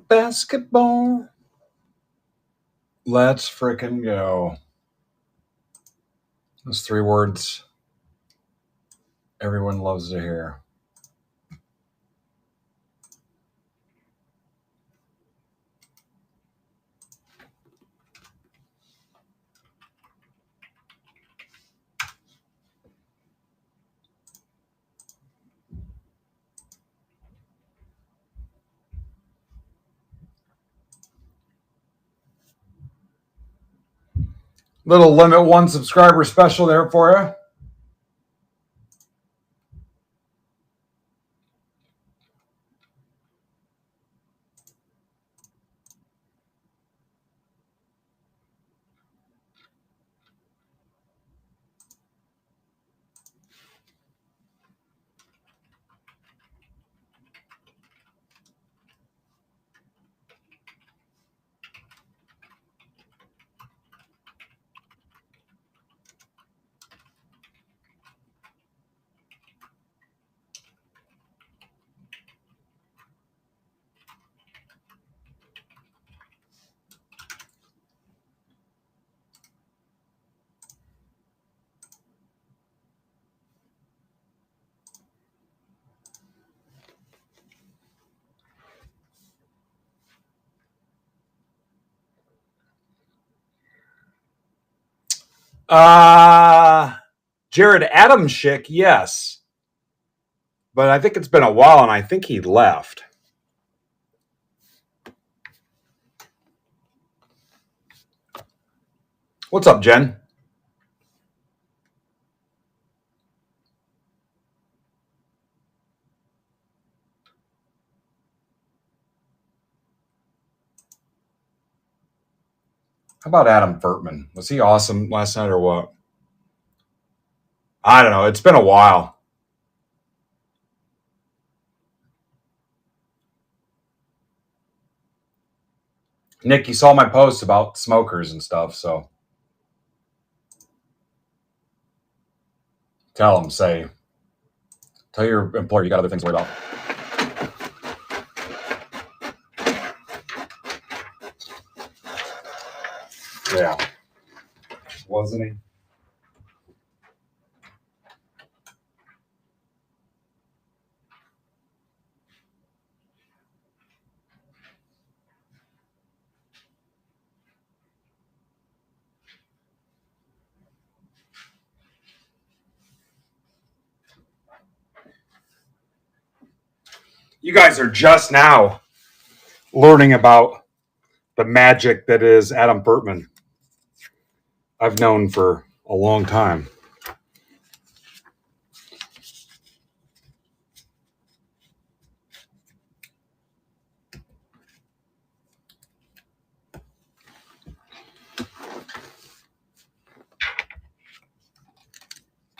Basketball. Let's frickin' go. Those 3 words everyone loves to hear. Little limit 1 subscriber special there for you. Jared Adamschick, yes. But I think it's been a while, and I think he left. What's up, Jen? How about Adam Furtman? Was he awesome last night or what? I don't know. It's been a while. Nick, you saw my post about smokers and stuff, so tell your employer you got other things to worry about. Yeah. Wasn't he? You guys are just now learning about the magic that is Adam Furtman. I've known for a long time.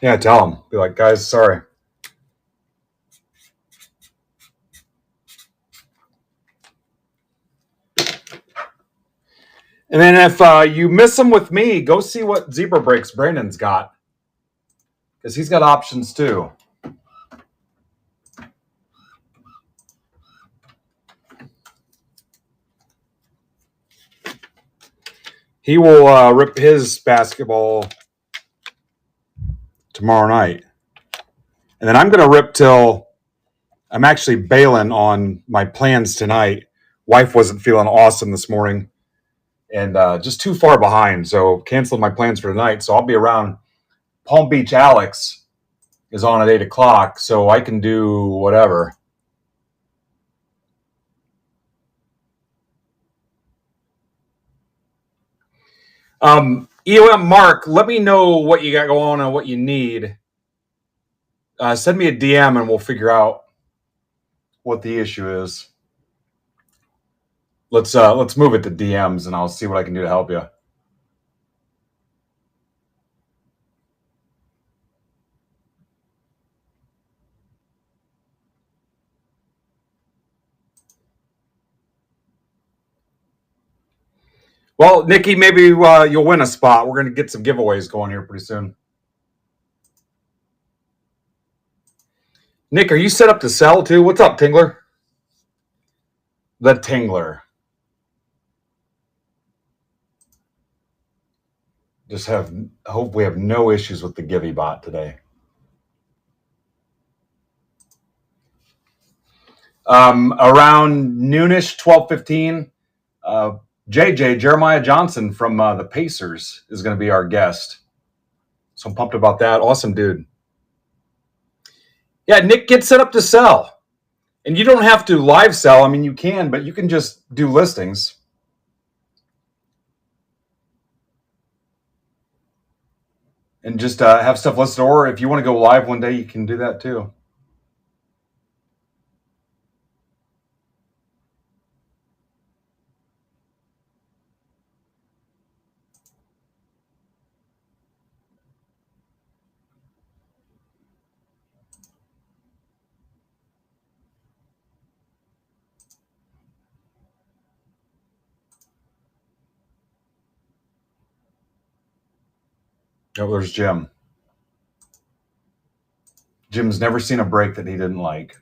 Yeah, tell them. Be like, guys, sorry. And then if you miss them with me, go see what Zebra Breaks Brandon's got. Because he's got options too. He will rip his basketball tomorrow night. And then I'm going to rip till I'm actually bailing on my plans tonight. Wife wasn't feeling awesome this morning and just too far behind. So canceled my plans for tonight. So I'll be around. Palm Beach Alex is on at 8 o'clock. So I can do whatever. EOM Mark, let me know what you got going on and what you need. Send me a DM and we'll figure out what the issue is. Let's move it to DMs and I'll see what I can do to help you. Well, Nikki, maybe you'll win a spot. We're going to get some giveaways going here pretty soon. Nick, are you set up to sell too? What's up, Tingler? The Tingler. Hope we have no issues with the Givey bot today. Around noonish, 12:15, Jeremiah Johnson from the Pacers is going to be our guest. So I'm pumped about that. Awesome dude. Yeah, Nick gets set up to sell. And you don't have to live sell. I mean, you can, but you can just do listings. And just have stuff listed. Or if you want to go live one day, you can do that too. Oh, there's Jim. Jim's never seen a break that he didn't like.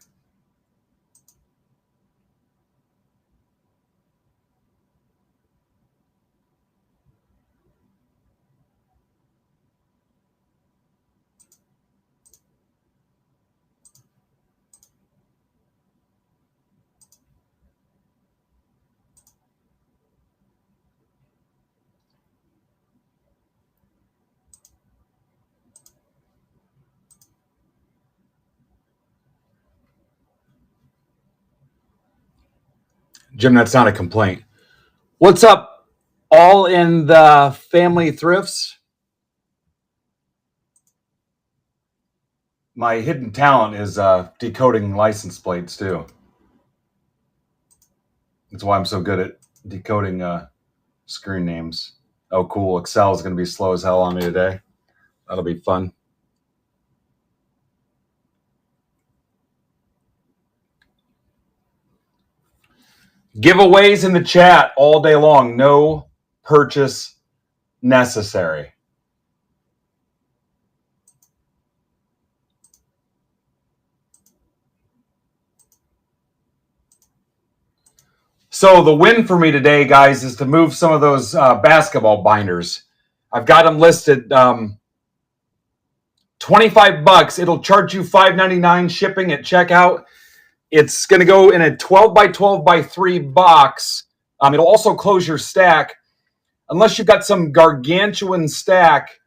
Jim, that's not a complaint. What's up, all in the family thrifts? My hidden talent is decoding license plates, too. That's why I'm so good at decoding screen names. Oh, cool. Excel is going to be slow as hell on me today. That'll be fun. Giveaways in the chat all day long. No purchase necessary. So the win for me today, guys, is to move some of those basketball binders. I've got them listed $25. It'll charge you $5.99 shipping at checkout. It's going to go in a 12 by 12 by 3 box. It'll also close your stack. Unless you've got some gargantuan stack,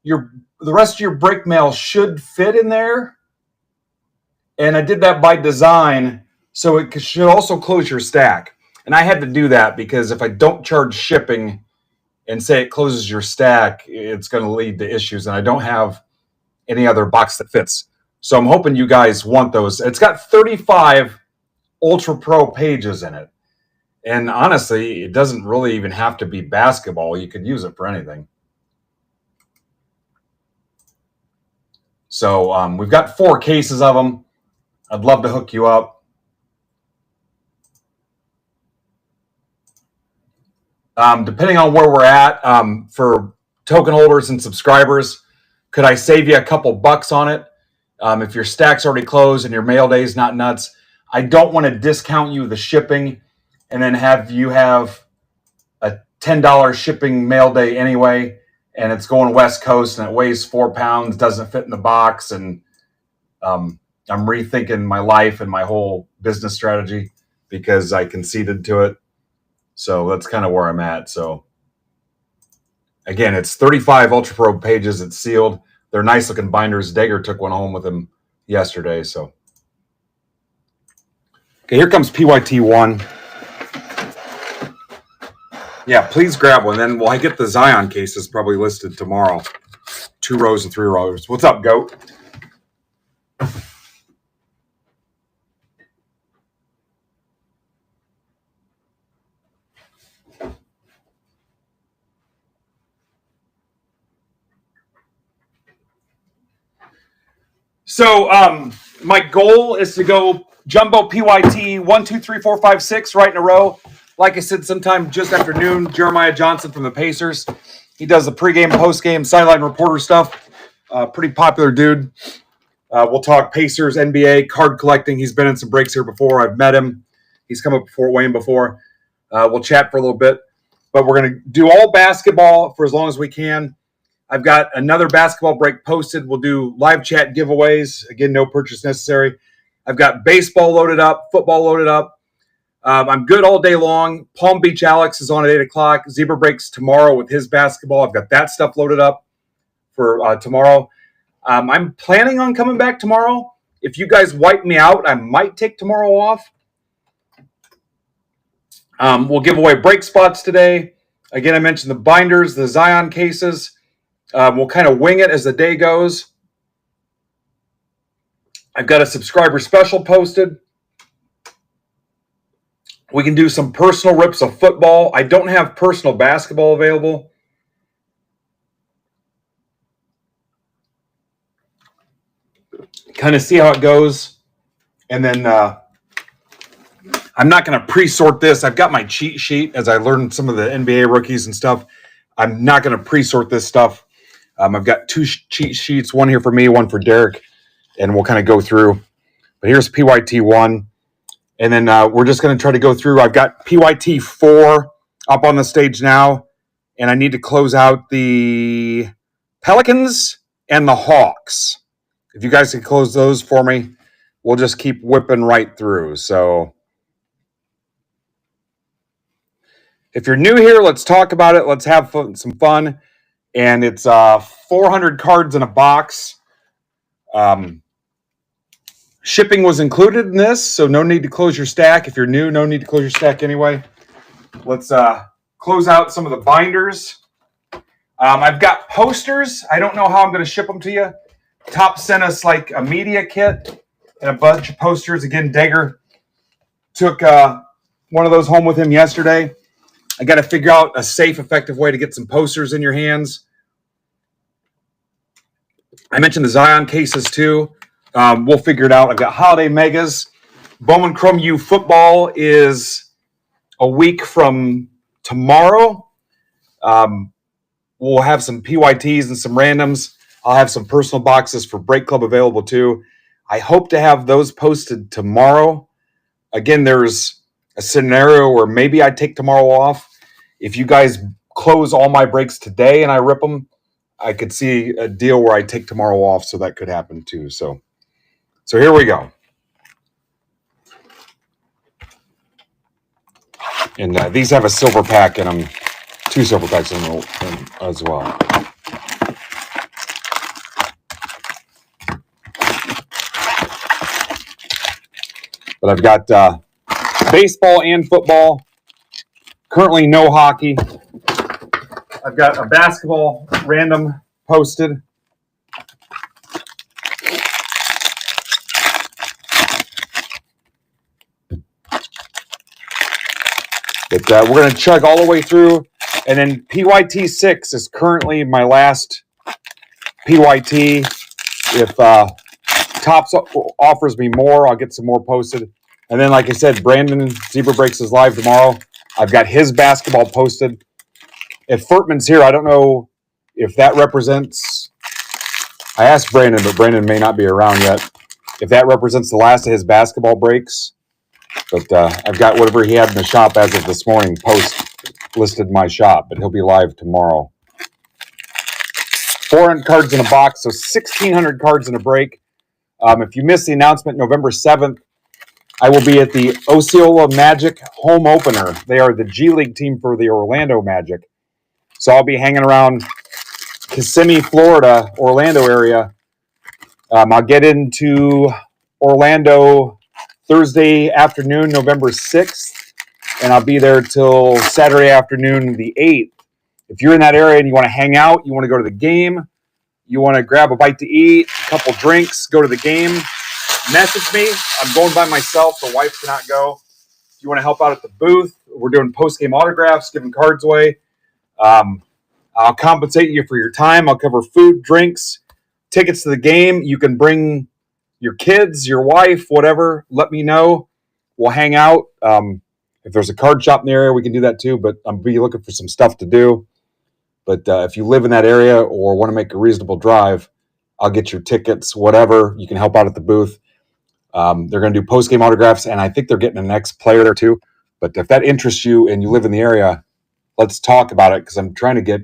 the rest of your brick mail should fit in there. And I did that by design, so it should also close your stack. And I had to do that because if I don't charge shipping and say it closes your stack, it's going to lead to issues. And I don't have any other box that fits. So I'm hoping you guys want those. It's got 35 Ultra Pro pages in it. And honestly, it doesn't really even have to be basketball. You could use it for anything. So we've got 4 cases of them. I'd love to hook you up. Depending on where we're at, for token holders and subscribers, could I save you a couple bucks on it? If your stack's already closed and your mail day is not nuts, I don't want to discount you the shipping and then have you have a $10 shipping mail day anyway, and it's going West Coast and it weighs 4 pounds, doesn't fit in the box, and I'm rethinking my life and my whole business strategy because I conceded to it. So that's kind of where I'm at. So again, it's 35 Ultra Pro pages. It's sealed. They're nice looking binders. Dager took one home with him yesterday. So, okay, here comes PYT1. Yeah, please grab one. Then I get the Zion cases probably listed tomorrow. 2 rows and 3 rows. What's up, Goat? So my goal is to go jumbo PYT 1, 2, 3, 4, 5, 6 right in a row. Like I said, sometime just after noon, Jeremiah Johnson from the Pacers. He does the pregame, postgame, sideline reporter stuff. Pretty popular dude. We'll talk Pacers, NBA, card collecting. He's been in some breaks here before. I've met him. He's come up to Fort Wayne before. We'll chat for a little bit. But we're going to do all basketball for as long as we can. I've got another basketball break posted. We'll do live chat giveaways. Again, no purchase necessary. I've got baseball loaded up, football loaded up. I'm good all day long. Palm Beach Alex is on at 8 o'clock. Zebra breaks tomorrow with his basketball. I've got that stuff loaded up for tomorrow. I'm planning on coming back tomorrow. If you guys wipe me out, I might take tomorrow off. We'll give away break spots today. Again, I mentioned the binders, the Zion cases. We'll kind of wing it as the day goes. I've got a subscriber special posted. We can do some personal rips of football. I don't have personal basketball available. Kind of see how it goes. And then I'm not going to pre-sort this. I've got my cheat sheet as I learned some of the NBA rookies and stuff. I'm not going to pre-sort this stuff. I've got two cheat sheets, one here for me, one for Derek, and we'll kind of go through. But here's PYT1. And then we're just going to try to go through. I've got PYT4 up on the stage now, and I need to close out the Pelicans and the Hawks. If you guys can close those for me, we'll just keep whipping right through. So if you're new here, let's talk about it. Let's have some fun. And it's 400 cards in a box. Shipping was included in this, so no need to close your stack. If you're new, no need to close your stack anyway. Let's close out some of the binders. I've got posters. I don't know how I'm going to ship them to you. Top sent us like a media kit and a bunch of posters. Again, Dagger took one of those home with him yesterday. I got to figure out a safe, effective way to get some posters in your hands. I mentioned the Zion cases too. We'll figure it out. I've got Holiday Megas. Bowman Chrome U football is a week from tomorrow. We'll have some PYTs and some randoms. I'll have some personal boxes for Break Club available too. I hope to have those posted tomorrow. Again, there's a scenario where maybe I take tomorrow off. If you guys close all my breaks today and I rip them, I could see a deal where I take tomorrow off, so that could happen too. So here we go. And these have a silver pack in them, 2 silver packs in them as well. But I've got baseball and football. Currently no hockey. I've got a basketball random posted. But we're going to chug all the way through. And then PYT6 is currently my last PYT. If Topps offers me more, I'll get some more posted. And then, like I said, Brandon Zebra Breaks is live tomorrow. I've got his basketball posted. If Furtman's here, I don't know if that represents... I asked Brandon, but Brandon may not be around yet. If that represents the last of his basketball breaks. But I've got whatever he had in the shop as of this morning listed my shop, but he'll be live tomorrow. 400 cards in a box, so 1,600 cards in a break. If you missed the announcement, November 7th, I will be at the Osceola Magic home opener. They are the G League team for the Orlando Magic. So I'll be hanging around Kissimmee, Florida, Orlando area. I'll get into Orlando Thursday afternoon, November 6th, and I'll be there till Saturday afternoon, the 8th. If you're in that area and you want to hang out, you want to go to the game, you want to grab a bite to eat, a couple drinks, go to the game, message me. I'm going by myself. The wife cannot go. If you want to help out at the booth, we're doing post-game autographs, giving cards away. I'll compensate you for your time. I'll cover food, drinks, tickets to the game. You can bring your kids, your wife, whatever. Let me know. We'll hang out. If there's a card shop in the area, we can do that too. But I'm be looking for some stuff to do. But if you live in that area or want to make a reasonable drive, I'll get your tickets, whatever. You can help out at the booth. They're going to do post-game autographs, and I think they're getting an ex-player there too. But if that interests you and you live in the area, let's talk about it because I'm trying to get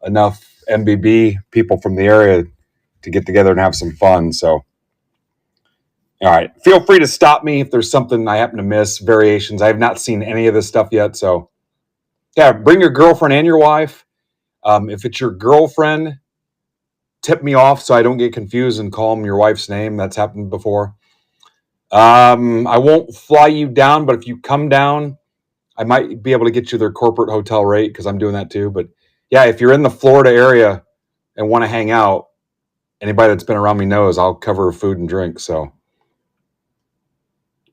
enough MBB people from the area to get together and have some fun. So, all right. Feel free to stop me if there's something I happen to miss, variations. I have not seen any of this stuff yet. So, yeah, bring your girlfriend and your wife. If it's your girlfriend, tip me off so I don't get confused and call them your wife's name. That's happened before. I won't fly you down, but if you come down, I might be able to get you their corporate hotel rate because I'm doing that too. But yeah, if you're in the Florida area and want to hang out, anybody that's been around me knows I'll cover food and drink. So,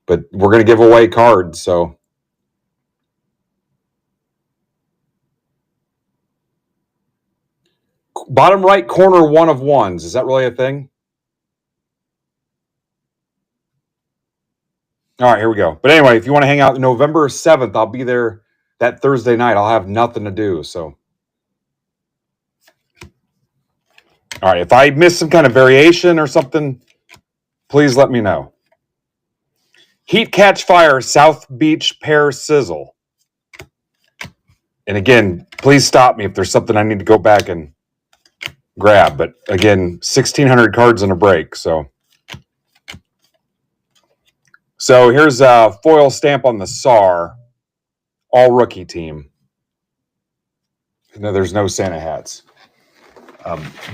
but we're going to give away cards. So, bottom right corner, 1 of 1s. Is that really a thing? All right, here we go. But anyway, if you want to hang out November 7th, I'll be there that Thursday night. I'll have nothing to do. So, all right, if I miss some kind of variation or something, please let me know. Heat Catch Fire, South Beach Pear Sizzle. And again, please stop me if there's something I need to go back and grab. But again, 1,600 cards in a break. So here's a foil stamp on the SAR, all rookie team. No, there's no Santa hats.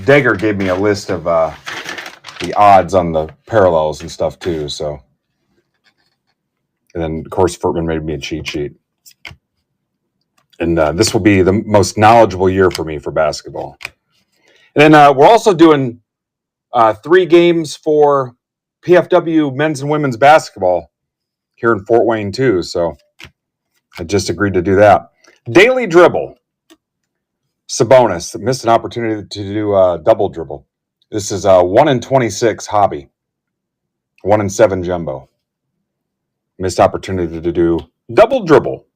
Dagger gave me a list of the odds on the parallels and stuff too. So, and then of course Furtman made me a cheat sheet. And this will be the most knowledgeable year for me for basketball. And then we're also doing 3 games for PFW men's and women's basketball here in Fort Wayne too. So I just agreed to do that. Daily dribble. Sabonis missed an opportunity to do double dribble. This is a 1 in 26 hobby. 1 in 7 jumbo. Missed opportunity to do double dribble.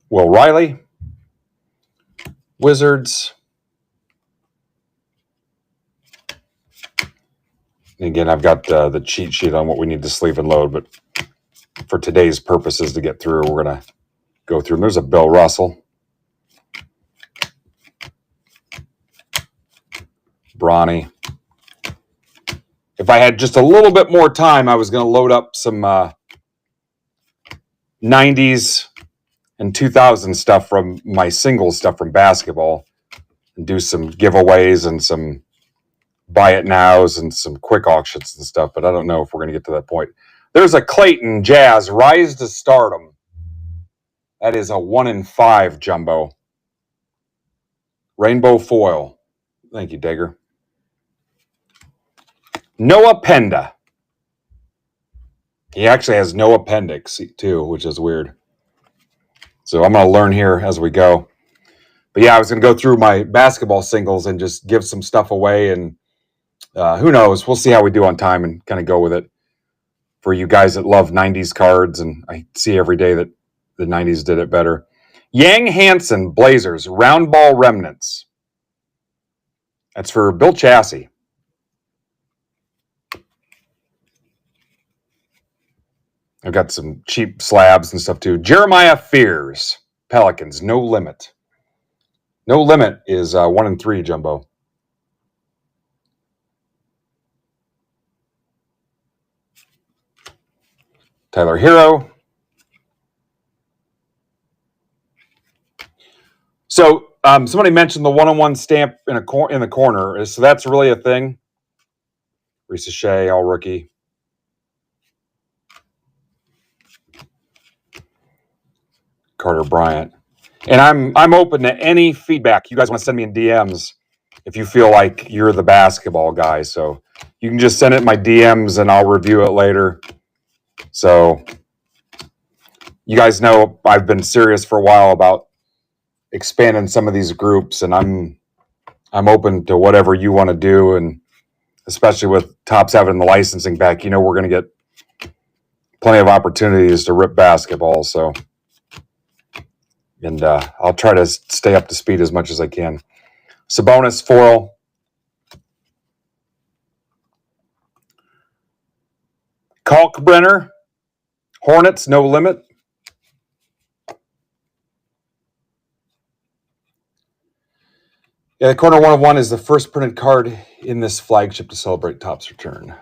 Will Riley. Wizards. Again, I've got the cheat sheet on what we need to sleeve and load, but for today's purposes to get through, we're going to go through. And there's a Bill Russell. Bronny. If I had just a little bit more time, I was going to load up some 90s and 2000 stuff from my singles stuff from basketball and do some giveaways and some buy it nows and some quick auctions and stuff, but I don't know if we're going to get to that point. There's a Clayton Jazz Rise to Stardom. That is a 1 in 5 jumbo. Rainbow foil. Thank you, Dagger. Noah Penda. He actually has no appendix too, which is weird. So I'm going to learn here as we go. But yeah, I was going to go through my basketball singles and just give some stuff away. And who knows? We'll see how we do on time and kind of go with it. For you guys that love 90s cards, and I see every day that the 90s did it better. Yang Hansen Blazers Round Ball Remnants. That's for Bill Chassie. I've got some cheap slabs and stuff too. Jeremiah Fears, Pelicans, No Limit. No Limit is 1 in 3 jumbo. Tyler Hero. So somebody mentioned the 1-on-1 stamp in the corner. So that's really a thing. Risa Shea, all rookie. Carter Bryant. And I'm open to any feedback you guys want to send me in DMs if you feel like you're the basketball guy. So you can just send it in my DMs and I'll review it later. So you guys know I've been serious for a while about expanding some of these groups, and I'm open to whatever you want to do, and especially with Tops having the licensing back, we're going to get plenty of opportunities to rip basketball. So, and I'll try to stay up to speed as much as I can. Sabonis foil. Kalkbrenner, Hornets, no limit. Yeah, the corner 1 of 1 is the first printed card in this flagship to celebrate Topps return.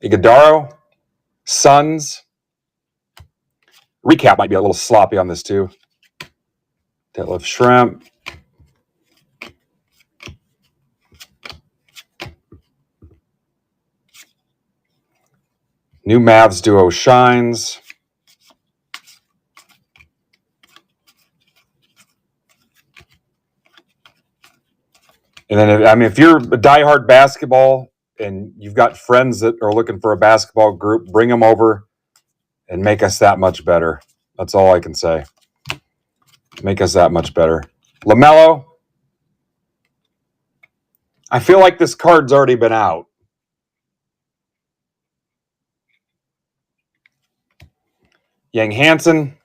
Iguodala, Suns. Recap might be a little sloppy on this too. Detlef Schrempf. New Mavs duo shines. And then, if you're a diehard basketball and you've got friends that are looking for a basketball group, bring them over and make us that much better. That's all I can say. Make us that much better. LaMelo. I feel like this card's already been out. Yang Hansen.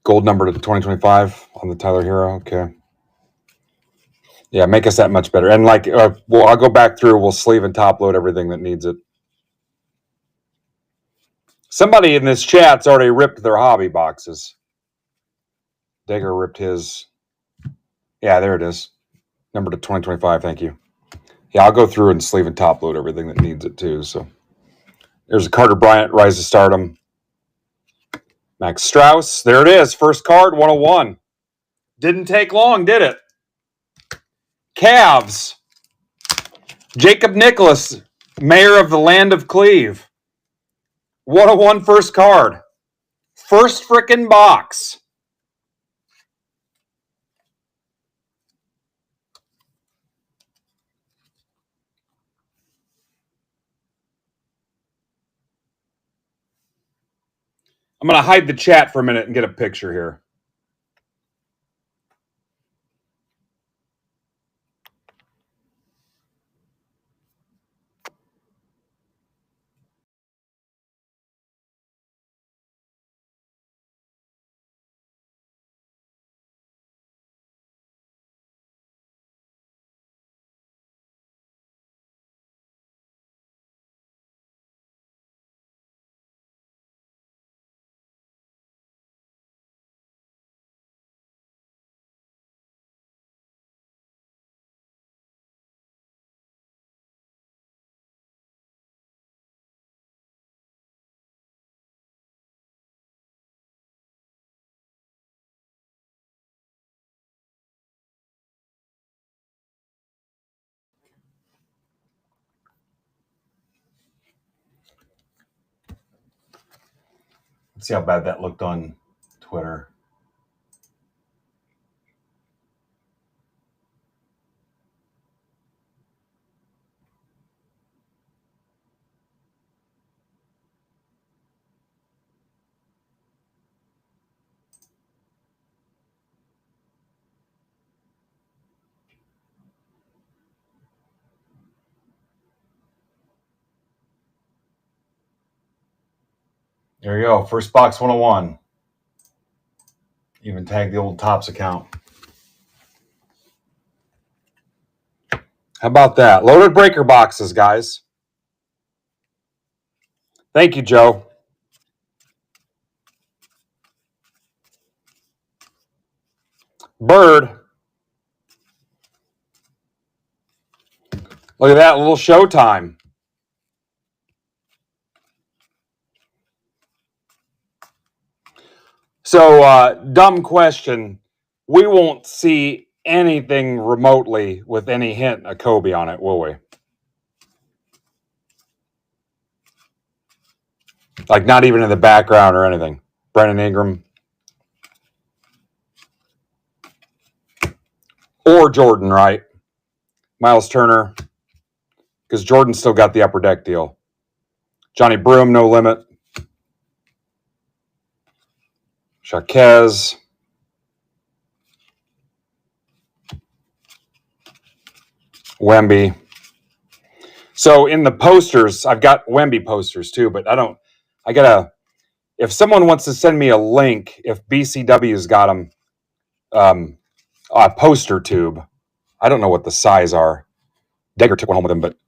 Gold number to 2025 on the Tyler Hero. Okay. Yeah, make us that much better. And I'll go back through. We'll sleeve and top load everything that needs it. Somebody in this chat's already ripped their hobby boxes. Dagger ripped his. Yeah, there it is. Number to 2025. Thank you. Yeah, I'll go through and sleeve and top load everything that needs it too. So there's a Carter Bryant, Rise to Stardom. Max Strauss. There it is. First card, 101. Didn't take long, did it? Cavs. Jacob Nicholas, mayor of the land of Cleve. 101 first card. First frickin' box. I'm going to hide the chat for a minute and get a picture here. Let's see how bad that looked on Twitter. There you go. First box 101. Even tag the old Topps account. How about that? Loaded breaker boxes, guys. Thank you, Joe. Bird. Look at that. Little showtime. So, dumb question. We won't see anything remotely with any hint of Kobe on it, will we? Like, not even in the background or anything. Brandon Ingram. Or Jordan, right? Miles Turner. Because Jordan still got the upper deck deal. Johnny Broom, no limit. Jaquez. Wemby. So in the posters, I've got Wemby posters too, but if someone wants to send me a link, if BCW's got them, a poster tube, I don't know what the size are. Degger took one home with him, but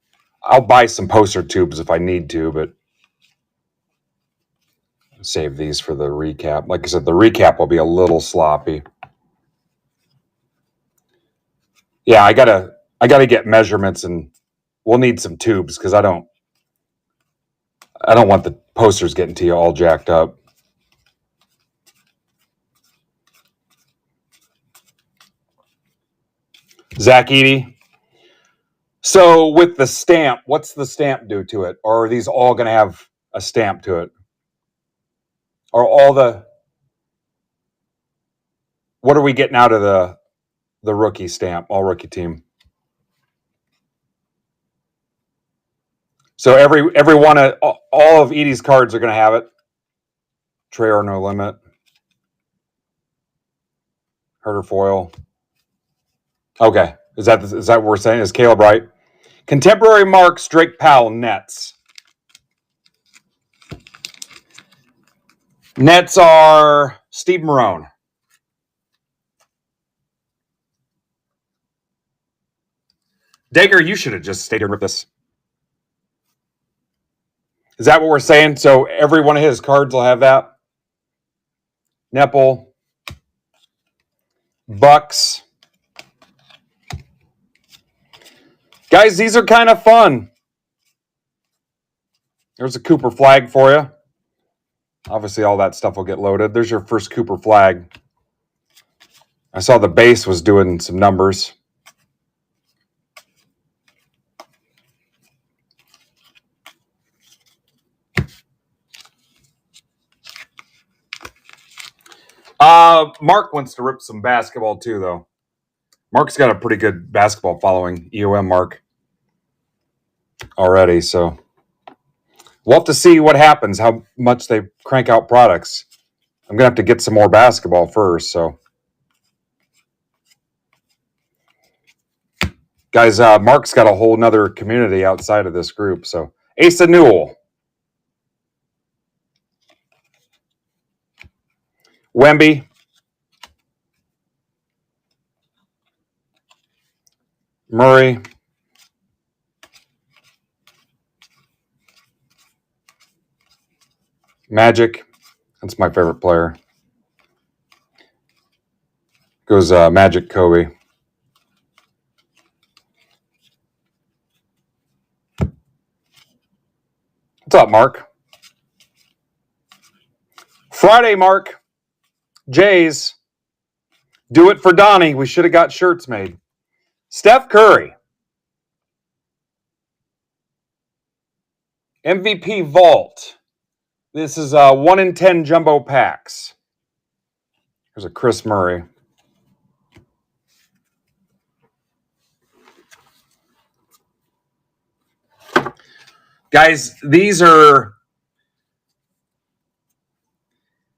I'll buy some poster tubes if I need to, but save these for the recap. Like I said, the recap will be a little sloppy. Yeah, I gotta get measurements, and we'll need some tubes because I don't want the posters getting to you all jacked up. Zach Eady. So with the stamp, what's the stamp do to it? Or are these all going to have a stamp to it? Or what are we getting out of the rookie stamp, all rookie team? So every one of all of Edie's cards are going to have it. Trey or No Limit. Herder foil. Okay. Is that what we're saying? Is Caleb right? Contemporary marks, Drake Powell, Nets. Nets are Steve Marone. Dager, you should have just stayed here with this. Is that what we're saying? So every one of his cards will have that? Nepple. Bucks. Guys, these are kind of fun. There's a Cooper flag for you. Obviously, all that stuff will get loaded. There's your first Cooper flag. I saw the base was doing some numbers. Mark wants to rip some basketball too, though. Mark's got a pretty good basketball following, EOM Mark, already. So we'll have to see what happens, how much they crank out products. I'm going to have to get some more basketball first. So, guys, Mark's got a whole nother community outside of this group. So, Asa Newell. Wemby. Murray. Magic. That's my favorite player. Goes Magic Kobe. What's up, Mark? Friday, Mark. Jays. Do it for Donnie. We should have got shirts made. Steph Curry. MVP Vault. This is 1 in 10 jumbo packs. Here's a Chris Murray. Guys, these are...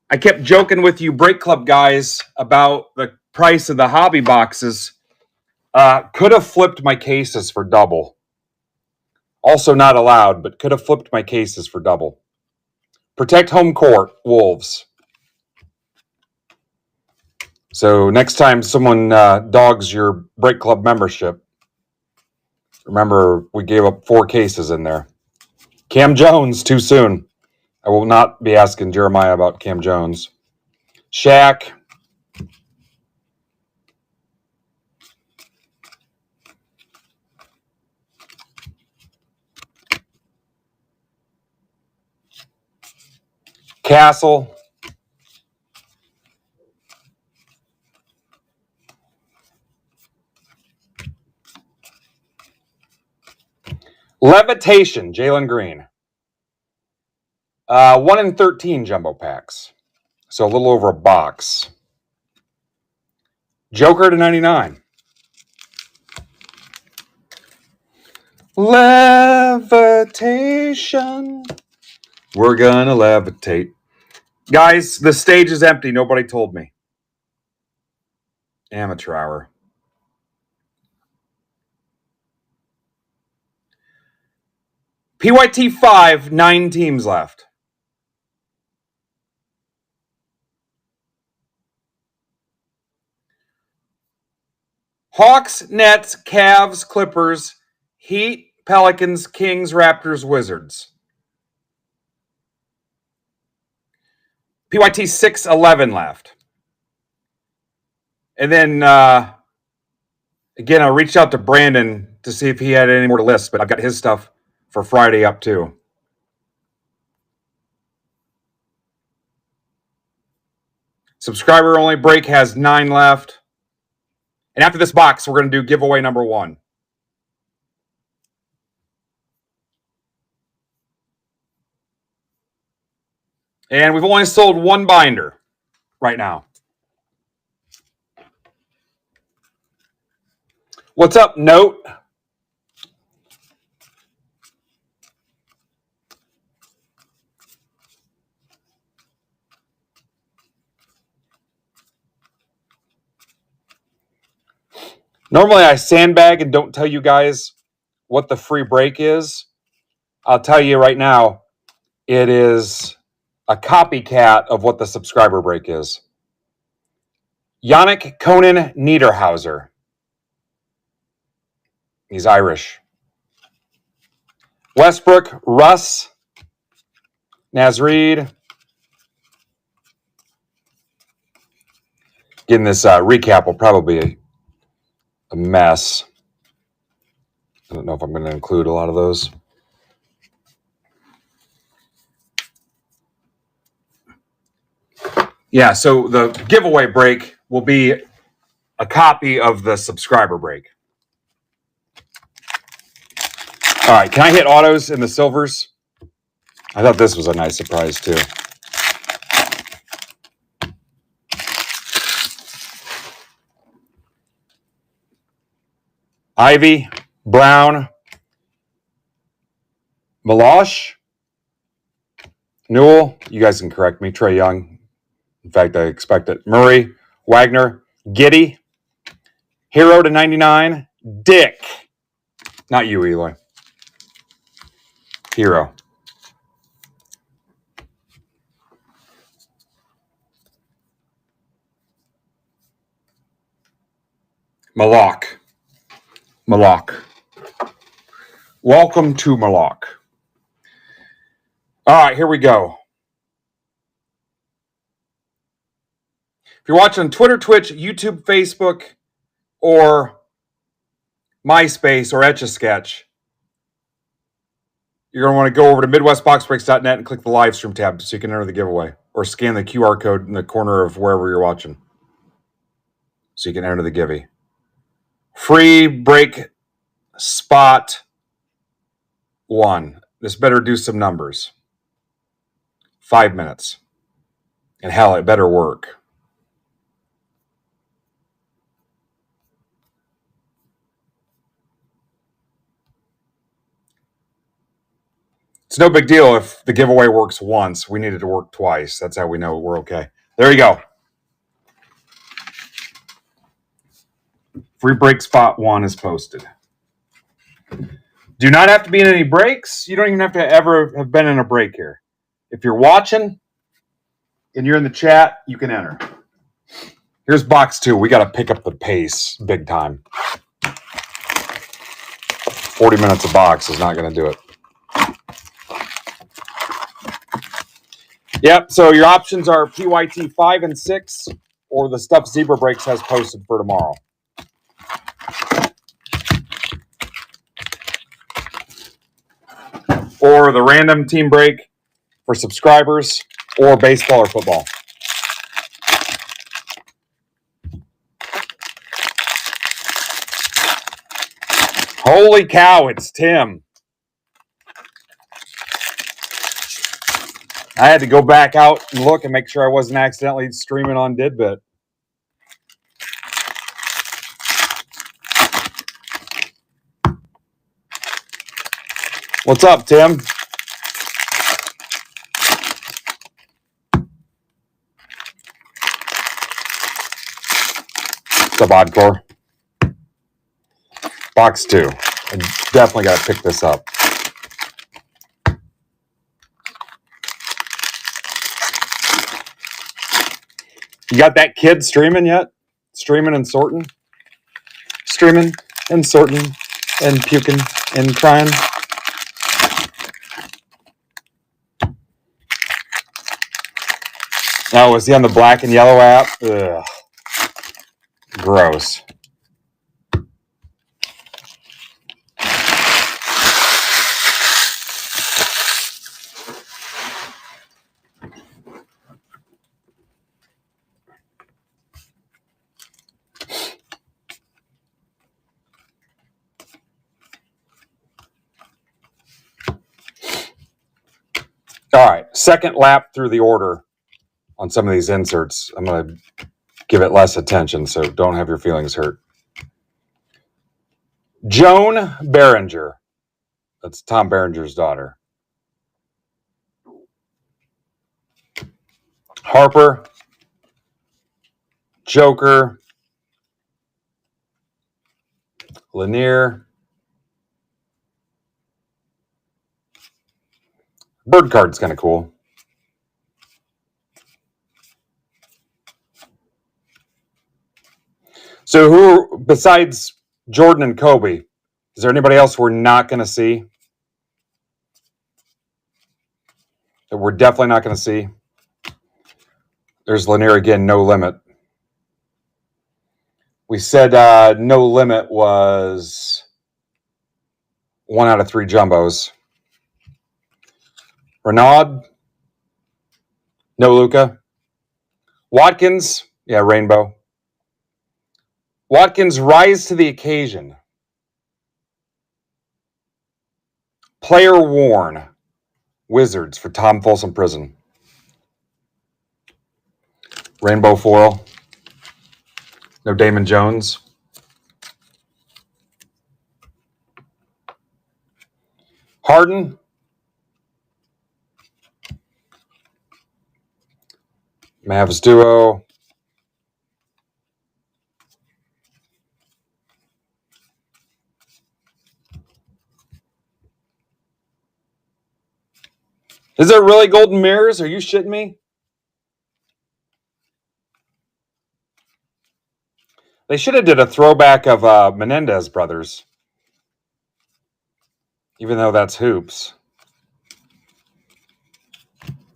I kept joking with you Break Club guys about the price of the hobby boxes. Could have flipped my cases for double. Also not allowed, but could have flipped my cases for double. Protect home court, Wolves. So next time someone dogs your Break Club membership, remember we gave up 4 cases in there. Cam Jones, too soon. I will not be asking Jeremiah about Cam Jones. Shaq. Castle. Levitation, Jalen Green. 1 in 13 jumbo packs. So a little over a box. Joker to 99. Levitation. We're gonna levitate. Guys, the stage is empty. Nobody told me. Amateur hour. PYT 5, 9 teams left. Hawks, Nets, Cavs, Clippers, Heat, Pelicans, Kings, Raptors, Wizards. PYT 6, 11 left. And then, again, I reached out to Brandon to see if he had any more to list, but I've got his stuff for Friday up too. Subscriber only break has 9 left. And after this box, we're going to do giveaway number 1. And we've only sold 1 binder right now. What's up, Note? Normally I sandbag and don't tell you guys what the free break is. I'll tell you right now, it is a copycat of what the subscriber break is. Yannick Conan Niederhauser. He's Irish. Westbrook, Russ, Naz Reid. Getting this recap will probably be a mess. I don't know if I'm going to include a lot of those. Yeah, so the giveaway break will be a copy of the subscriber break. All right, can I hit autos in the silvers? I thought this was a nice surprise too. Ivy, Brown, Meloche, Newell, you guys can correct me, Trae Young. In fact, I expect it. Murray, Wagner, Giddey, Hero to 99, Dick. Not you, Eloy. Hero. Malak. Welcome to Malak. All right, here we go. If you're watching on Twitter, Twitch, YouTube, Facebook, or MySpace or Etch-a-Sketch, you're going to want to go over to MidwestBoxBreaks.net and click the live stream tab so you can enter the giveaway, or scan the QR code in the corner of wherever you're watching so you can enter the giveaway. Free break spot 1. This better do some numbers. 5 minutes. And hell, it better work. It's no big deal if the giveaway works once. We need it to work twice. That's how we know we're okay. There you go. Free break spot 1 is posted. Do not have to be in any breaks. You don't even have to ever have been in a break here. If you're watching and you're in the chat, you can enter. Here's box 2. We got to pick up the pace big time. 40 minutes a box is not going to do it. Yep, so your options are PYT 5 and 6 or the stuff Zebra Breaks has posted for tomorrow. Or the random team break for subscribers or baseball or football. Holy cow, it's Tim. I had to go back out and look and make sure I wasn't accidentally streaming on Didbit. What's up, Tim? What's up, Oddcore? Box 2. I definitely got to pick this up. You got that kid streaming yet? Streaming and sorting? Streaming and sorting and puking and crying? Oh, is he on the black and yellow app? Ugh. Gross. All right, second lap through the order on some of these inserts. I'm going to give it less attention, so don't have your feelings hurt. Joan Berenger. That's Tom Berenger's daughter. Harper. Joker. Lanier. Bird card's kind of cool. So who, besides Jordan and Kobe, is there anybody else we're not going to see? That we're definitely not going to see? There's Lanier again, no limit. We said no limit was 1 out of 3 jumbos. Renaud, no Luca. Watkins, yeah, rainbow. Watkins rise to the occasion. Player worn. Wizards for Tom Folsom Prison. Rainbow foil. No Damon Jones. Harden. Mavs duo. Is it really golden mirrors? Are you shitting me? They should have did a throwback of Menendez brothers. Even though that's hoops.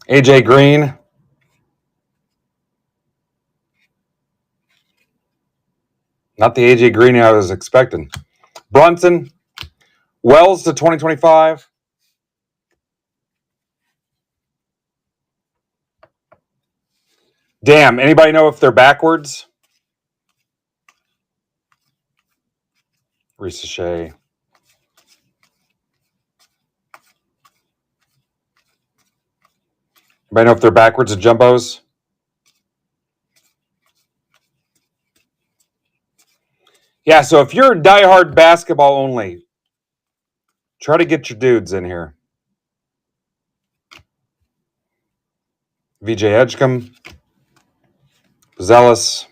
AJ Green. Not the AJ Green I was expecting. Brunson. Wells to 2025. Damn, anybody know if they're backwards? Risa Shea. Anybody know if they're backwards of jumbos? Yeah, so if you're diehard basketball only, try to get your dudes in here. VJ Edgecombe. Zealous.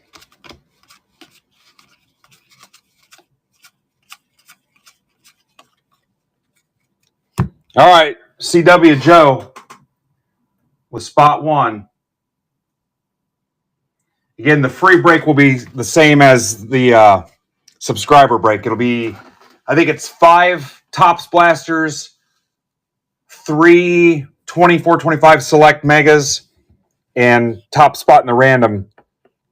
All right, CW Joe with spot 1. Again, the free break will be the same as the subscriber break. It'll be, I think it's 5 Tops Blasters, 3 24-25 select megas, and top spot in the random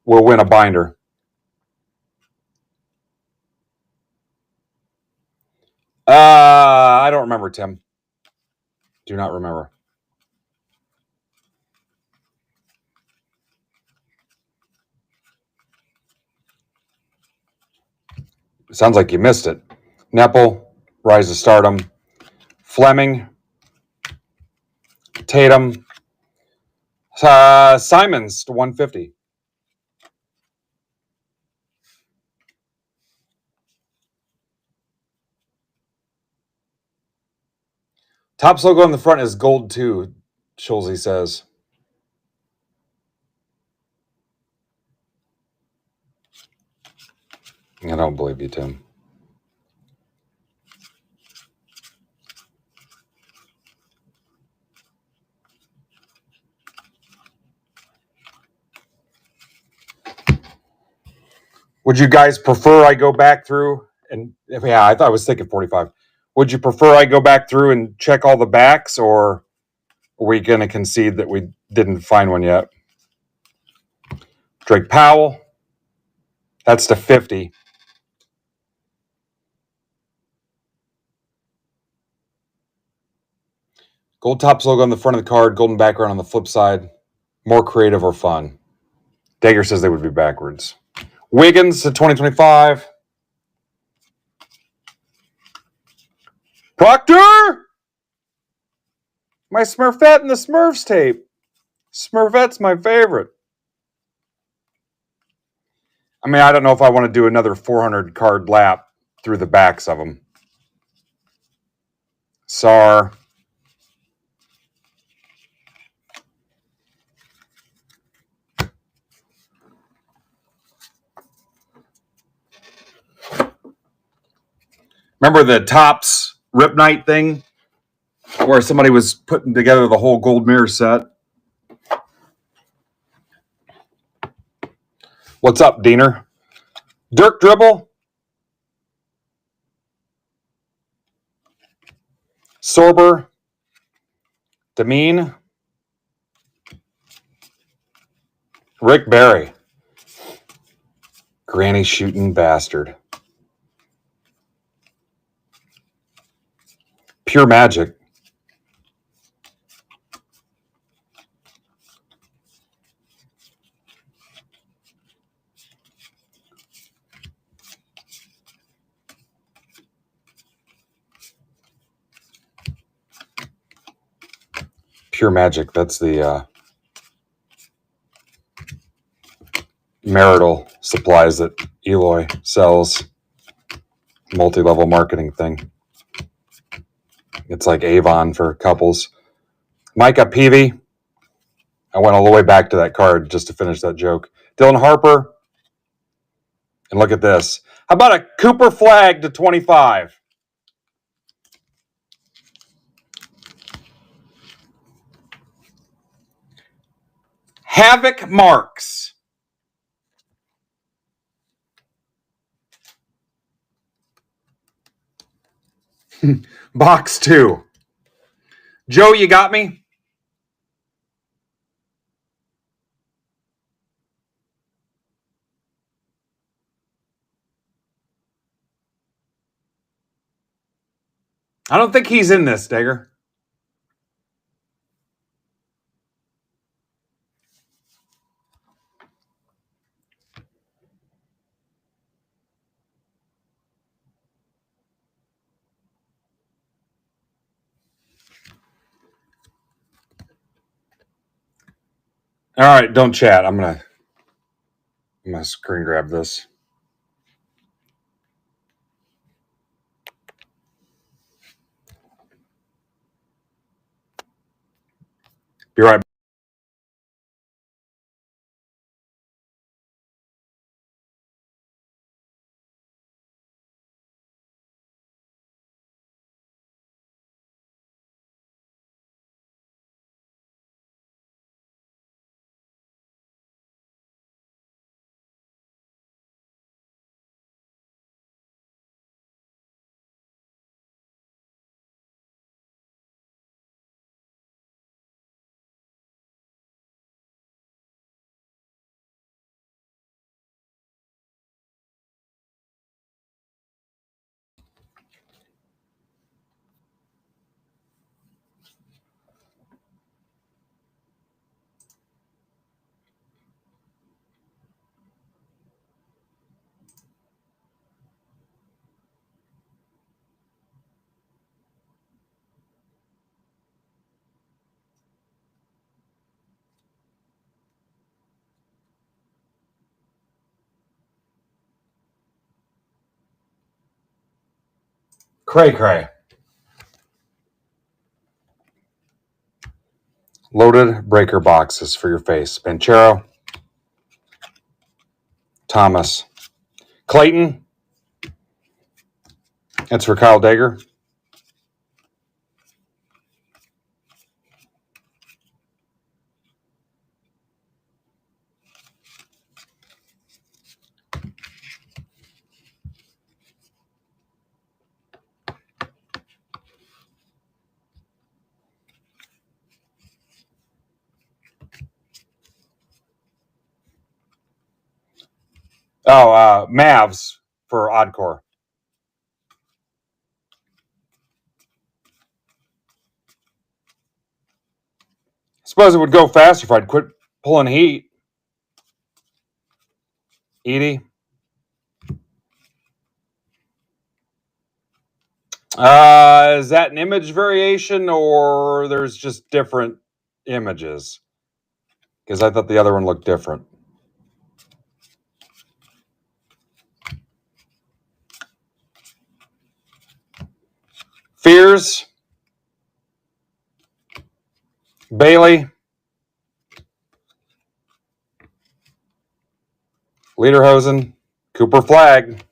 will win a binder. I don't remember, Tim. Do not remember. Sounds like you missed it. Nepple, Rise to Stardom. Fleming. Tatum. Simons to 150. Topps logo on the front is gold too, Schulze says. I don't believe you, Tim. Would you guys prefer I go back through and yeah, I was thinking 45. Would you prefer I go back through and check all the backs, or are we going to concede that we didn't find one yet? Drake Powell, that's to 50. Gold Topps logo on the front of the card, golden background on the flip side. More creative or fun? Dagger says they would be backwards. Wiggins to 2025. Proctor! My Smurfette and the Smurfs tape. Smurfette's my favorite. I mean, I don't know if I want to do another 400 card lap through the backs of them. SAR. Remember the Topps Rip Night thing where somebody was putting together the whole gold mirror set? What's up, Diener? Dirk Dribble. Sorber. Demeen. Rick Barry. Granny shooting bastard. Pure Magic. Pure Magic. That's the marital supplies that Eloy sells. Multi-level marketing thing. It's like Avon for couples. Micah Peavy. I went all the way back to that card just to finish that joke. Dylan Harper. And look at this. How about a Cooper Flag to 25? Havoc Marks. Box 2. Joe, you got me? I don't think he's in this, Dagger. All right, don't chat. I'm gonna screen grab this. Be right back. Cray. Loaded breaker boxes for your face. Banchero. Thomas. Clayton. That's for Kyle Dagger. Oh, Mavs for Oddcore. Suppose it would go faster if I'd quit pulling heat. Edie. Is that an image variation or there's just different images? Because I thought the other one looked different. Fears. Bailey. Lederhosen. Cooper Flag.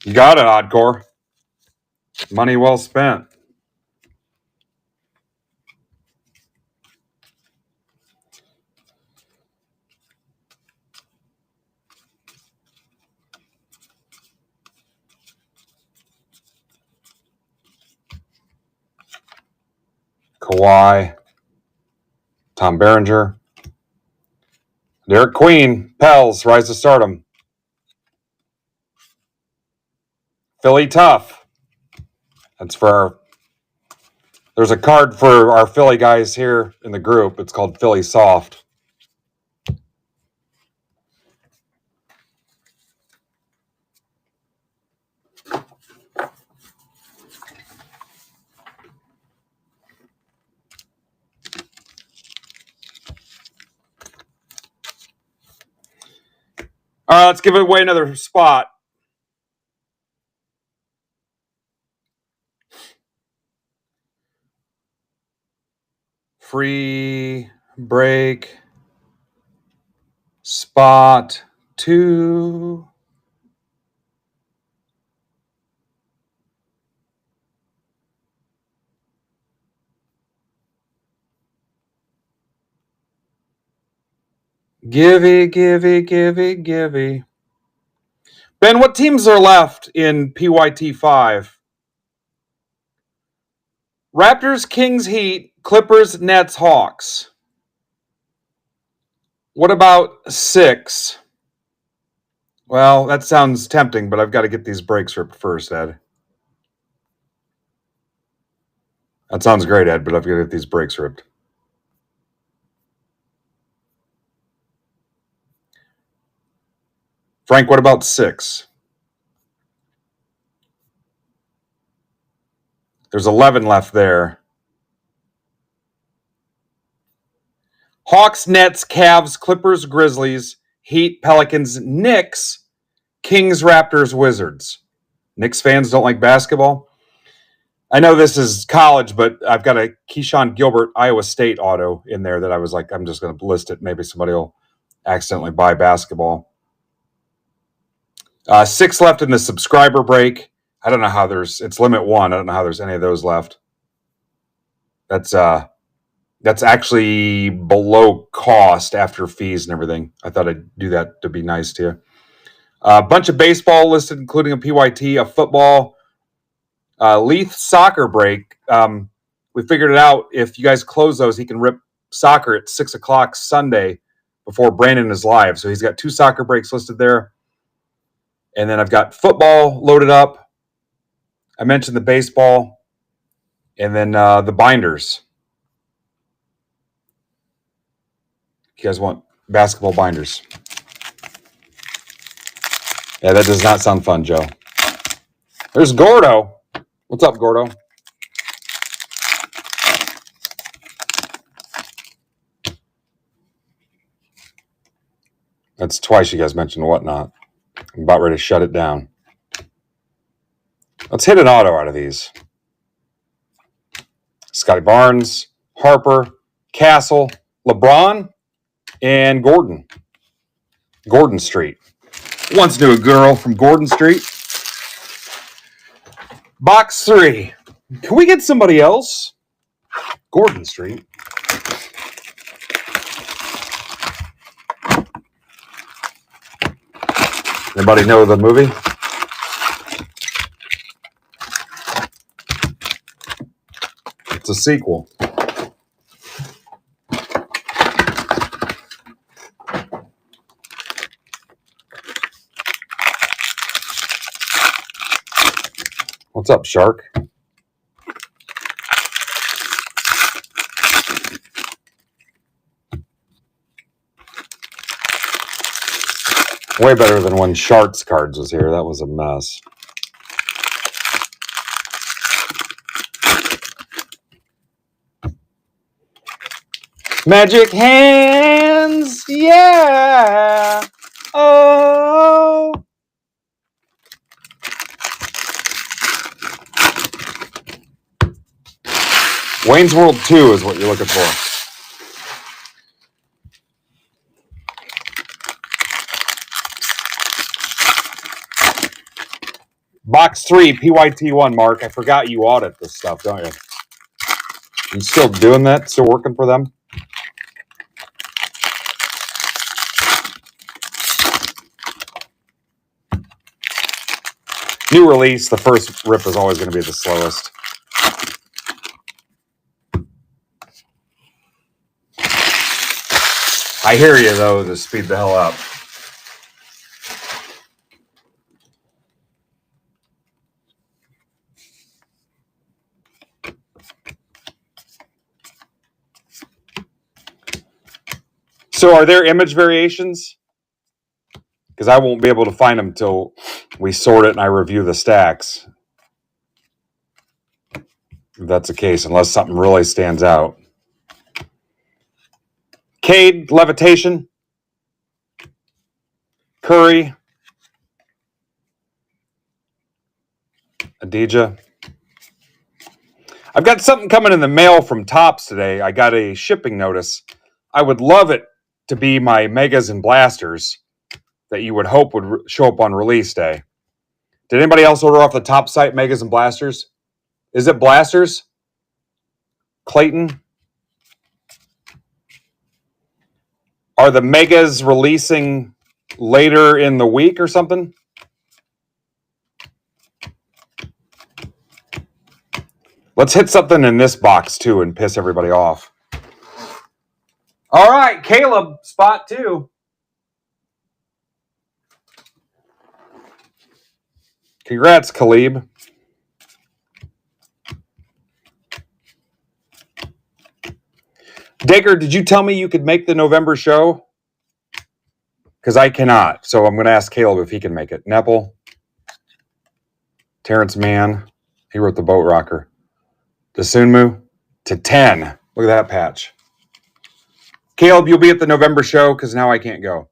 You got it, Oddcore. Money well spent. Kawhi. Tom Berenger. Derek Queen. Pels. Rise to Stardom. Philly Tough. That's for our... There's a card for our Philly guys here in the group. It's called Philly Soft. All right, let's give it away another spot. Free break spot 2. Givey. Ben, what teams are left in PYT 5? Raptors, Kings, Heat, Clippers, Nets, Hawks. What about 6? Well, that sounds tempting, but I've got to get these breaks ripped first, Ed. That sounds great, Ed, but I've got to get these breaks ripped. Frank, what about 6? There's 11 left there. Hawks, Nets, Cavs, Clippers, Grizzlies, Heat, Pelicans, Knicks, Kings, Raptors, Wizards. Knicks fans don't like basketball? I know this is college, but I've got a Keyshawn Gilbert Iowa State auto in there that I was like, I'm just going to list it. Maybe somebody will accidentally buy basketball. 6 left in the subscriber break. I don't know how it's limit 1. I don't know how there's any of those left. That's actually below cost after fees and everything. I thought I'd do that to be nice to you. A bunch of baseball listed, including a PYT, a football, Leith soccer break. We figured it out. If you guys close those, he can rip soccer at 6 o'clock Sunday before Brandon is live. So he's got 2 soccer breaks listed there. And then I've got football loaded up. I mentioned the baseball. And then the binders. You guys want basketball binders? Yeah, that does not sound fun, Joe. There's Gordo. What's up, Gordo? That's twice you guys mentioned Whatnot. I'm about ready to shut it down. Let's hit an auto out of these. Scotty Barnes, Harper, Castle, LeBron, and Gordon. Gordon Street. Once knew a girl from Gordon Street. Box 3. Can we get somebody else? Gordon Street. Anybody know the movie? It's a sequel. What's up, Shark? Way better than when Sharks Cards was here. That was a mess. Magic hands, yeah. Oh. Wayne's World 2 is what you're looking for. Box 3, PYT1, Mark. I forgot you audit this stuff, don't you? You still doing that? Still working for them? New release, the first rip is always going to be the slowest. I hear you, though, to speed the hell up. So are there image variations? Because I won't be able to find them until we sort it and I review the stacks. If that's the case, unless something really stands out. Cade, Levitation. Curry. Adija. I've got something coming in the mail from Topps today. I got a shipping notice. I would love it to be my Megas and Blasters that you would hope would show up on release day. Did anybody else order off the Topps site Megas and Blasters? Is it Blasters? Clayton? Are the Megas releasing later in the week or something? Let's hit something in this box too and piss everybody off. All right, Caleb, spot 2. Congrats, Khalib. Dagger, did you tell me you could make the November show? Because I cannot. So I'm going to ask Caleb if he can make it. Nepple. Terrence Mann. He wrote the Boat Rocker. Desunmu to 10. Look at that patch. Caleb, you'll be at the November show because now I can't go.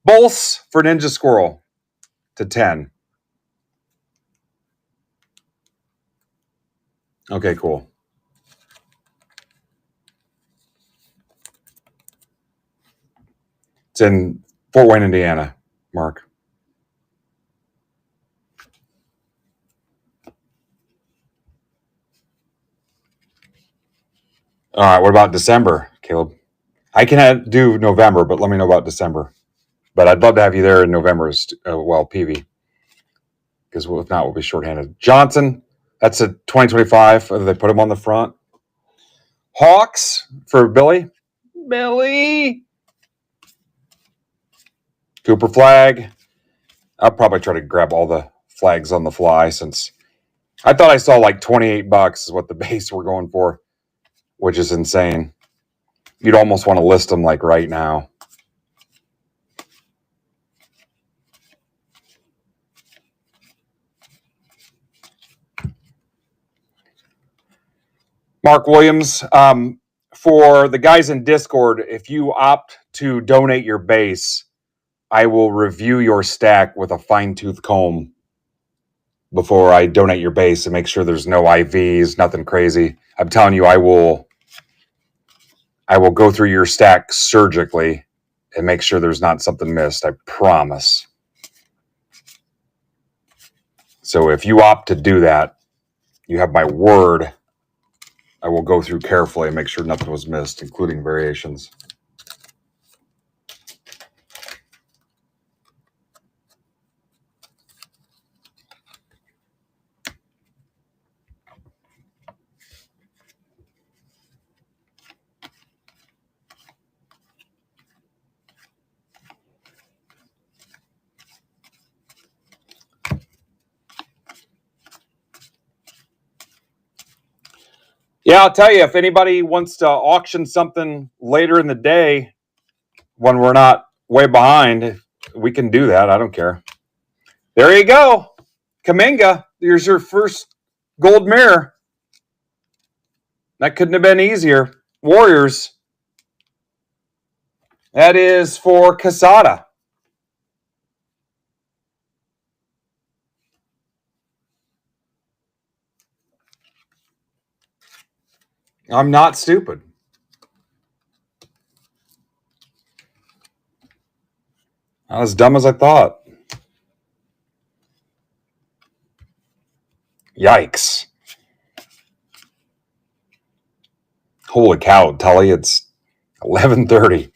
Bulls for Ninja Squirrel to 10. Okay, cool. It's in Fort Wayne, Indiana, Mark. All right, what about December, Caleb? I can do November, but let me know about December. But I'd love to have you there in November as well, PV. Because if not, we'll be shorthanded. Johnson, that's a 2025. They put him on the front. Hawks for Billy. Billy. Cooper flag. I'll probably try to grab all the flags on the fly since I thought I saw like $28 is what the base we're going for, which is insane. You'd almost want to list them like right now. Mark Williams, for the guys in Discord, if you opt to donate your base, I will review your stack with a fine-tooth comb before I donate your base and make sure there's no IVs, nothing crazy. I'm telling you, I will go through your stack surgically and make sure there's not something missed. I promise. So if you opt to do that, you have my word. I will go through carefully and make sure nothing was missed, including variations. Yeah, I'll tell you, if anybody wants to auction something later in the day when we're not way behind, we can do that. I don't care. There you go. Kaminga, here's your first gold mirror. That couldn't have been easier. Warriors. That is for Casada. I'm not stupid. Not as dumb as I thought. Yikes. Holy cow, Tully, it's 11:30.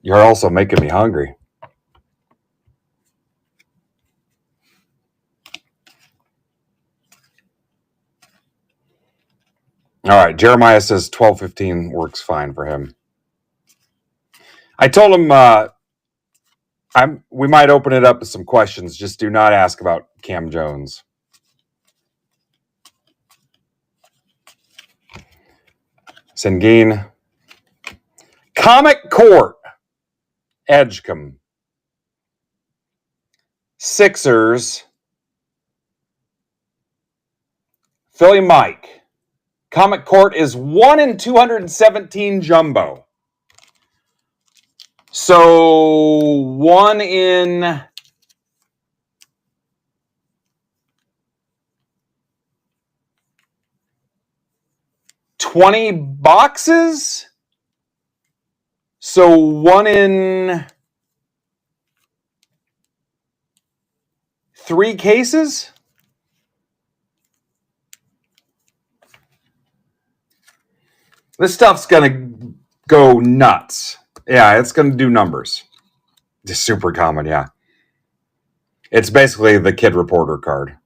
You're also making me hungry. All right, Jeremiah says 12:15 works fine for him. I told him we might open it up to some questions. Just do not ask about Cam Jones. Sengun. Comic Court. Edgecombe. Sixers. Philly Mike. Comic Court is 1 in 217 jumbo. So 1 in 20 boxes. So 1 in 3 cases. This stuff's going to go nuts. Yeah, it's going to do numbers. Just super common, yeah. It's basically the Kid Reporter card.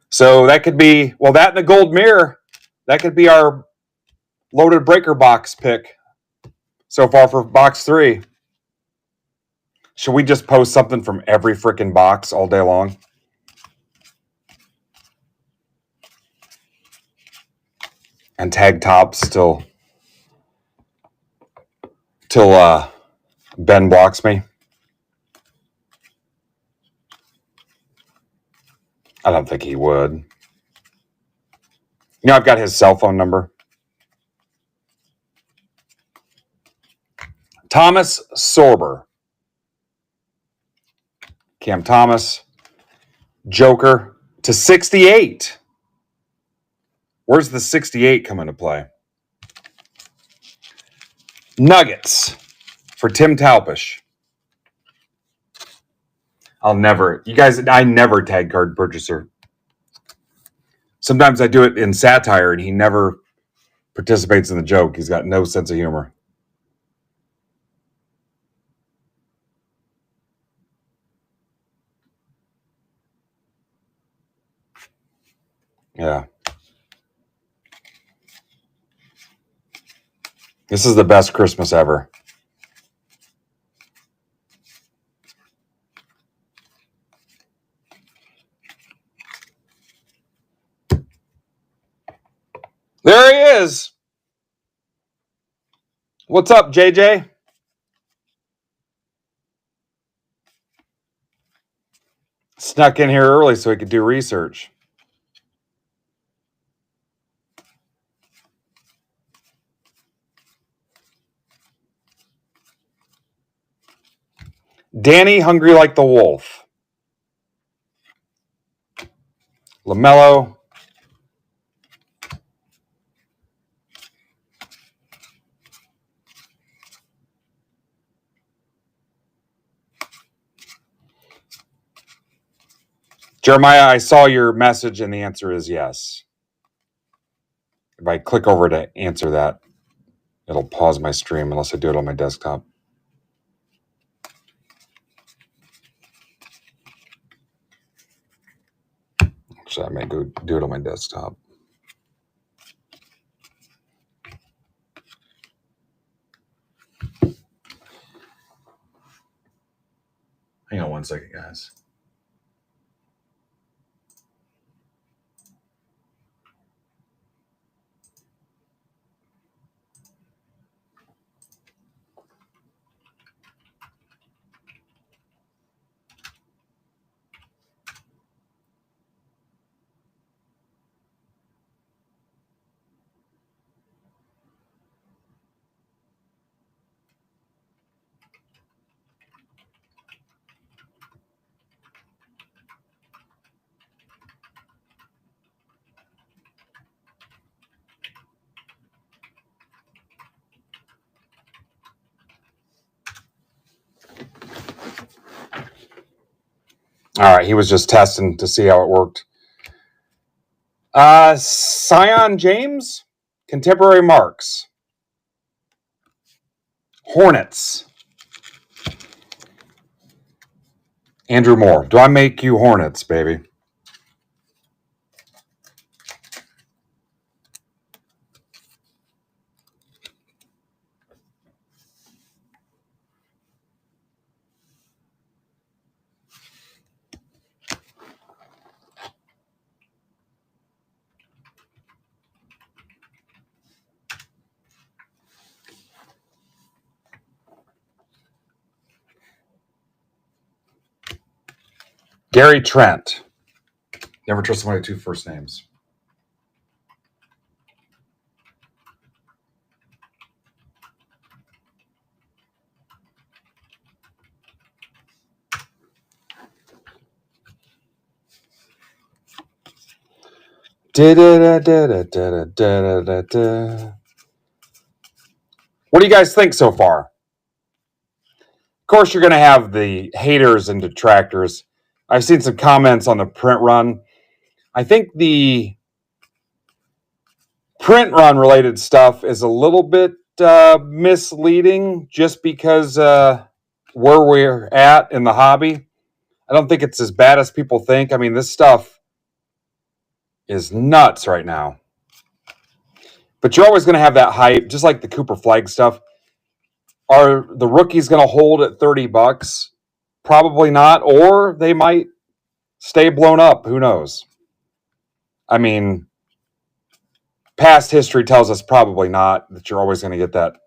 So that could be, well, that and the gold mirror, that could be our loaded breaker box pick so far for box 3. Should we just post something from every freaking box all day long? And tag tops till Ben blocks me? I don't think he would. You know, I've got his cell phone number. Thomas Sorber. Cam Thomas. Joker to 68. Where's the 68 come into play? Nuggets for Tim Talpish. I never tag card purchaser. Sometimes I do it in satire and he never participates in the joke. He's got no sense of humor. Yeah. This is the best Christmas ever. There he is. What's up, JJ? Snuck in here early so he could do research. Danny, hungry like the wolf. LaMelo. Jeremiah, I saw your message and the answer is yes. If I click over to answer that, it'll pause my stream unless I do it on my desktop. Actually, I may go do it on my desktop. on one second, guys. All right, he was just testing to see how it worked. Sion James, contemporary marks. Hornets. Andrew Moore. Do I make you Hornets, baby? Gary Trent. Never trust somebody with two first names. What do you guys think so far? Of course, you're going to have the haters and detractors. I've seen some comments on the print run. I think the print run related stuff is a little bit misleading just because where we're at in the hobby. I don't think it's as bad as people think. I mean, this stuff is nuts right now. But you're always going to have that hype, just like the Cooper Flag stuff. Are the rookies going to hold at $30? Probably not. Or they might stay blown up. Who knows? I mean, past history tells us probably not, that you're always going to get that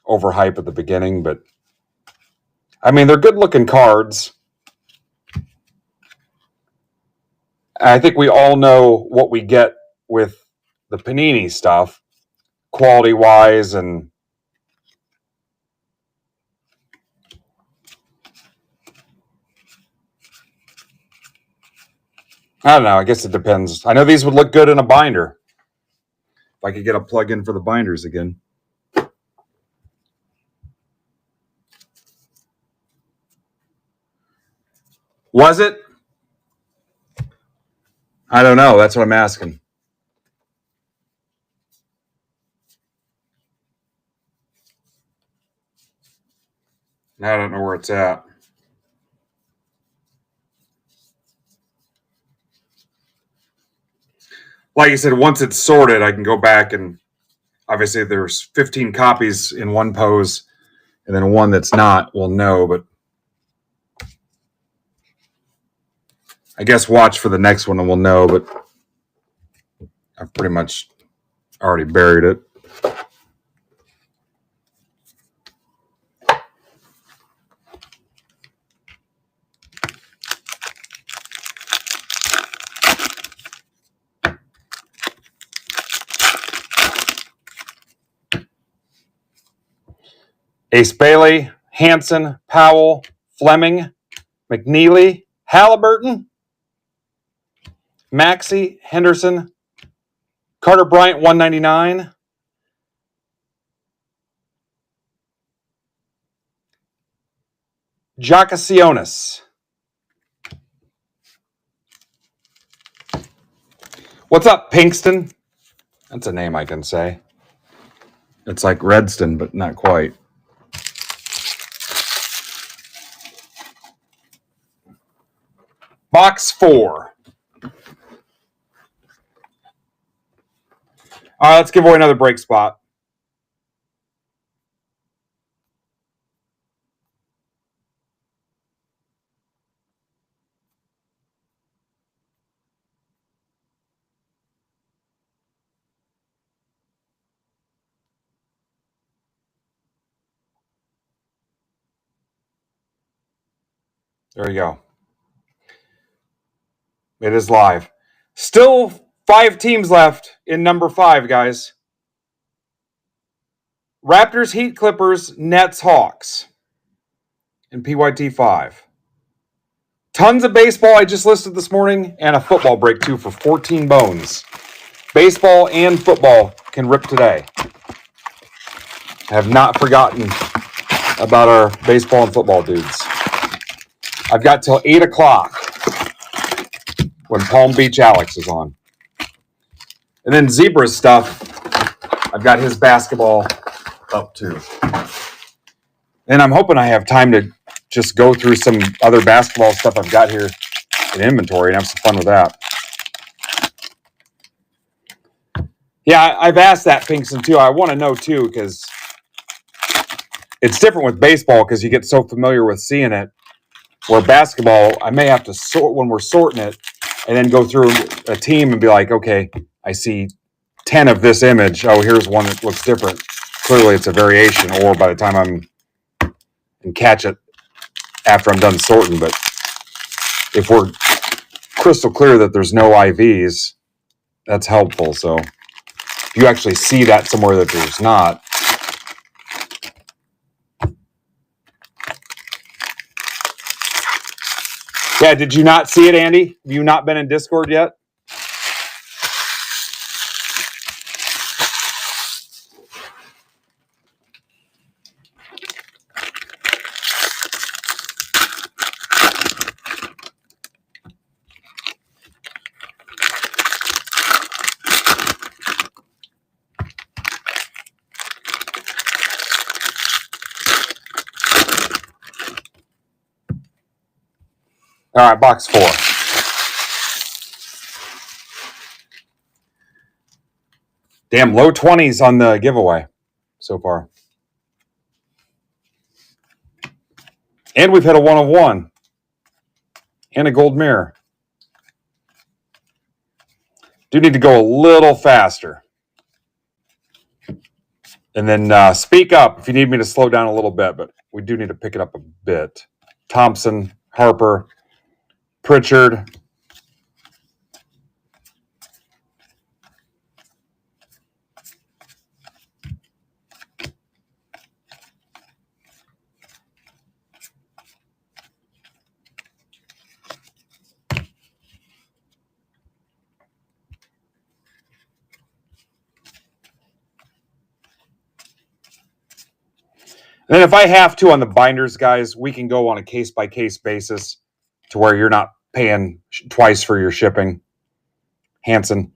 overhype at the beginning. But, I mean, they're good-looking cards. I think we all know what we get with the Panini stuff, quality-wise, and I don't know. I guess it depends. I know these would look good in a binder. If I could get a plug-in for the binders again. Was it? I don't know. That's what I'm asking. I don't know where it's at. Like I said, once it's sorted, I can go back and obviously there's 15 copies in one pose and then one that's not, we'll know. But I guess watch for the next one and we'll know. But I've pretty much already buried it. Ace Bailey, Hanson, Powell, Fleming, McNeely, Halliburton, Maxey, Henderson, Carter Bryant, 199. Jakasionis. What's up, Pinkston? That's a name I can say. It's like Redston, but not quite. Box 4. All right, let's give away another break spot. There you go. It is live. Still 5 teams left in number 5, guys. Raptors, Heat, Clippers, Nets, Hawks in PYT 5. Tons of baseball I just listed this morning, and a football break too for 14 bones. Baseball and football can rip today. I have not forgotten about our baseball and football dudes. I've got till 8 o'clock when Palm Beach Alex is on. And then Zebra's stuff, I've got his basketball up too. And I'm hoping I have time to just go through some other basketball stuff I've got here in inventory and have some fun with that. Yeah, I've asked that, Pinkston, too. I want to know, too, because it's different with baseball because you get so familiar with seeing it. Where basketball, I may have to sort when we're sorting it and then go through a team and be like, okay, I see 10 of this image. Oh, here's one that looks different. Clearly, it's a variation, or by the time I'm and catch it after I'm done sorting. But if we're crystal clear that there's no IVs, that's helpful. So if you actually see that somewhere that there's not, yeah, did you not see it, Andy? Have you not been in Discord yet? All right, box 4. Damn, low 20s on the giveaway so far. And we've hit a 1 of 1 and a gold mirror. Do need to go a little faster. And then speak up if you need me to slow down a little bit, but we do need to pick it up a bit. Thompson, Harper, Pritchard. And then if I have to on the binders, guys, we can go on a case-by-case basis to where you're not paying twice for your shipping. Hanson,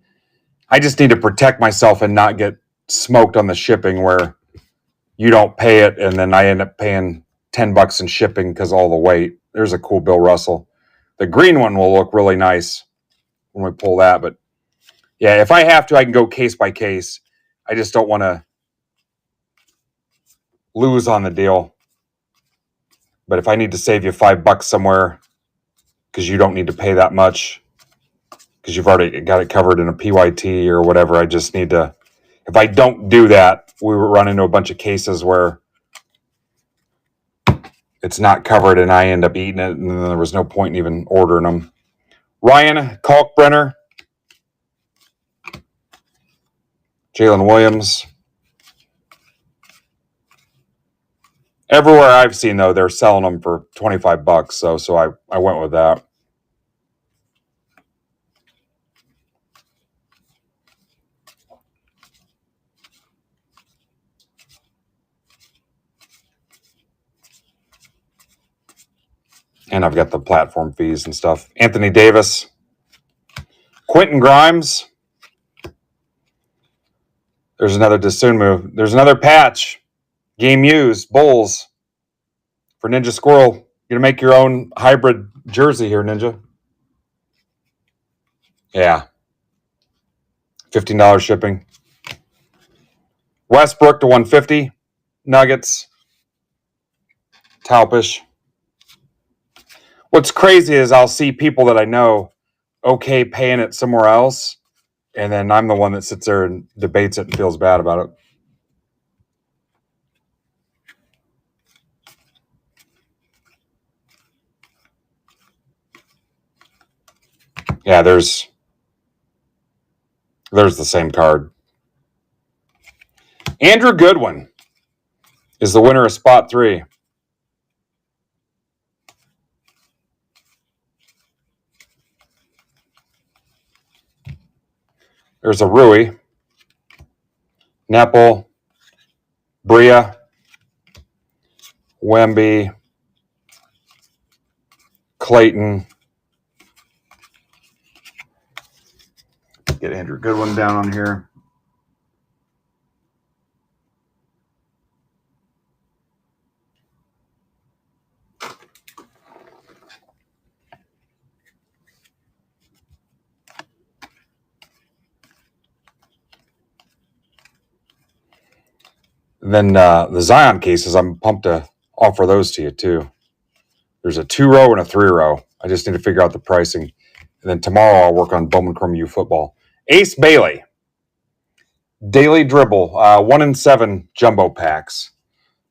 I just need to protect myself and not get smoked on the shipping where you don't pay it and then I end up paying $10 in shipping because of all the weight. There's a cool Bill Russell. The green one will look really nice when we pull that. But yeah, if I have to, I can go case by case. I just don't want to lose on the deal. But if I need to save you $5 somewhere because you don't need to pay that much because you've already got it covered in a PYT or whatever, I just need to. If I don't do that, we will run into a bunch of cases where it's not covered and I end up eating it, and then there was no point in even ordering them. Ryan Kalkbrenner, Jalen Williams. Everywhere I've seen, though, they're selling them for $25. So I went with that. And I've got the platform fees and stuff. Anthony Davis. Quentin Grimes. There's another Dosunmu. There's another patch. Game used. Bulls. For Ninja Squirrel. You're going to make your own hybrid jersey here, Ninja. Yeah. $15 shipping. Westbrook to 150. Nuggets. Talpish. What's crazy is I'll see people that I know okay paying it somewhere else, and then I'm the one that sits there and debates it and feels bad about it. Yeah, there's the same card. Andrew Goodwin is the winner of spot 3. There's a Rui, Nepal, Bria, Wemby, Clayton. Get Andrew Goodwin down on here. And then the Zion cases, I'm pumped to offer those to you too. There's a 2-row and a 3-row. I just need to figure out the pricing. And then tomorrow I'll work on Bowman Chrome U football. Ace Bailey, daily dribble, 1 in 7 jumbo packs.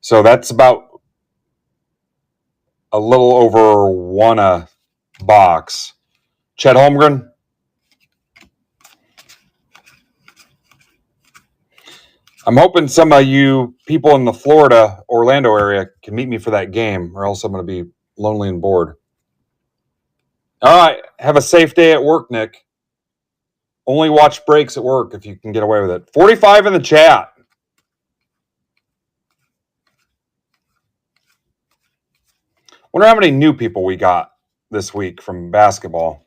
So that's about a little over 1 a box. Chet Holmgren. I'm hoping some of you people in the Florida, Orlando area can meet me for that game, or else I'm going to be lonely and bored. All right. Have a safe day at work, Nick. Only watch breaks at work if you can get away with it. 45 in the chat. Wonder how many new people we got this week from basketball.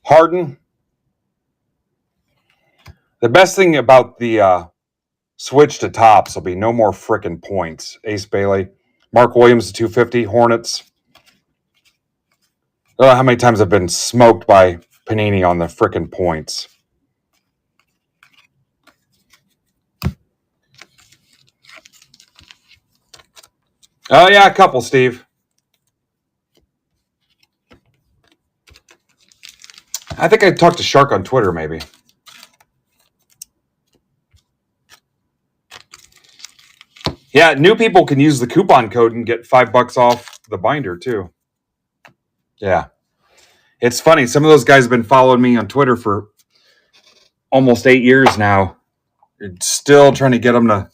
Harden. The best thing about the switch to tops will be no more frickin' points. Ace Bailey. Mark Williams, 250. Hornets. I don't know how many times I've been smoked by Panini on the frickin' points. Oh, yeah, a couple, Steve. I think I talked to Shark on Twitter, maybe. Yeah, new people can use the coupon code and get $5 off the binder, too. Yeah. It's funny. Some of those guys have been following me on Twitter for almost 8 years now. You're still trying to get them to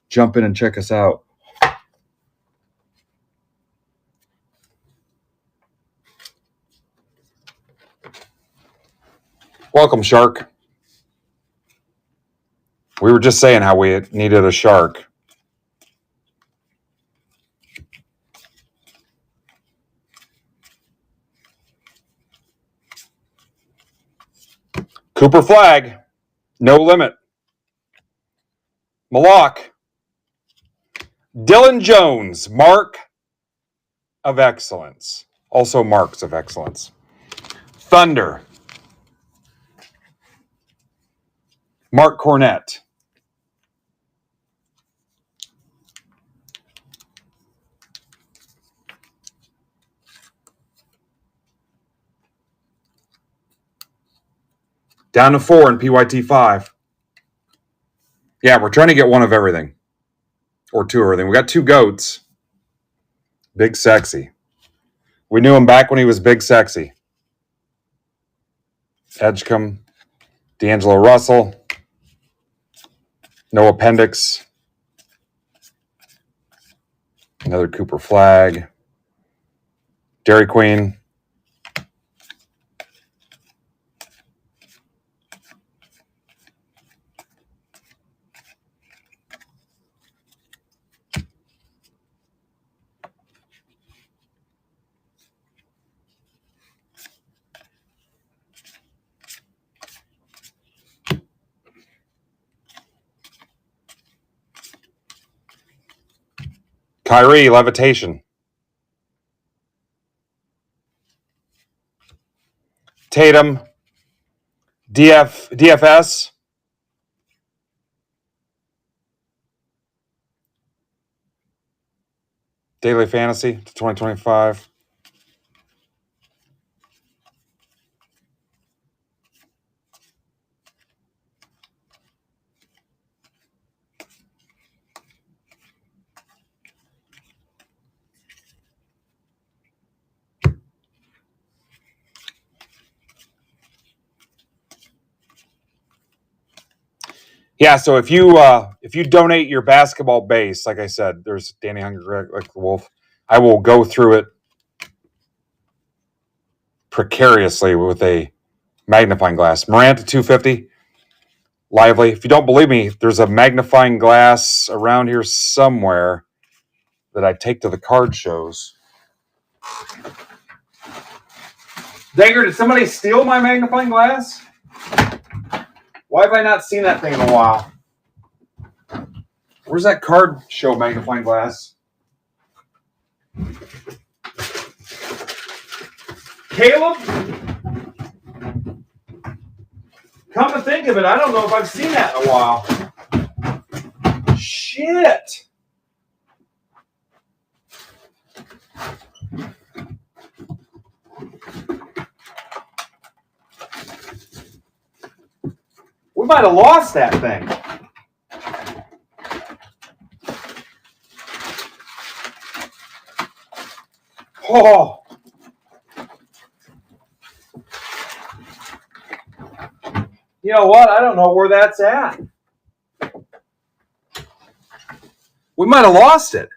jump in and check us out. Welcome, Shark. We were just saying how we needed a shark. Cooper Flag, no limit. Malak. Dylan Jones, Mark of Excellence. Also Marks of Excellence. Thunder. Mark Cornett. Down to 4 in PYT 5. Yeah, we're trying to get one of everything. Or 2 of everything. We got 2 goats. Big Sexy. We knew him back when he was Big Sexy. Edgecombe. D'Angelo Russell. No Appendix. Another Cooper Flag. Dairy Queen. Kyrie, Levitation. Tatum. DFS. Daily Fantasy to 2025. Yeah, so if you donate your basketball base, like I said, there's Danny Hungry like the Wolf. I will go through it precariously with a magnifying glass. Maranta 250, Lively. If you don't believe me, there's a magnifying glass around here somewhere that I take to the card shows. Danger, did somebody steal my magnifying glass? Why have I not seen that thing in a while? Where's that card show magnifying glass? Caleb? Come to think of it, I don't know if I've seen that in a while. Shit. We might have lost that thing. Oh. You know what? I don't know where that's at. We might have lost it.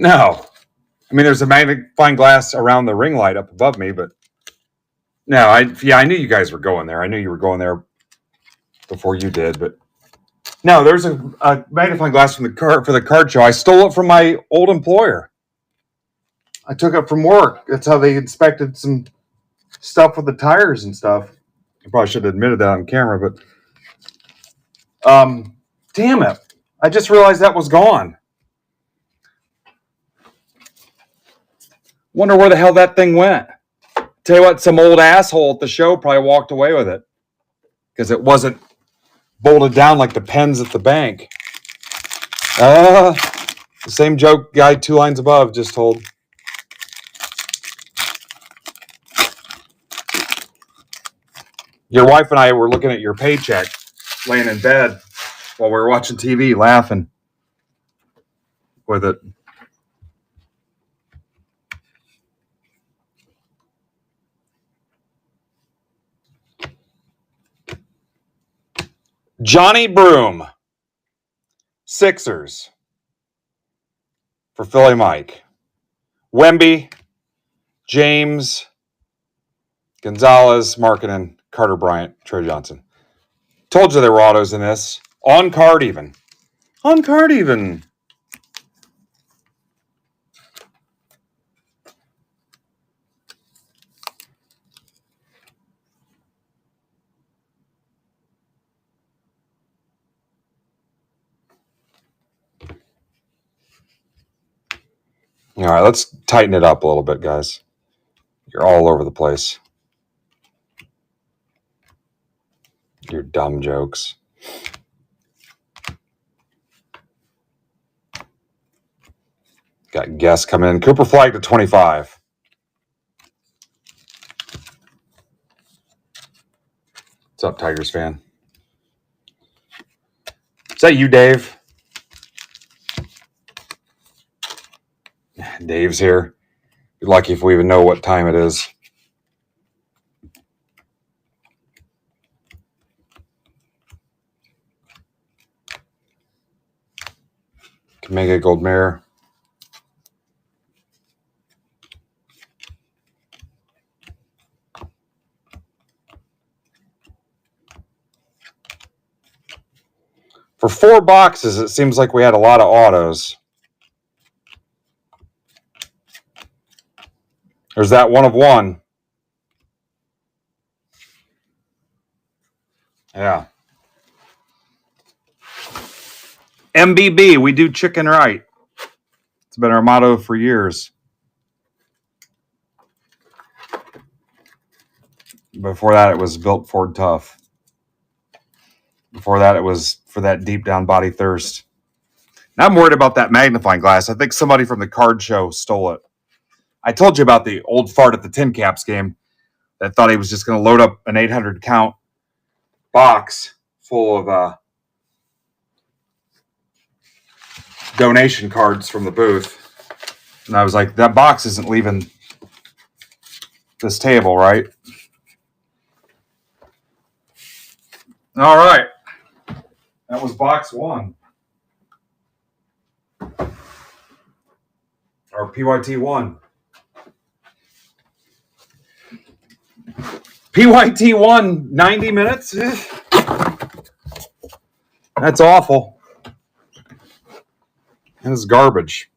No. I mean, there's a magnifying glass around the ring light up above me, but no, I knew you guys were going there. I knew you were going there before you did, but no, there's a magnifying glass from for the card show. I stole it from my old employer. I took it from work. That's how they inspected some stuff with the tires and stuff. I probably should have admitted that on camera, but damn it. I just realized that was gone. Wonder where the hell that thing went. Tell you what, some old asshole at the show probably walked away with it because it wasn't bolted down like the pens at the bank. The same joke guy 2 lines above just told. Your wife and I were looking at your paycheck, laying in bed while we were watching TV, laughing with it. Johnny Broom, Sixers for Philly Mike. Wemby, James, Gonzalez, Markkanen, Carter Bryant, Trey Johnson. Told you there were autos in this. On card even. On card even. All right, let's tighten it up a little bit, guys. You're all over the place. Your dumb jokes. Got guests coming in. Cooper Flag to 25. What's up, Tigers fan? Is that you, Dave? Dave's here. You're lucky if we even know what time it is. Mega Gold Mirror. For 4 boxes, it seems like we had a lot of autos. There's that 1 of 1. Yeah. MBB, we do chicken right. It's been our motto for years. Before that, it was built Ford tough. Before that, it was for that deep down body thirst. Now I'm worried about that magnifying glass. I think somebody from the card show stole it. I told you about the old fart at the Tin Caps game that thought he was just going to load up an 800 count box full of donation cards from the booth. And I was like, that box isn't leaving this table, right? All right. That was box one. Or PYT one. PYT one, 90 minutes? That's awful. That is garbage.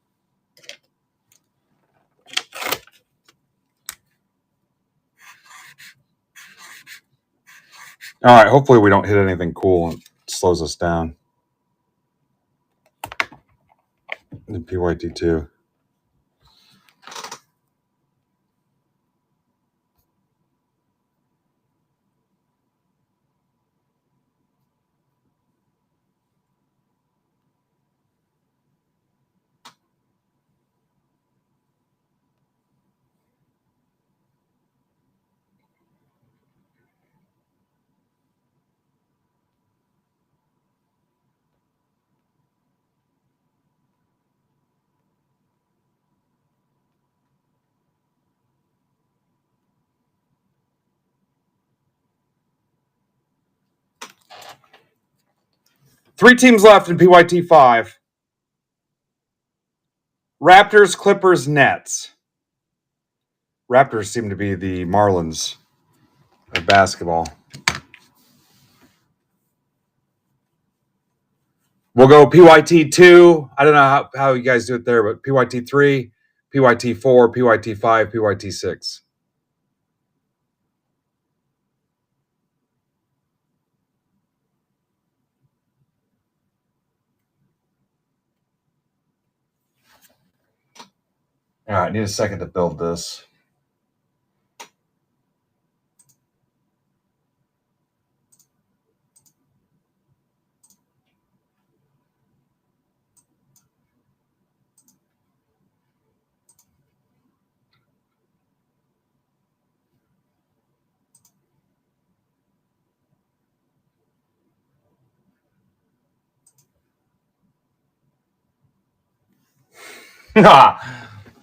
All right, hopefully we don't hit anything cool and it slows us down. The PYT2. Three teams left in PYT5. Raptors, Clippers, Nets. Raptors seem to be the Marlins of basketball. We'll go PYT2. I don't know how you guys do it there, but PYT3, PYT4, PYT5, PYT6. All right, I need a second to build this.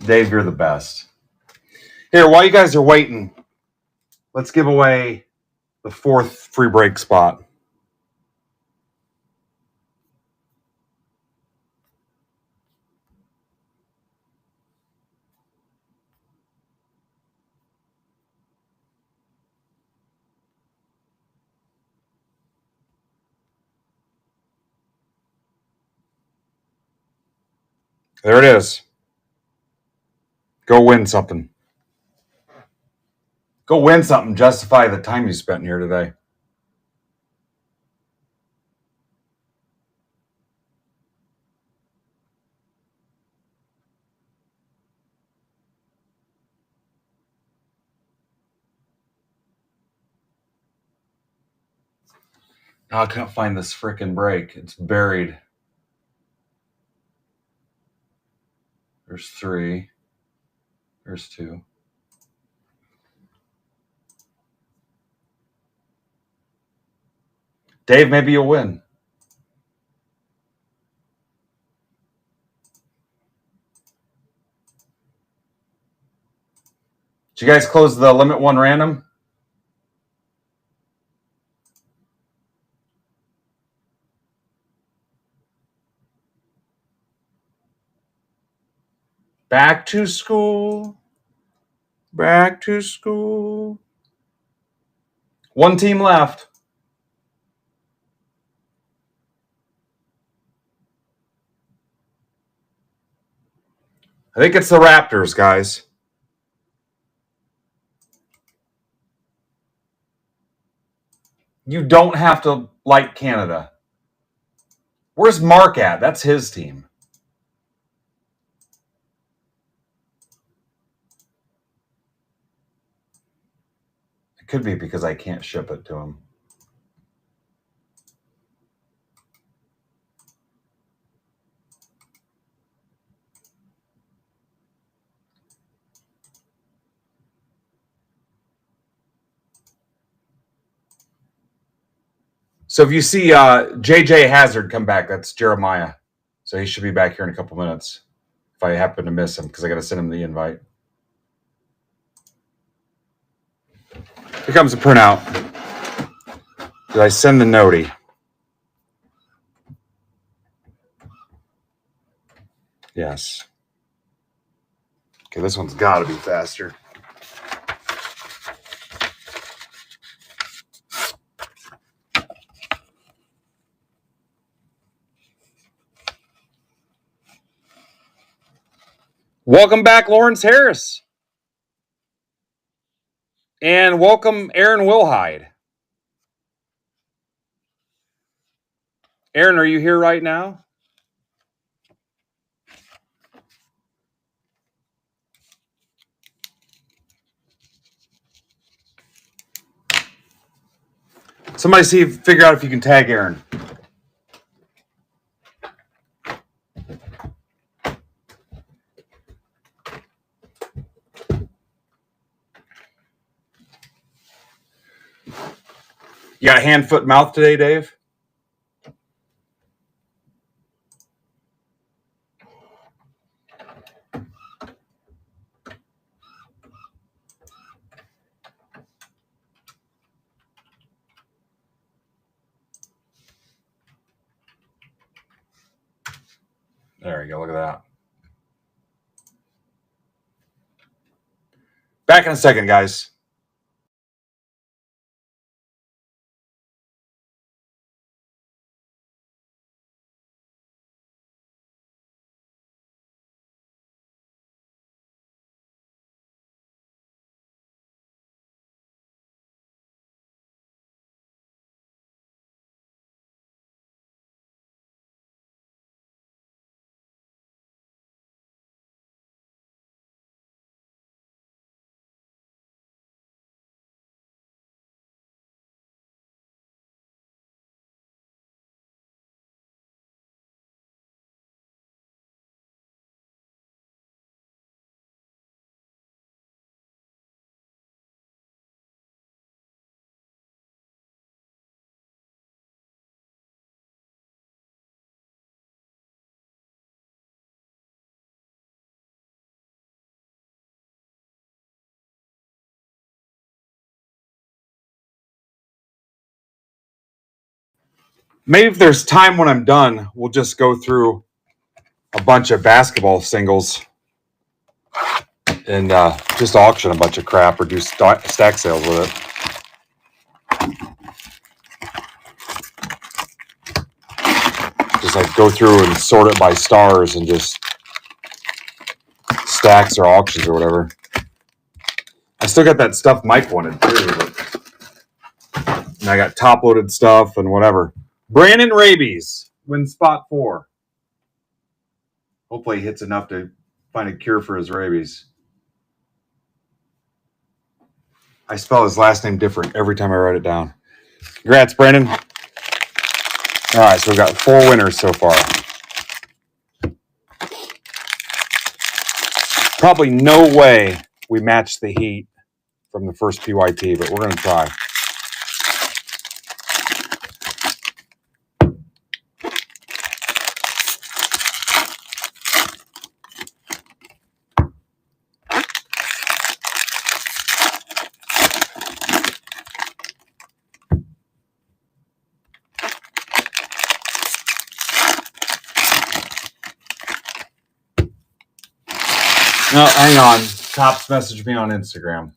Dave, you're the best. Here, while you guys are waiting, let's give away the fourth free break spot. There it is. Go win something. Go win something. Justify the time you spent here today. Oh, I couldn't find this freaking break. It's buried. There's 3. There's 2. Dave, maybe you'll win. Did you guys close the limit 1 random? Back to school. Back to school. 1 team left. I think it's the Raptors, guys. You don't have to like Canada. Where's Mark at? That's his team. It could be because I can't ship it to him. So if you see JJ Hazard come back, that's Jeremiah. So he should be back here in a couple minutes if I happen to miss him because I got to send him the invite. Here comes the printout. Did I send the noti? Yes. Okay, this one's got to be faster. Welcome back, Lawrence Harris. And welcome, Aaron Wilhide. Aaron, are you here right now? Somebody figure out if you can tag Aaron. You got a hand, foot, mouth today, Dave? There you go. Look at that. Back in a second, guys. Maybe if there's time when I'm done, we'll just go through a bunch of basketball singles and just auction a bunch of crap or do stack sales with it. Just like go through and sort it by stars and just stacks or auctions or whatever. I still got that stuff Mike wanted too. And I got top loaded stuff and whatever. Brandon Rabies wins spot 4. Hopefully he hits enough to find a cure for his rabies. I spell his last name different every time I write it down. Congrats, Brandon. All right, so we've got 4 winners so far. Probably no way we match the heat from the first PYT, but we're going to try. No, hang on. Cops messaged me on Instagram.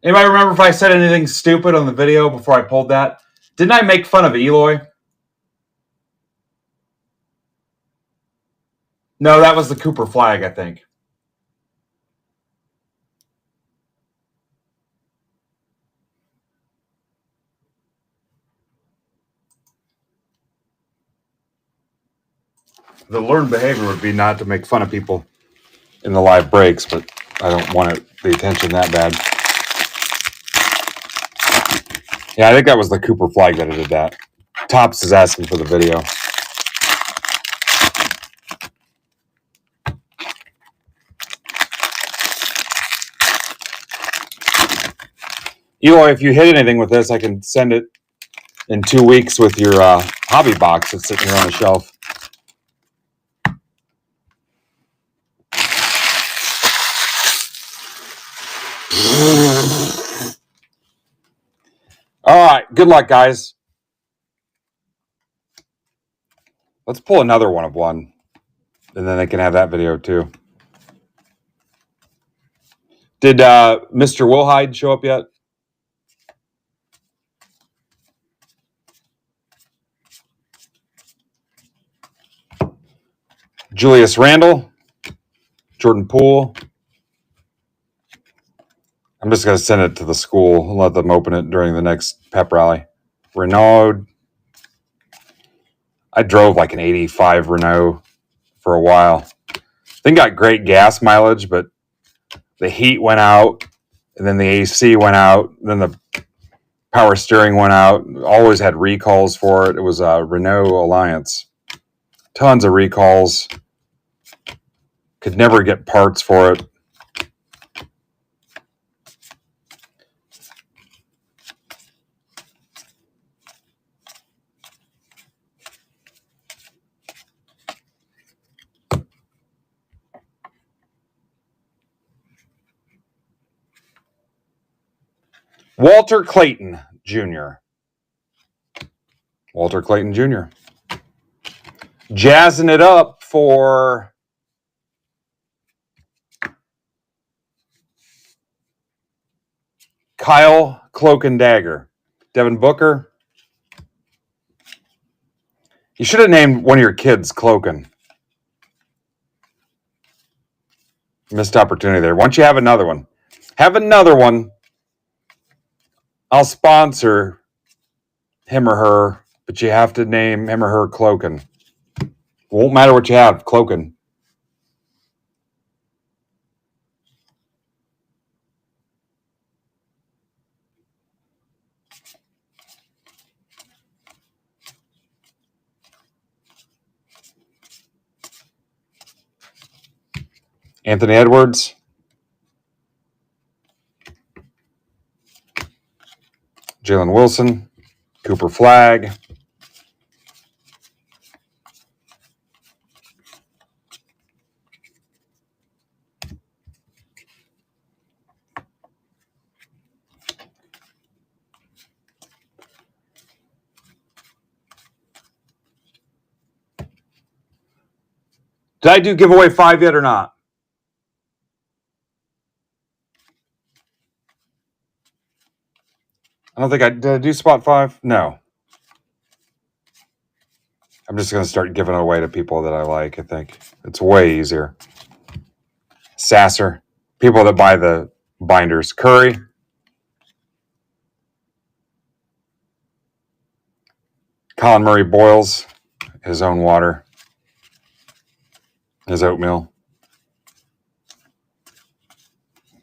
Anybody remember if I said anything stupid on the video before I pulled that? Didn't I make fun of Eloy? No, that was the Cooper flag, I think. The learned behavior would be not to make fun of people in the live breaks, but I don't want the attention that bad. Yeah, I think that was the Cooper flag that did that. Tops is asking for the video. Eloy, if you hit anything with this, I can send it in 2 weeks with your hobby box that's sitting here on the shelf. All right, good luck, guys. Let's pull another one of one, and then they can have that video too. Did Mr. Wilhide show up yet? Julius Randle, Jordan Poole. I'm just going to send it to the school and let them open it during the next pep rally. Renaud. I drove like an 85 Renault for a while. Thing got great gas mileage, but the heat went out, and then the AC went out, then the power steering went out. Always had recalls for it. It was a Renault Alliance. Tons of recalls. Could never get parts for it. Walter Clayton Jr. Walter Clayton Jr. Jazzing it up for Kyle Cloak and Dagger. Devin Booker. You should have named one of your kids Cloakin. Missed opportunity there. Once you have another one, I'll sponsor him or her, but you have to name him or her Cloakin. Won't matter what you have, Cloakin. Anthony Edwards. Jalen Wilson. Cooper Flag. Did I do giveaway 5 yet or not? I don't think did I do spot 5? No. I'm just going to start giving it away to people that I like, I think. It's way easier. Sasser. People that buy the binders. Curry. Colin Murray boils his own water. His oatmeal.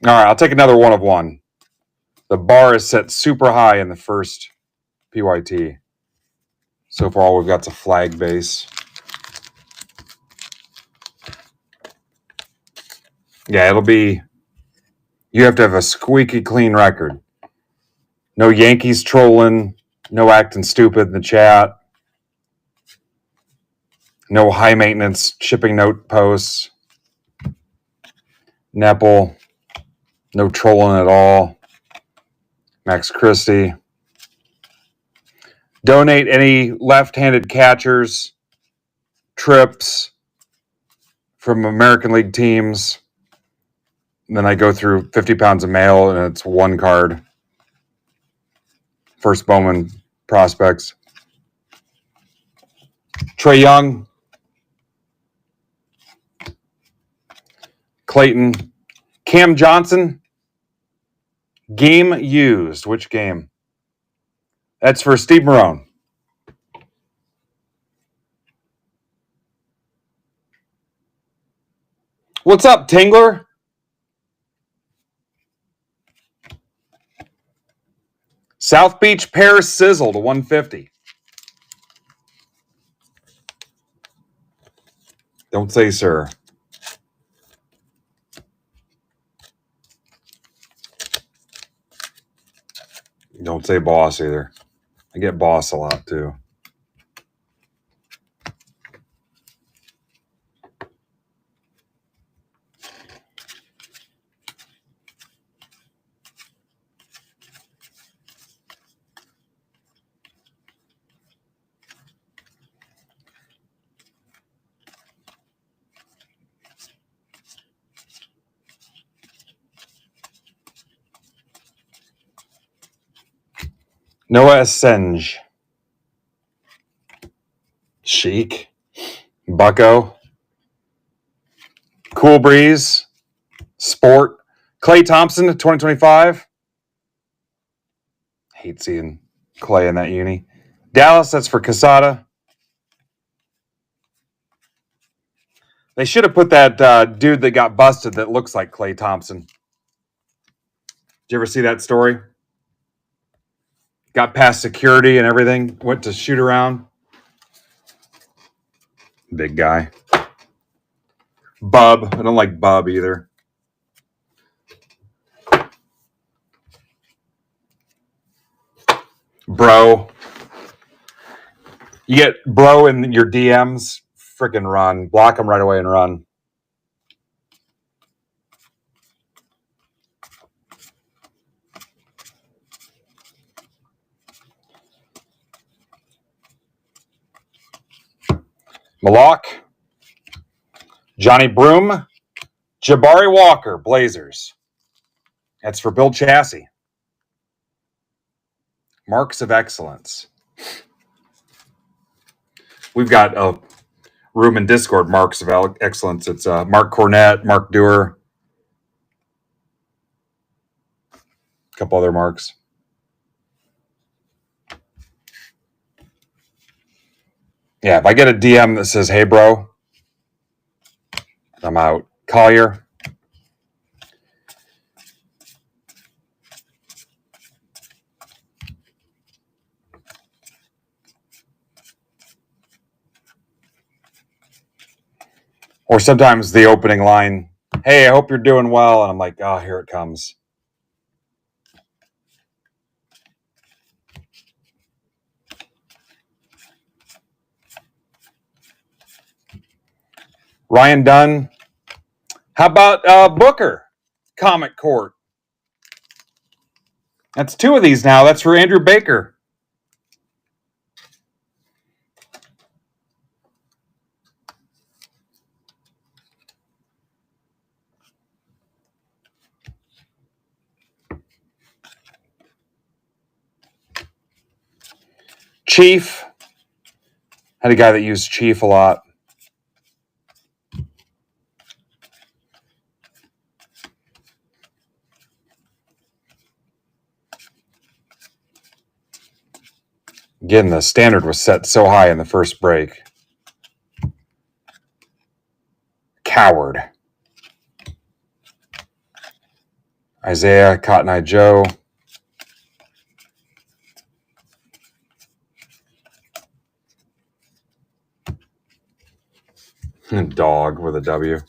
All right, I'll take another one of one. The bar is set super high in the first PYT. So far, all we've got is a flag base. Yeah, it'll be... You have to have a squeaky clean record. No Yankees trolling. No acting stupid in the chat. No high maintenance shipping note posts. Nepple. No trolling at all. Max Christie. Donate any left-handed catchers, trips from American League teams. And then I go through 50 pounds of mail, and it's one card. First Bowman prospects. Trey Young. Clayton. Cam Johnson. Game used. Which game? That's for Steve Marone. What's up, Tingler? South Beach Paris Sizzle to 150. Don't say sir. Don't say boss either. I get boss a lot too. Noah Assange. Chic. Bucko. Cool Breeze. Sport. Klay Thompson, 2025. Hate seeing Klay in that uni. Dallas, that's for Casada. They should have put that dude that got busted that looks like Klay Thompson. Did you ever see that story? Got past security and everything. Went to shoot around. Big guy. Bub. I don't like Bub either. Bro. You get bro in your DMs, freaking run. Block them right away and run. Malak. Johnny Broom. Jabari Walker, Blazers. That's for Bill Chassie. Marks of Excellence. We've got a room in Discord, Marks of Excellence. It's Mark Cornett, Mark Dewar, a couple other marks. Yeah, if I get a DM that says, hey, bro, I'm out. Collier. Or sometimes the opening line, hey, I hope you're doing well. And I'm like, oh, here it comes. Ryan Dunn. How about Booker? Comic Court. That's two of these now. That's for Andrew Baker. Chief. Had a guy that used Chief a lot. Again, the standard was set so high in the first break. Coward. Isaiah, Cotton Eye Joe. Dog with a W.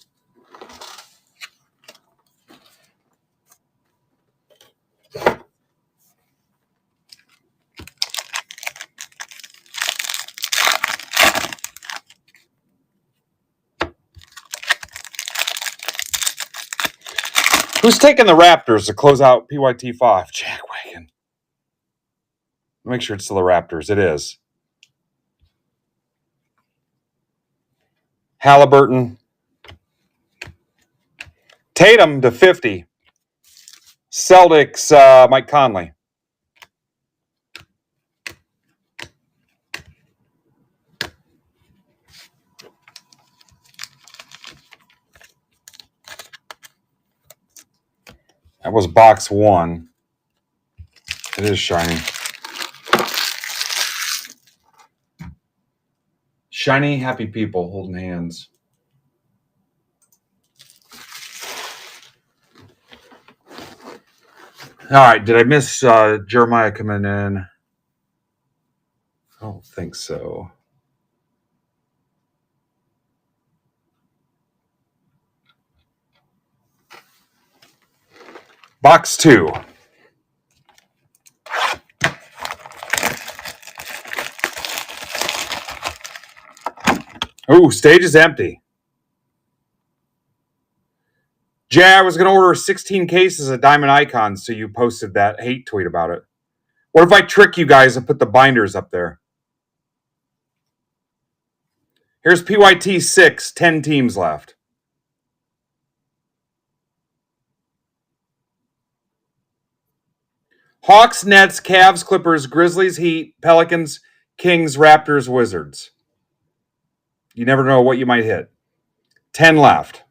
Who's taking the Raptors to close out PYT 5? Jack Wagon. Make sure it's still the Raptors. It is. Halliburton. Tatum to 50. Celtics, Mike Conley. That was box one. It is shiny. Shiny, happy people holding hands. All right. Did I miss Jeremiah coming in? I don't think so. Box 2. Oh, stage is empty. Jay, I was going to order 16 cases of Diamond Icons, so you posted that hate tweet about it. What if I trick you guys and put the binders up there? Here's PYT 6, 10 teams left. Hawks, Nets, Cavs, Clippers, Grizzlies, Heat, Pelicans, Kings, Raptors, Wizards. You never know what you might hit. 10 left.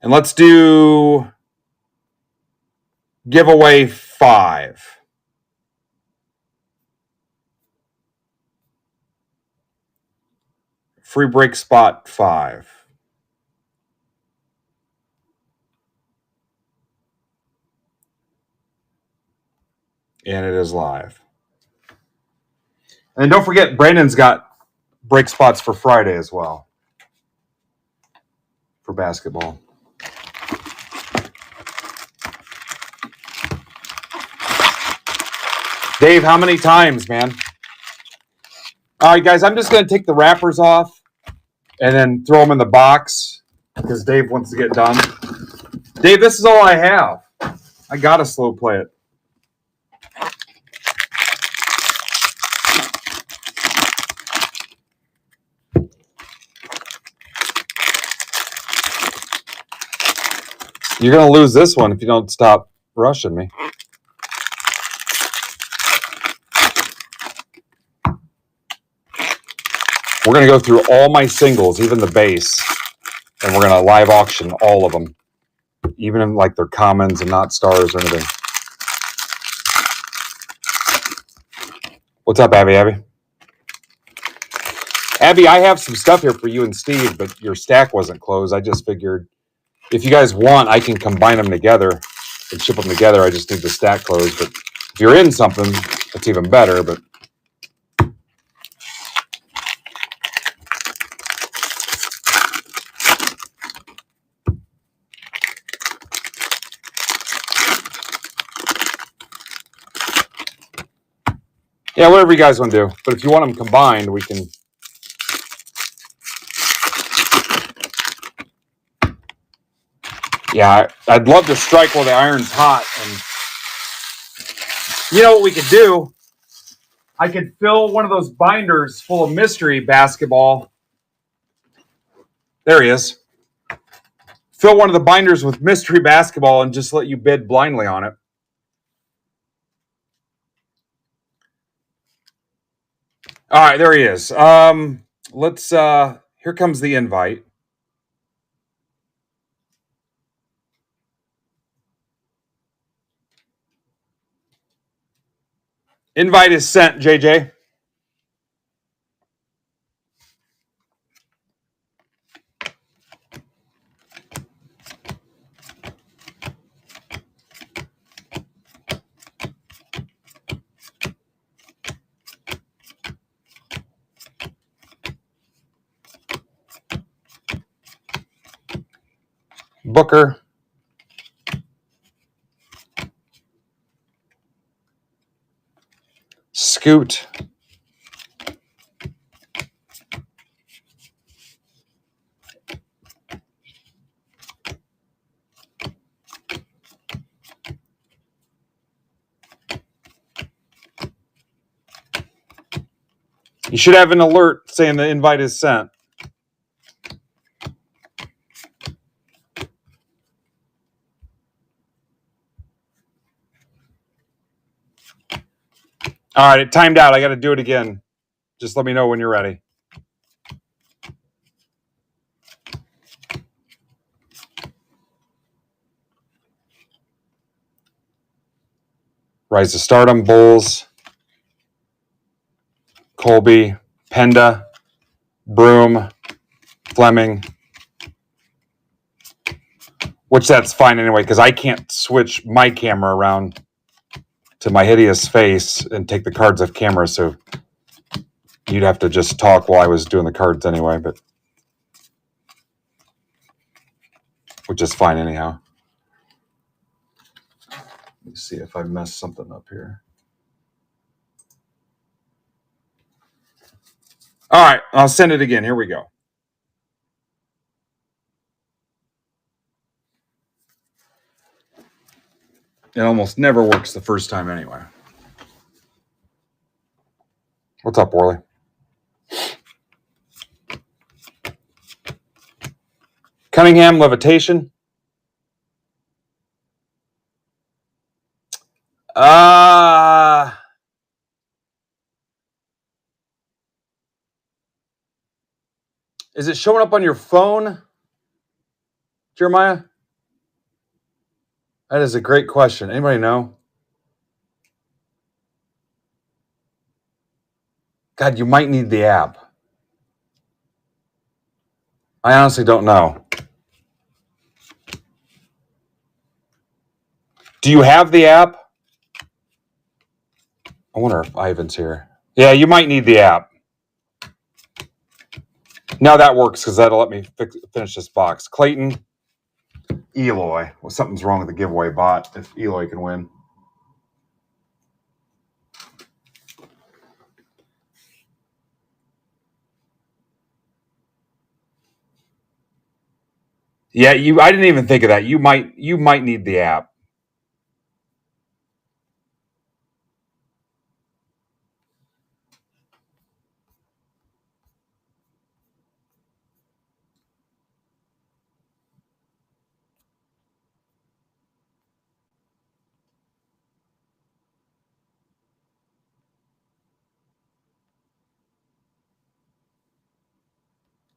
And let's do giveaway 5. Free break spot 5. And it is live. And don't forget, Brandon's got break spots for Friday as well for basketball. Dave, how many times, man? All right, guys, I'm just going to take the wrappers off and then throw them in the box because Dave wants to get done. Dave, this is all I have. I got to slow play it. You're going to lose this one if you don't stop rushing me. We're going to go through all my singles, even the base, and we're going to live auction all of them, even in like their commons and not stars or anything. What's up, Abby? Abby, I have some stuff here for you and Steve, but your stack wasn't closed. I just figured if you guys want, I can combine them together and ship them together. I just need the stack closed. But if you're in something, it's even better. But yeah, whatever you guys want to do. But if you want them combined, we can. Yeah, I'd love to strike while the iron's hot. And you know what we could do? I could fill one of those binders full of mystery basketball. There he is. Fill one of the binders with mystery basketball and just let you bid blindly on it. All right, there he is. Let's here comes the invite. Invite is sent, JJ. Booker. Scoot. You should have an alert saying the invite is sent. All right, it timed out. I got to do it again. Just let me know when you're ready. Rise to Stardom, Bulls, Colby, Penda, Broom, Fleming. which that's fine anyway, because I can't switch my camera around to my hideous face and take the cards off camera, so you'd have to just talk while I was doing the cards anyway, but which is fine anyhow. Let me see if I messed something up here. All right, I'll send it again. Here we go. It almost never works the first time anyway. What's up, Worley? Cunningham levitation. Is it showing up on your phone, Jeremiah? That is a great question. Anybody know? God, you might need the app. I honestly don't know. Do you have the app? I wonder if Ivan's here. Yeah, you might need the app. Now that works because that'll let me finish this box. Clayton, Eloy. Well, something's wrong with the giveaway bot if Eloy can win. Yeah, I didn't even think of that. You might need the app.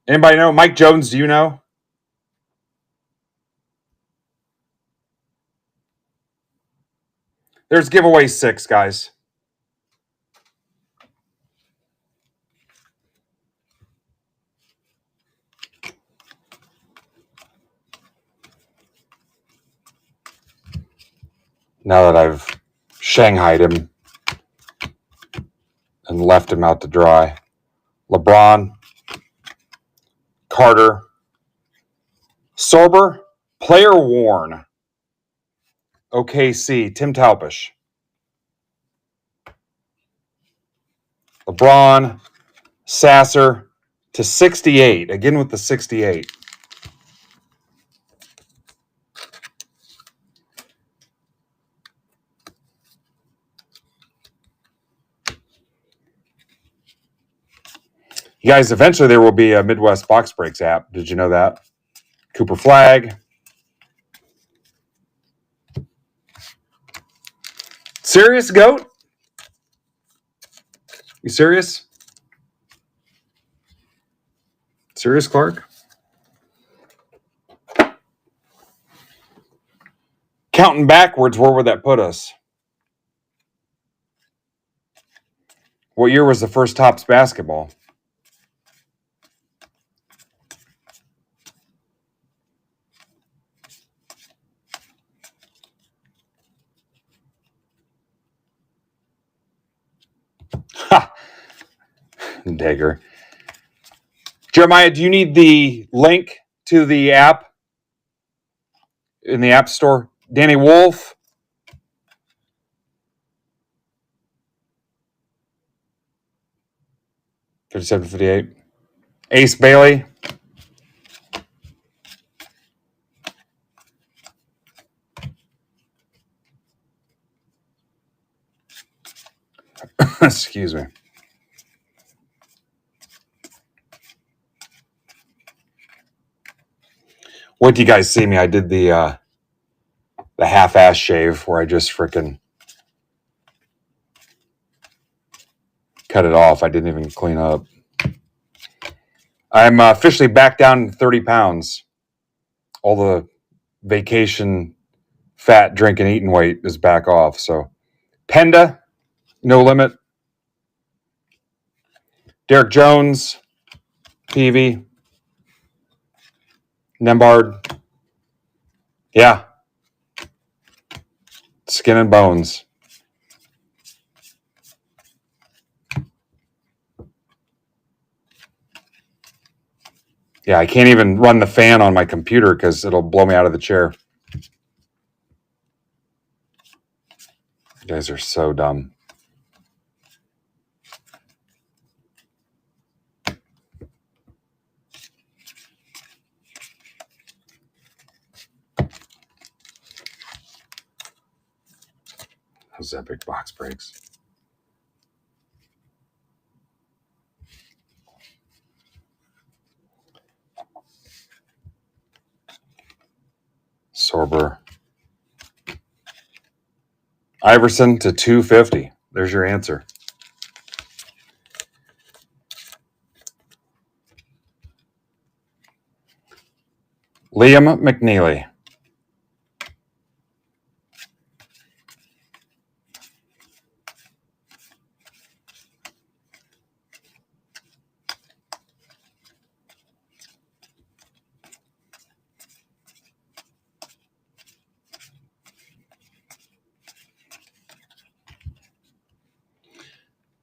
Anybody know? Mike Jones, do you know? There's giveaway 6, guys. Now that I've shanghaied him and left him out to dry. LeBron, Carter, Sorber, player worn. OKC, Tim Talpish. LeBron, Sasser to 68. Again with the 68. You guys, eventually there will be a Midwest Box Breaks app. Did you know that? Cooper Flag. Serious, Goat? You serious? Serious, Clark? Counting backwards, where would that put us? What year was the first Topps basketball? Ha! Dagger. Jeremiah, do you need the link to the app in the App Store? Danny Wolf. $57.58. Ace Bailey. Excuse me. Wait till you guys see me. I did the half-ass shave where I just freaking cut it off. I didn't even clean up. I'm officially back down 30 pounds. All the vacation fat, drinking, eating weight is back off. So Penda, No Limit. Derek Jones, Peavy, Nembard, Yeah. Skin and bones. Yeah, I can't even run the fan on my computer because it'll blow me out of the chair. You guys are so dumb. Those epic box breaks. Sorber. Iverson to 250. There's your answer. Liam McNeely.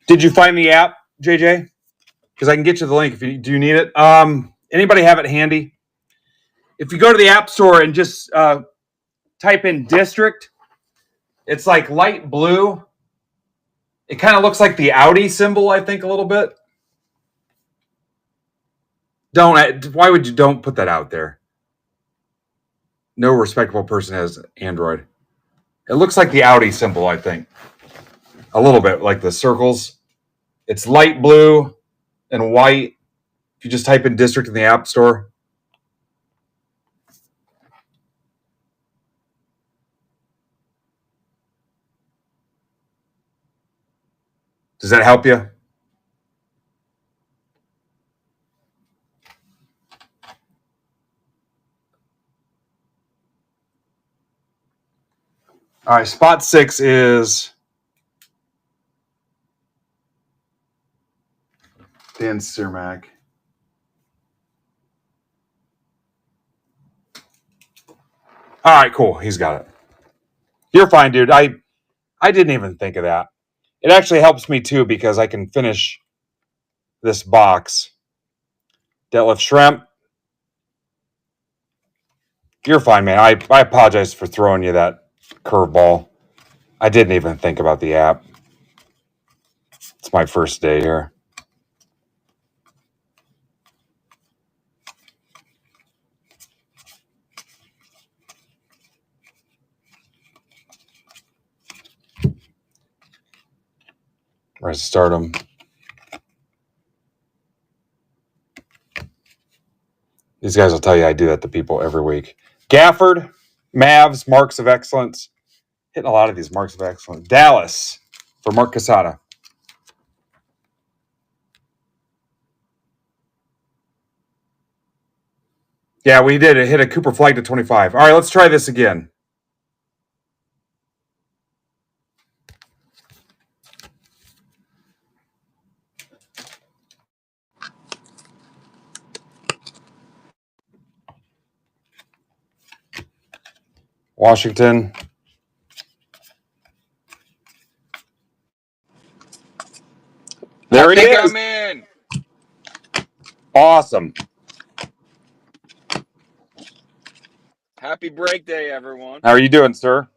Did you find the app, JJ? Because I can get you the link if you do. You need it? Anybody have it handy? If you go to the App Store and just type in district, it's like light blue. It kind of looks like the Audi symbol, I think, a little bit. Why would you don't put that out there? No respectable person has Android. It looks like the Audi symbol, I think. A little bit like the circles. It's light blue and white. If you just type in district in the App Store. Does that help you? All right, spot 6 is Dan Cermak. All right, cool. He's got it. You're fine, dude. I didn't even think of that. It actually helps me too because I can finish this box. Detlef Shrimp. You're fine, man. I apologize for throwing you that curveball. I didn't even think about the app. It's my first day here. Where's Stardom? These guys will tell you I do that to people every week. Gafford, Mavs, Marks of Excellence. Hitting a lot of these Marks of Excellence. Dallas for Mark Casada. Yeah, we did. It hit a Cooper Flight to 25. All right, let's try this again. Washington. There he is. I'm in. Awesome. Happy break day, everyone. How are you doing, sir?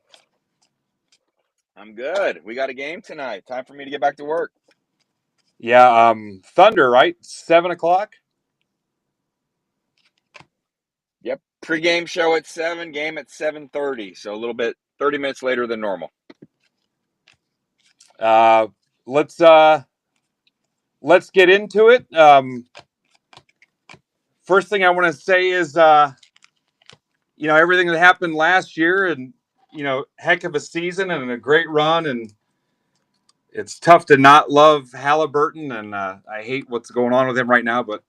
I'm good. We got a game tonight. Time for me to get back to work. Yeah, Thunder, right? 7 o'clock? Yep. Pre-game show at 7, game at 7:30. So a little bit, 30 minutes later than normal. Let's get into it. First thing I want to say is everything that happened last year and heck of a season and a great run, and it's tough to not love Halliburton, and I hate what's going on with him right now, but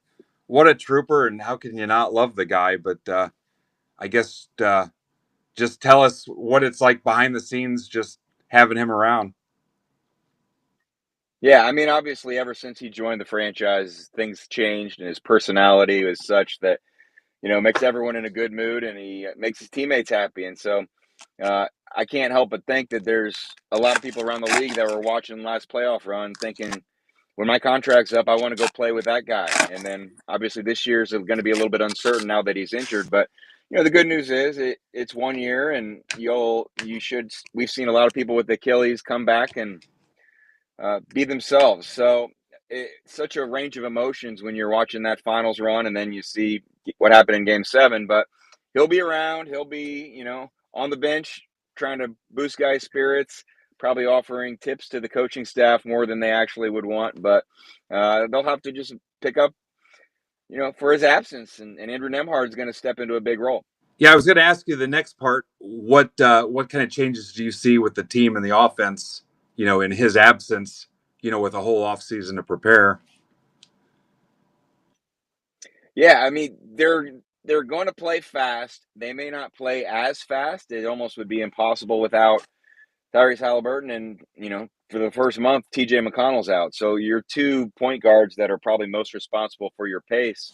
what a trooper, and how can you not love the guy? But I guess just tell us what it's like behind the scenes just having him around. Yeah, I mean, obviously, ever since he joined the franchise, things changed, and his personality was such that makes everyone in a good mood, and he makes his teammates happy. And so I can't help but think that there's a lot of people around the league that were watching the last playoff run thinking, when my contract's up, I want to go play with that guy. And then obviously this year's going to be a little bit uncertain now that he's injured. But the good news is it's 1 year, and we've seen a lot of people with Achilles come back and be themselves. So it's such a range of emotions when you're watching that finals run, and then you see what happened in Game 7. But he'll be around. He'll be, on the bench trying to boost guys' spirits, probably offering tips to the coaching staff more than they actually would want. But they'll have to just pick up, for his absence, and Andrew Nemhard is going to step into a big role. Yeah, I was going to ask you the next part. What kind of changes do you see with the team and the offense? In his absence. With a whole offseason to prepare. Yeah, I mean they're going to play fast. They may not play as fast. It almost would be impossible without Tyrese Halliburton, and for the first month, T.J. McConnell's out. So your 2 point guards that are probably most responsible for your pace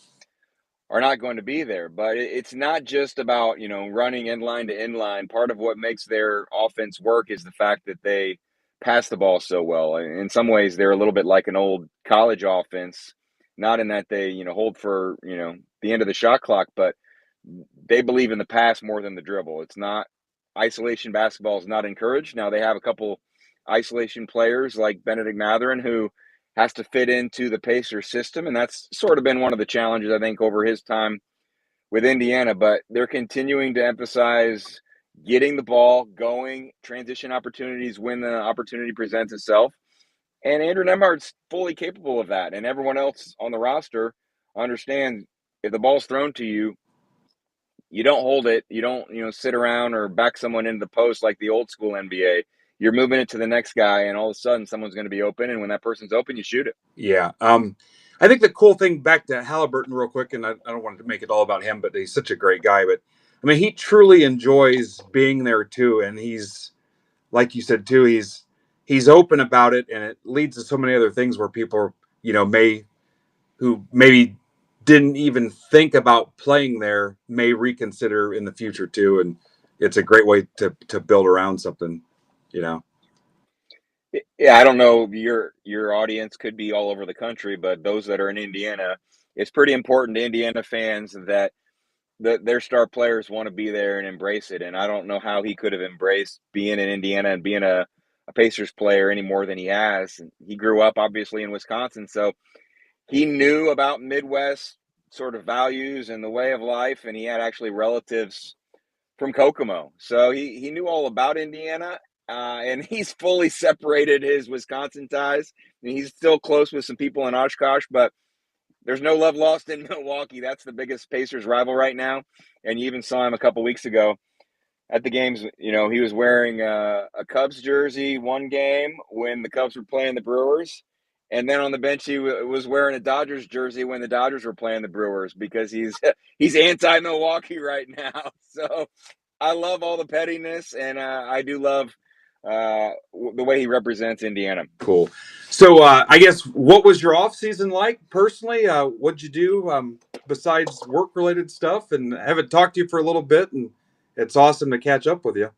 are not going to be there. But it's not just about running inline to inline. Part of what makes their offense work is the fact that they pass the ball so well. In some ways, they're a little bit like an old college offense, not in that they hold for the end of the shot clock, but they believe in the pass more than the dribble. It's not isolation basketball is not encouraged. Now they have a couple isolation players like Benedict Mathurin who has to fit into the Pacers system, and that's sort of been one of the challenges I think over his time with Indiana. But they're continuing to emphasize getting the ball going, transition opportunities when the opportunity presents itself, and Andrew Nemhard's fully capable of that, and everyone else on the roster understands if the ball's thrown to you, you don't hold it. You don't, sit around or back someone into the post like the old school NBA. You're moving it to the next guy, and all of a sudden, someone's going to be open. And when that person's open, you shoot it. Yeah. I think the cool thing, back to Halliburton real quick, and I don't want to make it all about him, but he's such a great guy. But I mean, he truly enjoys being there too, and he's, like you said too, he's open about it, and it leads to so many other things where people, who maybe didn't even think about playing there may reconsider in the future too, and it's a great way to build around something. Yeah, I don't know. Your audience could be all over the country, but those that are in Indiana, it's pretty important to Indiana fans that their star players want to be there and embrace it. And I don't know how he could have embraced being in Indiana and being a Pacers player any more than he has. And he grew up obviously in Wisconsin, so he knew about Midwest sort of values and the way of life, and he had actually relatives from Kokomo, so he knew all about Indiana, and he's fully separated his Wisconsin ties. I mean, he's still close with some people in Oshkosh, but there's no love lost in Milwaukee. That's the biggest Pacers rival right now, and you even saw him a couple weeks ago at the games. He was wearing a Cubs jersey one game when the Cubs were playing the Brewers. And then on the bench, he was wearing a Dodgers jersey when the Dodgers were playing the Brewers because he's anti-Milwaukee right now. So I love all the pettiness, and I do love the way he represents Indiana. Cool. So I guess, what was your off season like personally? What'd you do besides work related stuff? And I haven't talked to you for a little bit, and it's awesome to catch up with you.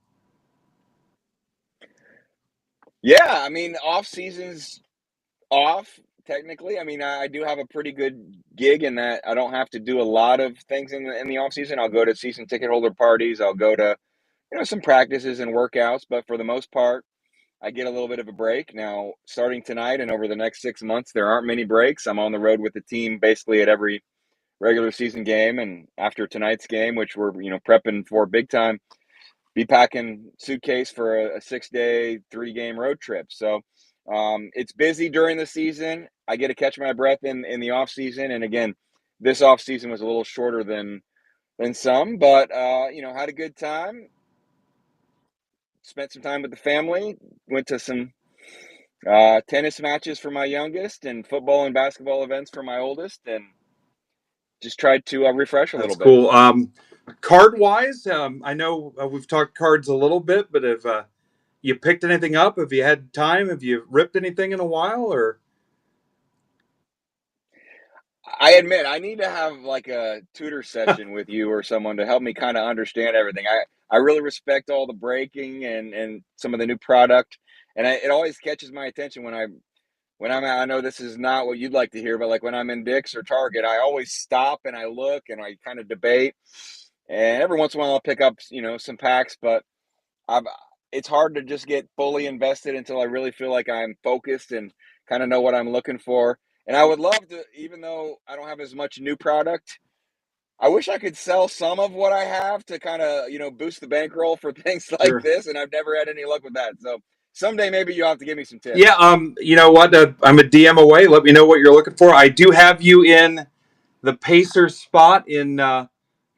Yeah, I mean, off season's off technically. I mean, I do have a pretty good gig in that I don't have to do a lot of things in the off season. I'll go to season ticket holder parties. I'll go to some practices and workouts, but for the most part, I get a little bit of a break. Now, starting tonight and over the next 6 months, there aren't many breaks. I'm on the road with the team basically at every regular season game, and after tonight's game, which we're prepping for big time, be packing suitcase for a 6-day 3-game road trip. So it's busy during the season. I get to catch my breath in the off season, and again, this off season was a little shorter than some, but had a good time. Spent some time with the family. Went to some tennis matches for my youngest, and football and basketball events for my oldest, and just tried to refresh a That's little bit. cool. Card wise, I know we've talked cards a little bit, but have you picked anything up? Have you had time? Have you ripped anything in a while? Or I admit I need to have like a tutor session with you or someone to help me kind of understand everything. I really respect all the breaking and some of the new product, and it always catches my attention when I'm I know this is not what you'd like to hear, but like when I'm in Dick's or Target, I always stop and I look and I kind of debate. And every once in a while I'll pick up, some packs, but I've it's hard to just get fully invested until I really feel like I'm focused and kind of know what I'm looking for. And I would love to, even though I don't have as much new product, I wish I could sell some of what I have to kind of, boost the bankroll for things like Sure. this. And I've never had any luck with that. So someday maybe you'll have to give me some Yeah. tips. You know what? I'm a DM away. Let me know what you're looking for. I do have you in the Pacers spot in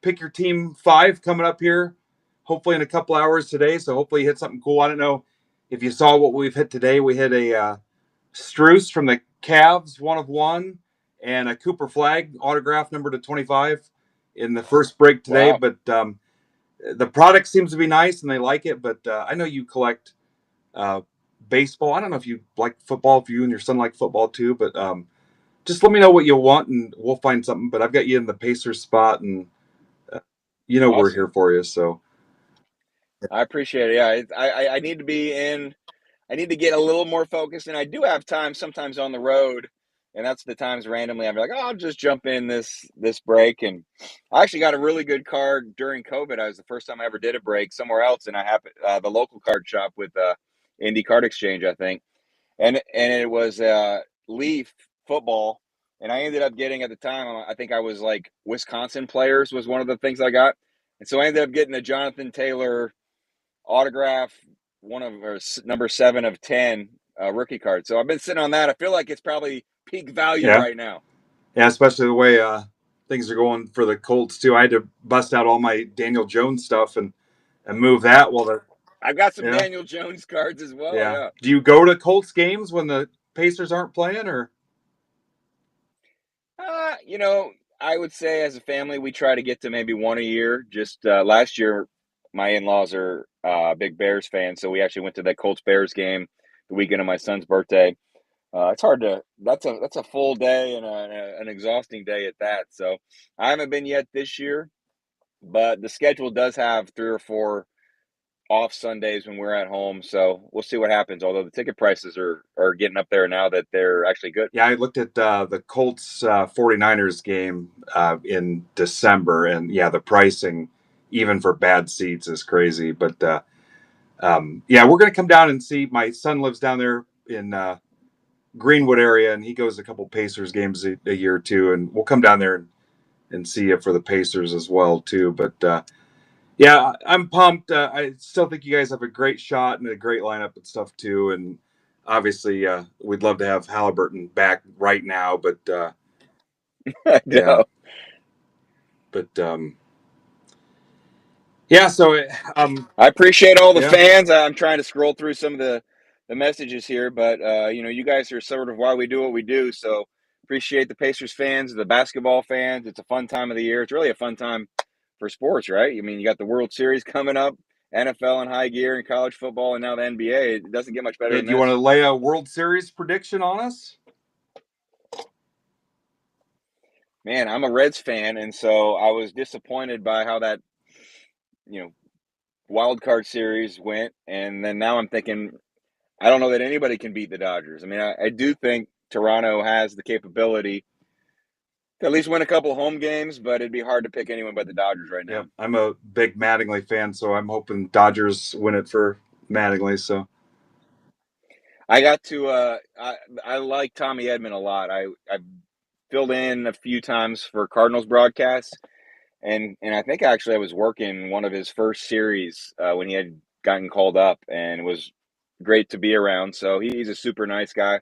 Pick Your Team 5 coming up here, hopefully in a couple hours today. So hopefully you hit something cool. I don't know if you saw what we've hit today. We hit a Struce from the Cavs, 1 of 1, and a Cooper Flag autograph number /25 in the first break today. Wow. But the product seems to be nice and they like it. But I know you collect uh, baseball. I don't know if you like football, if you and your son like football too, but just let me know what you want and we'll find something. But I've got you in the Pacers spot, and uh, we're Awesome. here for you. So I appreciate it. Yeah. I need to be in I need to get a little more focused, and I do have time sometimes on the road, and that's the times randomly I'm like, oh, I'll just jump in this break. And I actually got a really good card during COVID. I was the first time I ever did a break somewhere else, and I happened the local card shop with Indy Card Exchange, I think, and it was Leaf football, and I ended up getting at the time. I think I was like Wisconsin players was one of the things I got, and so I ended up getting a Jonathan Taylor autograph, one of or number 7 of 10 rookie card. So I've been sitting on that. I feel like it's probably peak value yeah, right now. yeah, especially the way things are going for the Colts too. I had to bust out all my Daniel Jones stuff and move that. Well, I've got some yeah, Daniel Jones cards as well. yeah. Yeah. Do you go to Colts games when the Pacers aren't playing, or? Uh, you know, I would say as a family, we try to get to maybe one a year. Just last year, my in-laws are big Bears fans, so we actually went to that Colts Bears game the weekend of my son's birthday. It's hard to. That's a full day and an exhausting day at that. So I haven't been yet this year, but the schedule does have 3 or 4 off Sundays when we're at home. So we'll see what happens. Although the ticket prices are getting up there now that they're actually good. Yeah, I looked at the Colts 49ers game in December, and yeah, the pricing, even for bad seats, is crazy. But yeah, we're going to come down and see. My son lives down there in Greenwood area, and he goes a couple Pacers games a year too. And we'll come down there and see it for the Pacers as well too. But yeah, I'm pumped. I still think you guys have a great shot and a great lineup and stuff too. And obviously, we'd love to have Halliburton back right now, but yeah, No, but yeah. So I appreciate all the yeah, fans. I'm trying to scroll through some of the messages here, but you guys are sort of why we do what we do. So appreciate the Pacers fans, the basketball fans. It's a fun time of the year. It's really a fun time for sports, right? I mean, you got the World Series coming up, NFL in high gear, and college football, and now the NBA. It doesn't get much better yeah. than Do you want to this. lay a World Series prediction on us? Man, I'm a Reds fan, and so I was disappointed by how that you know wild card series went, and then now I'm thinking I don't know that anybody can beat the Dodgers. I mean, I do think Toronto has the capability to at least win a couple home games, but it'd be hard to pick anyone but the Dodgers right now. Yep, I'm a big Mattingly fan, so I'm hoping Dodgers win it for Mattingly. So I got to I like Tommy Edman a lot. I filled in a few times for Cardinals broadcasts, and I think actually I was working one of his first series when he had gotten called up, and it was great to be around. So he's a super nice guy.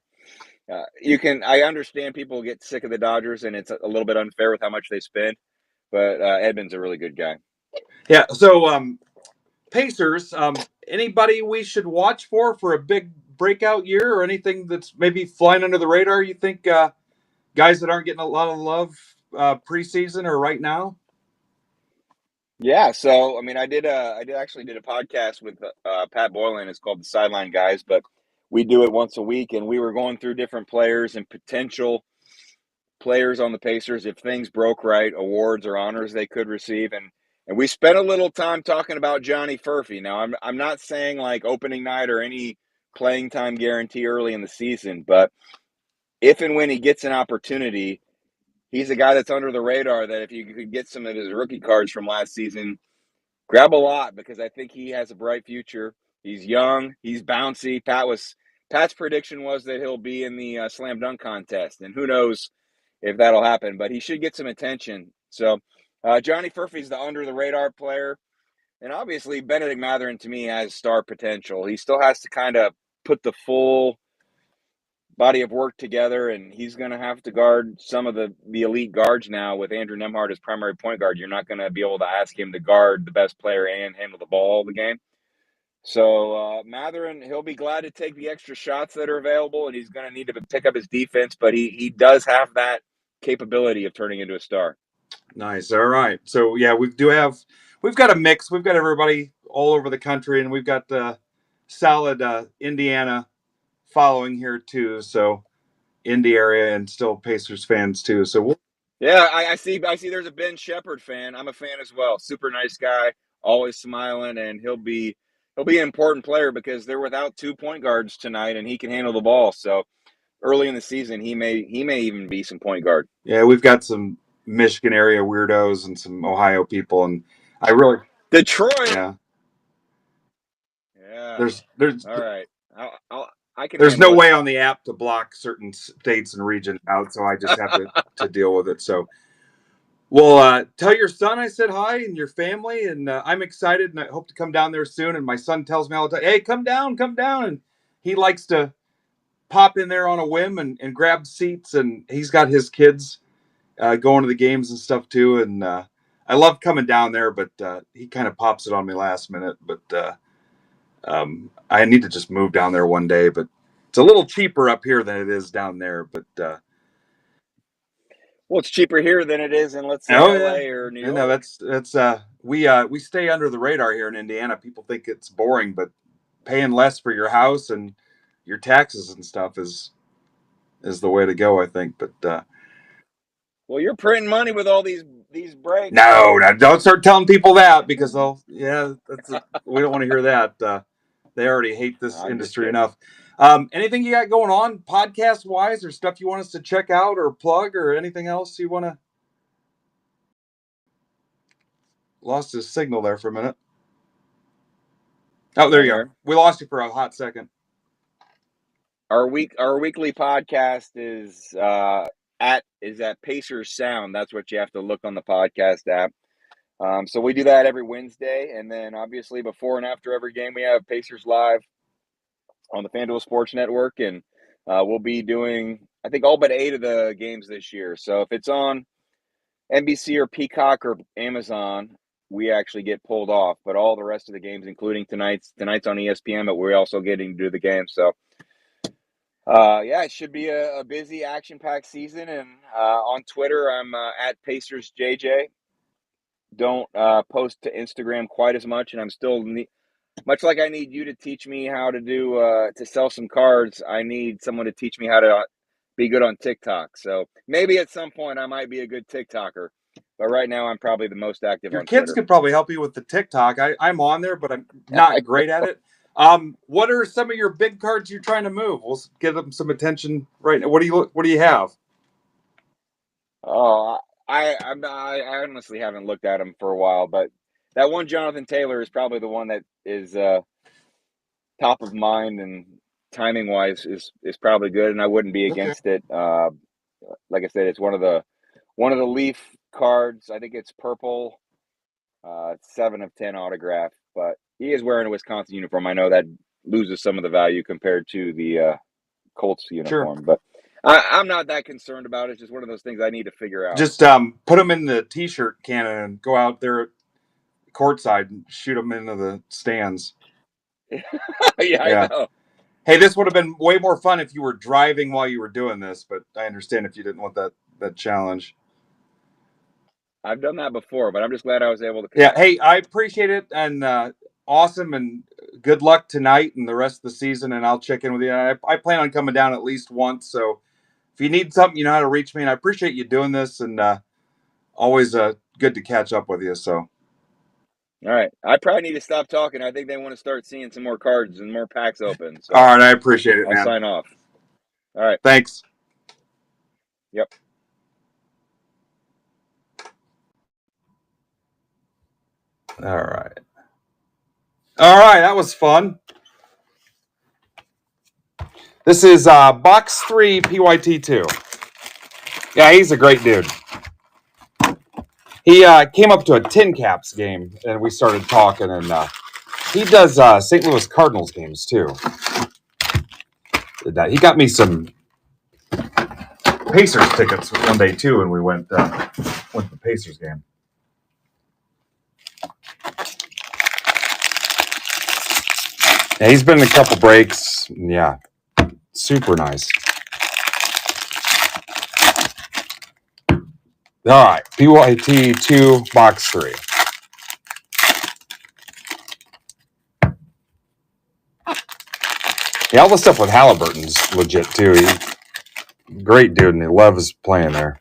I understand people get sick of the Dodgers, and it's a little bit unfair with how much they spend, but Edman's a really good guy. yeah, so Pacers. Anybody we should watch for a big breakout year, or anything that's maybe flying under the radar? You think guys that aren't getting a lot of love preseason or right now? Yeah, so I mean, I did a podcast with Pat Boylan. It's called the Sideline Guys, but we do it once a week, and we were going through different players and potential players on the Pacers, if things broke right, awards or honors they could receive. And we spent a little time talking about Johnny Furphy. Now, I'm not saying like opening night or any playing time guarantee early in the season, but if and when he gets an opportunity, he's a guy that's under the radar that if you could get some of his rookie cards from last season, grab a lot, because I think he has a bright future. He's young, he's bouncy. Pat's prediction was that he'll be in the slam dunk contest, and who knows if that'll happen, but he should get some attention. So Johnny Furphy's the under the radar player, and obviously Benedict Mathurin to me has star potential. He still has to kind of put the full body of work together, and he's going to have to guard some of the elite guards now with Andrew Nembhard as primary point guard. You're not going to be able to ask him to guard the best player and handle the ball all the game. So Mathurin, he'll be glad to take the extra shots that are available, and he's going to need to pick up his defense, but he does have that capability of turning into a star. Nice. All right. So yeah, we've got a mix. We've got everybody all over the country, and we've got solid Indiana following here too. So Indy area and still Pacers fans too. So yeah, I see there's a Ben Shepherd fan. I'm a fan as well. Super nice guy, always smiling, and he'll be an important player because they're without 2 point guards tonight, and he can handle the ball. So early in the season, he may even be some point guard. Yeah, we've got some Michigan area weirdos and some Ohio people, and I really Detroit. Yeah. There's all right. I can. There's no way on the app to block certain states and regions out, so I just have to deal with it. So, well, tell your son I said hi and your family, and I'm excited, and I hope to come down there soon. And my son tells me all the time, "Hey, come down," and he likes to pop in there on a whim and grab seats, and he's got his kids going to the games and stuff too. And I love coming down there, but he kind of pops it on me last minute. But I need to just move down there one day, but it's a little cheaper up here than it is down there. But well, it's cheaper here than it is in, let's say, LA or New York. No, that's we stay under the radar here in Indiana. People think it's boring, but paying less for your house and your taxes and stuff is the way to go, I think. But well, you're printing money with all these breaks. No, don't start telling people that, because we don't want to hear that. They already hate this industry enough. Anything you got going on podcast wise, or stuff you want us to check out or plug, or anything else you want to? Lost his signal there for a minute. Oh, there you go. We lost you for a hot second. Our weekly podcast is at Pacers Sound. That's what you have to look on the podcast app. So we do that every Wednesday, and then obviously before and after every game, we have Pacers Live on the FanDuel Sports Network, and we'll be doing, I think, all but 8 of the games this year. So if it's on NBC or Peacock or Amazon, we actually get pulled off. But all the rest of the games, including tonight's on ESPN, but we're also getting to do the game. So it should be a busy, action-packed season. And on Twitter, I'm at PacersJJ. Don't post to Instagram quite as much, and I'm still much like I need you to teach me how to do to sell some cards. I need someone to teach me how to be good on TikTok. So maybe at some point I might be a good TikToker, but right now I'm probably the most active. Your kids could probably help you with the TikTok. I'm on there, but I'm not great at it. What are some of your big cards you're trying to move? We'll give them some attention right now. What do you have? Oh, I honestly haven't looked at them for a while, but that one Jonathan Taylor is probably the one that is top of mind, and timing wise is probably good, and I wouldn't be against it. Like I said, it's one of the Leaf cards. I think it's purple, 7 of 10 autograph, but he is wearing a Wisconsin uniform. I know that loses some of the value compared to the Colts uniform, sure. But I'm not that concerned about it. It's just one of those things I need to figure out. Just put them in the T-shirt cannon and go out there courtside and shoot them into the stands. Yeah, I know. Hey, this would have been way more fun if you were driving while you were doing this, but I understand if you didn't want that challenge. I've done that before, but I'm just glad I was able to. Yeah, hey, I appreciate it, and awesome, and good luck tonight and the rest of the season, and I'll check in with you. I plan on coming down at least once, so if you need something, you know how to reach me. And I appreciate you doing this, and always good to catch up with you. So, All right. I probably need to stop talking. I think they want to start seeing some more cards and more packs open. So all right, I appreciate it, I'll man. sign off. All right. Thanks. Yep. All right. All right, that was fun. This is box 3 PYT2. Yeah, he's a great dude. He came up to a Tin Caps game, and we started talking, and he does St. Louis Cardinals games, too. He got me some Pacers tickets one day, too, and we went to the Pacers game. Yeah, he's been in a couple breaks. Yeah, super nice. All right, PYT2, box 3. Yeah, all the stuff with Halliburton's legit, too. He's a great dude, and he loves playing there.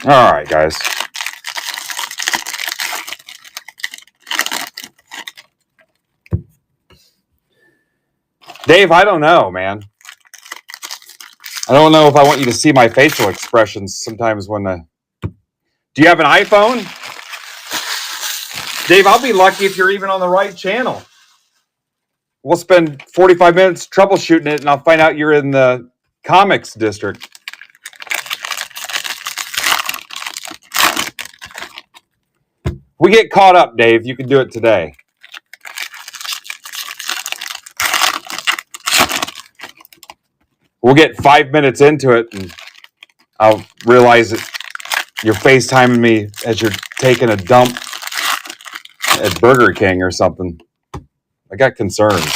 All right, guys. Dave, I don't know, man. I don't know if I want you to see my facial expressions sometimes when Do you have an iPhone? Dave, I'll be lucky if you're even on the right channel. We'll spend 45 minutes troubleshooting it, and I'll find out you're in the comics district. We get caught up, Dave. You can do it today. We'll get 5 minutes into it, and I'll realize that you're FaceTiming me as you're taking a dump at Burger King or something. I got concerns.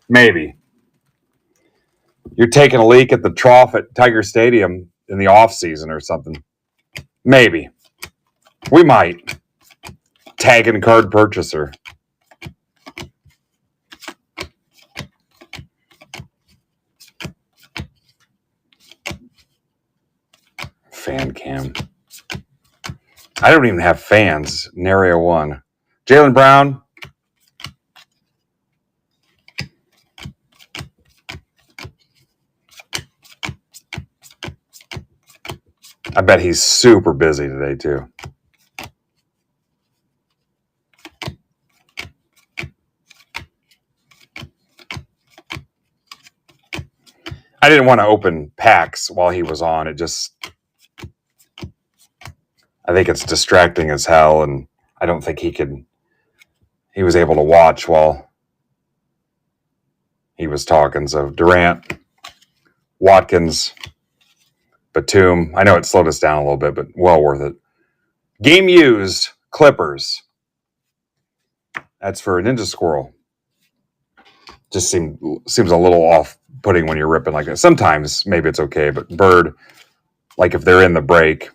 Maybe. You're taking a leak at the trough at Tiger Stadium in the off season or something. Maybe. We might. Tagging card purchaser. Fan cam. I don't even have fans in Area 1. Jaylen Brown. I bet he's super busy today, too. I didn't want to open packs while he was on. I think it's distracting as hell, and I don't think he was able to watch while he was talking. So Durant, Watkins, Batum. I know it slowed us down a little bit, but well worth it. Game used, Clippers. That's for Ninja Squirrel. Just seems a little off-putting when you're ripping like that. Sometimes maybe it's okay, but Bird, like if they're in the break.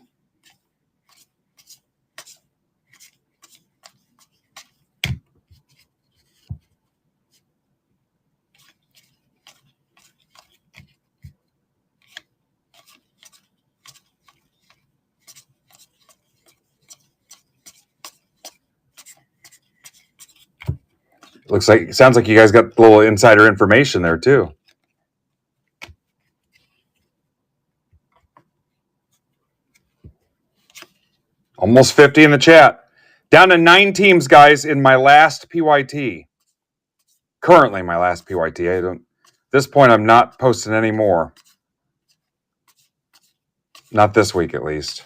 Sounds like you guys got a little insider information there too. Almost 50 in the chat. Down to 9 teams, guys, in my last PYT. Currently my last PYT. At this point, I'm not posting any more. Not this week, at least.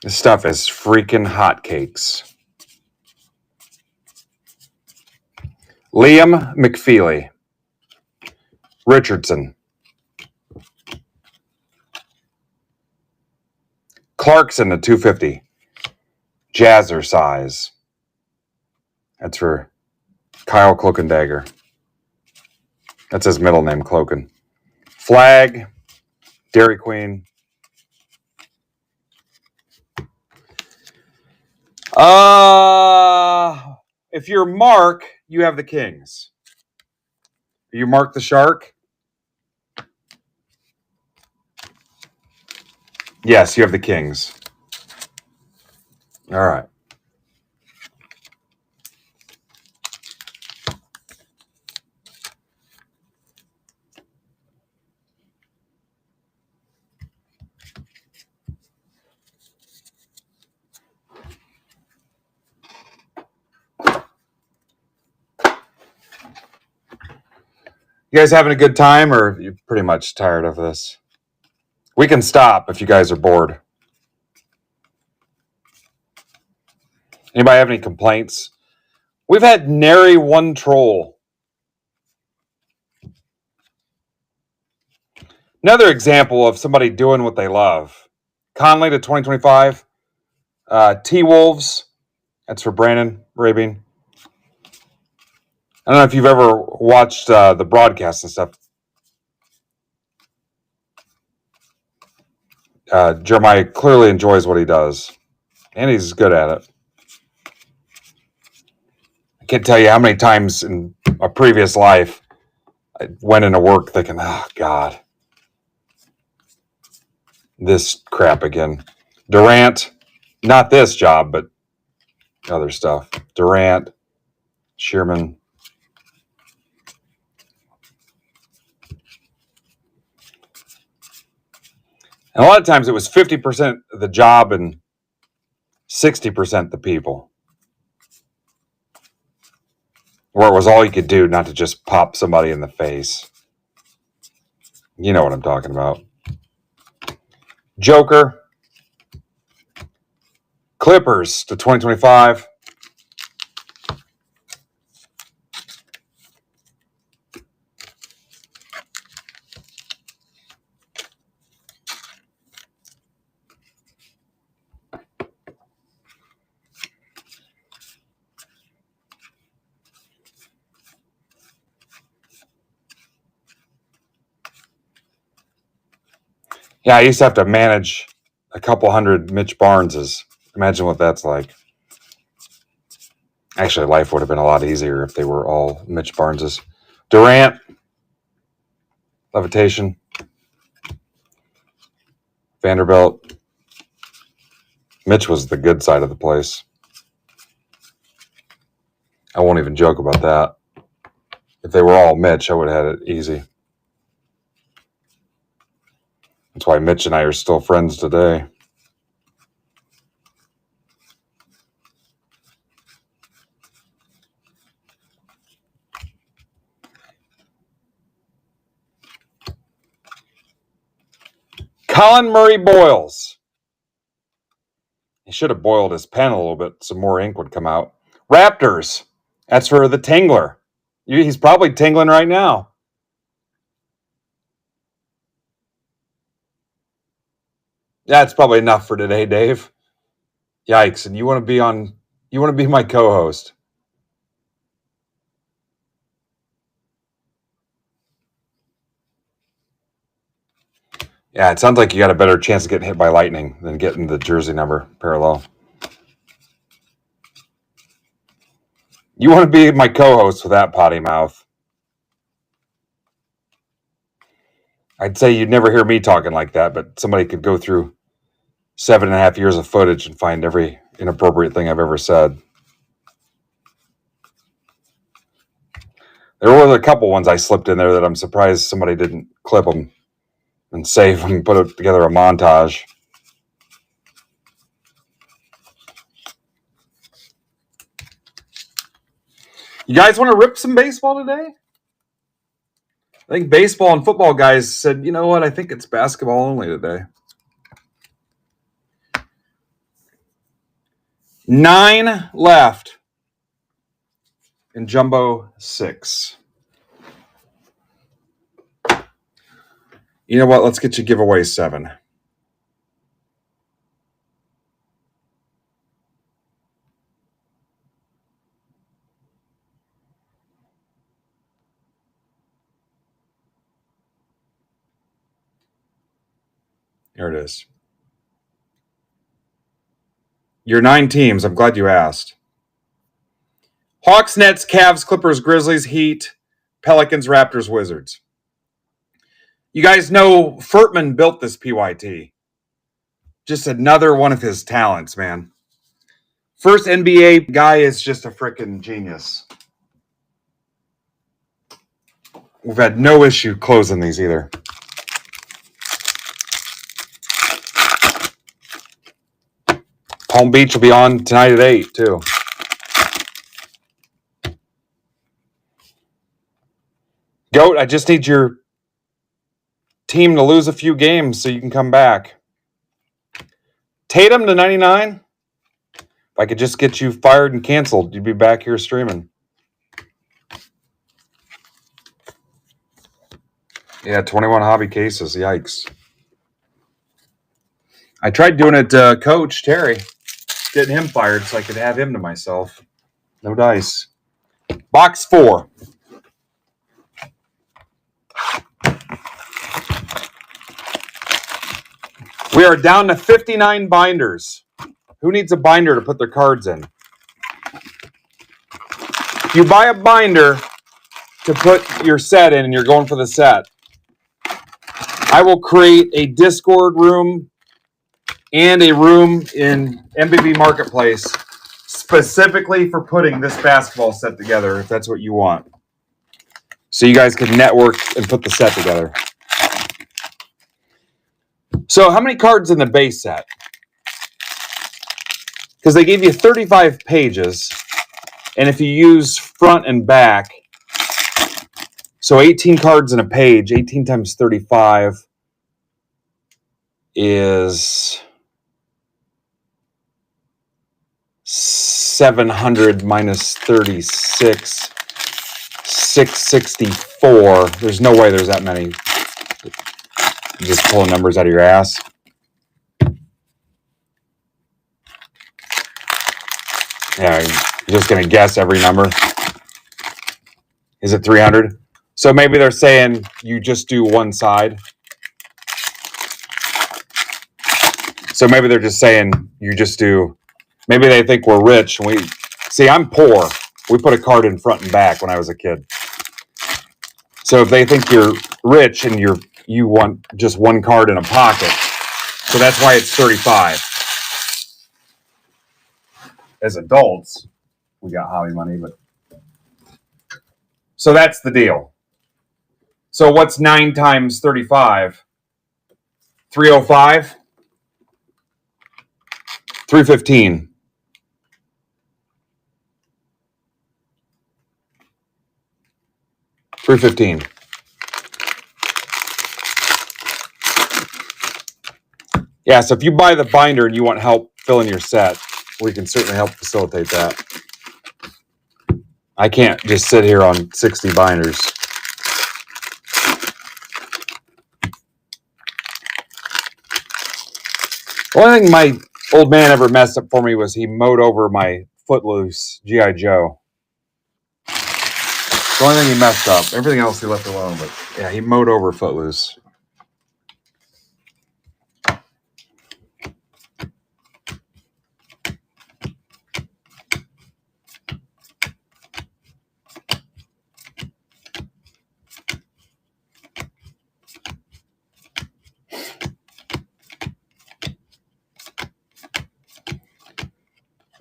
This stuff is freaking hotcakes. Liam McFeely. Richardson. Clarkson at 250. Jazzercise. That's for Kyle Cloakendagger. That's his middle name, Cloaken. Flag. Dairy Queen. If you're Mark, you have the Kings. Are you Mark the Shark? Yes, you have the Kings. All right. You guys having a good time, or are you pretty much tired of this? We can stop if you guys are bored. Anybody have any complaints? We've had nary one troll. Another example of somebody doing what they love. Conley to 2025. T-Wolves. That's for Brandon Rabin. I don't know if you've ever watched the broadcast and stuff. Jeremiah clearly enjoys what he does, and he's good at it. I can't tell you how many times in a previous life I went into work thinking, oh, God, this crap again. Durant, not this job, but other stuff. Durant, Shearman. And a lot of times it was 50% the job and 60% the people. Where it was all you could do not to just pop somebody in the face. You know what I'm talking about. Joker. Clippers to 2025. Yeah, I used to have to manage a couple hundred Mitch Barneses. Imagine what that's like. Actually, life would have been a lot easier if they were all Mitch Barneses. Durant, Levitation, Vanderbilt. Mitch was the good side of the place. I won't even joke about that. If they were all Mitch, I would have had it easy. That's why Mitch and I are still friends today. Colin Murray Boyles. He should have boiled his pen a little bit. Some more ink would come out. Raptors. That's for the Tingler. He's probably tingling right now. That's probably enough for today, Dave. Yikes. And you want to be my co-host. Yeah, it sounds like you got a better chance of getting hit by lightning than getting the jersey number parallel. You want to be my co-host with that potty mouth. I'd say you'd never hear me talking like that, but somebody could go through 7.5 years of footage and find every inappropriate thing I've ever said. There were a couple ones I slipped in there that I'm surprised somebody didn't clip them and save them and put together a montage. You guys want to rip some baseball today? I think baseball and football guys said, you know what? I think it's basketball only today. 9 left in Jumbo 6. You know what? Let's get you giveaway 7. Here it is. Your 9 teams. I'm glad you asked. Hawks, Nets, Cavs, Clippers, Grizzlies, Heat, Pelicans, Raptors, Wizards. You guys know Furtman built this PYT. Just another one of his talents, man. First NBA guy is just a freaking genius. We've had no issue closing these either. Palm Beach will be on tonight at 8, too. Goat, I just need your team to lose a few games so you can come back. Tatum to 99. If I could just get you fired and canceled, you'd be back here streaming. Yeah, 21 hobby cases. Yikes. I tried doing it to Coach Terry, getting him fired so I could have him to myself. No dice. Box 4. We are down to 59 binders. Who needs a binder to put their cards in? If you buy a binder to put your set in and you're going for the set, I will create a Discord room and a room in MBB Marketplace specifically for putting this basketball set together, if that's what you want. So you guys can network and put the set together. So how many cards in the base set? Because they gave you 35 pages, and if you use front and back, so 18 cards in a page, 18 times 35 is 700 minus 36, 664. There's no way there's that many. You're just pulling numbers out of your ass. Yeah, you're just going to guess every number. Is it 300? So maybe they're saying you just do one side. So maybe they're just saying you just do. Maybe they think we're rich. And see, I'm poor. We put a card in front and back when I was a kid. So if they think you're rich and you want just one card in a pocket, so that's why it's 35. As adults, we got hobby money, but so that's the deal. So what's 9 times 35? 305? 315. $315. Yeah, so if you buy the binder and you want help filling your set, we can certainly help facilitate that. I can't just sit here on 60 binders. The only thing my old man ever messed up for me was he mowed over my Footloose G.I. Joe. The only thing he messed up. Everything else he left alone, but yeah, he mowed over Footloose.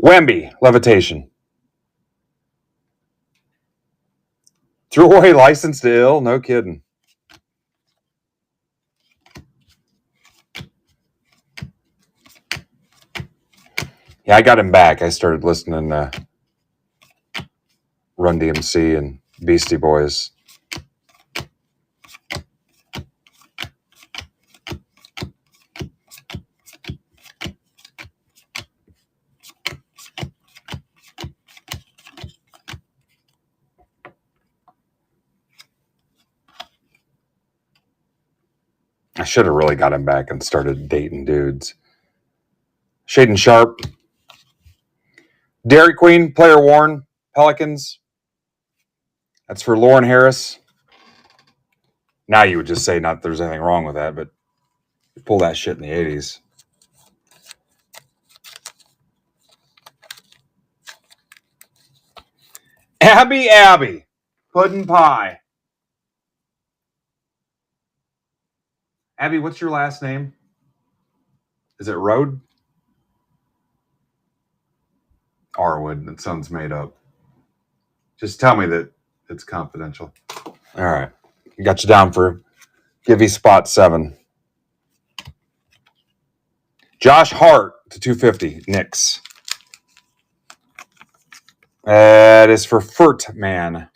Wemby, levitation. Threw away license to ill? No kidding. Yeah, I got him back. I started listening to Run DMC and Beastie Boys. I should have really got him back and started dating dudes. Shaden Sharp. Dairy Queen, player worn, Pelicans. That's for Lauren Harris. Now you would just say not that there's anything wrong with that, but you pull that shit in the 80s. Abby. Puddin' pie. Abby, what's your last name? Is it Road? Arwood. That sounds made up. Just tell me that it's confidential. All right. Got you down for Givey spot 7. Josh Hart to 250. Knicks. That is for Furtman.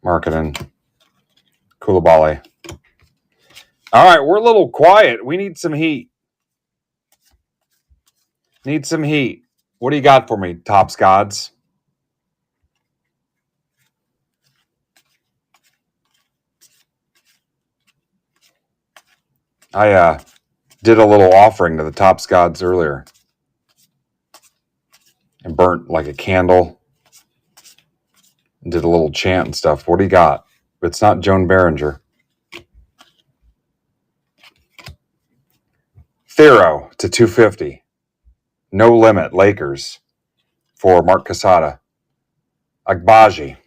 Marketing. Koulibaly. All right, we're a little quiet. We need some heat. Need some heat. What do you got for me, Tops Gods? I did a little offering to the Tops Gods earlier and burnt like a candle and did a little chant and stuff. What do you got? It's not Joan Behringer. Thero to 250. No Limit, Lakers for Mark Casada. Agbaji.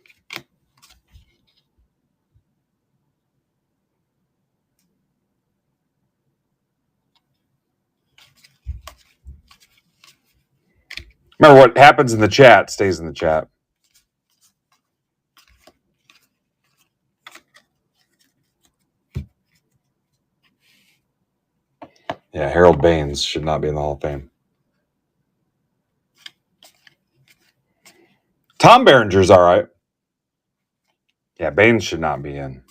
Remember, what happens in the chat stays in the chat. Yeah, Harold Baines should not be in the Hall of Fame. Tom Behringer's all right. Yeah, Baines should not be in.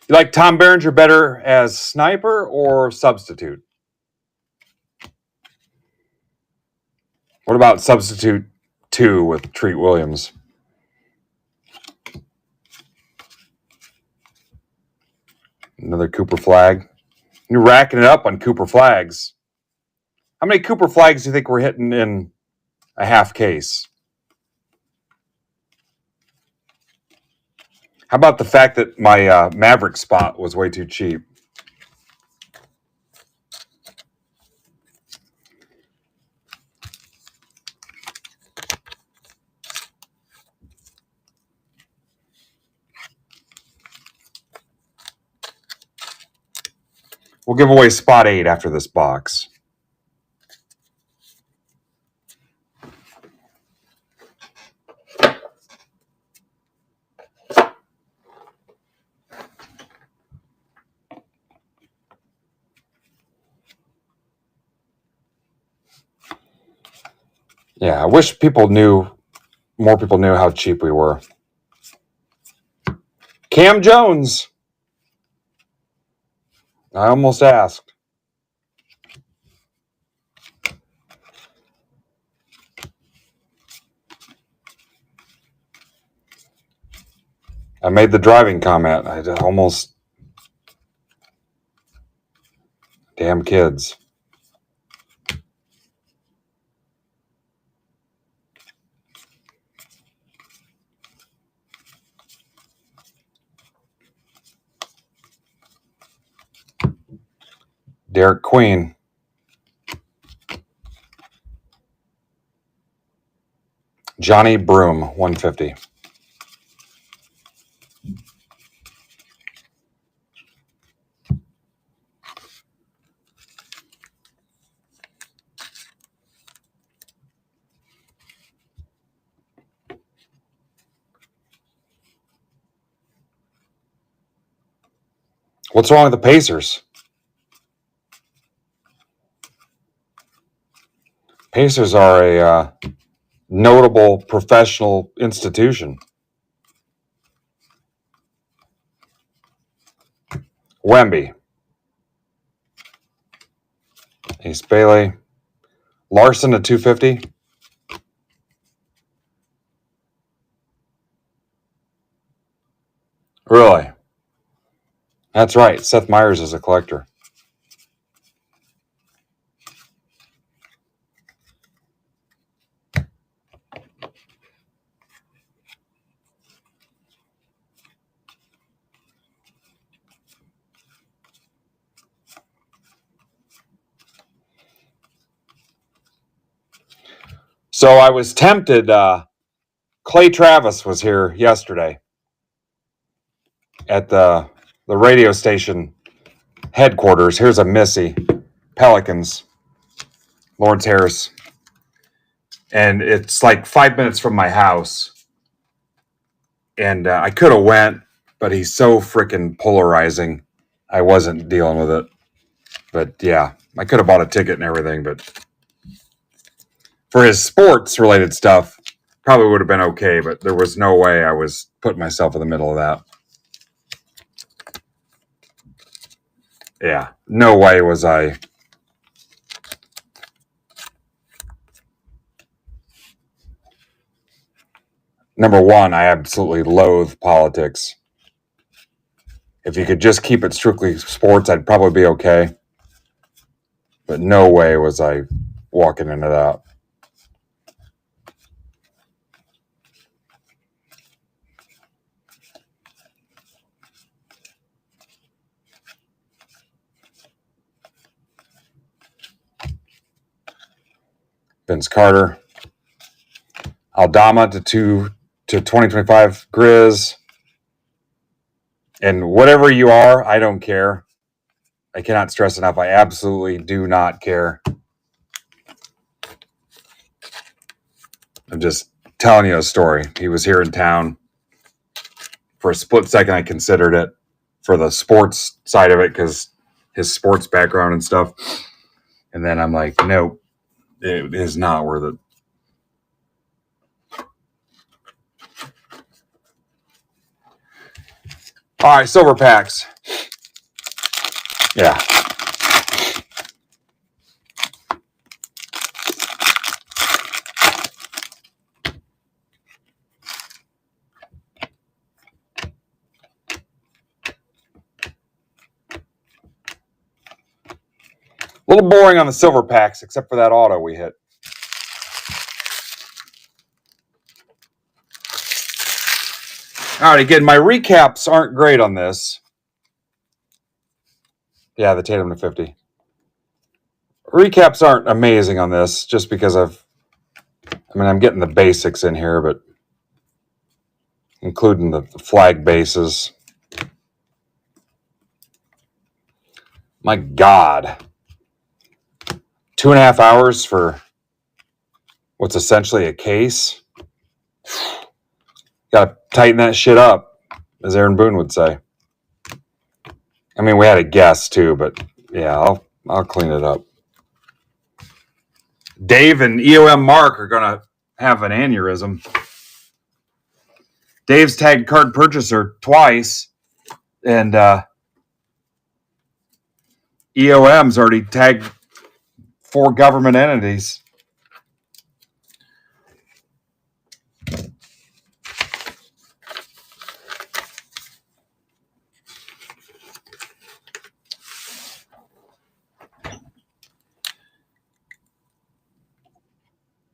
You like Tom Behringer better as sniper or substitute? What about substitute 2 with Treat Williams? Another Cooper flag. You're racking it up on Cooper flags. How many Cooper flags do you think we're hitting in a half case? How about the fact that my Maverick spot was way too cheap? We'll give away spot 8 after this box. Yeah, I wish more people knew how cheap we were. Cam Jones. I almost asked. I made the driving comment. I almost... Damn kids. Derek Queen. Johnny Broom, 150. What's wrong with the Pacers? Pacers are a notable professional institution. Wemby. Ace Bailey. Larson at 250. Really? That's right. Seth Meyers is a collector. So I was tempted. Clay Travis was here yesterday at the radio station headquarters. Here's a Missy Pelicans, Lawrence Harris, and it's like 5 minutes from my house. And I could have went, but he's so freaking polarizing. I wasn't dealing with it. But yeah, I could have bought a ticket and everything, but for his sports related stuff, probably would have been okay, but there was no way I was putting myself in the middle of that. Yeah, no way was I. Number one, I absolutely loathe politics. If you could just keep it strictly sports, I'd probably be okay. But no way was I walking into that. Vince Carter. Aldama to 2025 Grizz. And whatever you are, I don't care. I cannot stress enough. I absolutely do not care. I'm just telling you a story. He was here in town. For a split second, I considered it for the sports side of it because his sports background and stuff. And then I'm like, nope, it is not worth it. All right, silver packs. Yeah. A little boring on the silver packs, except for that auto we hit. All right, again, my recaps aren't great on this. Yeah, the Tatum to 50. Recaps aren't amazing on this, just because I'm getting the basics in here, but including the flag bases. My God. 2.5 hours for what's essentially a case. Got to tighten that shit up, as Aaron Boone would say. I mean, we had a guest too, but yeah, I'll clean it up. Dave and EOM Mark are gonna have an aneurysm. Dave's tagged card purchaser twice, and EOM's already tagged 4 government entities.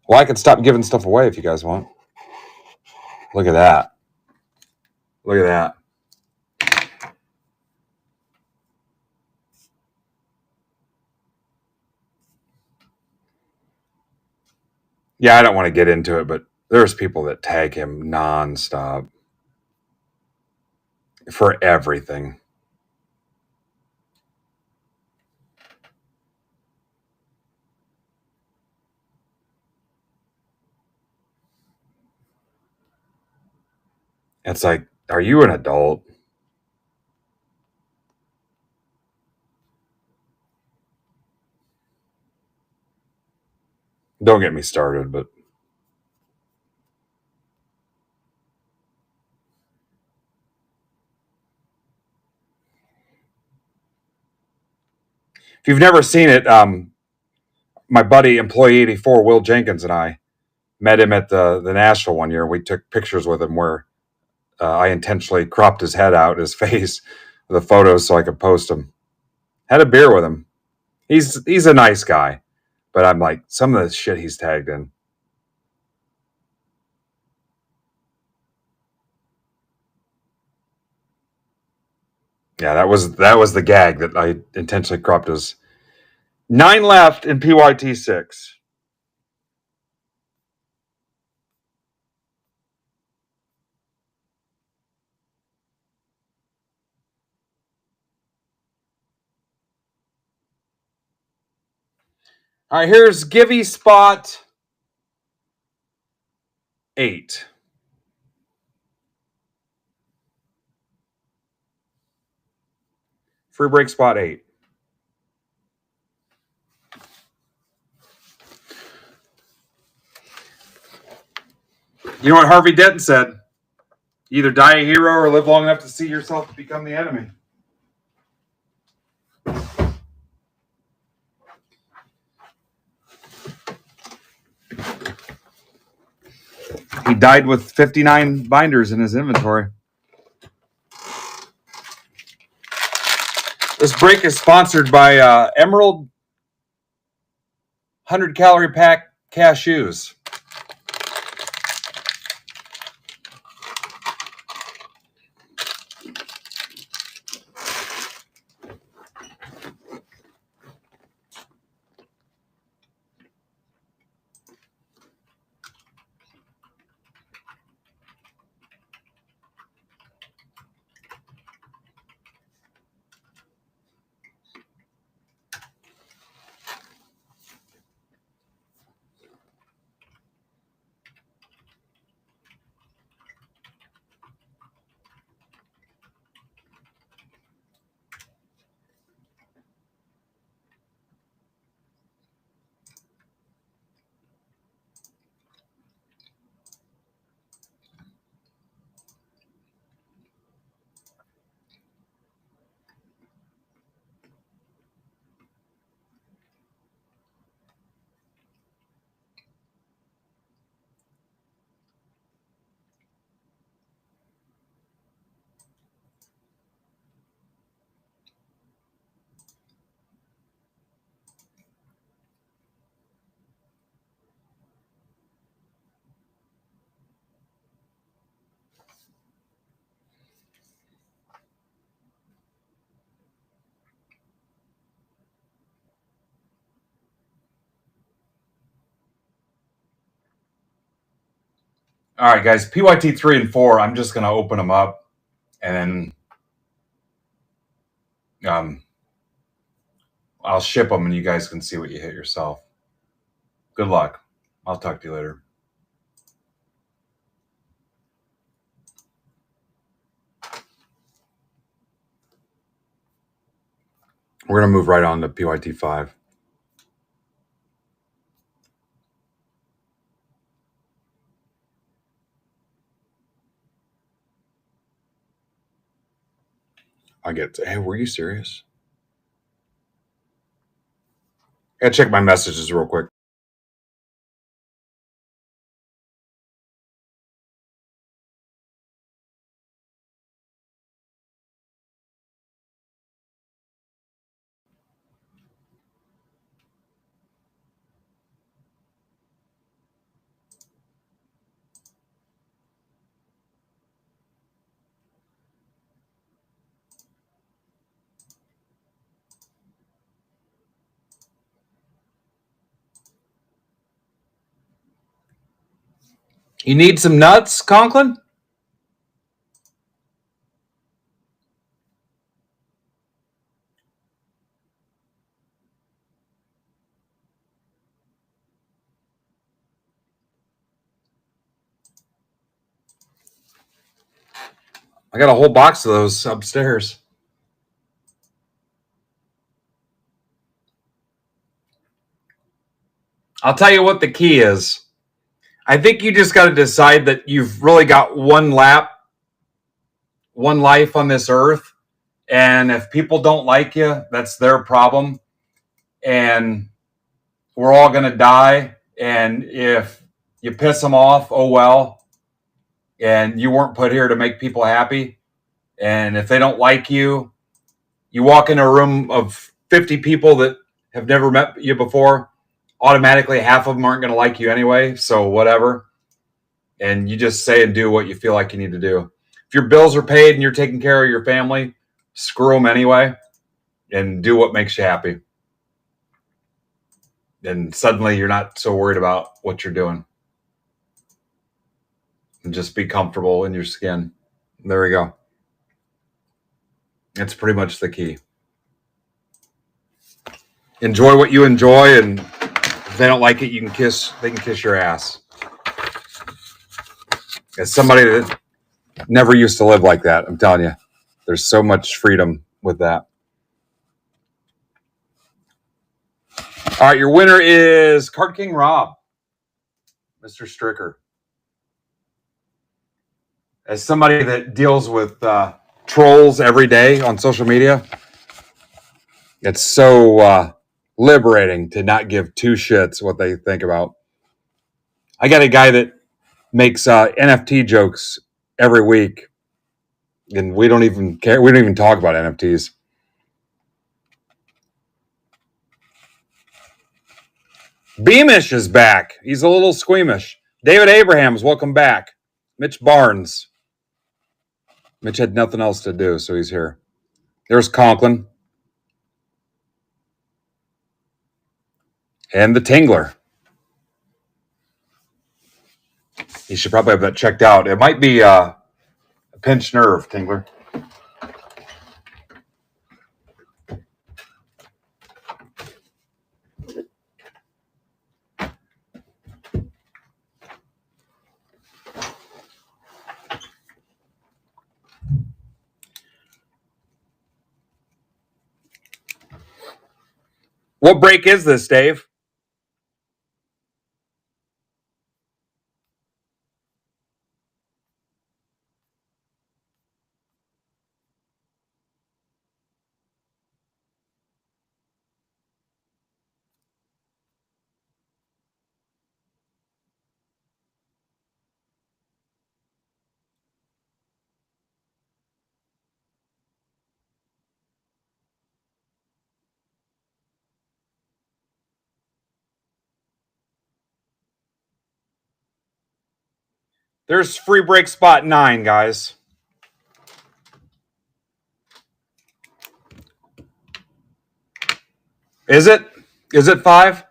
Well, I can stop giving stuff away if you guys want. Look at that. Look at that. Yeah, I don't want to get into it, but there's people that tag him nonstop for everything. It's like, are you an adult? Don't get me started, but if you've never seen it, my buddy, Employee 84, Will Jenkins, and I met him at the National one year. We took pictures with him where I intentionally cropped his head out, his face, the photos so I could post them. Had a beer with him. He's a nice guy, but I'm like, some of the shit he's tagged in. Yeah, that was the gag that I intentionally cropped his. 9 left in PYT 6. All right, here's Givey spot 8. Free break spot 8. You know what Harvey Dent said? Either die a hero or live long enough to see yourself become the enemy. He died with 59 binders in his inventory. This break is sponsored by Emerald 100 calorie pack cashews. All right, guys, PYT 3 and 4, I'm just going to open them up and then I'll ship them and you guys can see what you hit yourself. Good luck. I'll talk to you later. We're going to move right on to PYT 5. I get, hey, were you serious? I gotta check my messages real quick. You need some nuts, Conklin? I got a whole box of those upstairs. I'll tell you what the key is. I think you just got to decide that you've really got one life on this earth. And if people don't like you, that's their problem. And we're all going to die. And if you piss them off, oh well. And you weren't put here to make people happy. And if they don't like you, you walk in a room of 50 people that have never met you before, automatically half of them aren't going to like you anyway. So whatever. And you just say and do what you feel like you need to do. If your bills are paid and you're taking care of your family, screw them anyway and do what makes you happy. And suddenly you're not so worried about what you're doing. And just be comfortable in your skin. There we go. That's pretty much the key. Enjoy what you enjoy, and if they don't like it, they can kiss your ass. As somebody that never used to live like that, I'm telling you, there's so much freedom with that. All right, your winner is Card King Rob, Mr. Stricker. As somebody that deals with trolls every day on social media, it's so liberating to not give two shits what they think about. I got a guy that makes NFT jokes every week, and we don't even care. We don't even talk about NFTs. Beamish is back. He's a little squeamish. David Abrahams, welcome back. Mitch Barnes. Mitch had nothing else to do, so he's here. There's Conklin. And the Tingler. You should probably have that checked out. It might be a pinched nerve, Tingler. What break is this, Dave? There's free break spot 9, guys. Is it? Is it 5?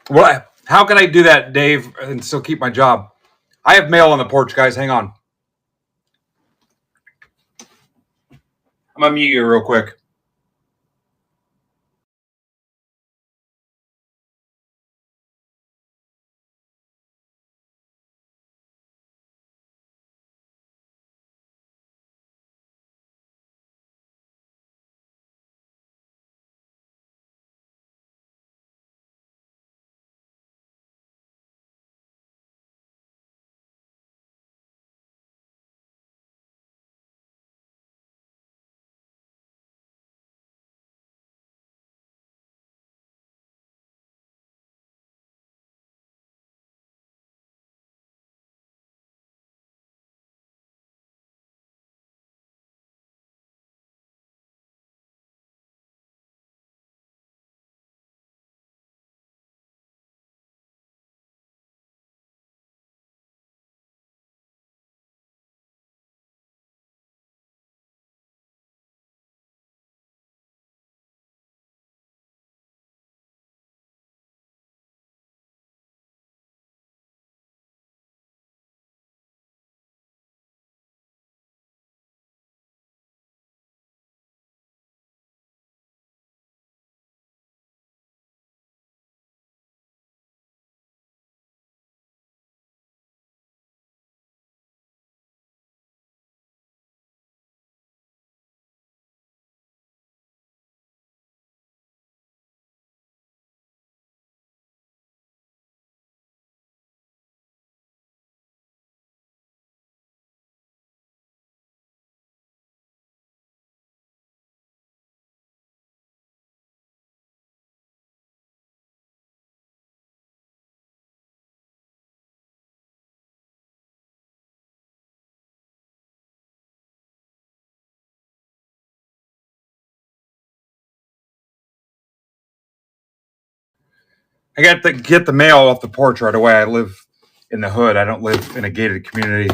What? How can I do that, Dave, and still keep my job? I have mail on the porch, guys. Hang on. I'm going to mute you real quick. I got to get the mail off the porch right away. I live in the hood. I don't live in a gated community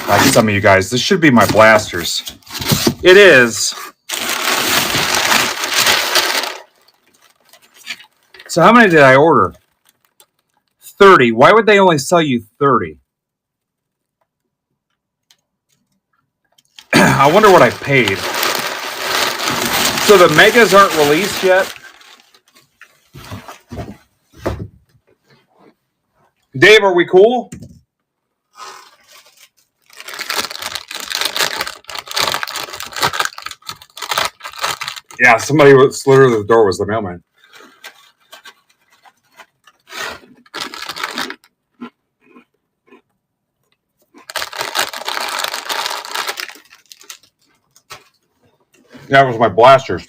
like some of you guys. This should be my blasters. It is. So how many did I order? 30. Why would they only sell you 30? I wonder what I paid. So the megas aren't released yet? Dave, are we cool? Yeah, somebody was literally the door was the mailman. That was my blasters.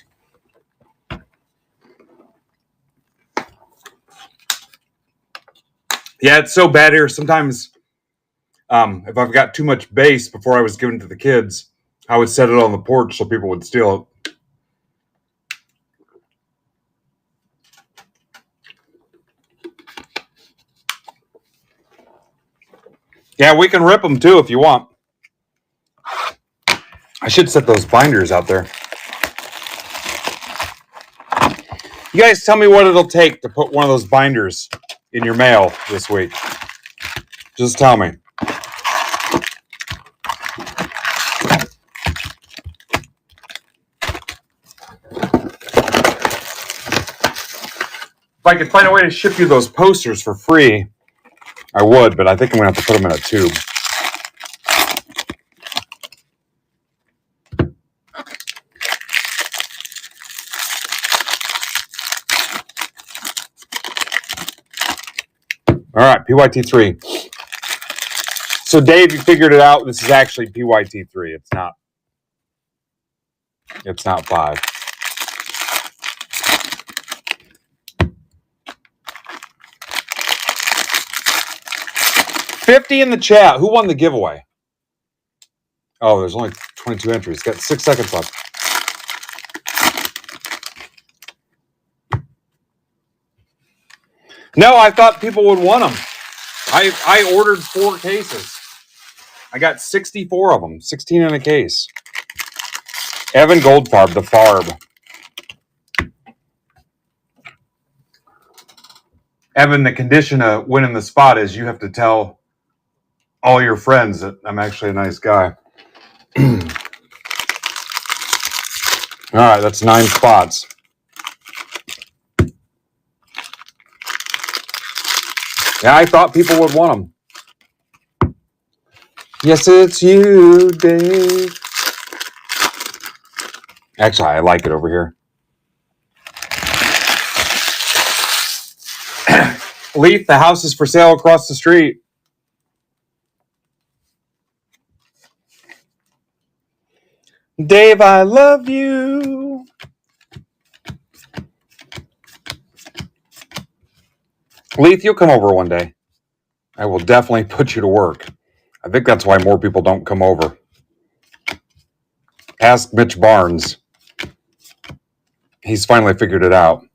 Yeah, it's so bad here. Sometimes if I've got too much bass before I was giving it to the kids, I would set it on the porch so people would steal it. Yeah, we can rip them too if you want. I should set those binders out there. You guys tell me what it'll take to put one of those binders in your mail this week. Just tell me. If I could find a way to ship you those posters for free, I would, but I think I'm going to have to put them in a tube. All right, PYT3. So, Dave, you figured it out. This is actually PYT3. It's not 5. $50 in the chat. Who won the giveaway? Oh, there's only 22 entries. Got 6 seconds left. No, I thought people would want them. I ordered 4 cases. I got 64 of them, 16 in a case. Evan Goldfarb, the Farb. Evan, the condition of winning the spot is you have to tell all your friends that I'm actually a nice guy. All right, that's 9 spots. Yeah, I thought people would want them. Yes, it's you, Dave. Actually, I like it over here. Leaf, the house is for sale across the street. Dave, I love you. Leith, you'll come over one day. I will definitely put you to work. I think that's why more people don't come over. Ask Mitch Barnes. He's finally figured it out.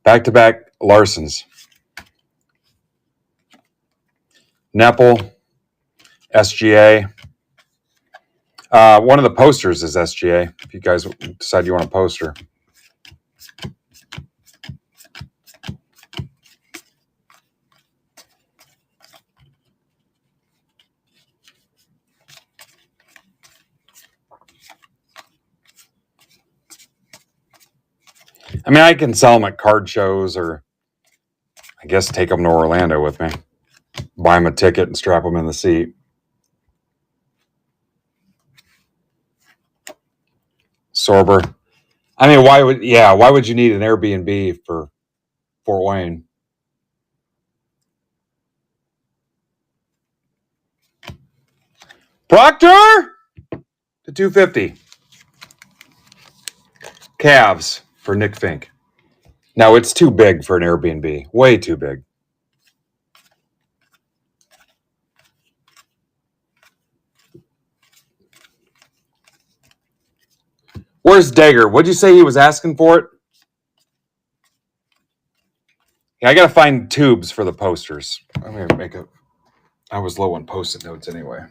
Back-to-back Larsons. Nepple, SGA. One of the posters is SGA, if you guys decide you want a poster. I mean, I can sell them at card shows or I guess take them to Orlando with me. Buy them a ticket and strap them in the seat. Sorber. I mean, why would you need an Airbnb for Fort Wayne? Proctor to 250. Cavs for Nick Fink. No, it's too big for an Airbnb. Way too big. Where's Dagger? What'd you say he was asking for it? I got to find tubes for the posters. I'm going to make a... I was low on Post-it notes anyway.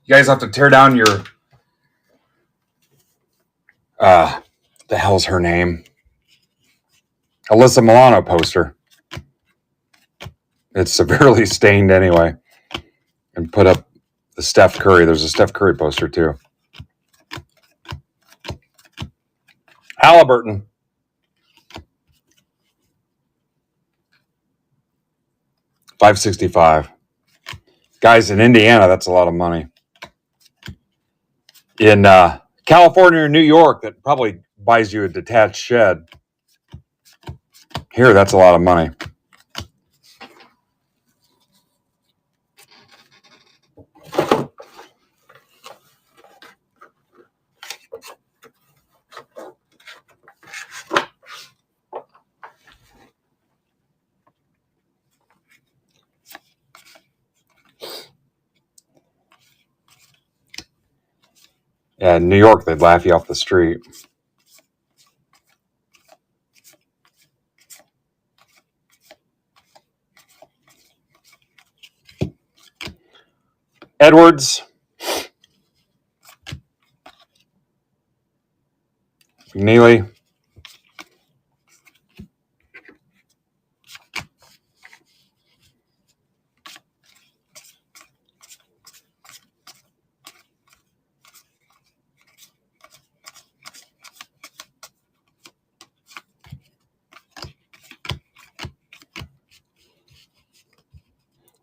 You guys have to tear down your... the hell's her name? Alyssa Milano poster. It's severely stained anyway. And put up the Steph Curry. There's a Steph Curry poster too. Halliburton. $565. Guys, in Indiana, that's a lot of money. In California or New York, that probably buys you a detached shed. Here, that's a lot of money. Yeah, in New York, they'd laugh you off the street. Edwards. Neely.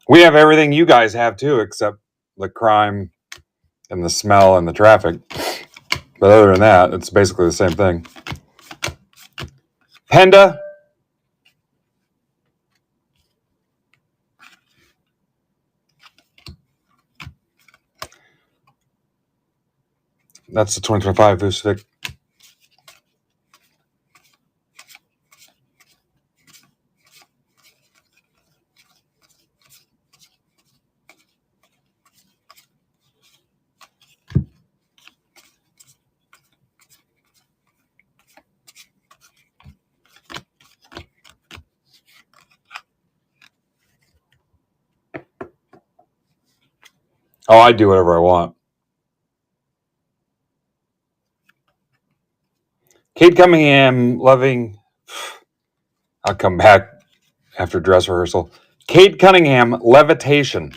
We have everything you guys have too, except the crime and the smell and the traffic. But other than that, it's basically the same thing. Penda. That's the 2025 Vucevic. Oh, I do whatever I want. Cade Cunningham, loving. I'll come back after dress rehearsal. Cade Cunningham, levitation.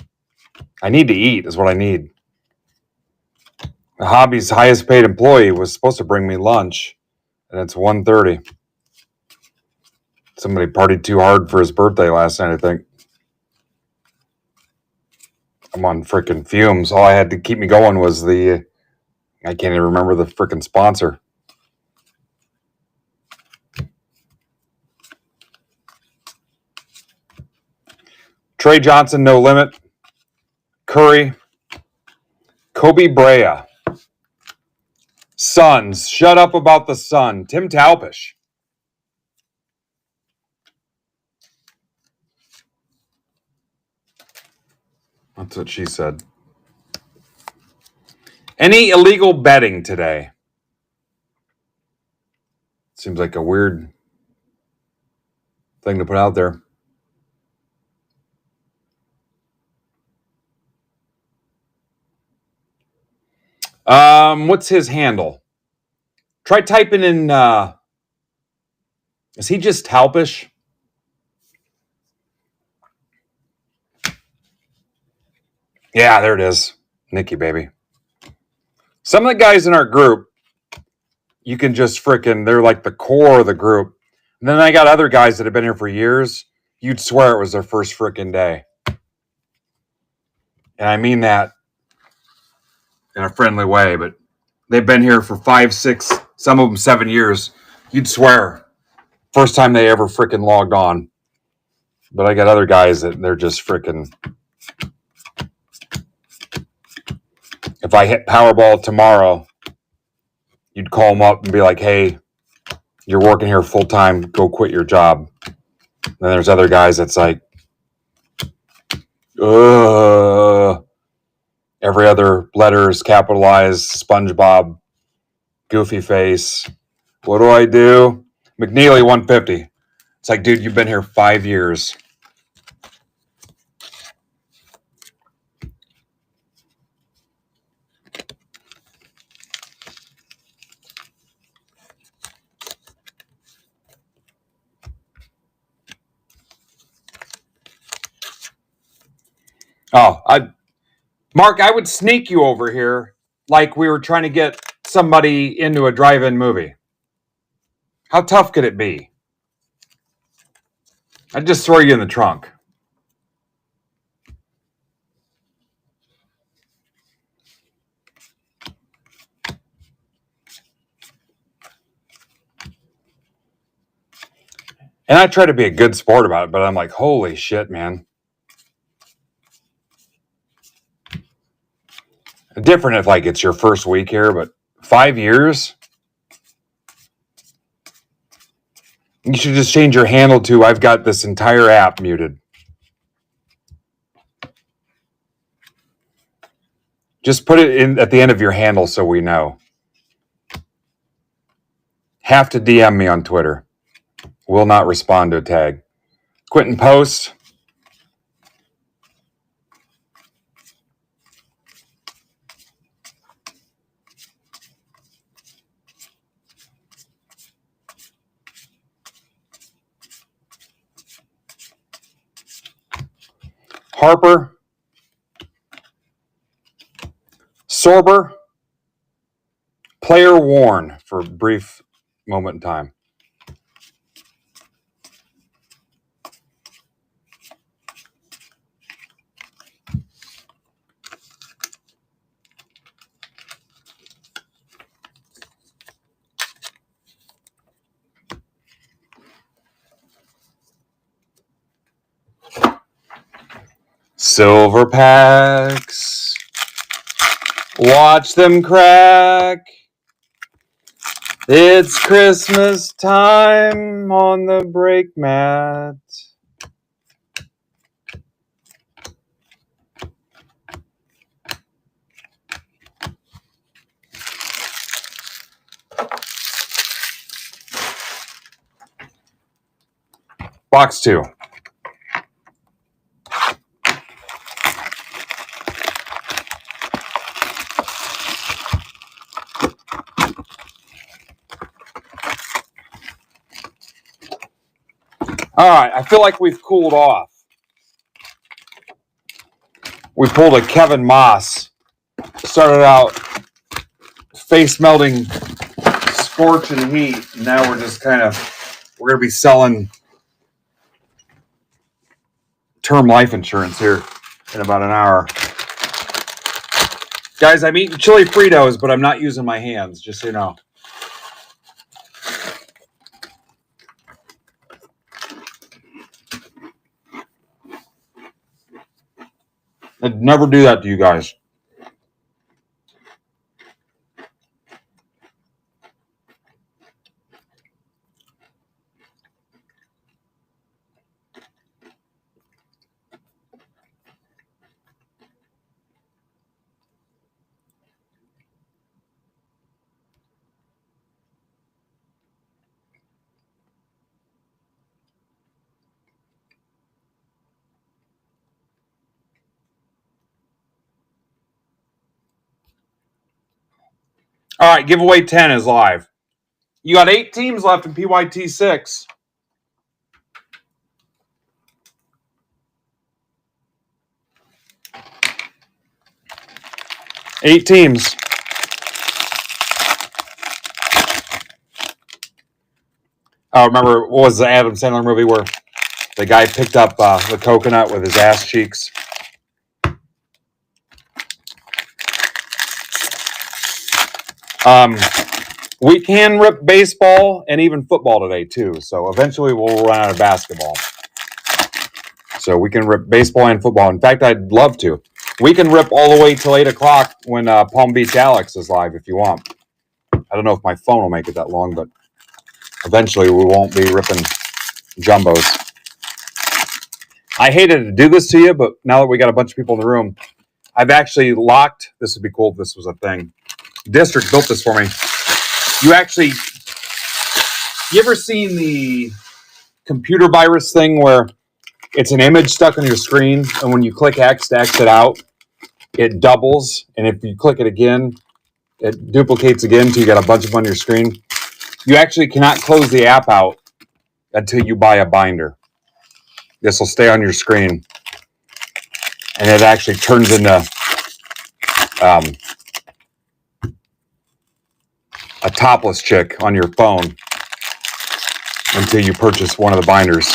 I need to eat is what I need. The hobby's highest paid employee was supposed to bring me lunch, and it's 1:30. Somebody partied too hard for his birthday last night, I think. I'm on freaking fumes. All I had to keep me going was I can't even remember the freaking sponsor. Trey Johnson, no limit. Curry. Kobe Brea. Suns. Shut up about the sun. Tim Talpish. That's what she said. Any illegal betting today? Seems like a weird thing to put out there. What's his handle? Try typing in, is he just Talpish? Yeah, there it is. Nikki, baby. Some of the guys in our group, you can just freaking, they're like the core of the group. And then I got other guys that have been here for years. You'd swear it was their first freaking day. And I mean that in a friendly way, but they've been here for 5, 6, some of them 7 years. You'd swear first time they ever freaking logged on. But I got other guys that they're just freaking. If I hit Powerball tomorrow, you'd call them up and be like, hey, you're working here full time, go quit your job. And then there's other guys that's like, every other letter is capitalized, SpongeBob, goofy face. What do I do? McNeely 150. It's like, dude, you've been here 5 years. Mark, I would sneak you over here like we were trying to get somebody into a drive-in movie. How tough could it be? I'd just throw you in the trunk. And I try to be a good sport about it, but I'm like, holy shit, man. Different if like it's your first week here, but 5 years? You should just change your handle to I've got this entire app muted. Just put it in at the end of your handle so we know. Have to DM me on Twitter. Will not respond to a tag. Quentin Post. Harper. Sorber. Player worn for a brief moment in time. Silver packs. Watch them crack. It's Christmas time on the brake mat. Box 2. All right, I feel like we've cooled off. We pulled a Kevin Moss. Started out face melting, scorching heat. Now we're just we're going to be selling term life insurance here in about an hour. Guys, I'm eating chili Fritos, but I'm not using my hands, just so you know. I'd never do that to you guys. All right, giveaway 10 is live. You got 8 teams left in PYT 6. Eight teams. I remember, what was the Adam Sandler movie where the guy picked up the coconut with his ass cheeks? We can rip baseball and even football today, too. So eventually we'll run out of basketball. So we can rip baseball and football. In fact, I'd love to. We can rip all the way till 8 o'clock when Palm Beach Alex is live if you want. I don't know if my phone will make it that long, but eventually we won't be ripping jumbos. I hated to do this to you, but now that we got a bunch of people in the room, I've actually locked. This would be cool if this was a thing. District built this for me. You actually You ever seen the computer virus thing where it's an image stuck on your screen, and when you click X to exit out, it doubles, and if you click it again, it duplicates again until you got a bunch of them on your screen? You actually cannot close the app out until you buy a binder. This will stay on your screen, and it actually turns into a topless chick on your phone until you purchase one of the binders.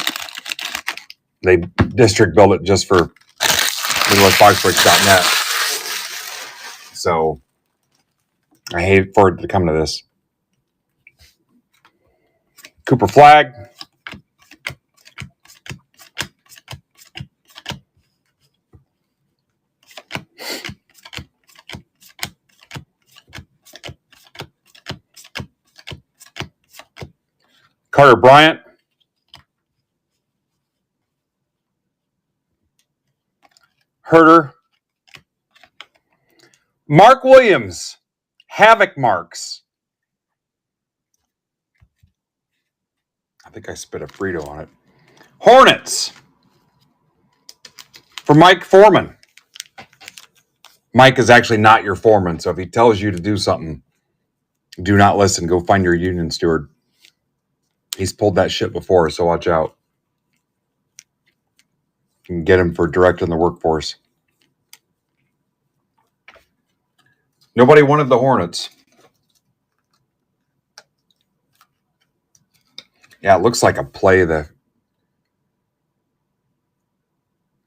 They district build it just for LittleWestBoxBreaks.net. So I hate for it to come to this. Cooper Flag. Carter Bryant. Herder. Mark Williams. Havoc marks. I think I spit a Frito on it. Hornets. For Mike Foreman. Mike is actually not your foreman, so if he tells you to do something, do not listen. Go find your union steward. He's pulled that shit before, so watch out. You can get him for directing the workforce. Nobody wanted the Hornets. Yeah, it looks like a play the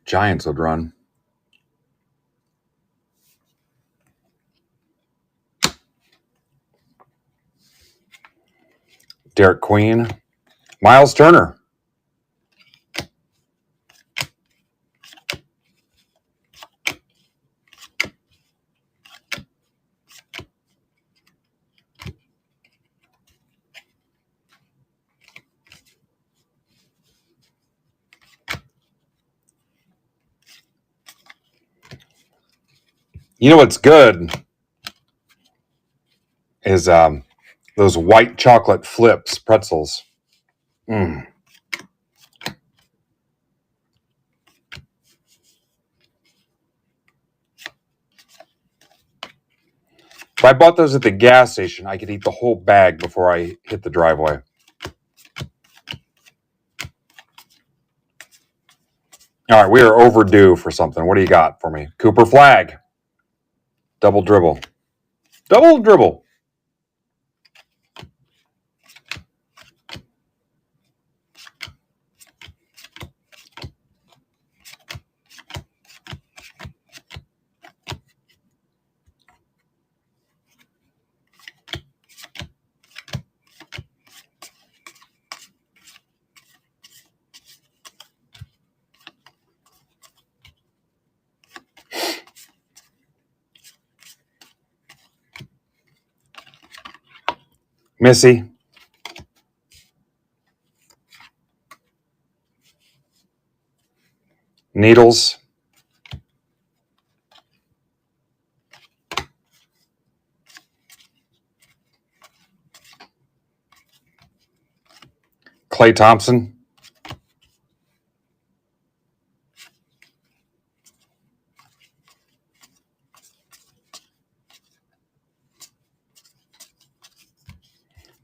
Giants would run. Derek Queen. Miles Turner. You know what's good is those white chocolate flips, pretzels. If I bought those at the gas station, I could eat the whole bag before I hit the driveway. All right, we are overdue for something. What do you got for me? Cooper Flag. Double dribble. Double dribble. Missy. Needles. Klay Thompson.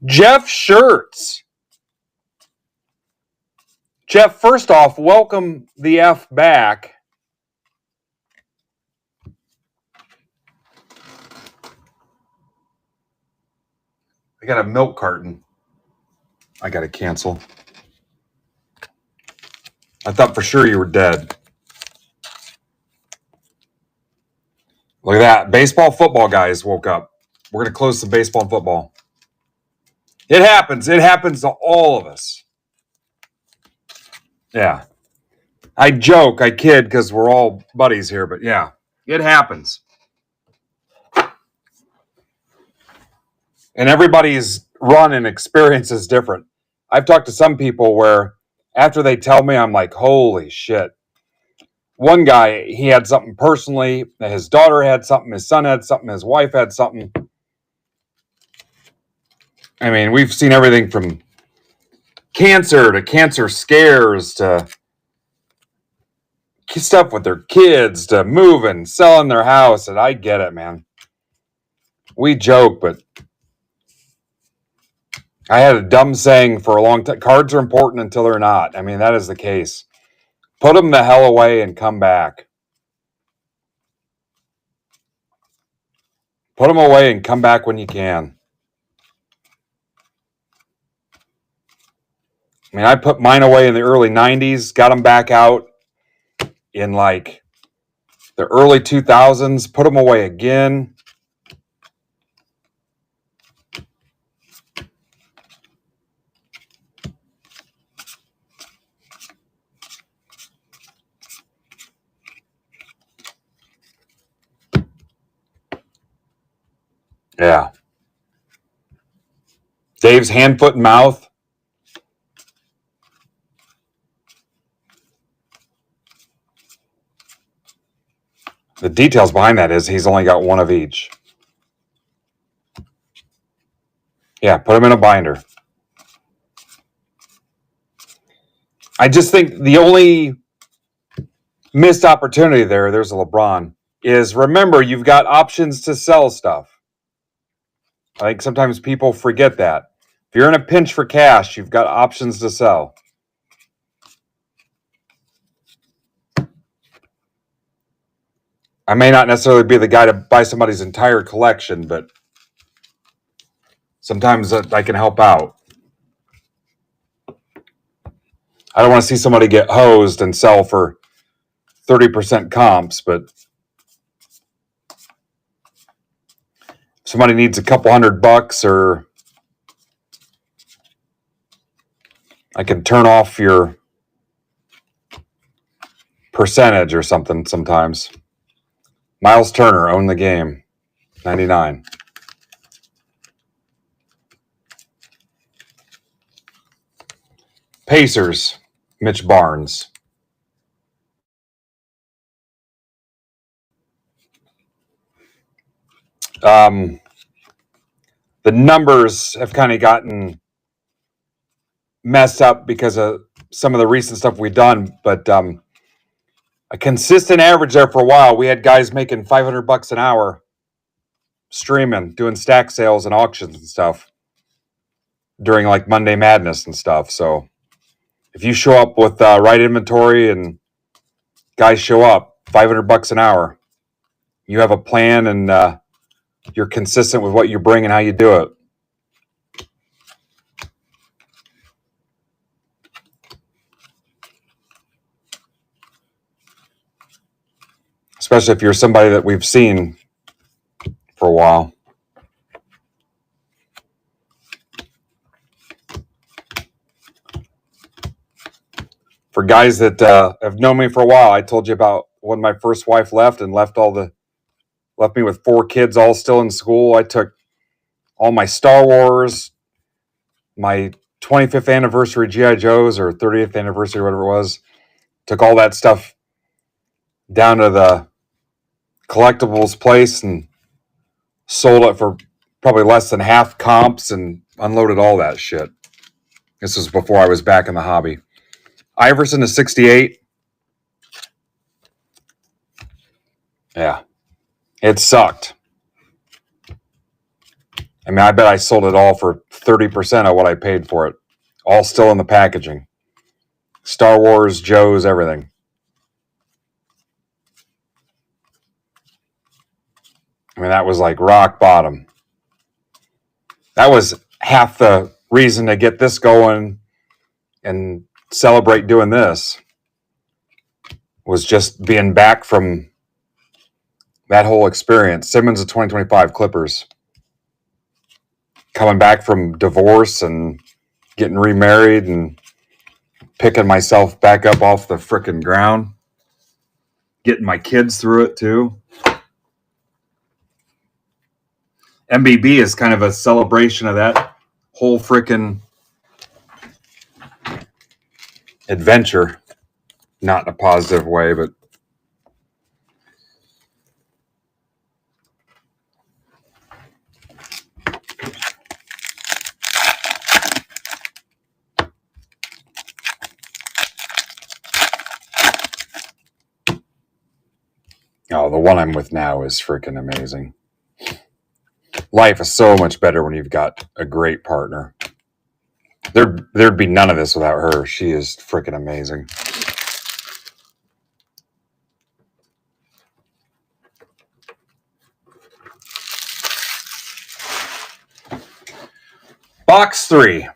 Jeff Shirts. Jeff, first off, welcome the F back. I got a milk carton. I got to cancel. I thought for sure you were dead. Look at that. Baseball, football guys woke up. We're going to close some baseball and football. It happens. It happens to all of us. Yeah. I joke, I kid, because we're all buddies here, but yeah, it happens. And everybody's run and experience is different. I've talked to some people where after they tell me, I'm like, holy shit. One guy, he had something personally. His daughter had something. His son had something. His wife had something. I mean, we've seen everything from cancer scares to stuff with their kids to moving, selling their house. And I get it, man. We joke, but I had a dumb saying for a long time. Cards are important until they're not. I mean, that is the case. Put them the hell away and come back. Put them away and come back when you can. I mean, I put mine away in the early 90s, got them back out in like the early 2000s, put them away again. Yeah. Dave's hand, foot, and mouth. The details behind that is he's only got one of each. Yeah, put them in a binder. I just think the only missed opportunity there's a LeBron, is remember you've got options to sell stuff. I think sometimes people forget that. If you're in a pinch for cash, you've got options to sell. I may not necessarily be the guy to buy somebody's entire collection, but sometimes I can help out. I don't want to see somebody get hosed and sell for 30% comps, but if somebody needs a couple $100 or I can turn off your percentage or something sometimes. Miles Turner owned the game, 99. Pacers, Mitch Barnes. The numbers have kind of gotten messed up because of some of the recent stuff we've done, but a consistent average there for a while. We had guys making $500 an hour streaming, doing stack sales and auctions and stuff during like Monday Madness and stuff. So if you show up with right inventory and guys show up, $500 an hour, you have a plan and you're consistent with what you bring and how you do it. Especially if you're somebody that we've seen for a while. For guys that have known me for a while, I told you about when my first wife left and left me with 4 kids all still in school. I took all my Star Wars, my 25th anniversary G.I. Joes or 30th anniversary, whatever it was, took all that stuff down to the collectibles place and sold it for probably less than half comps and unloaded all that shit. This was before I was back in the hobby. Iverson to 68. Yeah. It sucked. I mean, I bet I sold it all for 30% of what I paid for it. All still in the packaging. Star Wars, Joe's, everything. I mean, that was like rock bottom. That was half the reason to get this going and celebrate doing this, was just being back from that whole experience. Simmons of 2025 Clippers. Coming back from divorce and getting remarried and picking myself back up off the frickin' ground. Getting my kids through it too. MBB is kind of a celebration of that whole frickin' adventure. Not in a positive way, but Oh, the one I'm with now is freaking amazing. Life is so much better when you've got a great partner. There'd be none of this without her. She is freaking amazing. Box 3.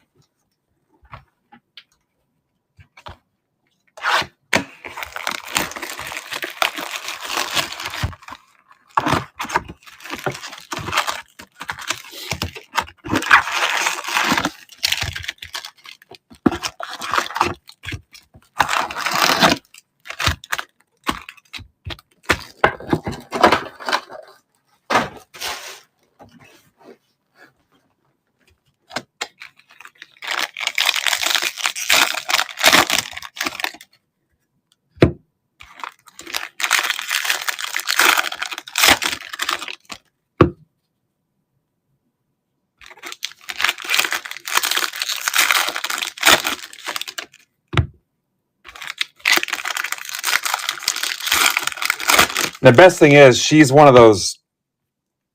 The best thing is she's one of those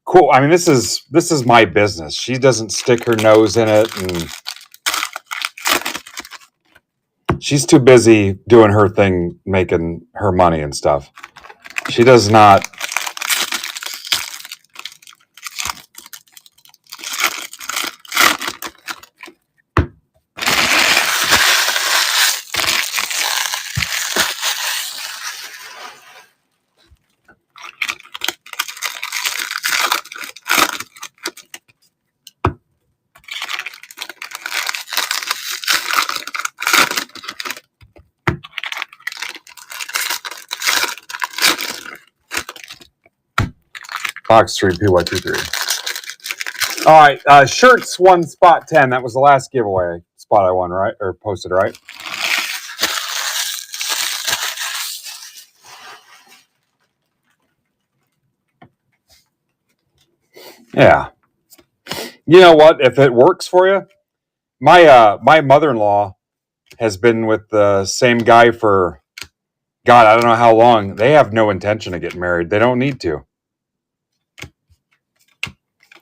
cool. I mean, this is my business. She doesn't stick her nose in it, and she's too busy doing her thing, making her money and stuff. She does not. Box 3, PY23. All right, shirts won spot 10. That was the last giveaway spot I won, right? Or posted, right? Yeah. You know what? If it works for you, my mother-in-law has been with the same guy for, God, I don't know how long. They have no intention of getting married. They don't need to.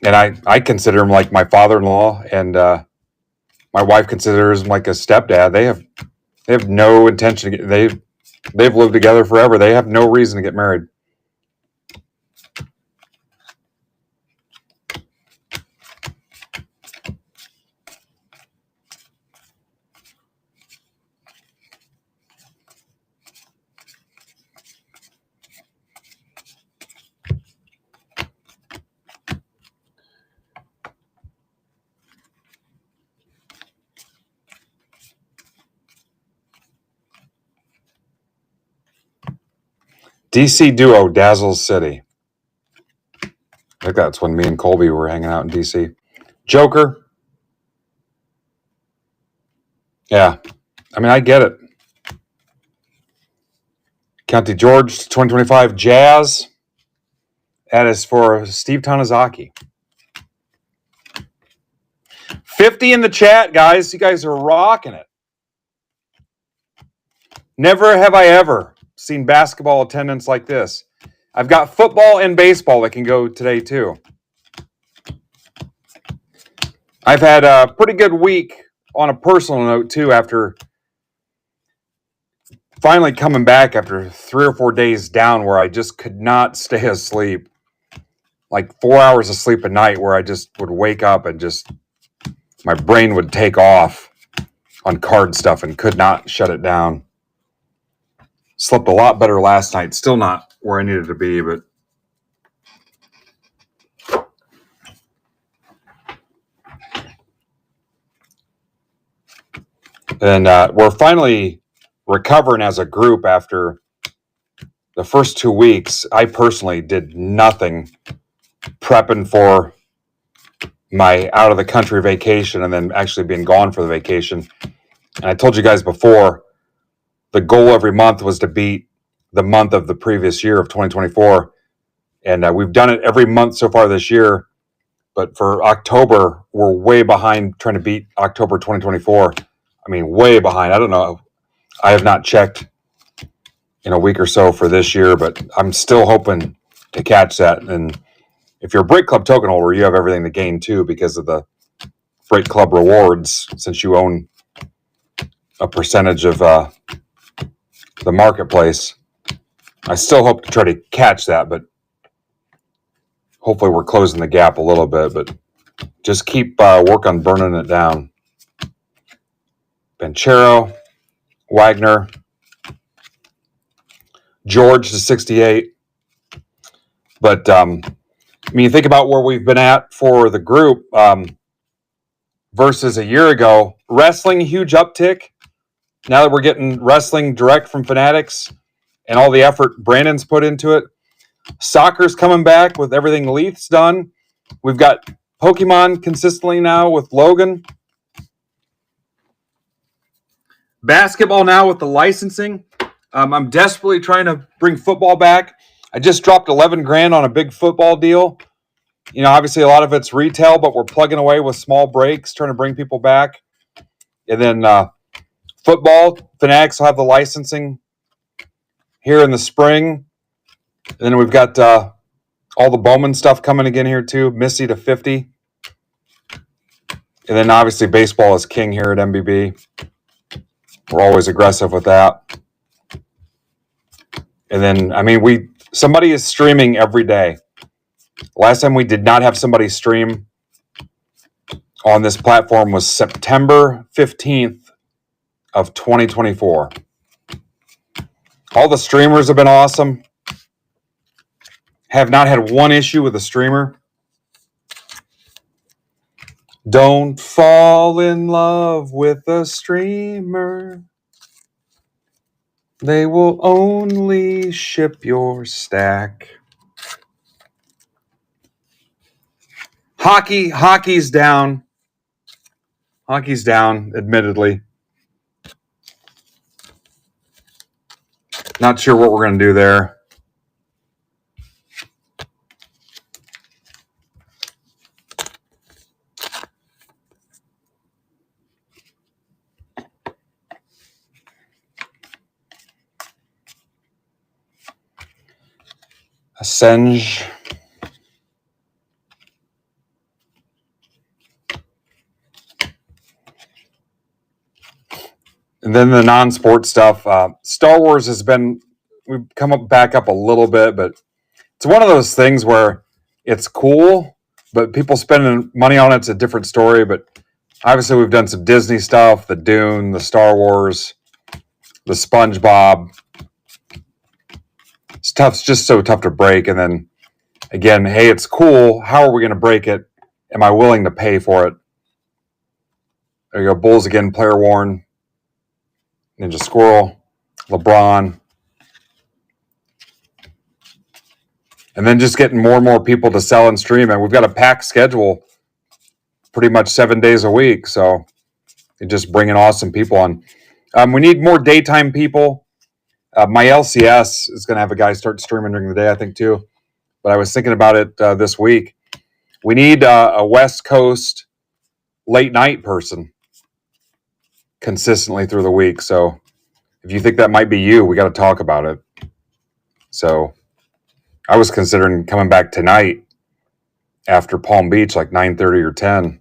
And I consider him like my father-in-law, and my wife considers him like a stepdad. They have no intention to get. They've lived together forever. They have no reason to get married. DC duo Dazzle City. I think that's when me and Colby were hanging out in DC. Joker. Yeah. I mean, I get it. County George 2025 Jazz. That is for Steve Tanizaki. 50 in the chat, guys. You guys are rocking it. Never have I ever seen basketball attendance like this. I've got football and baseball that can go today, too. I've had a pretty good week on a personal note, too, after finally coming back after 3 or 4 days down where I just could not stay asleep. Like 4 hours of sleep a night where I just would wake up and just my brain would take off on card stuff and could not shut it down. Slept a lot better last night. Still not where I needed to be, but and we're finally recovering as a group after the first 2 weeks. I personally did nothing prepping for my out of the country vacation and then actually being gone for the vacation. And I told you guys before, the goal every month was to beat the month of the previous year of 2024. And we've done it every month so far this year. But for October, we're way behind trying to beat October 2024. I mean, way behind. I don't know. I have not checked in a week or so for this year, but I'm still hoping to catch that. And if you're a Break Club token holder, you have everything to gain too because of the Break Club rewards, since you own a percentage of the marketplace. I still hope to try to catch that, but hopefully we're closing the gap a little bit. But just keep work on burning it down. Banchero, Wagner, George to 68. But I mean, you think about where we've been at for the group versus a year ago. Wrestling, huge uptick. Now that we're getting wrestling direct from Fanatics and all the effort Brandon's put into it. Soccer's coming back with everything Leith's done. We've got Pokemon consistently now with Logan. Basketball now with the licensing. I'm desperately trying to bring football back. I just dropped 11 grand on a big football deal. You know, obviously a lot of it's retail, but we're plugging away with small breaks, trying to bring people back. And then football, Fanatics will have the licensing here in the spring. And then we've got all the Bowman stuff coming again here too. Missy to 50. And then obviously baseball is king here at MBB. We're always aggressive with that. And then, I mean, somebody is streaming every day. Last time we did not have somebody stream on this platform was September 15th of 2024. All the streamers have been awesome. Have not had one issue with a streamer. Don't fall in love with a streamer. They will only ship your stack. Hockey's down. Hockey's down, admittedly. Not sure what we're going to do there. Assange. And then the non-sport stuff. Star Wars we've come back up a little bit, but it's one of those things where it's cool, but people spending money on it's a different story. But obviously we've done some Disney stuff, the Dune, the Star Wars, the SpongeBob. It's tough. It's just so tough to break. And then again, hey, it's cool. How are we going to break it? Am I willing to pay for it? There you go. Bulls again, player worn. Ninja Squirrel, LeBron. And then just getting more and more people to sell and stream. And we've got a packed schedule pretty much 7 days a week. So you're just bringing awesome people on. We need more daytime people. My LCS is going to have a guy start streaming during the day, I think, too. But I was thinking about it this week. We need a West Coast late night person consistently through the week. So if you think that might be you, we got to talk about it. So I was considering coming back tonight after Palm Beach, like 9:30 or 10,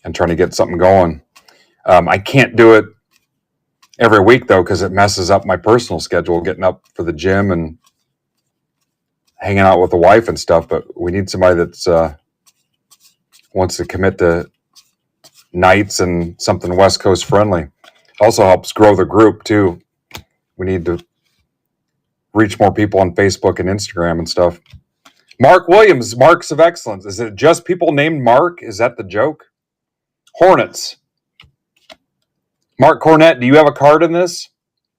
and trying to get something going. I can't do it every week, though, because it messes up my personal schedule, getting up for the gym and hanging out with the wife and stuff. But we need somebody that's wants to commit to nights and something West Coast friendly. Also helps grow the group, too. We need to reach more people on Facebook and Instagram and stuff. Mark Williams, Marks of Excellence. Is it just people named Mark? Is that the joke? Hornets. Mark Cornett, do you have a card in this?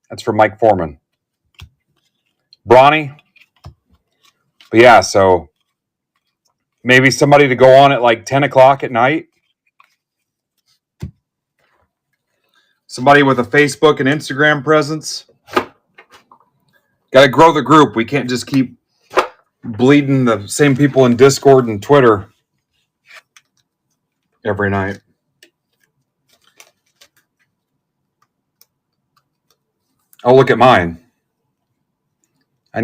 That's from Mike Foreman. Bronny. But yeah, so maybe somebody to go on at like 10 o'clock at night. Somebody with a Facebook and Instagram presence. Got to grow the group. We can't just keep bleeding the same people in Discord and Twitter every night. Oh, look at mine. I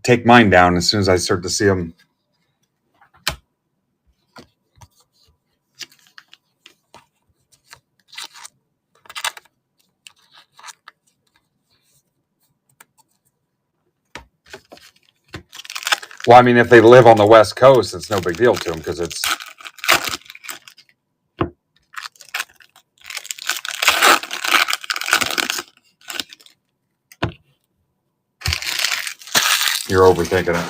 take mine down as soon as I start to see them. Well, I mean, if they live on the West Coast, it's no big deal to them because it's. You're overthinking it.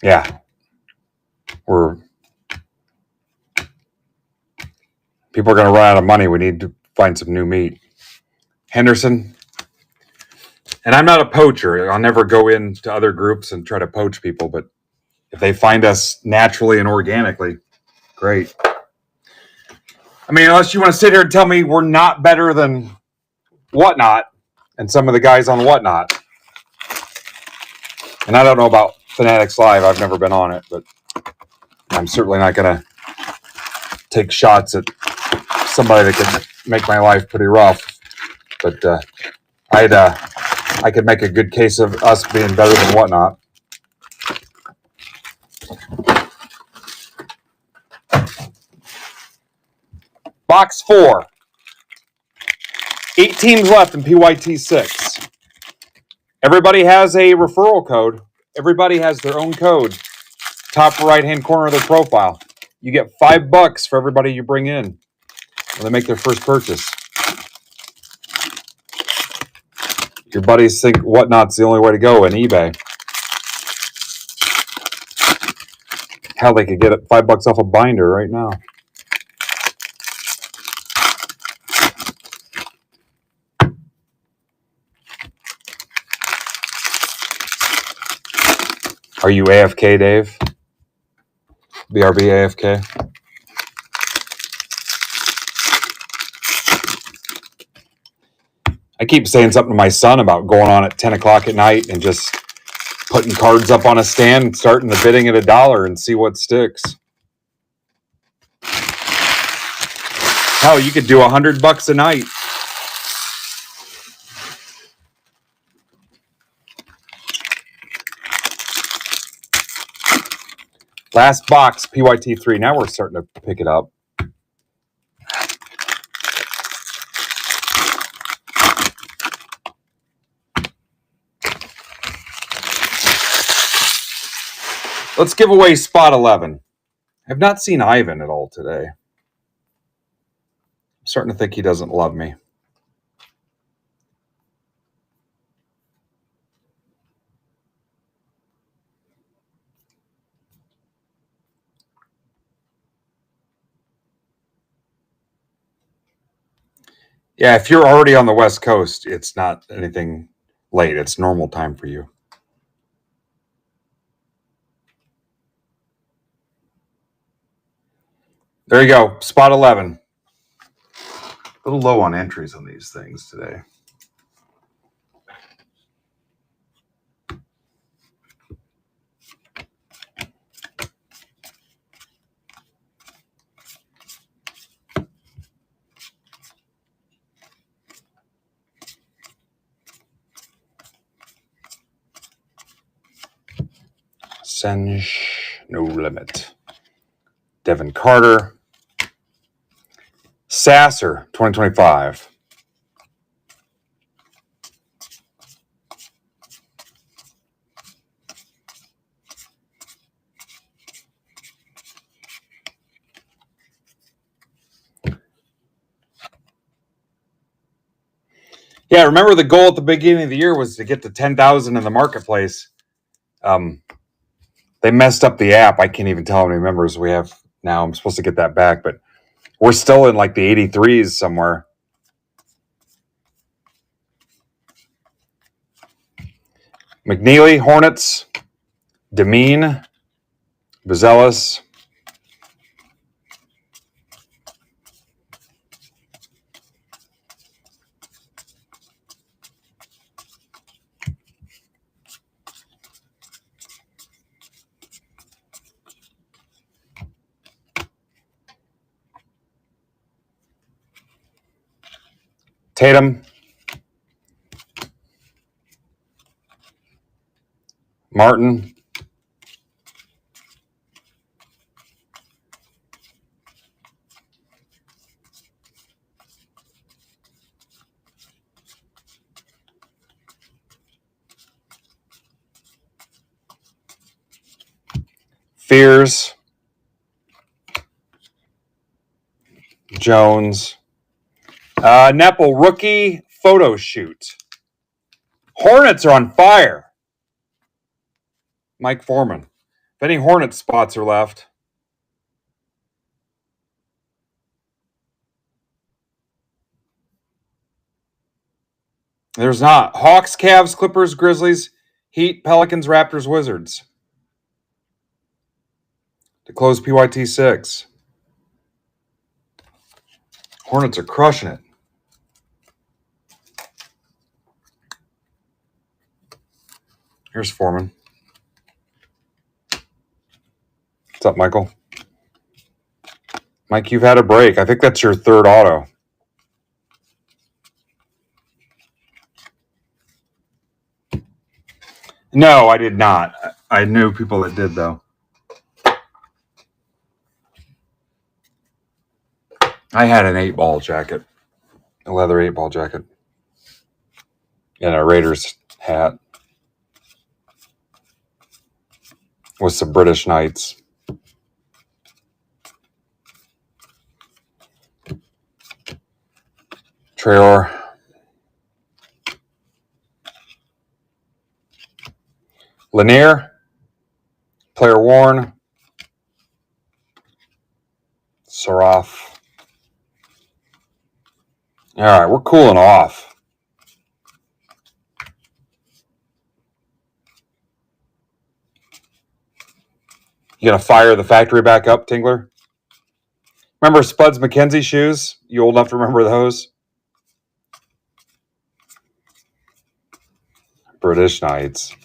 Yeah. People are going to run out of money. We need to find some new meat. Henderson. And I'm not a poacher. I'll never go into other groups and try to poach people, but if they find us naturally and organically, great. I mean, unless you want to sit here and tell me we're not better than Whatnot and some of the guys on Whatnot. And I don't know about Fanatics Live. I've never been on it, but I'm certainly not going to take shots at somebody that could make my life pretty rough. But I could make a good case of us being better than Whatnot. Box 4. 8 teams left in PYT 6. Everybody has a referral code. Everybody has their own code. Top right-hand corner of their profile. You get $5 for everybody you bring in when they make their first purchase. Your buddies think Whatnot's the only way to go in eBay. Hell, they could get $5 off a binder right now. Are you AFK, Dave? BRB AFK? I keep saying something to my son about going on at 10 o'clock at night and just putting cards up on a stand and starting the bidding at $1 and see what sticks. Hell, you could do $100 a night. Last box, PYT3. Now we're starting to pick it up. Let's give away spot 11. I've not seen Ivan at all today. I'm starting to think he doesn't love me. Yeah, if you're already on the West Coast, it's not anything late. It's normal time for you. There you go. Spot 11. A little low on entries on these things today. Senj, no limit. Devin Carter. Sasser, 2025. Yeah, remember the goal at the beginning of the year was to get to 10,000 in the marketplace. They messed up the app. I can't even tell how many members we have now. I'm supposed to get that back, but we're still in like the 83s somewhere. McNeely, Hornets, Demeen, Bazelis. Tatum. Martin. Fears. Jones. Nepple rookie photo shoot. Hornets are on fire. Mike Foreman. If any Hornet spots are left. There's not. Hawks, Cavs, Clippers, Grizzlies, Heat, Pelicans, Raptors, Wizards. To close PYT 6. Hornets are crushing it. Here's Foreman. What's up, Michael? Mike, you've had a break. I think that's your third auto. No, I did not. I knew people that did, though. I had an 8-ball jacket, a leather 8-ball jacket, and a Raiders hat with some British Knights. Traylor. Lanier. Player worn. Saraf. All right, we're cooling off. You gonna fire the factory back up, Tingler? Remember Spuds McKenzie shoes? You old enough to remember those? British Knights.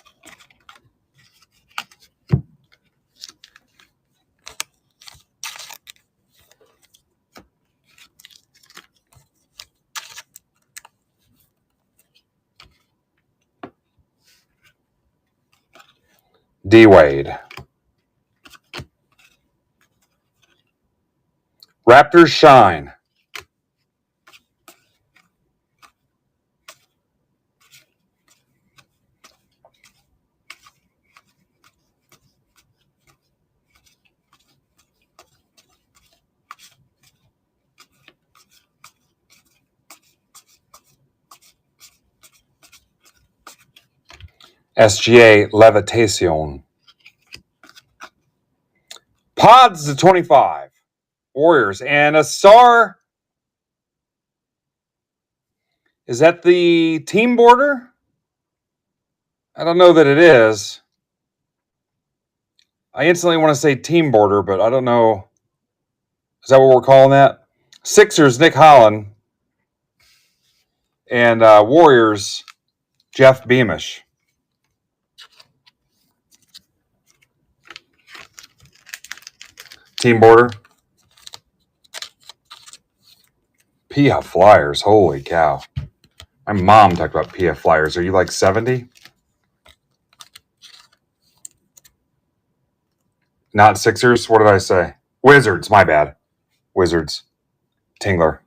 D Wade. Raptors shine. SGA Levitation. Pods to 25. Warriors. And a star. Is that the team border? I don't know that it is. I instantly want to say team border, but I don't know. Is that what we're calling that? Sixers, Nick Holland. And Warriors, Jeff Beamish. Team border. PF Flyers. Holy cow. My mom talked about PF Flyers. Are you like 70? Not Sixers? What did I say? Wizards. My bad. Wizards. Tingler.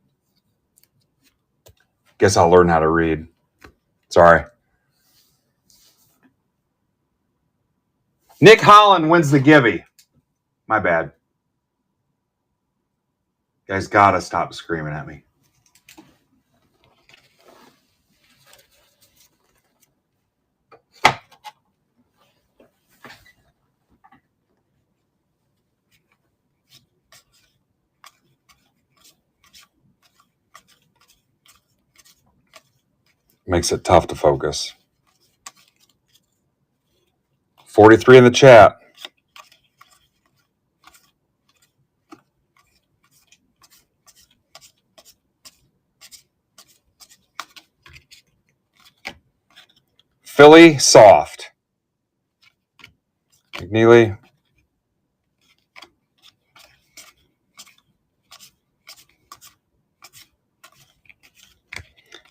Guess I'll learn how to read. Sorry. Nick Holland wins the Gibby. My bad. You guys gotta stop screaming at me. Makes it tough to focus. 43 in the chat. Philly soft. McNeely.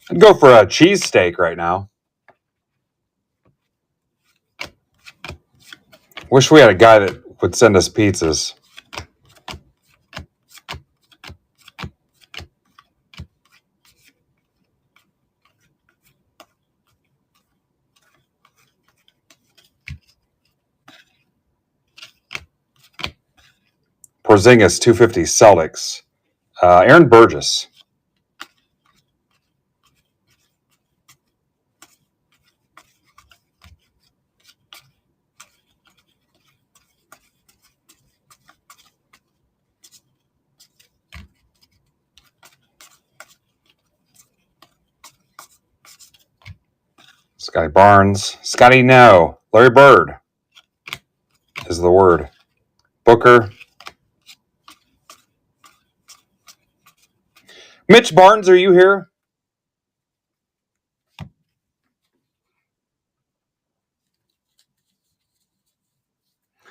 I'd go for a cheesesteak right now. Wish we had a guy that would send us pizzas. Porzingis, 250 Celtics. Aaron Burgess. Scotty Barnes. Scotty No. Larry Bird is the word. Booker. Mitch Barnes, are you here?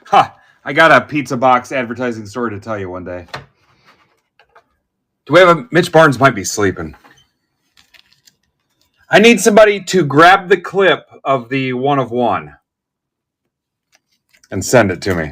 Ha! I got a pizza box advertising story to tell you one day. Do we have a... Mitch Barnes might be sleeping. I need somebody to grab the clip of the 1 of 1 and send it to me.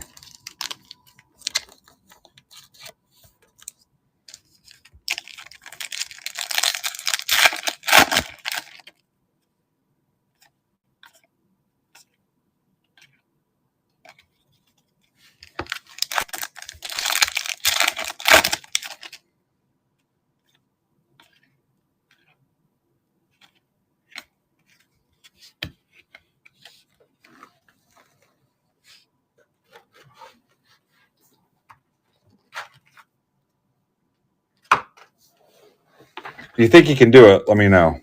If you think you can do it, let me know.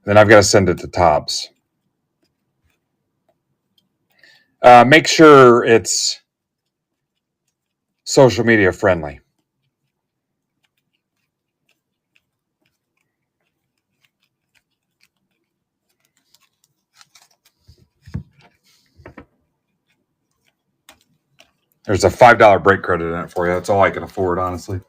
Then I've got to send it to Tops. Make sure it's social media friendly. There's a $5 break credit in it for you. That's all I can afford, honestly.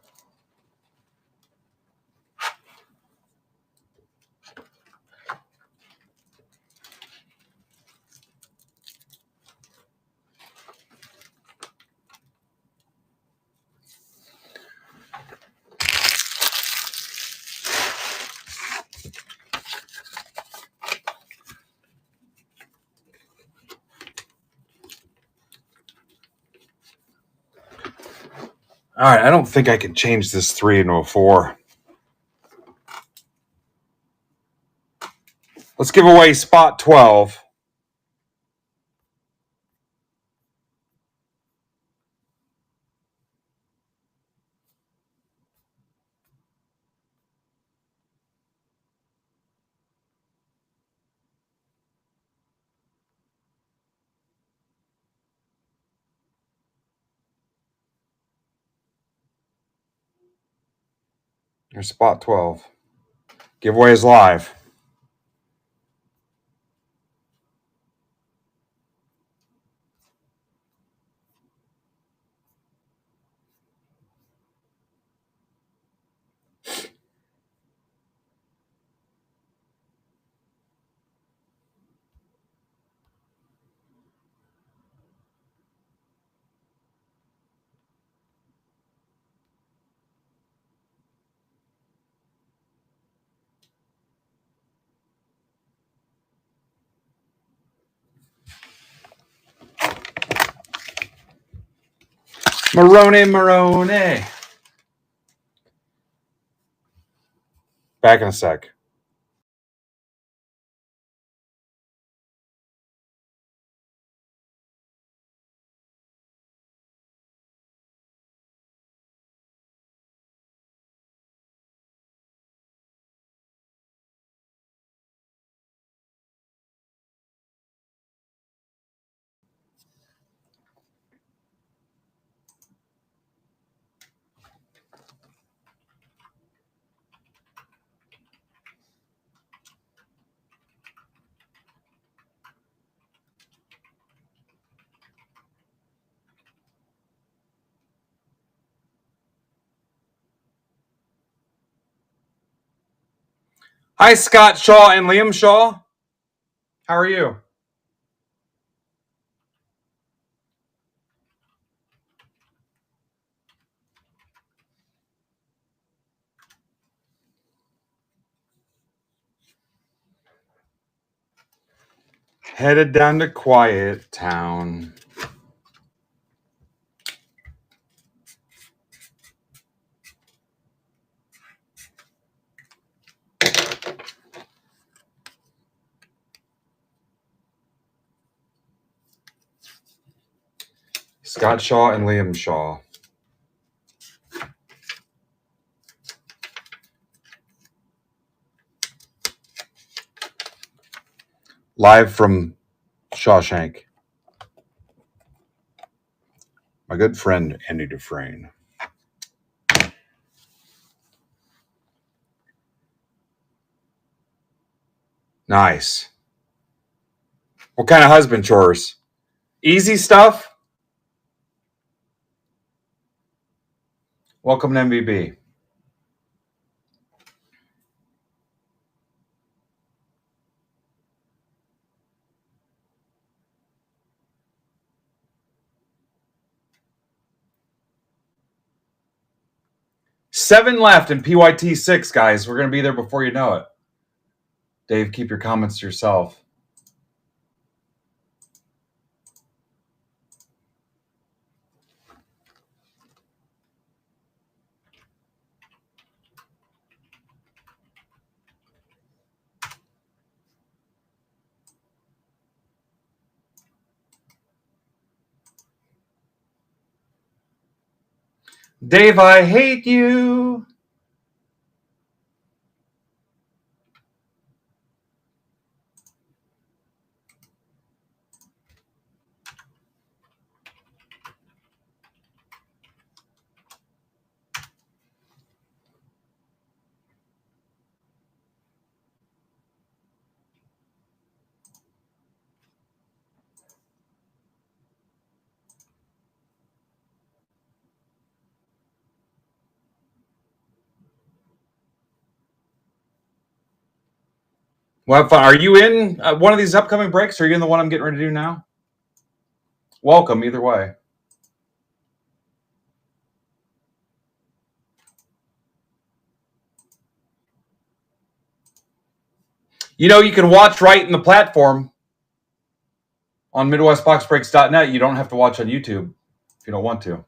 All right, I don't think I can change this 3 into a 4. Let's give away spot 12. Here's spot 12. Giveaway is live. Maroney. Back in a sec. Hi, Scott Shaw and Liam Shaw. How are you? Headed down to Quiet Town. Scott Shaw and Liam Shaw. Live from Shawshank. My good friend, Andy Dufresne. Nice. What kind of husband chores? Easy stuff? Welcome to MVB. Seven left in PYT 6, guys. We're going to be there before you know it. Dave, keep your comments to yourself. Dave, I hate you. Well, fun. Are you in one of these upcoming breaks? Or are you in the one I'm getting ready to do now? Welcome, either way. You know, you can watch right in the platform on MidwestBoxBreaks.net. You don't have to watch on YouTube if you don't want to.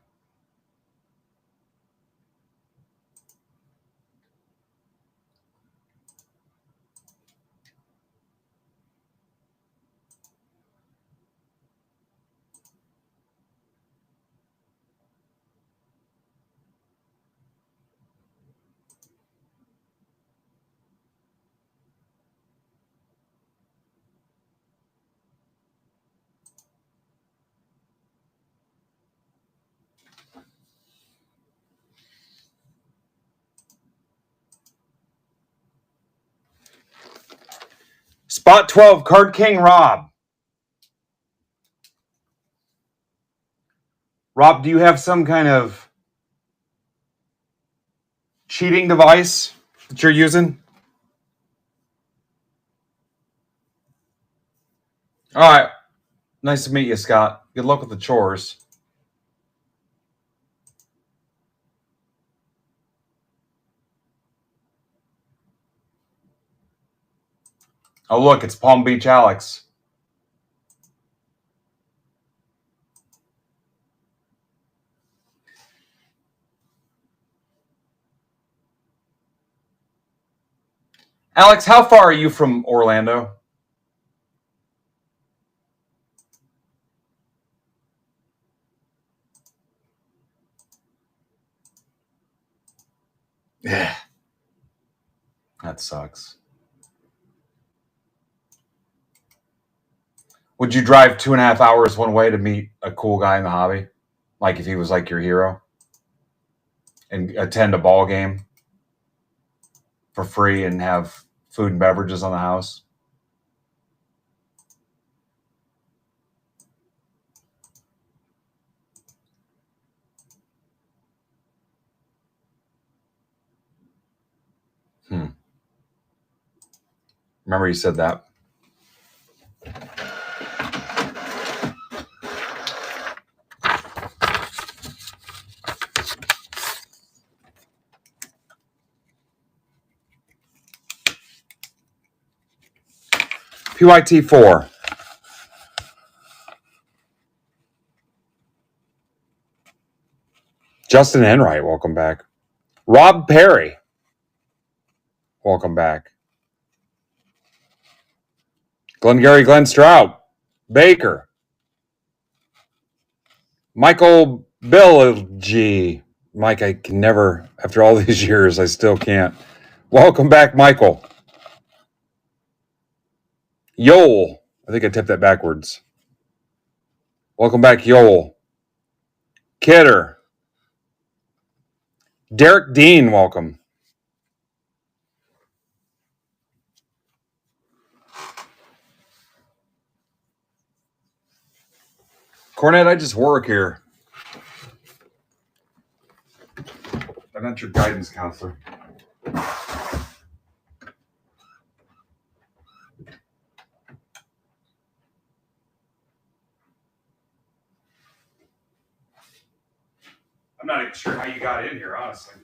Spot 12, Card King Rob. Rob, do you have some kind of cheating device that you're using? All right. Nice to meet you, Scott. Good luck with the chores. Oh, look, it's Palm Beach Alex. Alex, how far are you from Orlando? Yeah. That sucks. Would you drive 2.5 hours one way to meet a cool guy in the hobby? Like if he was like your hero? And attend a ball game for free and have food and beverages on the house? Remember you said that. PYT4. Justin Enright, welcome back. Rob Perry, welcome back. Glengarry Glenn Strout. Baker. Michael Bilgi. Mike, I can never, after all these years, I still can't. Welcome back, Michael. Yoel. I think I tipped that backwards. Welcome back, Yoel. Kidder. Derek Dean, welcome. Cornette, I just work here. I'm not your guidance counselor. I'm not even sure how you got in here, honestly.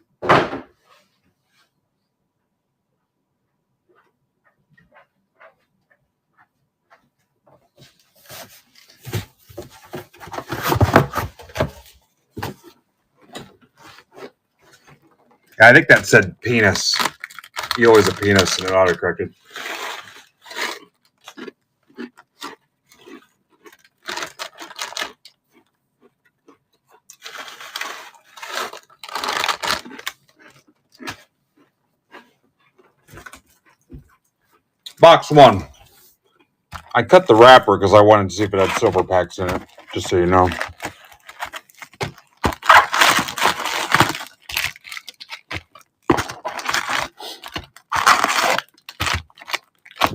I think that said penis. He always a penis and it autocorrected. Box one. I cut the wrapper because I wanted to see if it had silver packs in it, just so you know.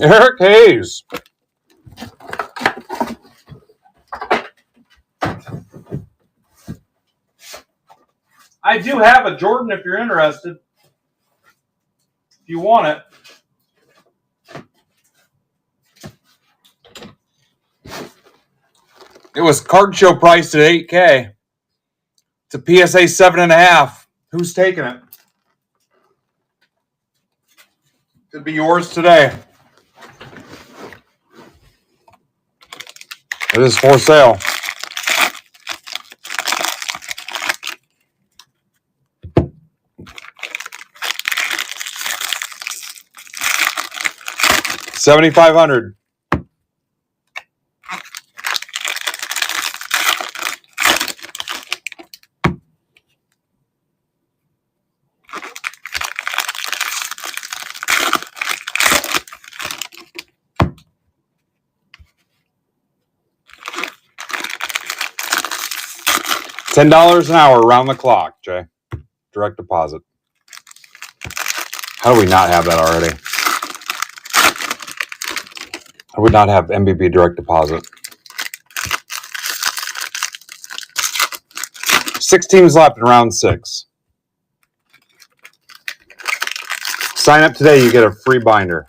Eric Hayes. I do have a Jordan if you're interested. If you want it. It was card show priced at $8K. It's a PSA 7.5. Who's taking it? Could be yours today. It is for sale. $7,500. $10 an hour around the clock, Jay. Direct deposit. How do we not have that already? I would not have MBB direct deposit. 6 teams left in round 6. Sign up today, you get a free binder.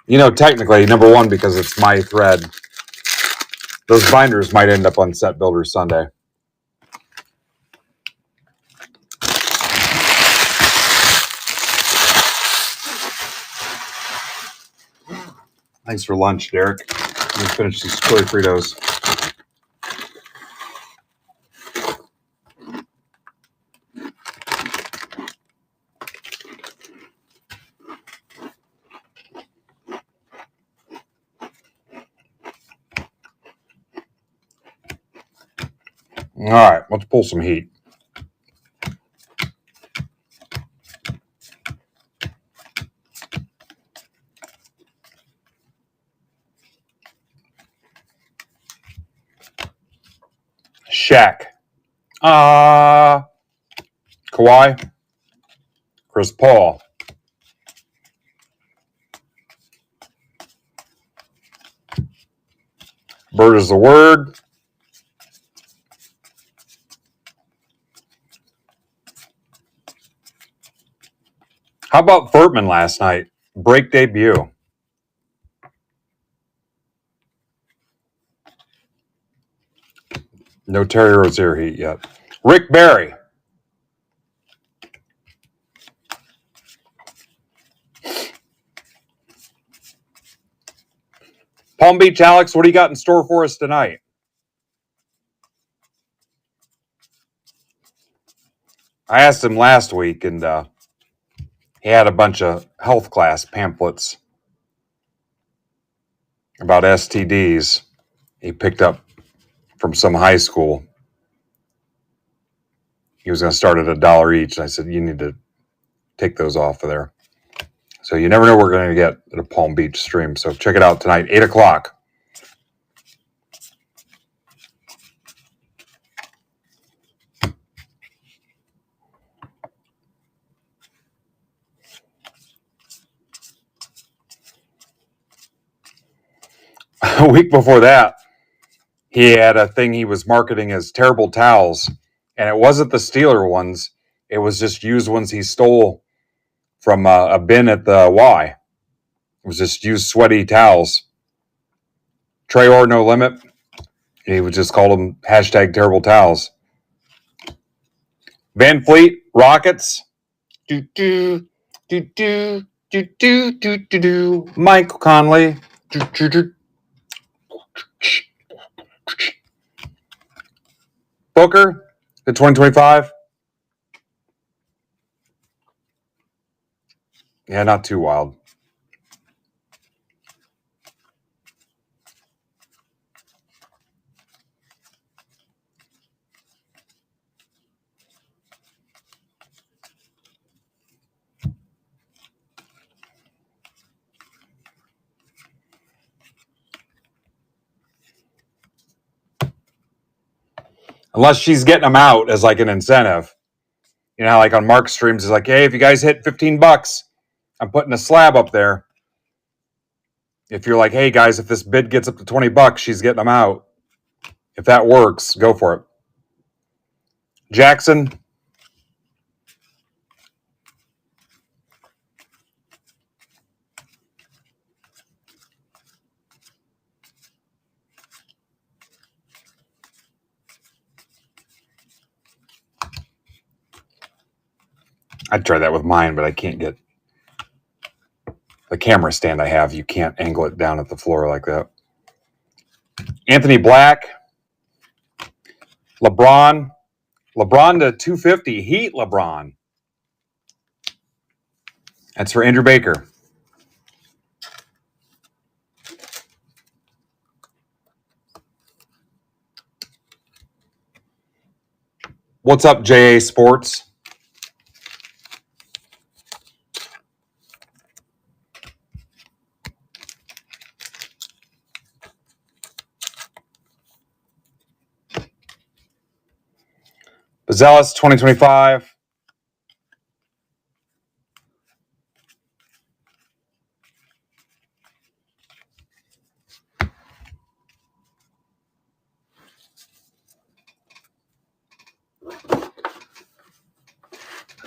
You know, technically, number one, because it's my thread, those binders might end up on Set Builder Sunday. Thanks for lunch, Derek. Let me finish these chili Fritos. All right, let's pull some heat. Shaq. Kawhi. Chris Paul. Bird is the word. How about Furtman last night? Break debut. No Terry Rozier heat yet. Rick Barry. Palm Beach Alex, what do you got in store for us tonight? I asked him last week, and he had a bunch of health class pamphlets about STDs he picked up from some high school. He was going to start at $1 each. And I said, you need to take those off of there. So you never know what we're going to get at a Palm Beach stream. So check it out tonight, 8 o'clock. A week before that, he had a thing he was marketing as terrible towels. And it wasn't the Steeler ones. It was just used ones he stole from a bin at the Y. It was just used sweaty towels. Trayor No Limit. He would just call them hashtag terrible towels. Van Fleet, Rockets. Do, do, do, do, do, do, do, do, do. Michael Conley. Do, do, do. Booker, the 2025. Yeah, not too wild. Unless she's getting them out as like an incentive. You know, like on Mark's streams, it's like, hey, if you guys hit $15, I'm putting a slab up there. If you're like, hey guys, if this bid gets up to $20, she's getting them out. If that works, go for it. Jackson. I'd try that with mine, but I can't get the camera stand I have. You can't angle it down at the floor like that. Anthony Black. LeBron. LeBron to 250. Heat LeBron. That's for Andrew Baker. What's up, JA Sports? Bazelis 2025.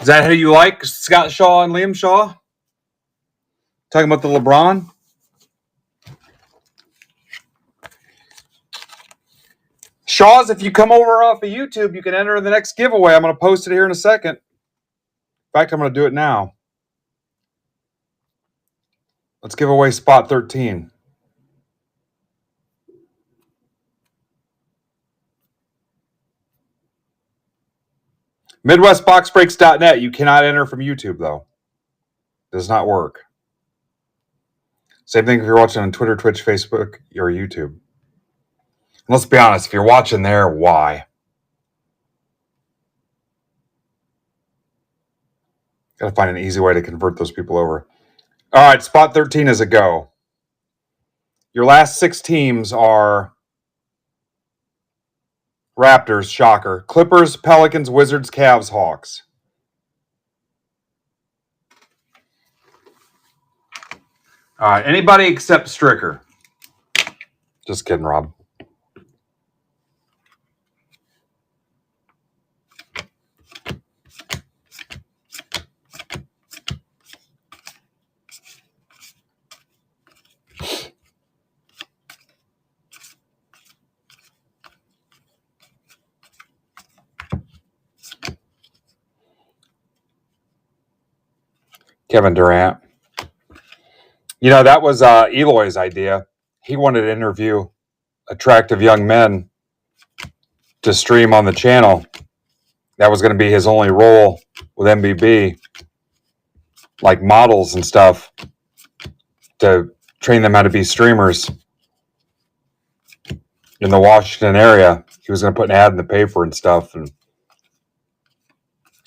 Is that who you like? Scott Shaw and Liam Shaw? Talking about the LeBron? Shaw's, if you come over off of YouTube, you can enter the next giveaway. I'm going to post it here in a second. In fact, I'm going to do it now. Let's give away spot 13. MidwestBoxBreaks.net. You cannot enter from YouTube, though. Does not work. Same thing if you're watching on Twitter, Twitch, Facebook, or YouTube. And let's be honest, if you're watching there, why? Got to find an easy way to convert those people over. All right, spot 13 is a go. Your last 6 teams are Raptors, shocker. Clippers, Pelicans, Wizards, Cavs, Hawks. All right, anybody except Stricker. Just kidding, Rob. Kevin Durant. You know, that was Eloy's idea. He wanted to interview attractive young men to stream on the channel. That was going to be his only role with MBB, like models and stuff, to train them how to be streamers in the Washington area. He was going to put an ad in the paper and stuff, and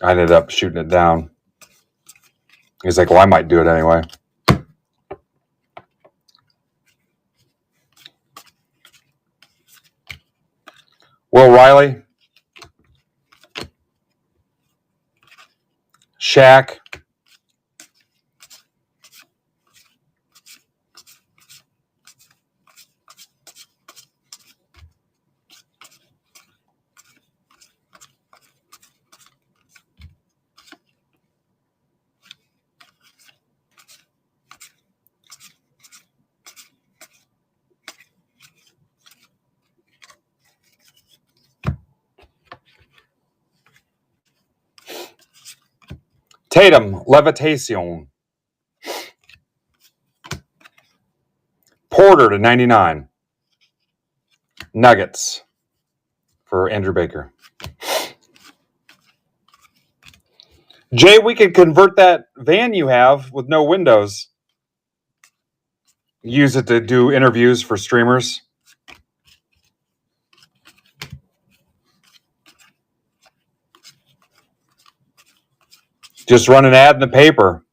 I ended up shooting it down. He's like, well, I might do it anyway. Will Riley, Shaq, Tatum, Levitation, Porter to 99, Nuggets for Andrew Baker. Jay, we could convert that van you have with no windows. Use it to do interviews for streamers. Just run an ad in the paper.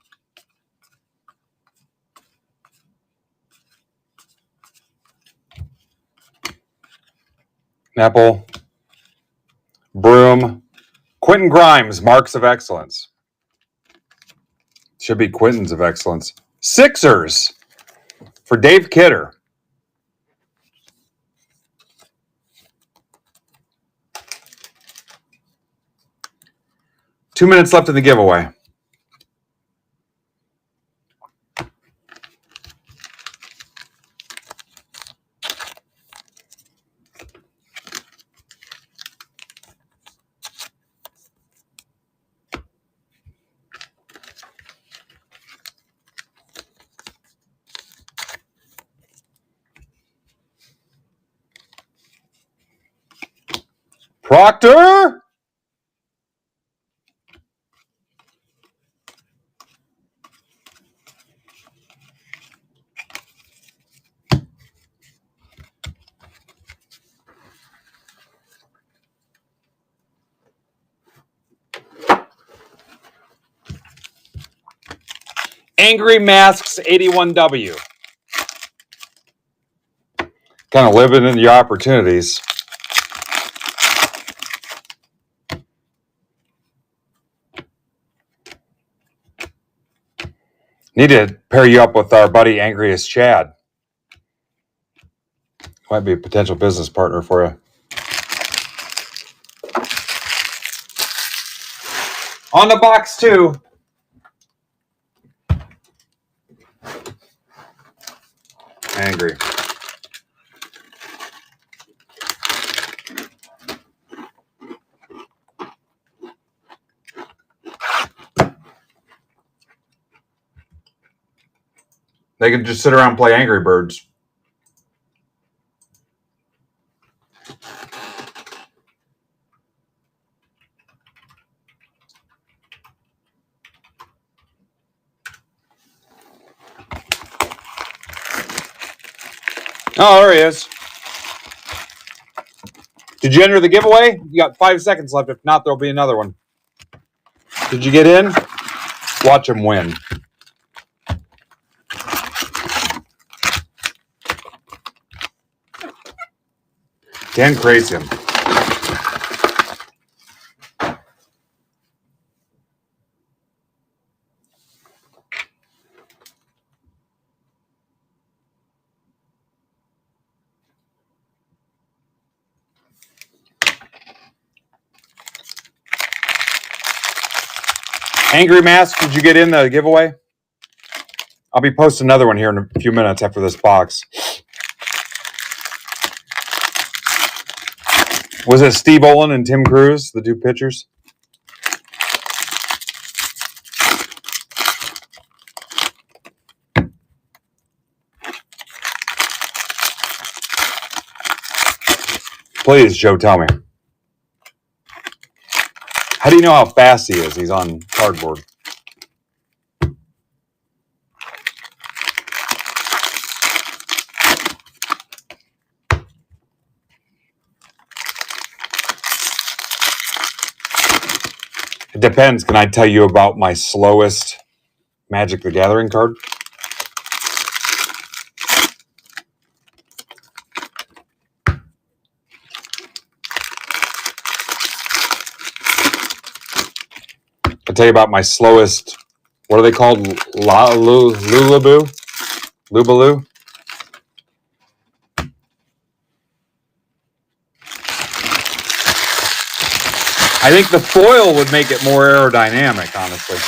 Apple, Broom, Quentin Grimes, Marks of Excellence. Should be Quentin's of Excellence. Sixers for Dave Kidder. Two minutes left in the giveaway. Proctor. Angry Masks 81W. Kind of living in your opportunities. Need to pair you up with our buddy Angriest Chad. Might be a potential business partner for you. On the box too. Angry. They can just sit around and play Angry Birds. Oh, there he is. Did you enter the giveaway? You got 5 seconds left. If not, there'll be another one. Did you get in? Watch him win. Dan craze him. Angry Mask, did you get in the giveaway? I'll be posting another one here in a few minutes after this box. Was it Steve Olin and Tim Cruz, the two pitchers? Please, Joe, tell me. How do you know how fast he is? He's on cardboard. It depends. Can I tell you about my slowest Magic the Gathering card? I'll tell you about my slowest, what are they called? Lulaboo? Lubaloo? I think the foil would make it more aerodynamic, honestly.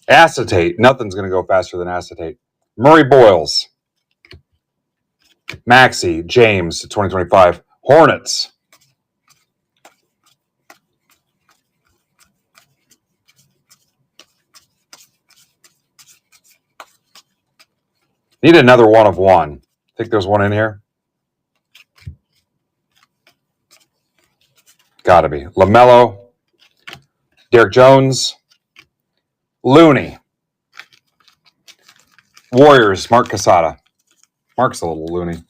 Acetate. Nothing's going to go faster than acetate. Murray Boyles. Maxey. James, 2025. Hornets. Need another one of one. Think there's one in here? Gotta be. LaMelo. Derek Jones. Looney. Warriors. Mark Casada. Mark's a little loony.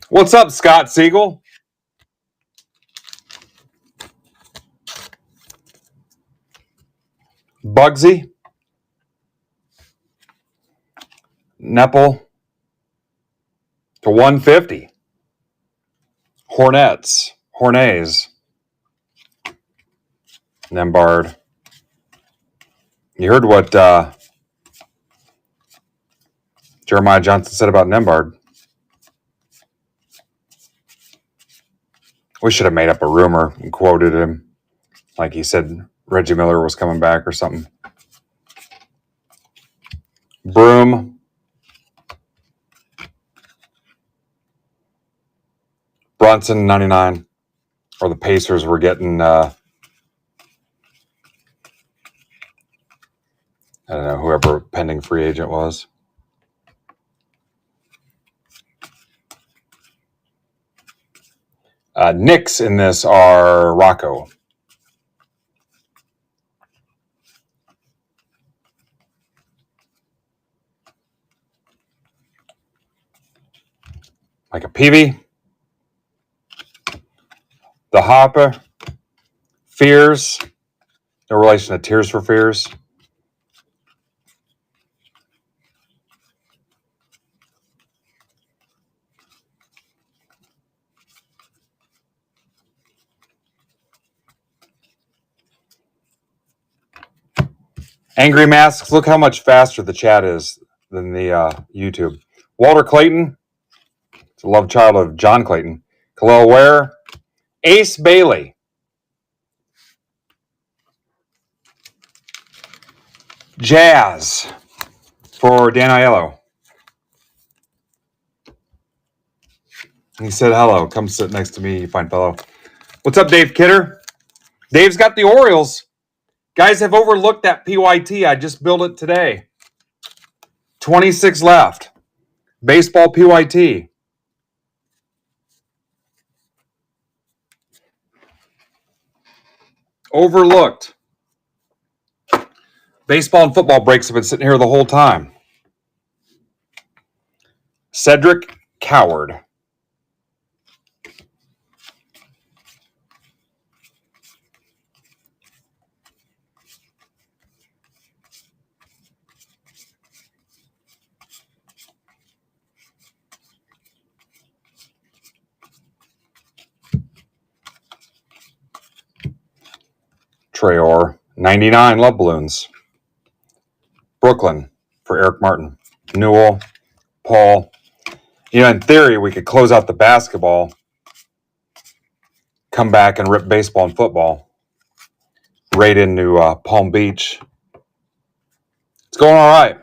What's up, Scott Siegel? Bugsy. Nepple. To 150. Hornets. Nembard. You heard what Jeremiah Johnson said about Nembard. We should have made up a rumor and quoted him. Like he said Reggie Miller was coming back or something. Broom. Brunson, 99. Or the Pacers were getting... I don't know, whoever pending free agent was. Knicks in this are Rocco. Micah Peavy. The Hopper. Fears. No relation to Tears for Fears. Angry Masks. Look how much faster the chat is than the YouTube. Walter Clayton. It's a love child of John Clayton. Khalil Ware. Ace Bailey. Jazz for Dan Aiello. He said hello. Come sit next to me, you fine fellow. What's up, Dave Kidder? Dave's got the Orioles. Guys have overlooked that PYT. I just built it today. 26 left. Baseball PYT. Overlooked. Baseball and football breaks have been sitting here the whole time. Cedric Coward. Trayor. 99 Love Balloons. Brooklyn for Eric Martin. Newell. Paul. You know, in theory, we could close out the basketball, come back and rip baseball and football. right into Palm Beach. It's going all right.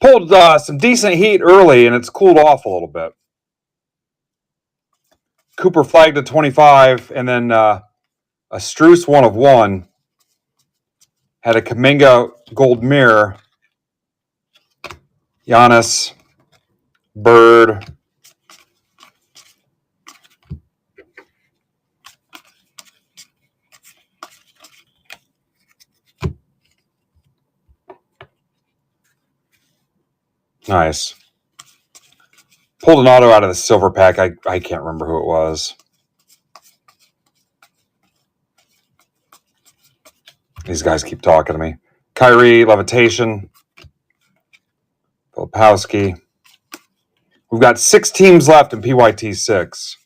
Pulled some decent heat early, and it's cooled off a little bit. Cooper flagged at 25, and then a Struce 1 of 1 had a Kaminga gold mirror. Giannis, Bird. Nice. Pulled an auto out of the silver pack. I can't remember who it was. These guys keep talking to me. Kyrie, Levitation, Filipowski. We've got 6 teams left in PYT 6.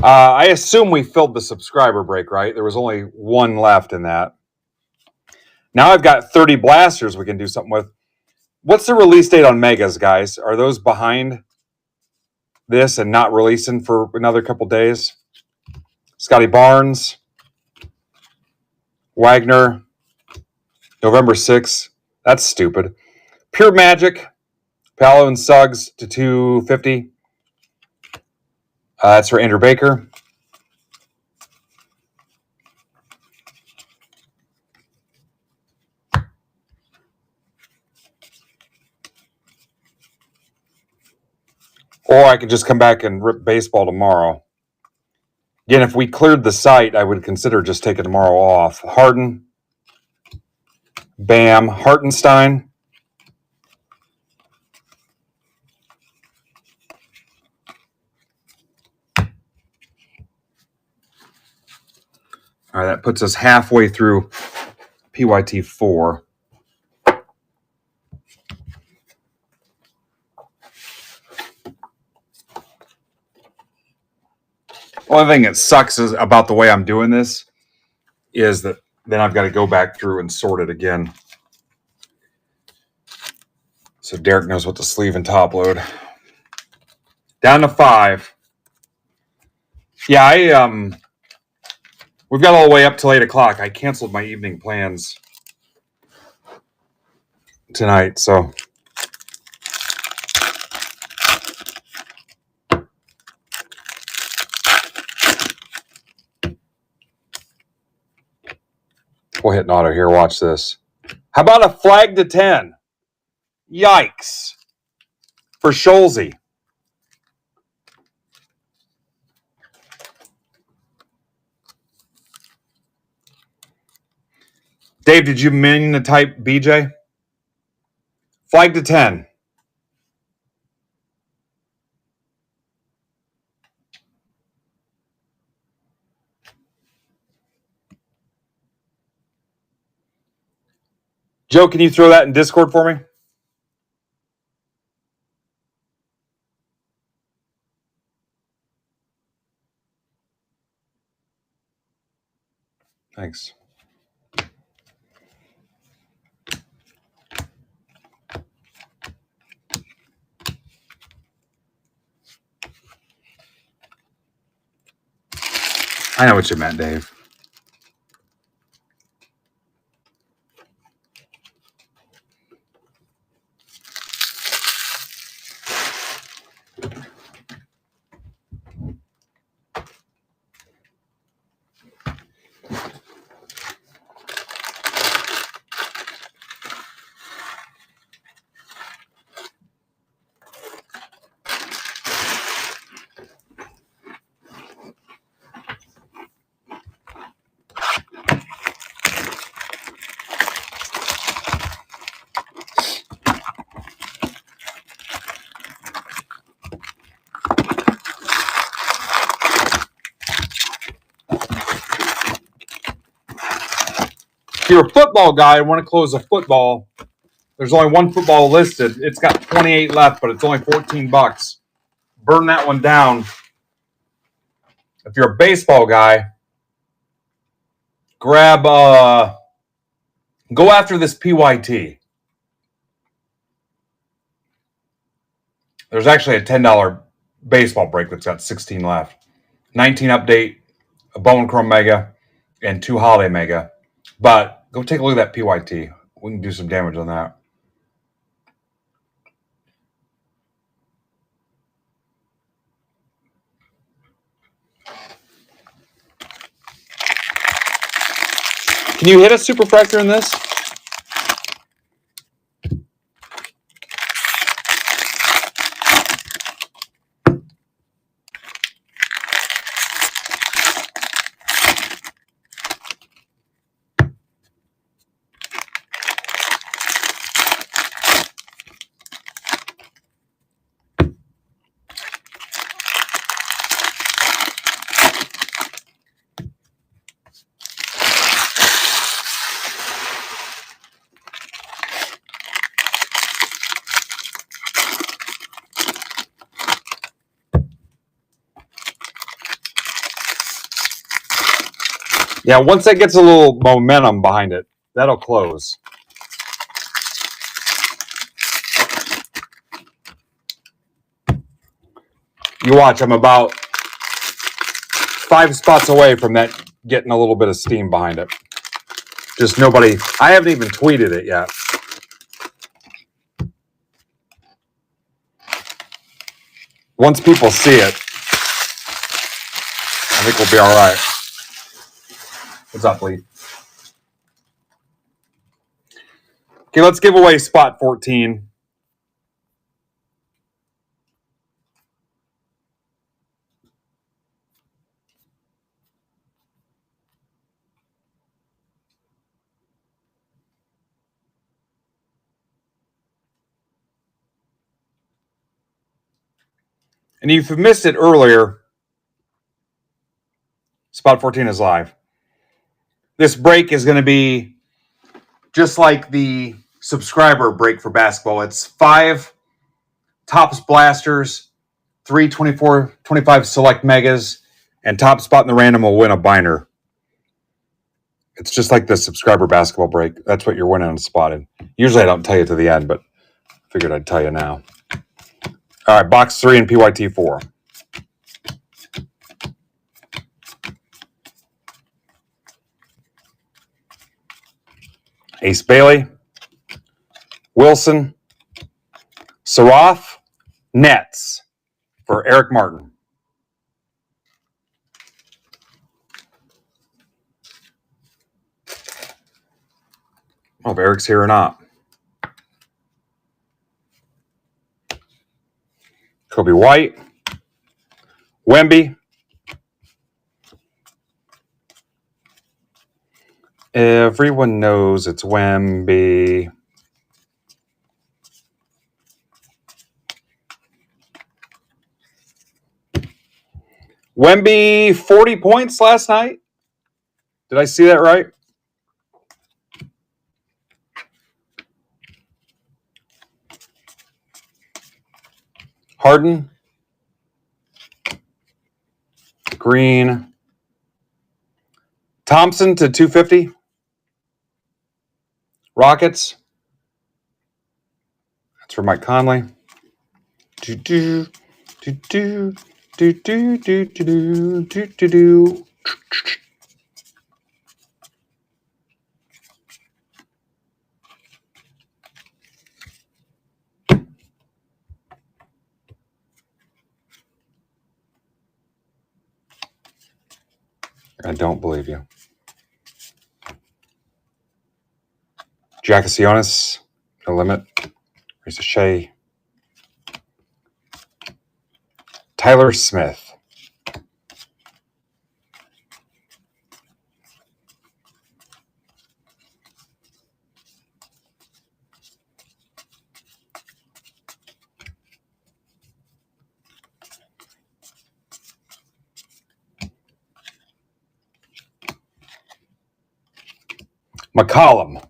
I assume we filled the subscriber break, right? There was only 1 left in that. Now I've got 30 blasters we can do something with. What's the release date on Megas, guys? Are those behind this and not releasing for another couple days? Scotty Barnes, Wagner, November 6th. That's stupid. Pure Magic, Paolo and Suggs to 250. That's for Andrew Baker. Or I could just come back and rip baseball tomorrow. Again, if we cleared the site, I would consider just taking tomorrow off. Harden, Bam, Hartenstein. All right, that puts us halfway through PYT 4. Only thing that sucks is about the way I'm doing this is that then I've got to go back through and sort it again. So Derek knows what to sleeve and top load. Down to 5. Yeah, we've got all the way up till 8 o'clock. I canceled my evening plans tonight, so. We'll hit an auto here. Watch this. How about a flag to 10? Yikes. For Scholze. Dave, did you mean to type BJ? Flag to 10. Joe, can you throw that in Discord for me? Thanks. I know what you meant, Dave. If you're a football guy and want to close a football, there's only 1 football listed. It's got 28 left, but it's only $14. Burn that one down. If you're a baseball guy, grab go after this PYT. There's actually a $10 baseball break that's got 16 left. 19 update, a Bone Chrome Mega, and 2 Holiday Mega. But go take a look at that PYT. We can do some damage on that. Can you hit a Superfractor in this? Yeah, once that gets a little momentum behind it, that'll close. You watch, I'm about 5 spots away from that getting a little bit of steam behind it. Just nobody, I haven't even tweeted it yet. Once people see it, I think we'll be all right. What's up, Lee? Okay, let's give away spot 14. And if you missed it earlier, spot 14 is live. This break is going to be just like the subscriber break for basketball. It's 5 Topps blasters, 3 24-25 select megas, and top spot in the random will win a binder. It's just like the subscriber basketball break. That's what you're winning on spotted. Usually I don't tell you to the end, but figured I'd tell you now. All right, box 3 and PYT 4. Ace Bailey, Wilson, Sarath, Nets for Eric Martin. I don't know if Eric's here or not. Kobe White, Wemby, everyone knows it's Wemby. Wemby, 40 points last night. Did I see that right? Harden, Green, Thompson to 250. Rockets. That's for Mike Conley. I don't believe you. Jackasionis, no limit. Risa Shea. Tyler Smith. McCollum,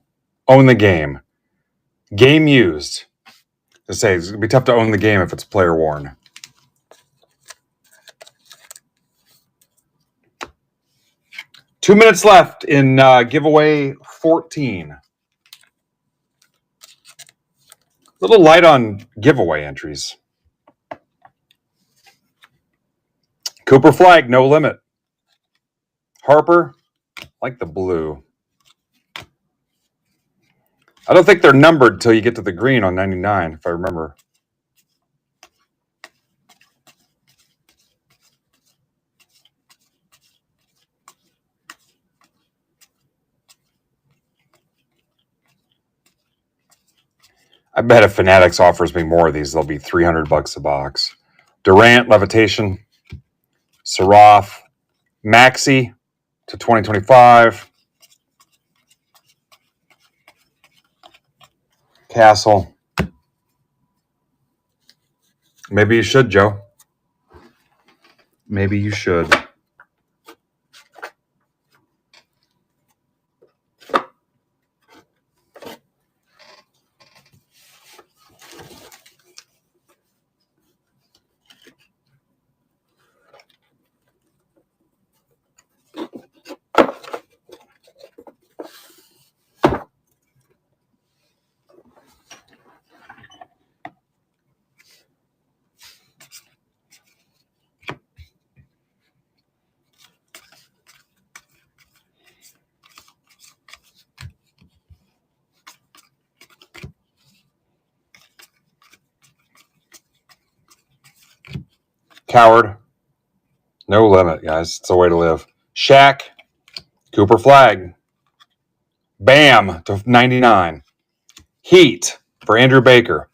own the game. Game used. To say it's going to be tough to own the game if it's player worn. Two minutes left in giveaway 14. A little light on giveaway entries. Cooper Flag, no limit. Harper, I like the blue. I don't think they're numbered till you get to the green on 99, if I remember. I bet if Fanatics offers me more of these, they'll be $300 a box. Durant, Levitation, Sarath, Maxey to 2025. Castle. Maybe you should, Joe. Maybe you should. Coward. No limit, guys. It's the way to live. Shaq. Cooper Flag. Bam to 99. Heat for Andrew Baker.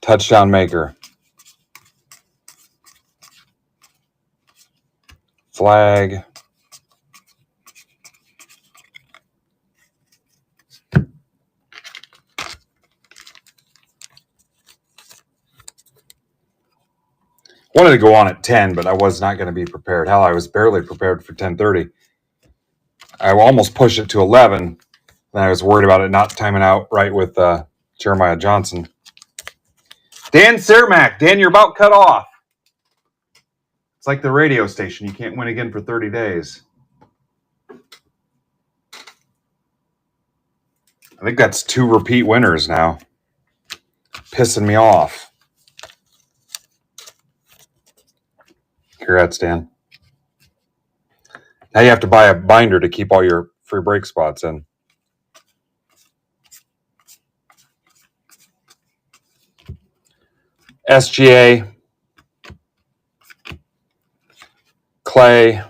Touchdown maker. Flag. Wanted to go on at 10, but I was not going to be prepared. Hell, I was barely prepared for 10:30. I almost pushed it to 11, and I was worried about it not timing out right with Jeremiah Johnson. Dan Cermak. Dan, you're about cut off. It's like the radio station. You can't win again for 30 days. I think that's 2 repeat winners now. Pissing me off. Congrats, Dan. Now you have to buy a binder to keep all your free break spots in. SGA. Clay.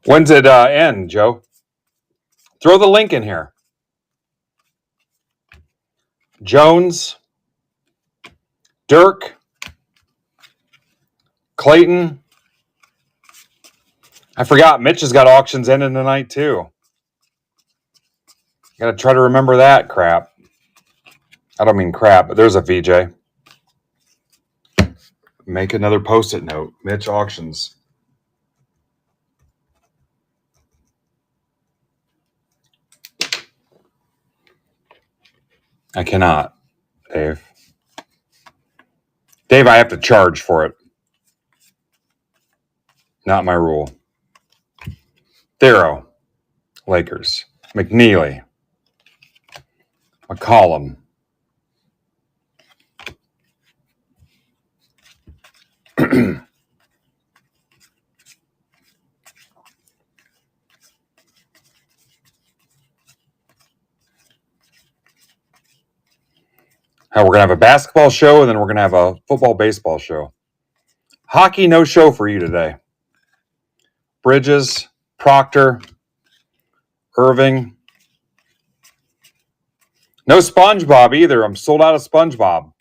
When's it end, Joe? Throw the link in here. Jones, Dirk, Clayton. I forgot Mitch has got auctions ending tonight too. Got to try to remember that crap. I don't mean crap, but there's a VJ. Make another post-it note. Mitch auctions. I cannot, Dave. Dave, I have to charge for it. Not my rule. Thero, Lakers. McNeely. McCollum. We're going to have a basketball show, and then we're going to have a football, baseball show. Hockey, no show for you today. Bridges, Proctor, Irving. No SpongeBob either. I'm sold out of SpongeBob.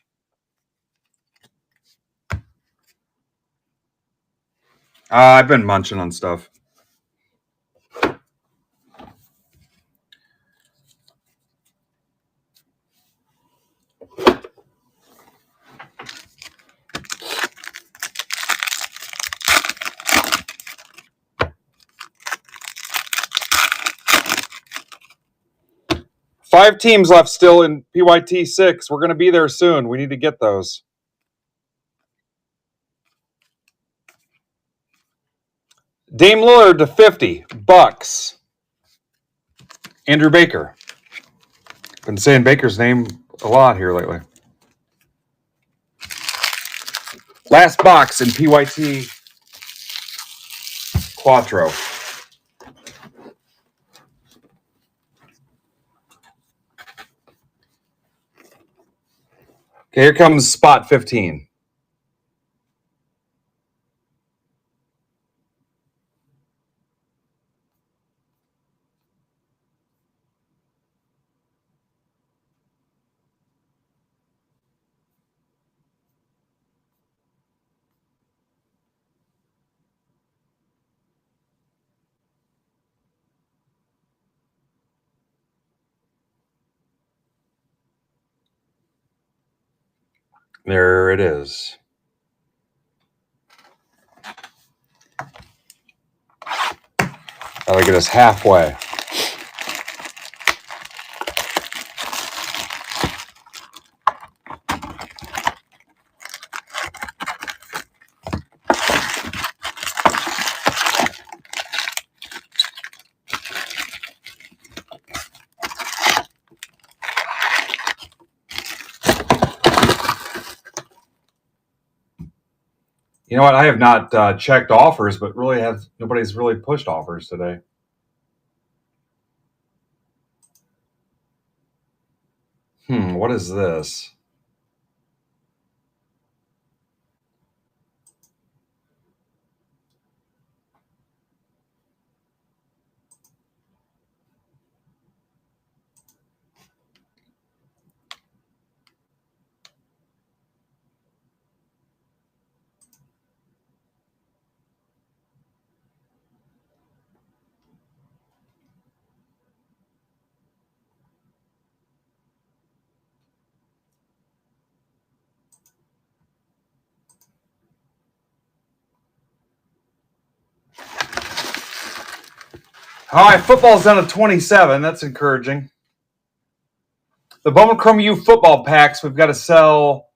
I've been munching on stuff. Five teams left still in PYT 6. We're going to be there soon. We need to get those. Dame Lillard to 50. Bucks. Andrew Baker. Been saying Baker's name a lot here lately. Last box in PYT Quattro. Okay, here comes spot 15. There it is. That'll get us halfway. You know what? I have not checked offers, but nobody's really pushed offers today. What is this? All right, football's down to 27. That's encouraging. The Bowman Chrome U football packs, we've got to sell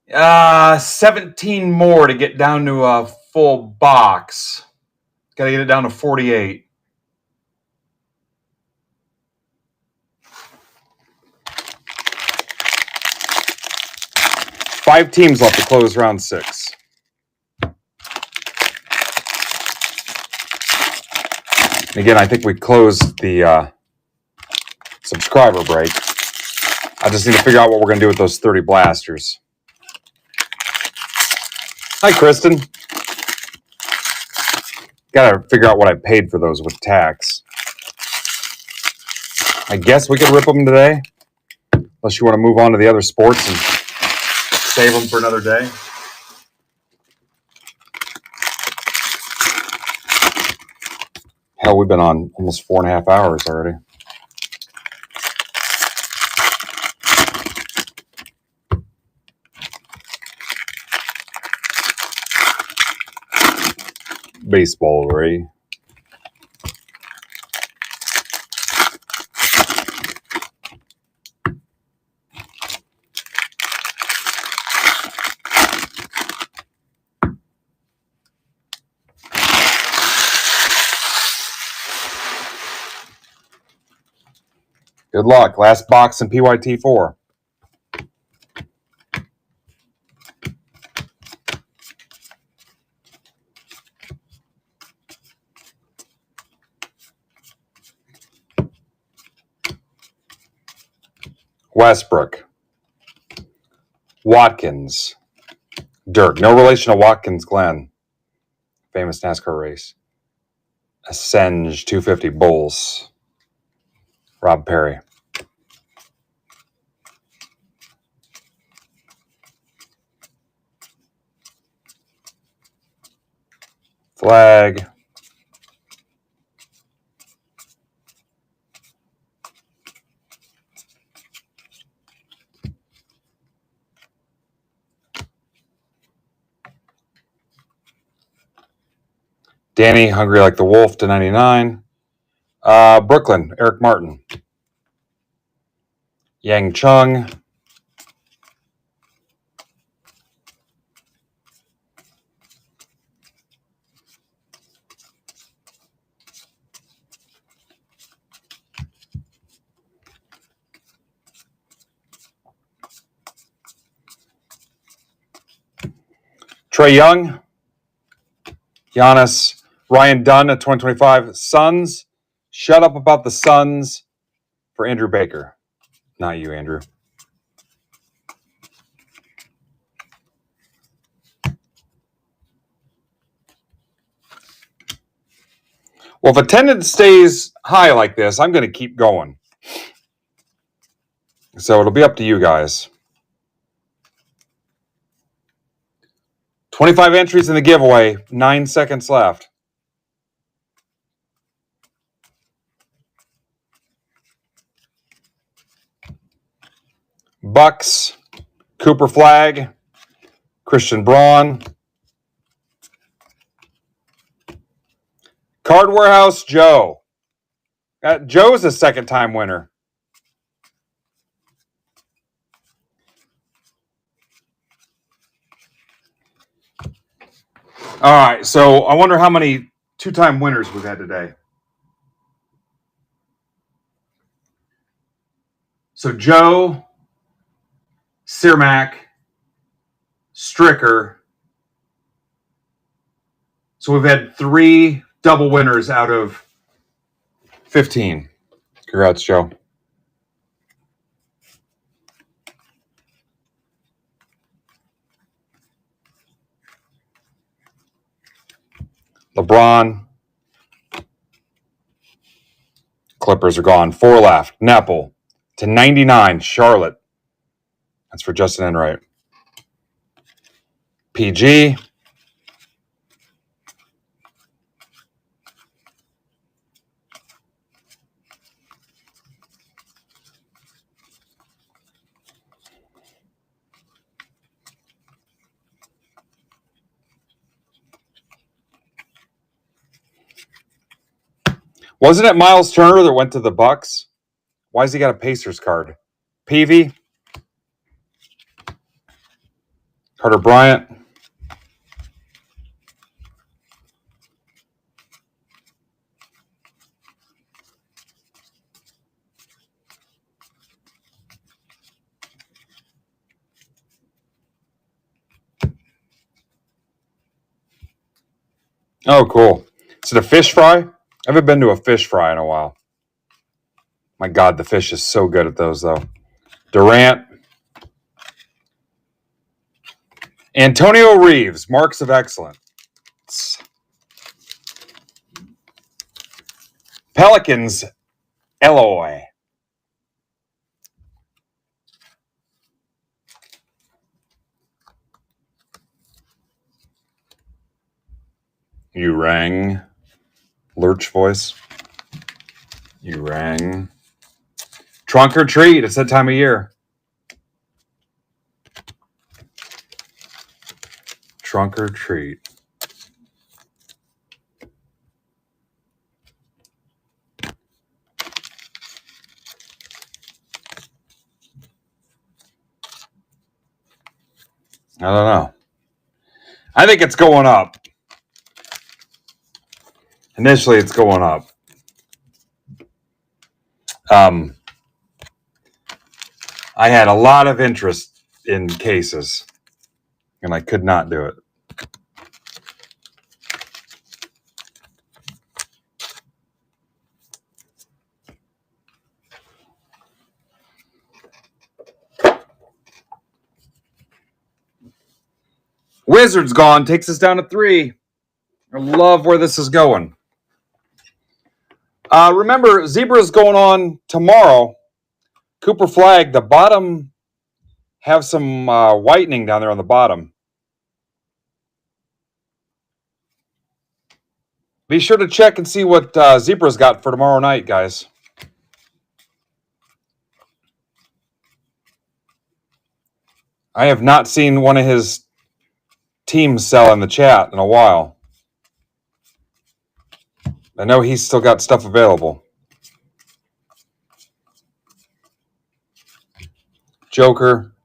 17 more to get down to a full box. Got to get it down to 48. Five teams left to close round 6. Again, I think we closed the subscriber break. I just need to figure out what we're going to do with those 30 blasters. Hi, Kristen. Got to figure out what I paid for those with tax. I guess we could rip them today. Unless you want to move on to the other sports and save them for another day. Hell, we've been on almost 4.5 hours already. Baseball, Ray. Good luck. Last box in PYT4. Westbrook. Watkins. Dirk. No relation to Watkins Glen. Famous NASCAR race. Ascenge 250 Bulls. Rob Perry. Flag. Danny, Hungry Like the Wolf to 99. Brooklyn, Eric Martin. Yang Chung. Trae Young, Giannis, Ryan Dunn at 2025. Suns, shut up about the Suns for Andrew Baker. Not you, Andrew. Well, if attendance stays high like this, I'm going to keep going. So it'll be up to you guys. 25 entries in the giveaway, 9 seconds left. Bucks, Cooper Flag, Christian Braun, Card Warehouse Joe. Joe's a second-time winner. All right, so I wonder how many two-time winners we've had today. So Joe, Sirmac, Stricker. So we've had 3 double winners out of 15. Congrats, Joe. LeBron. Clippers are gone. 4 left. Nepal to 99. Charlotte. That's for Justin Enright. PG. Wasn't it Miles Turner that went to the Bucks? Why has he got a Pacers card? Peavy. Carter Bryant. Oh, cool. Is it a fish fry? I haven't been to a fish fry in a while. My God, the fish is so good at those, though. Durant. Antonio Reeves, marks of excellence. Pelicans, Eloy. You rang. Lurch voice. You rang. Trunk or treat. It's that time of year. Trunk or treat. I don't know. I think it's going up. Initially, it's going up. I had a lot of interest in cases, and I could not do it. Wizards gone, takes us down to 3. I love where this is going. Remember, Zebra's going on tomorrow. Cooper Flag, the bottom, have some whitening down there on the bottom. Be sure to check and see what Zebra's got for tomorrow night, guys. I have not seen one of his teams sell in the chat in a while. I know he's still got stuff available. Joker.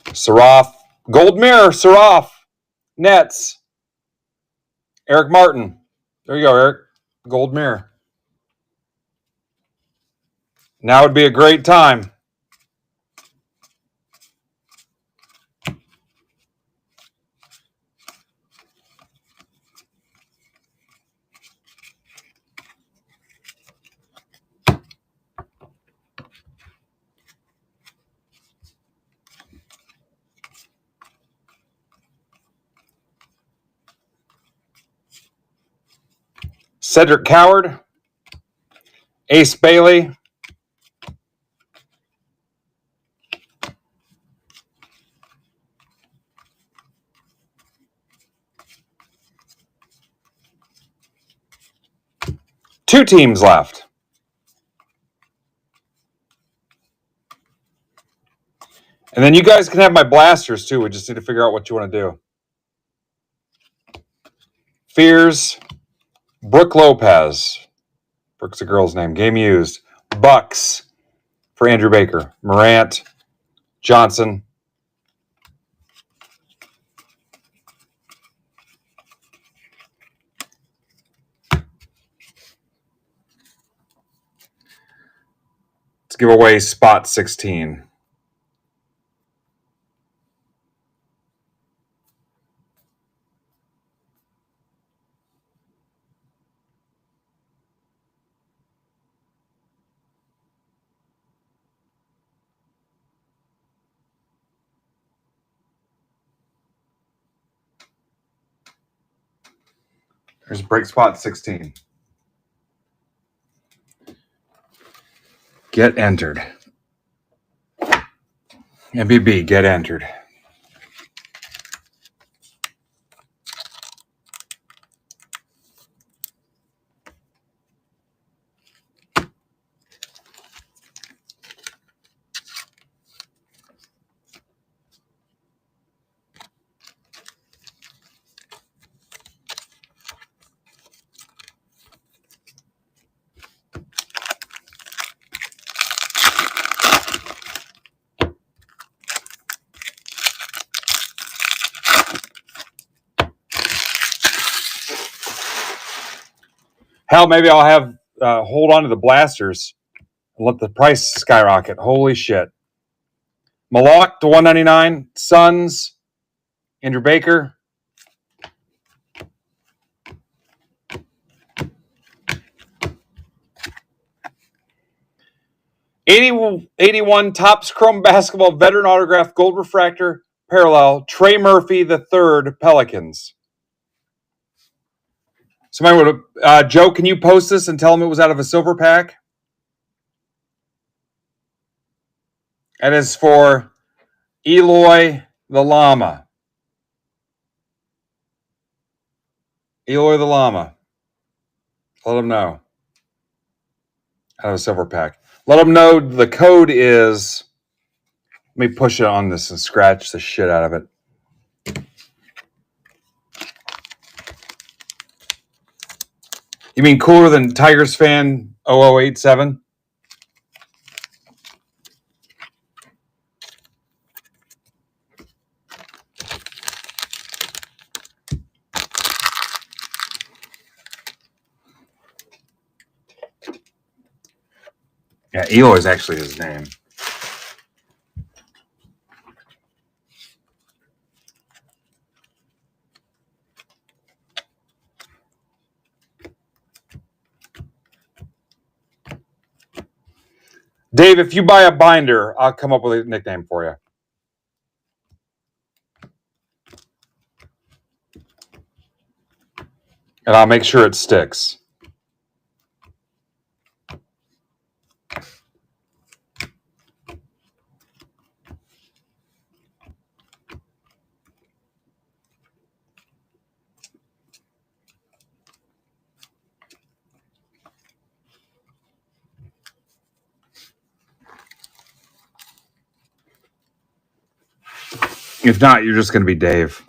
Saraf. Gold Mirror, Saraf. Nets. Eric Martin. There you go, Eric. Gold Mirror. Now would be a great time. Cedric Coward, Ace Bailey, two teams left. And then you guys can have my blasters too. We just need to figure out what you want to do. Fears, Brooke Lopez. Brooke's a girl's name. Game used. Bucks for Andrew Baker. Morant, Johnson. Let's give away spot 16. There's break spot 16. Get entered. MBB, get entered. Hell, maybe I'll have hold on to the blasters and let the price skyrocket. Holy shit. Malak to 199. Suns. Andrew Baker. '81 Topps Chrome Basketball Veteran Autograph Gold Refractor Parallel. Trey Murphy III Pelicans. Somebody would have, Joe, can you post this and tell him it was out of a silver pack? That is for Eloy the Llama. Eloy the Llama. Let him know. Out of a silver pack. Let him know the code is. Let me push it on this and scratch the shit out of it. You mean cooler than Tigers fan 0087? Yeah, Eloy is actually his name. Dave, if you buy a binder, I'll come up with a nickname for you. And I'll make sure it sticks. If not, you're just going to be Dave.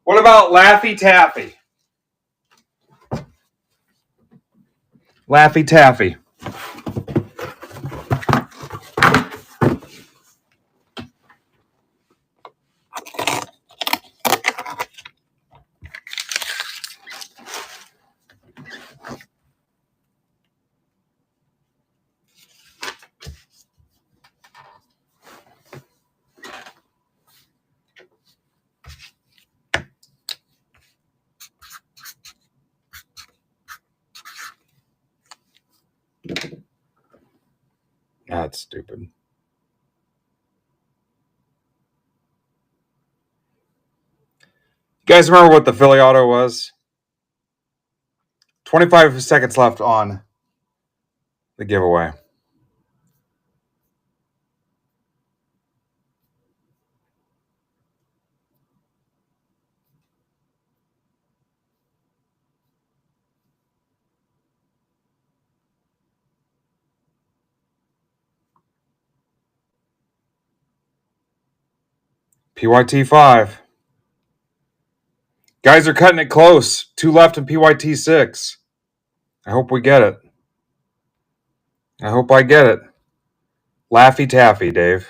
What about Laffy Taffy? Laffy Taffy. That's stupid. You guys remember what the Philly auto was? 25 seconds left on the giveaway. PYT 5. Guys are cutting it close. 2 left in PYT 6. I hope we get it. I hope I get it. Laffy Taffy, Dave.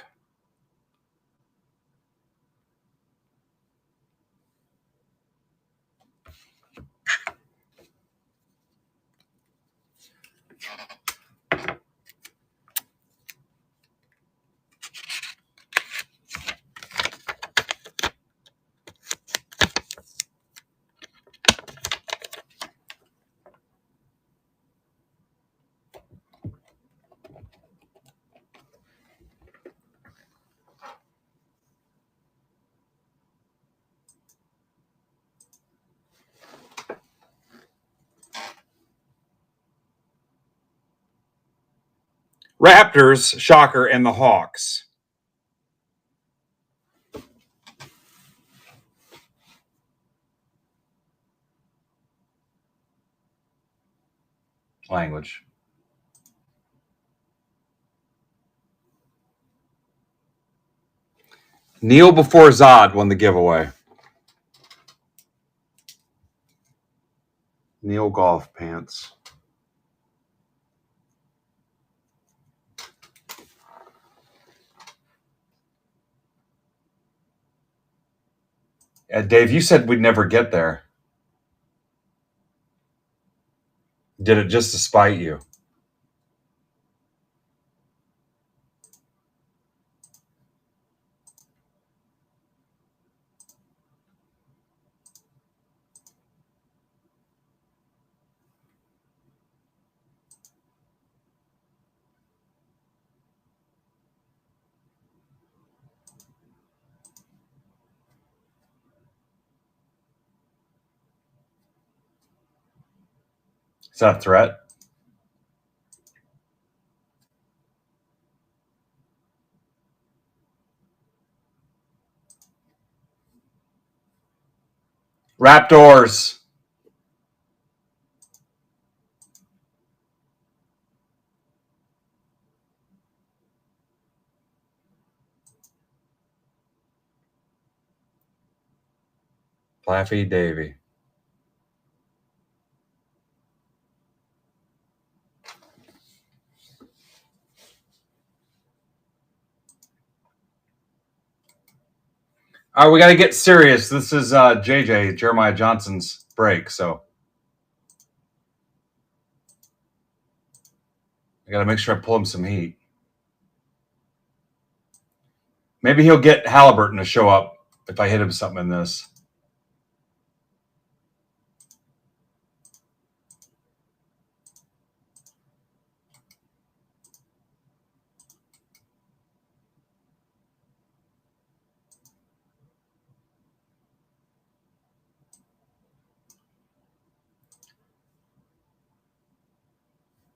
Raptors, shocker, and the Hawks. Language. Neil before Zod won the giveaway. Neil golf pants. Dave, you said we'd never get there. Did it just to spite you? Is that a threat? Raptors. Laffy Davy. All right, we got to get serious. This is JJ, Jeremiah Johnson's break, so I got to make sure I pull him some heat. Maybe he'll get Halliburton to show up if I hit him something in this.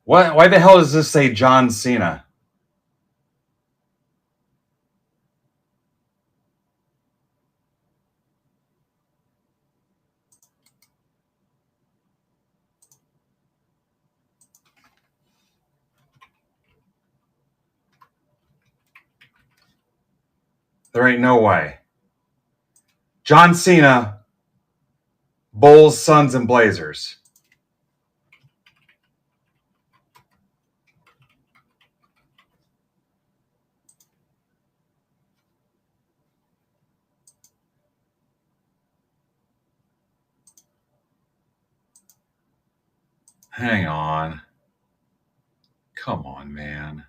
Why the hell does this say John Cena? There ain't no way. John Cena, Bulls, Suns, and Blazers. Hang on. Come on, man.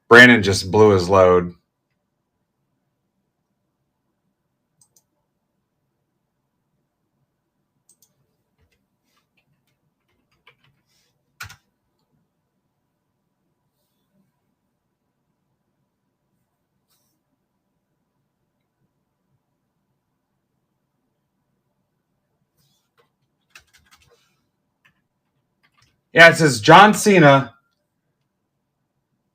Brandon just blew his load. Yeah, it says John Cena,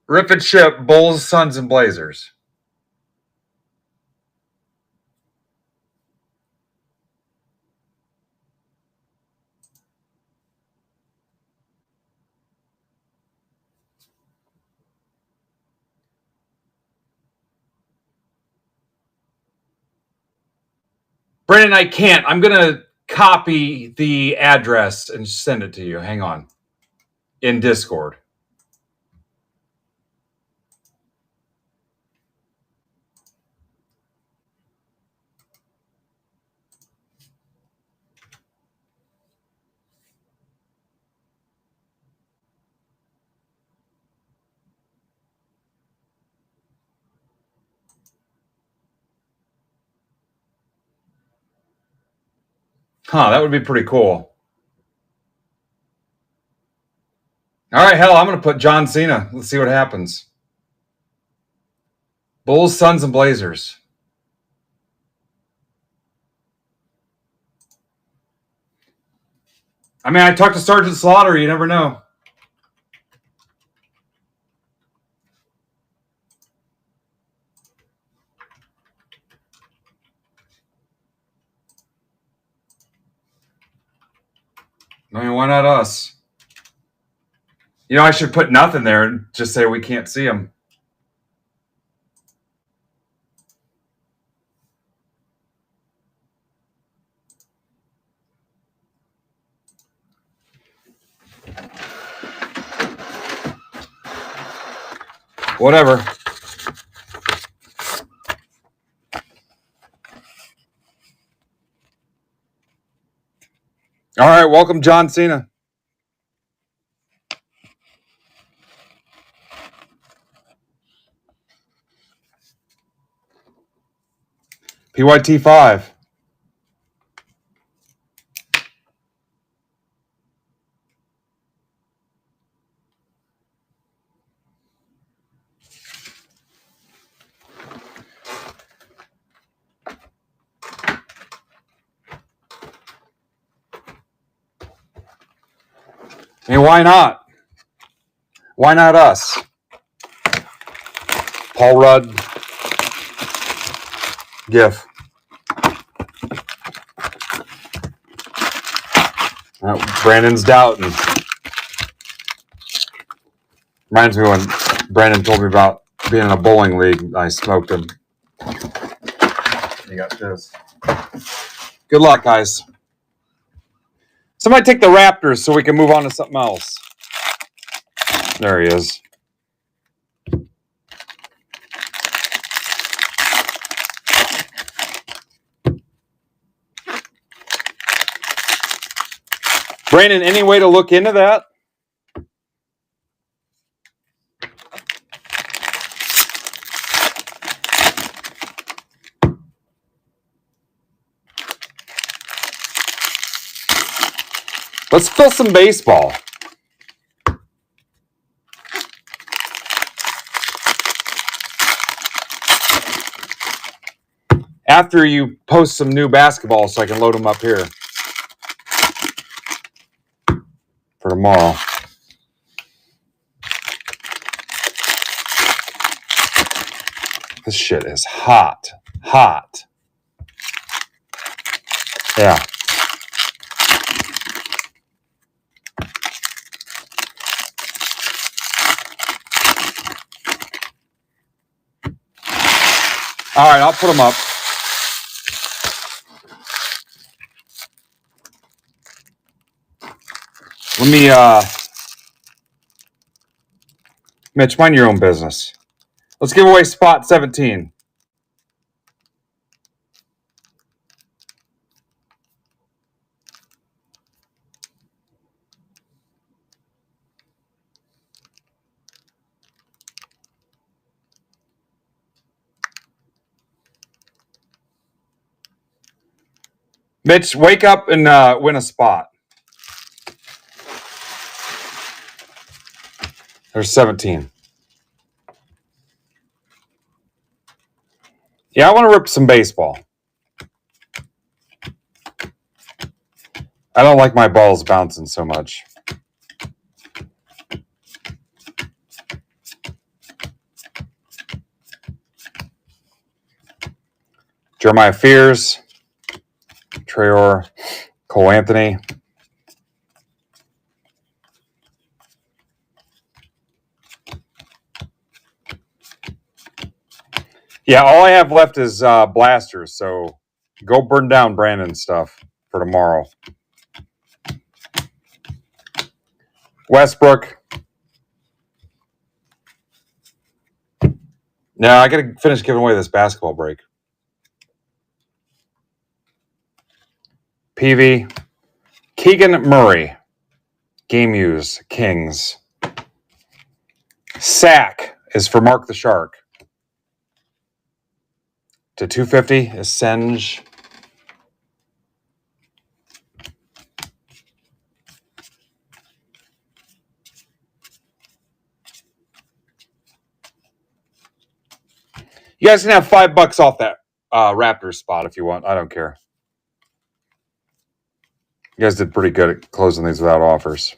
Rip and Ship, Bulls, Suns, and Blazers. Brandon, I can't. I'm going to copy the address and send it to you. Hang on. In Discord. Huh, that would be pretty cool. All right, hell, I'm going to put John Cena. Let's see what happens. Bulls, Suns, and Blazers. I mean, I talked to Sergeant Slaughter. You never know. I mean, why not us? You know, I should put nothing there and just say we can't see them. Whatever. All right, welcome, John Cena. PYT 5. I mean, why not? Why not us? Paul Rudd. GIF. Brandon's doubting. Reminds me when Brandon told me about being in a bowling league. I smoked him. You got this. Good luck, guys. Somebody take the Raptors so we can move on to something else. There he is. Brandon, any way to look into that? Let's fill some baseball. After you post some new basketball so I can load them up here for tomorrow. This shit is hot. Hot. Yeah. All right, I'll put them up. Let me, Mitch, mind your own business. Let's give away spot 17. Mitch, wake up and win a spot. There's 17. Yeah, I want to rip some baseball. I don't like my balls bouncing so much. Jeremiah Fears, Trayor, Cole Anthony. Yeah, all I have left is blasters, so go burn down Brandon's stuff for tomorrow. Westbrook. Now I got to finish giving away this basketball break. PV. Keegan Murray. Game use. Kings. Sack is for Mark the Shark. To 250 is Senge. You guys can have $5 off that Raptors spot if you want. I don't care. You guys did pretty good at closing these without offers.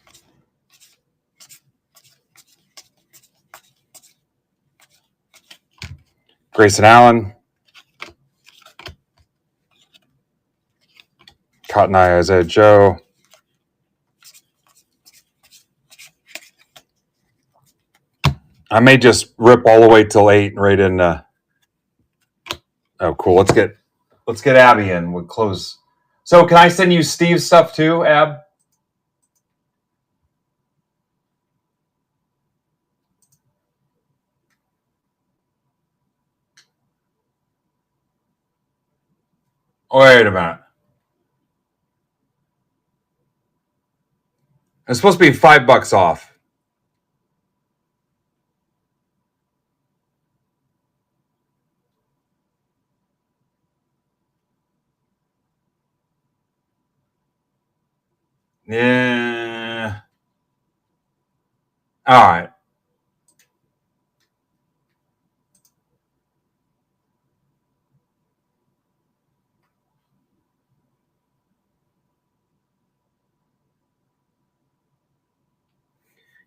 Grayson Allen. Cotton Eye Isaiah Joe. I may just rip all the way till 8 and right in. Oh, cool. Let's get Abby in. We'll close. So can I send you Steve's stuff too, Ab? Wait a minute. It's supposed to be $5 off. Yeah. All right.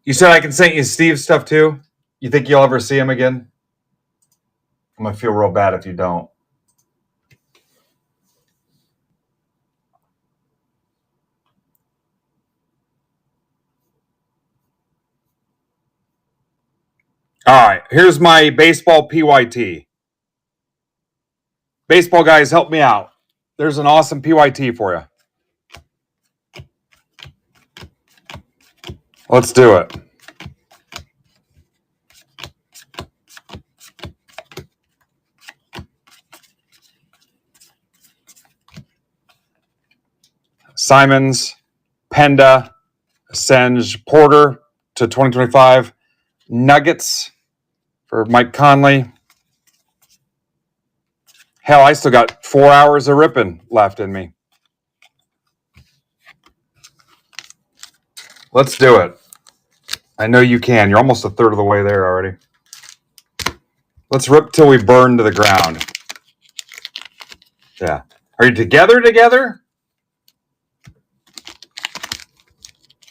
You said I can send you Steve's stuff too? You think you'll ever see him again? I'm going to feel real bad if you don't. All right. Here's my baseball PYT. Baseball guys, help me out. There's an awesome PYT for you. Let's do it. Simons, Penda, Senge, Porter to 2025. Nuggets for Mike Conley. Hell, I still got 4 hours of ripping left in me. Let's do it. I know you can. You're almost a third of the way there already. Let's rip till we burn to the ground. Yeah. Are you together?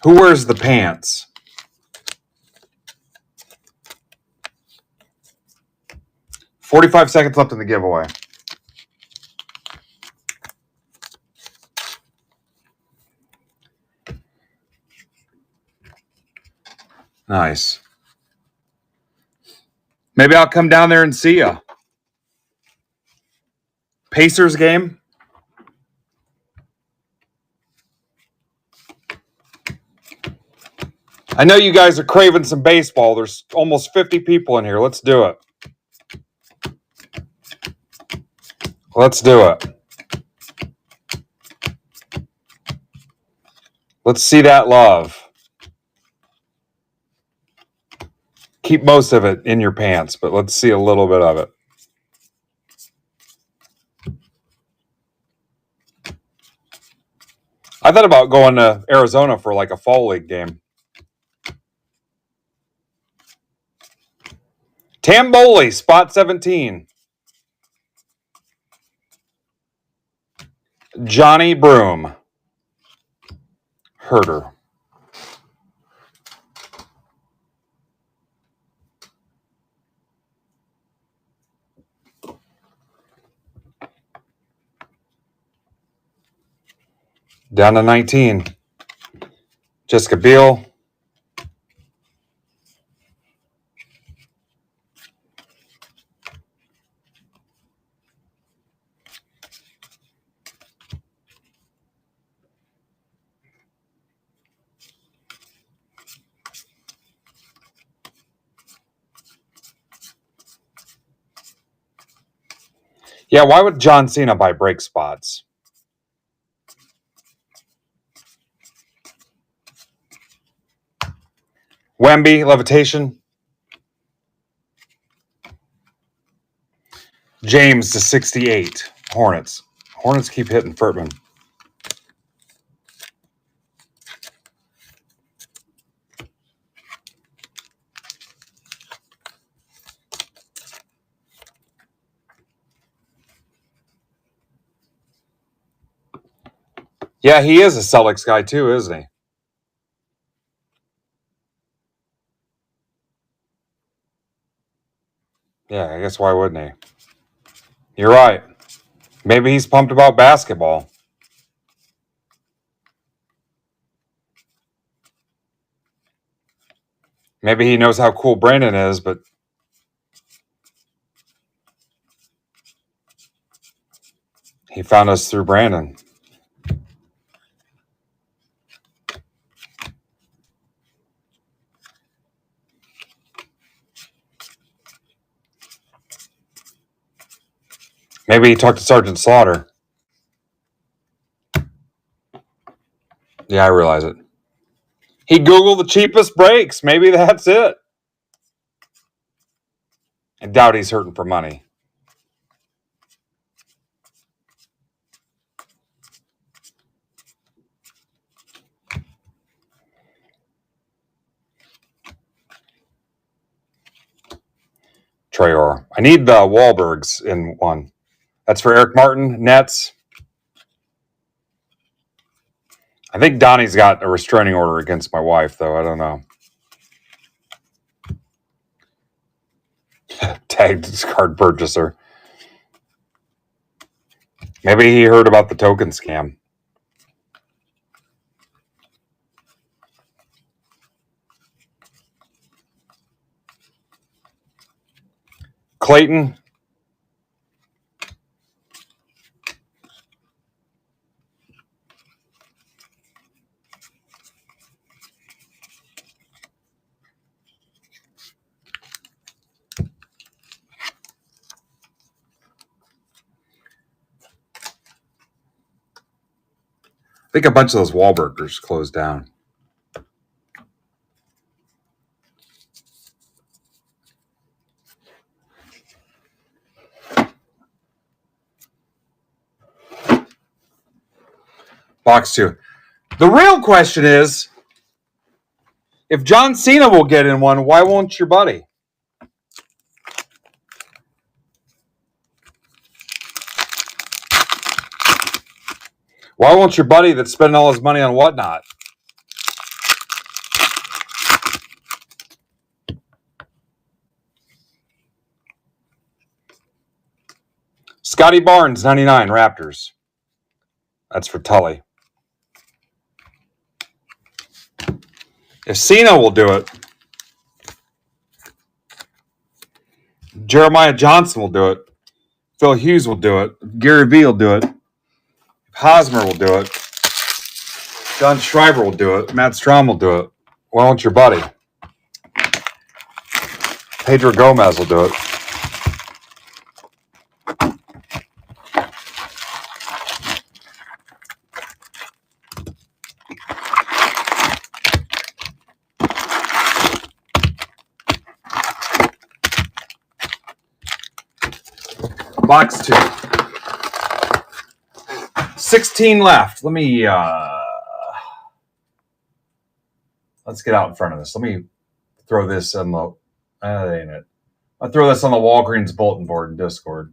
Who wears the pants? $45 seconds left in the giveaway. Nice. Maybe I'll come down there and see you. Pacers game. I know you guys are craving some baseball. There's almost 50 people in here. Let's do it. Let's do it. Let's see that love. Keep most of it in your pants, but let's see a little bit of it. I thought about going to Arizona for like a fall league game. Tamboli, spot 17. Johnny Broom. Herder. Down to 19. Jessica Biel. Yeah, why would John Cena buy break spots? Wemby, levitation. James to 68. Hornets. Hornets keep hitting Furtman. Yeah, he is a Celtics guy too, isn't he? Yeah, I guess why wouldn't he? You're right. Maybe he's pumped about basketball. Maybe he knows how cool Brandon is, but he found us through Brandon. Maybe he talked to Sergeant Slaughter. Yeah, I realize it. He Googled the cheapest breaks. Maybe that's it. I doubt he's hurting for money. Trayor. I need the Wahlbergs in one. That's for Eric Martin. Nets. I think Donnie's got a restraining order against my wife, though. I don't know. Tagged card purchaser. Maybe he heard about the token scam. Clayton. I think a bunch of those Wahlburgers closed down. Box 2. The real question is, if John Cena will get in one, why won't your buddy? Why won't your buddy that's spending all his money on whatnot? Scotty Barnes, 99, Raptors. That's for Tully. If Cena will do it, Jeremiah Johnson will do it. Phil Hughes will do it. Gary Vee will do it. Hosmer will do it. John Schreiber will do it. Matt Strom will do it. Why don't your buddy? Pedro Gomez will do it. Box 2. 16 left. Let me let's get out in front of this. Let me throw this on the that ain't it. I'll throw this on the Walgreens bulletin board in Discord.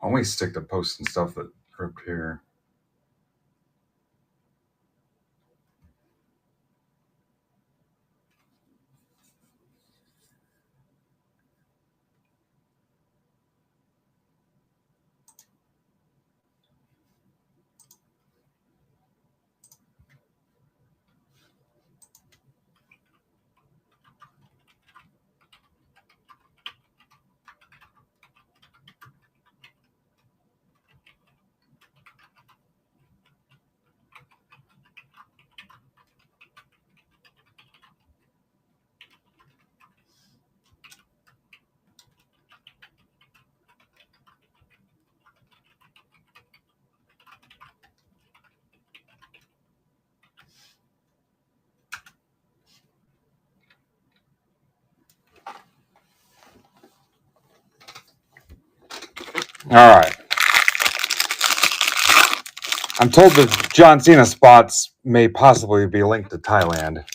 I always stick to posting stuff that ripped here. All right. I'm told that John Cena spots may possibly be linked to Thailand.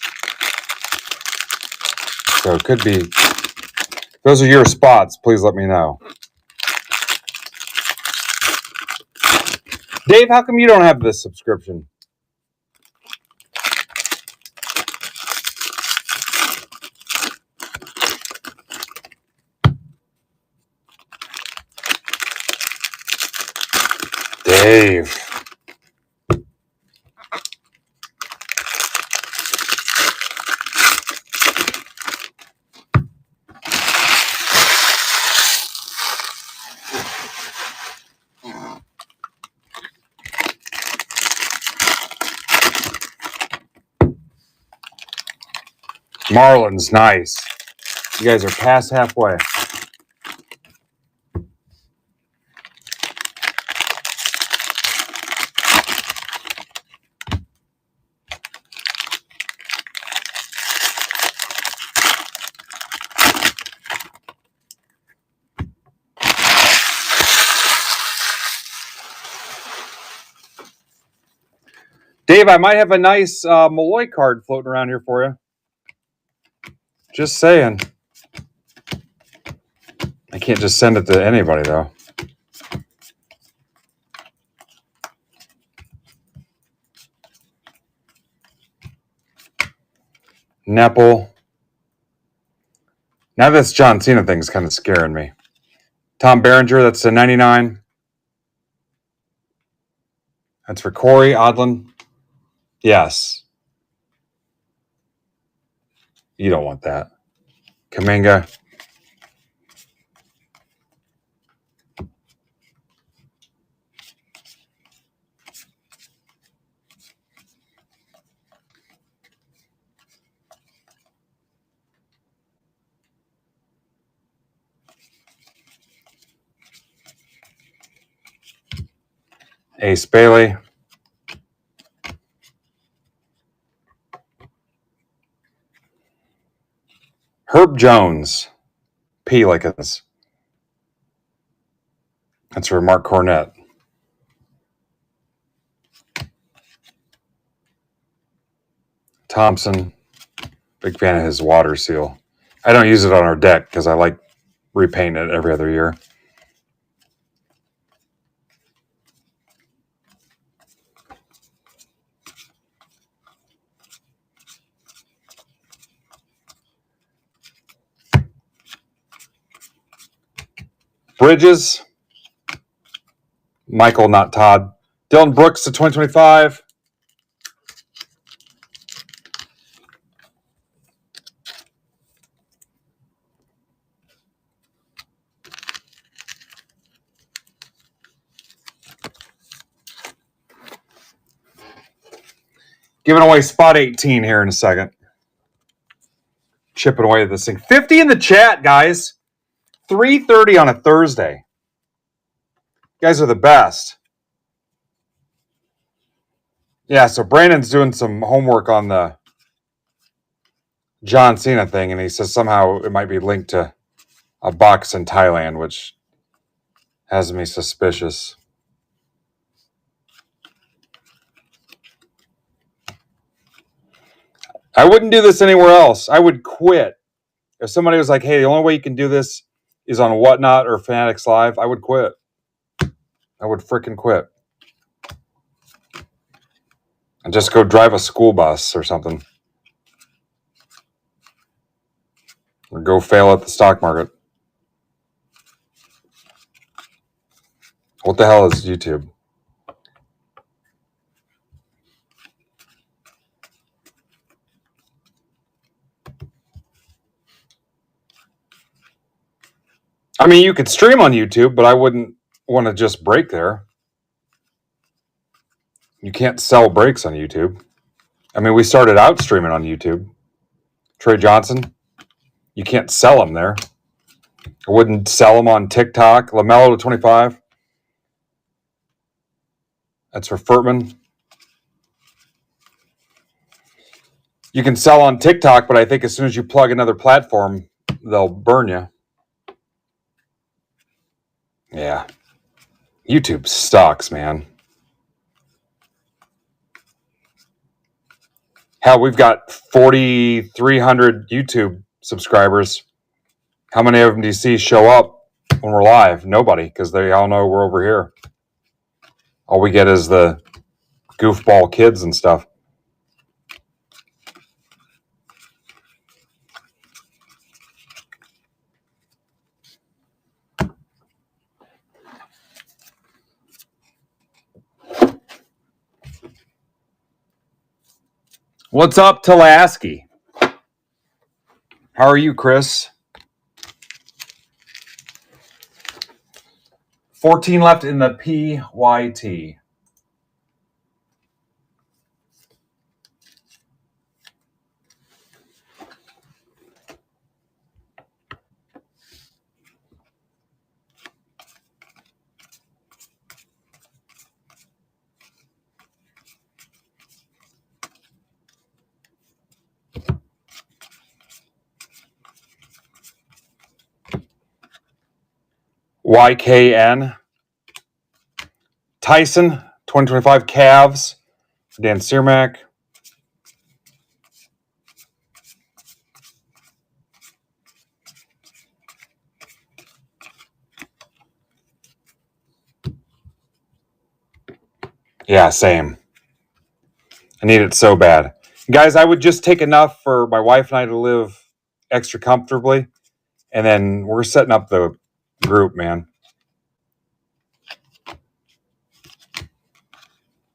So it could be. If those are your spots, please let me know. Dave, how come you don't have this subscription? Dave. Marlins, nice. You guys are past halfway. Dave, I might have a nice Malloy card floating around here for you. Just saying. I can't just send it to anybody, though. Nepple. Now this John Cena thing's kind of scaring me. Tom Berenger, that's a 99. That's for Corey Odlin. Yes. You don't want that. Kaminga. Ace Bailey. Herb Jones. Pelicans. That's for Mark Cornett. Thompson. Big fan of his water seal. I don't use it on our deck because I like repainting it every other year. Bridges. Michael, not Todd. Dylan Brooks to 2025. Giving away spot 18 here in a second. Chipping away at this thing. 50 in the chat, guys. 3:30 on a Thursday. You guys are the best. Yeah, so Brandon's doing some homework on the John Cena thing, and he says somehow it might be linked to a box in Thailand, which has me suspicious. I wouldn't do this anywhere else. I would quit. If somebody was like, hey, the only way you can do this is on Whatnot or Fanatics Live, I would quit. I would freaking quit. And just go drive a school bus or something. Or go fail at the stock market. What the hell is YouTube? I mean, you could stream on YouTube, but I wouldn't want to just break there. You can't sell breaks on YouTube. I mean, we started out streaming on YouTube. Trey Johnson, you can't sell them there. I wouldn't sell them on TikTok. LaMelo to 25. That's for Furtman. You can sell on TikTok, but I think as soon as you plug another platform, they'll burn you. Yeah. YouTube sucks, man. Hell, we've got 4,300 YouTube subscribers. How many of them do you see show up when we're live? Nobody, because they all know we're over here. All we get is the goofball kids and stuff. What's up, Tulaski? How are you, Chris? 14 left in the PYT. YKN. Tyson, 2025 Cavs. Dan Searmack. Yeah, same. I need it so bad. Guys, I would just take enough for my wife and I to live extra comfortably. And then we're setting up the group, man.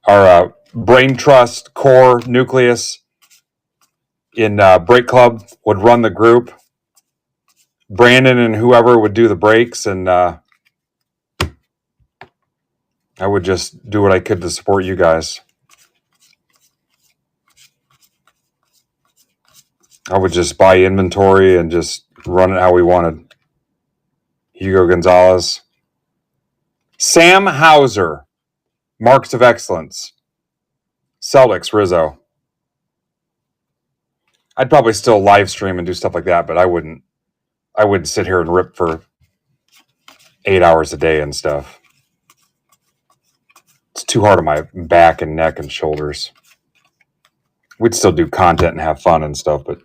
Our brain trust core nucleus in Break Club would run the group. Brandon and whoever would do the breaks, and I would just do what I could to support you guys. I would just buy inventory and just run it how we wanted. Hugo Gonzalez. Sam Hauser. Marks of Excellence. Celtics, Rizzo. I'd probably still live stream and do stuff like that, but I wouldn't sit here and rip for 8 hours a day and stuff. It's too hard on my back and neck and shoulders. We'd still do content and have fun and stuff, but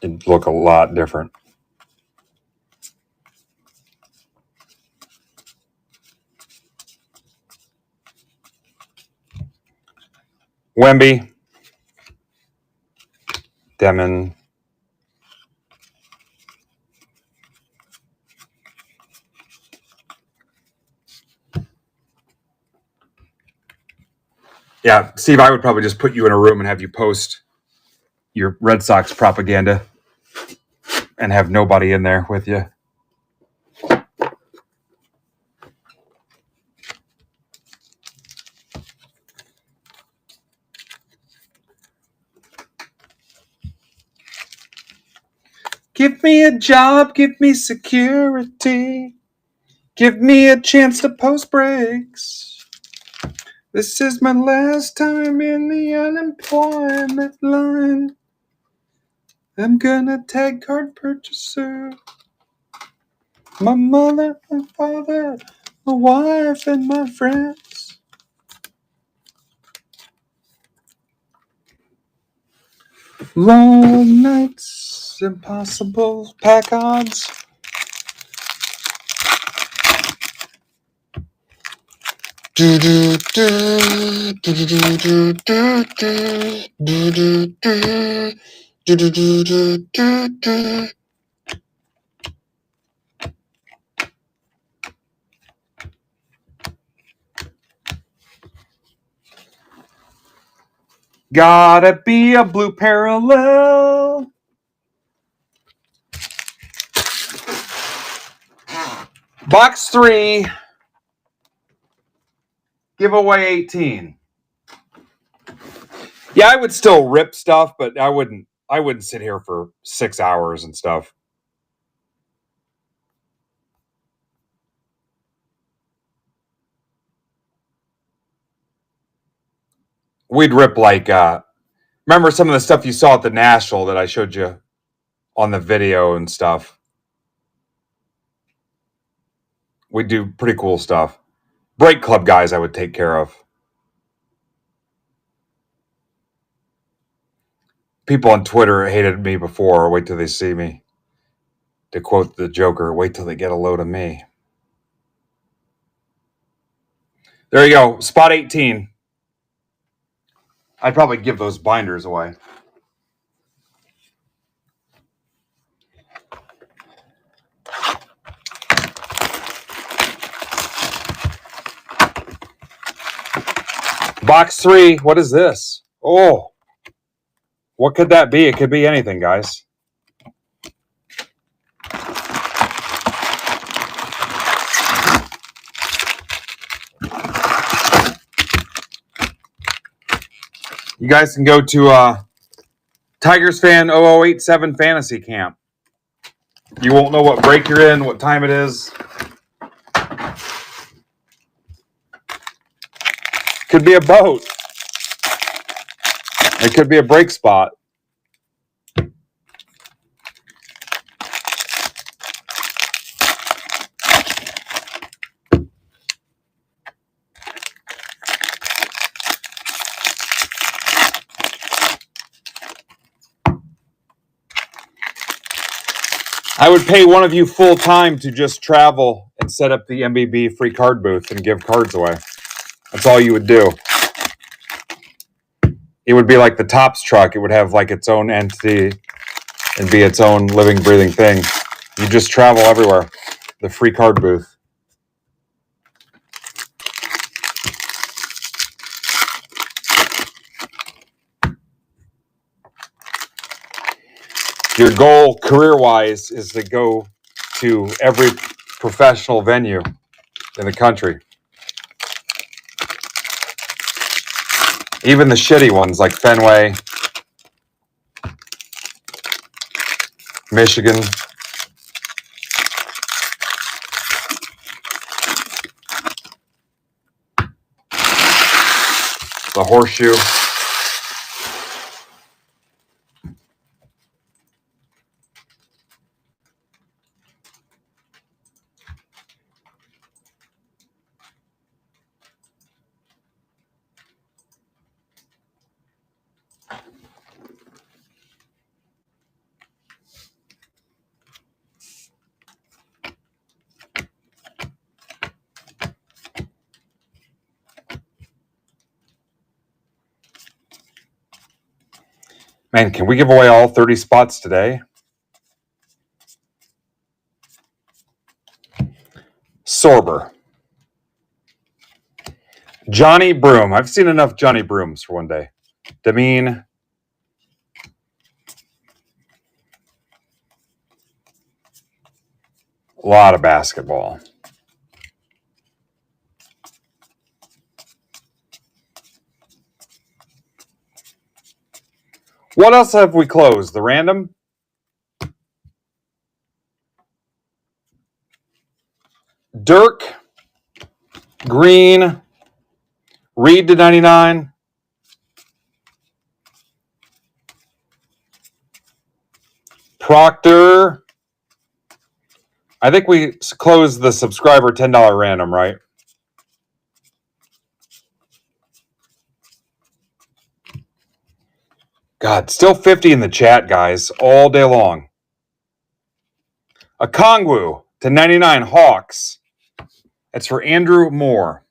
it'd look a lot different. Wemby. Demon. Yeah, Steve, I would probably just put you in a room and have you post your Red Sox propaganda and have nobody in there with you. Give me a job, give me security, give me a chance to post breaks. This is my last time in the unemployment line. I'm gonna tag card purchaser. My mother, my father, my wife, and my friends. Long nights, impossible pack odds. Do do do do do do do do do do do do do do do. Gotta be a blue parallel. Box 3. Giveaway 18. Yeah, I would still rip stuff, but I wouldn't sit here for 6 hours and stuff. We'd rip like remember some of the stuff you saw at the National that I showed you on the video and stuff. We'd do pretty cool stuff. Break Club guys I would take care of. People on Twitter hated me before. Wait till they see me. To quote the Joker, wait till they get a load of me. There you go. Spot 18. I'd probably give those binders away. Box 3. What is this? Oh. What could that be? It could be anything, guys. You guys can go to Tigers Fan 0087 Fantasy Camp. You won't know what break you're in, what time it is. Could be a boat. It could be a break spot. I would pay one of you full time to just travel and set up the MBB free card booth and give cards away. That's all you would do. It would be like the Topps truck. It would have like its own entity and be its own living, breathing thing. You just travel everywhere. The free card booth. Your goal career-wise is to go to every professional venue in the country. Even the shitty ones like Fenway, Michigan. the horseshoe. Man, can we give away all 30 spots today? Sorber. Johnny Broom. I've seen enough Johnny Brooms for one day. Demeen. A lot of basketball. What else have we closed? The random? Dirk. Green. Reed to 99. Proctor. I think we closed the subscriber $10 random, right? God, still 50 in the chat, guys, all day long. A Kongwu to 99 Hawks. That's for Andrew Moore.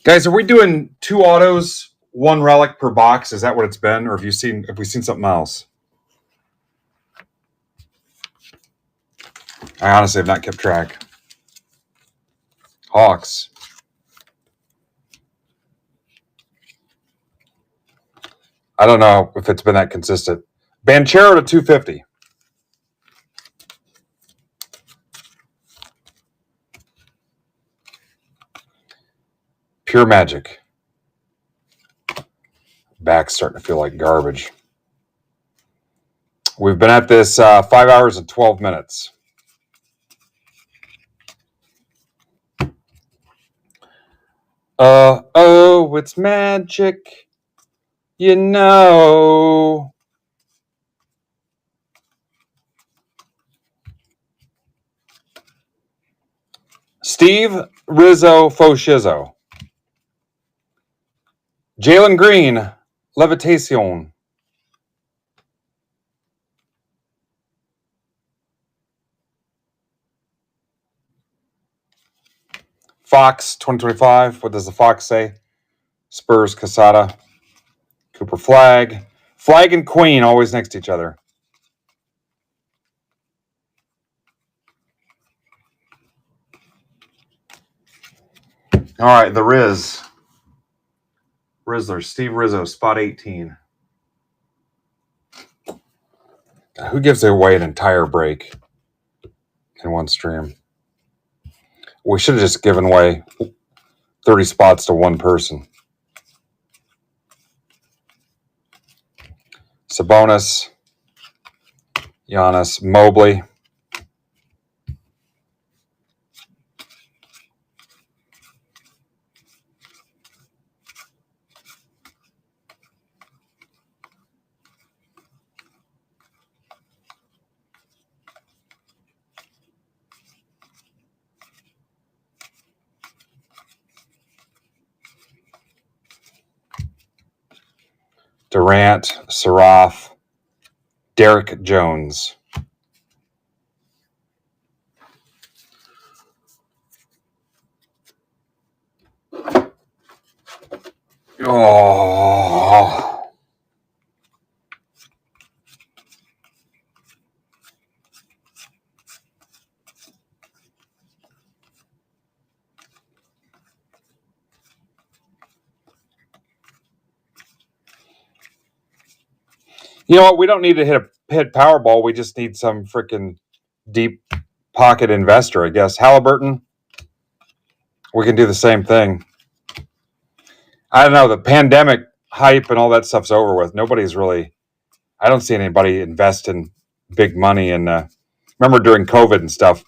Guys, are we doing 2 autos, 1 relic per box? Is that what it's been, or have we seen something else? I honestly have not kept track. Hawks. I don't know if it's been that consistent. Banchero to 250. Pure Magic. Back's starting to feel like garbage. We've been at this 5 hours and 12 minutes. Oh, it's magic. You know. Steve Rizzo Foshizo. Jalen Green, Levitation. Fox 2025. What does the Fox say? Spurs Casada. Cooper Flag. Flag and Queen always next to each other. All right, the Riz. Rizzler, Steve Rizzo, spot 18. Who gives away an entire break in one stream? We should have just given away 30 spots to one person. Sabonis, Giannis, Mobley. Durant, Saraf, Derek Jones. Oh. You know what? We don't need to hit Powerball. We just need some freaking deep pocket investor, I guess. Halliburton, we can do the same thing. I don't know. The pandemic hype and all that stuff's over with. Nobody's really, I don't see anybody investing big money in, remember during COVID and stuff,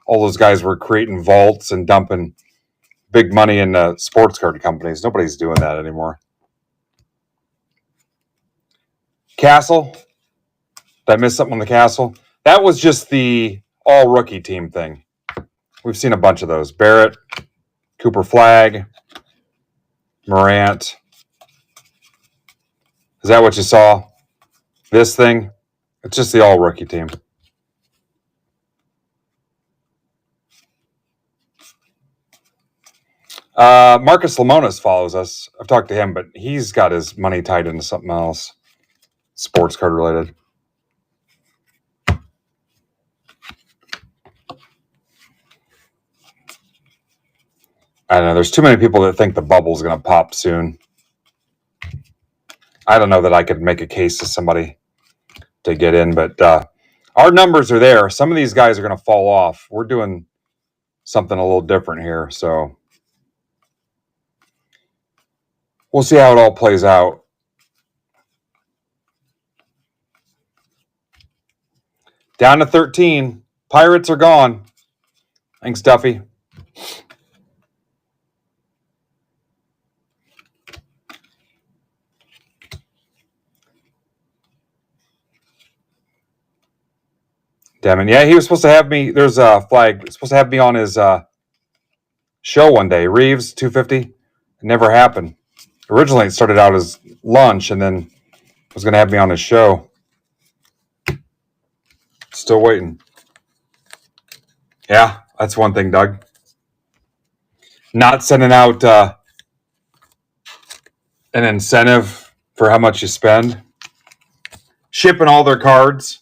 all those guys were creating vaults and dumping big money in sports card companies. Nobody's doing that anymore. Castle, did I miss something on the Castle? That was just the all rookie team thing. We've seen a bunch of those. Barrett, Cooper Flagg, Morant. Is that what you saw? This thing? It's just the all rookie team. Marcus Lemonis follows us. I've talked to him, but he's got his money tied into something else, sports card related. I don't know. There's too many people that think the bubble's going to pop soon. I don't know that I could make a case to somebody to get in, but our numbers are there. Some of these guys are going to fall off. We're doing something a little different here, so we'll see how it all plays out. Down to 13. Pirates are gone. Thanks, Duffy. Damn it. Yeah, he was supposed to have me. There's a flag. Supposed to have me on his show one day. Reeves, 250. It never happened. Originally, it started out as lunch and then was going to have me on his show. Still waiting. Yeah, that's one thing, Doug. Not sending out an incentive for how much you spend. Shipping all their cards.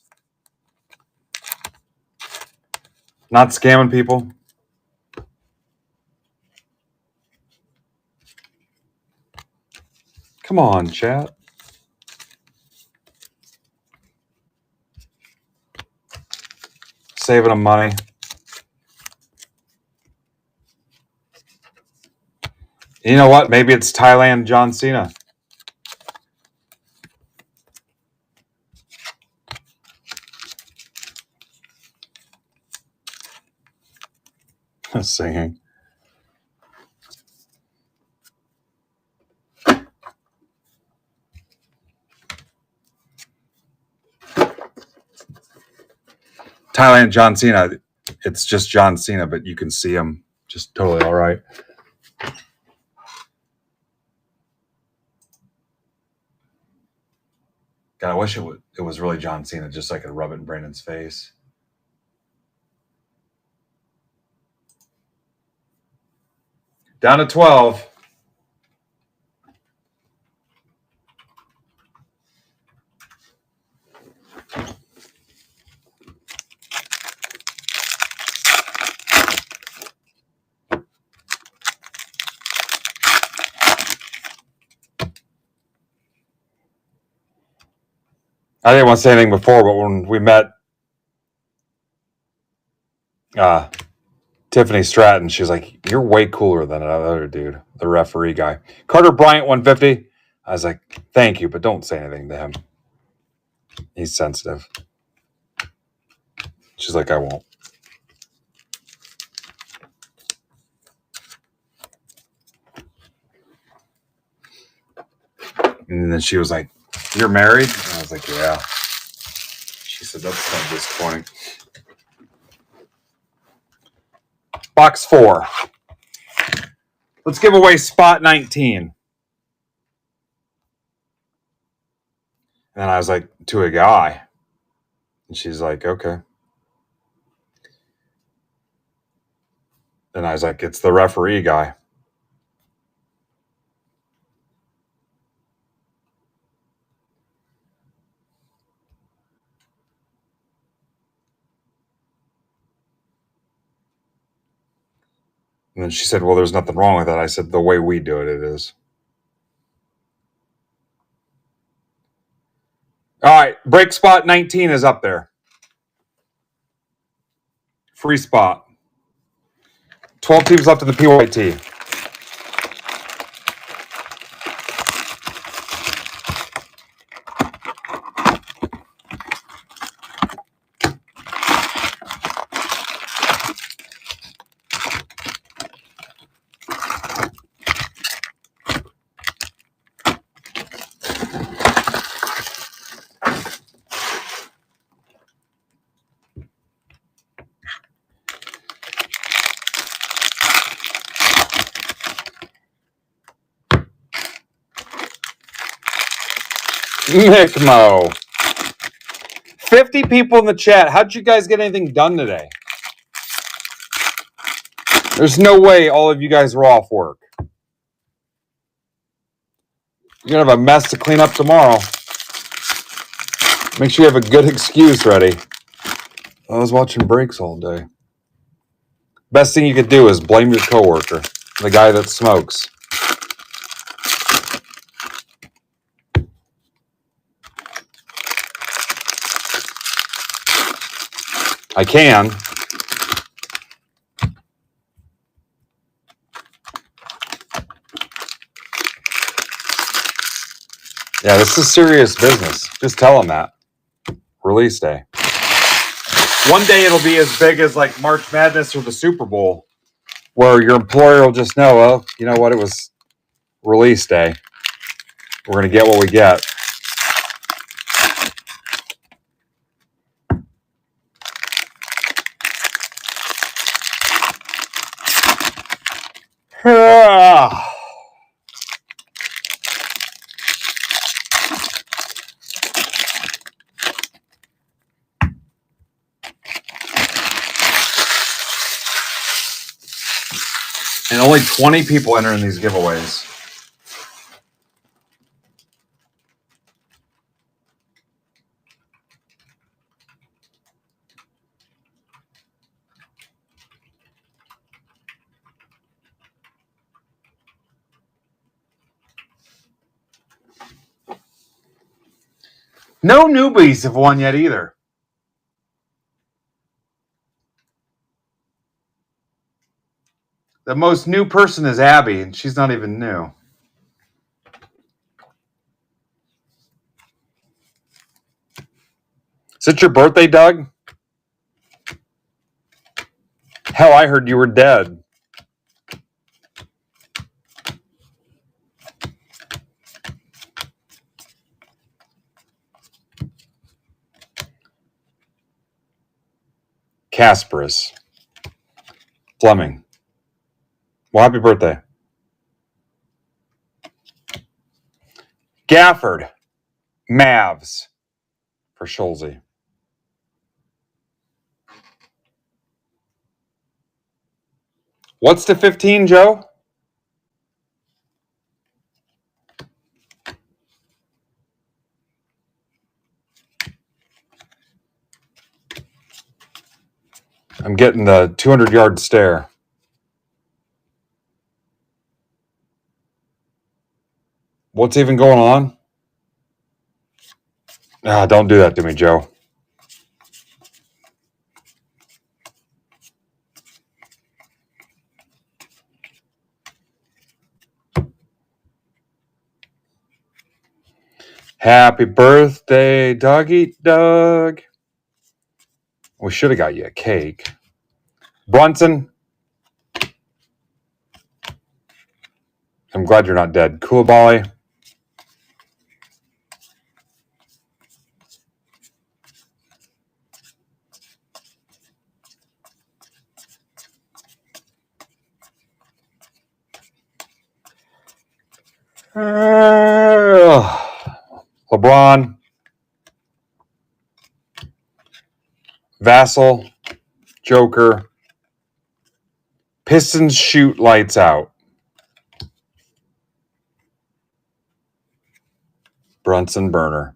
Not scamming people. Come on, chat. Saving them money. You know what? Maybe it's Thailand John Cena. Singing. Thailand John Cena. It's just John Cena, but you can see him just totally all right. God, I wish it was really John Cena, just so I could rub it in Brandon's face. Down to 12. I didn't want to say anything before, but when we met Tiffany Stratton, she's like, "You're way cooler than that other dude, the referee guy." Carter Bryant, 150. I was like, "Thank you, but don't say anything to him. He's sensitive." She's like, "I won't." And then she was like, "You're married?" And I was like, "Yeah." She said, "That's kind of disappointing." Box 4. Let's give away spot 19. And I was like, to a guy. And she's like, "Okay." And I was like, "It's the referee guy." And then she said, "Well, there's nothing wrong with that." I said, "The way we do it, it is." All right. break spot 19 is up there. Free spot. 12 teams left in the PYT. Mickmo. 50 people in the chat. How'd you guys get anything done today? There's no way all of you guys were off work. You're going to have a mess to clean up tomorrow. Make sure you have a good excuse ready. I was watching breaks all day. Best thing you could do is blame your coworker, the guy that smokes. I can. Yeah, this is serious business. Just tell them that. Release day. One day it'll be as big as like March Madness or the Super Bowl, where your employer will just know, well, you know what, it was release day. We're going to get what we get. And only 20 people enter in these giveaways. No newbies have won yet either. The most new person is Abby, and she's not even new. Is it your birthday, Doug? Hell, I heard you were dead. Kasparis. Fleming. Well, happy birthday. Gafford. Mavs. For Schulze. What's to 15, Joe? I'm getting the 200-yard stare. What's even going on? Ah, don't do that to me, Joe. Happy birthday, Dog Eat Doug. We should have got you a cake. Brunson. I'm glad you're not dead. Koulibaly. LeBron. Vassell. Joker. Pistons shoot lights out. Brunson Burner.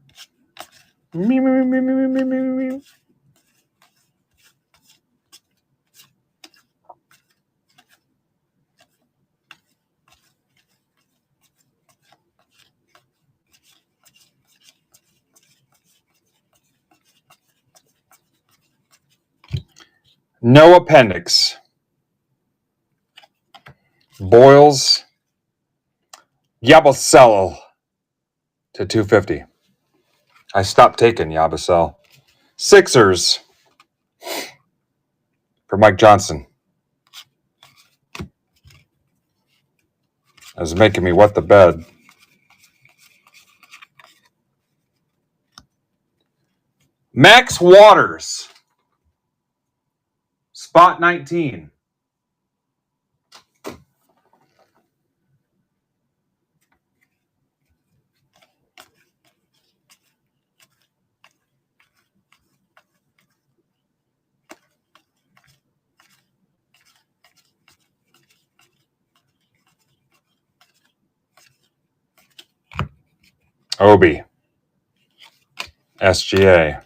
No appendix. Boyles. Yabusel to 250. I stopped taking Yabusel. Sixers for Mike Johnson. That was making me wet the bed. Max Waters. Spot 19. Obi. SGA.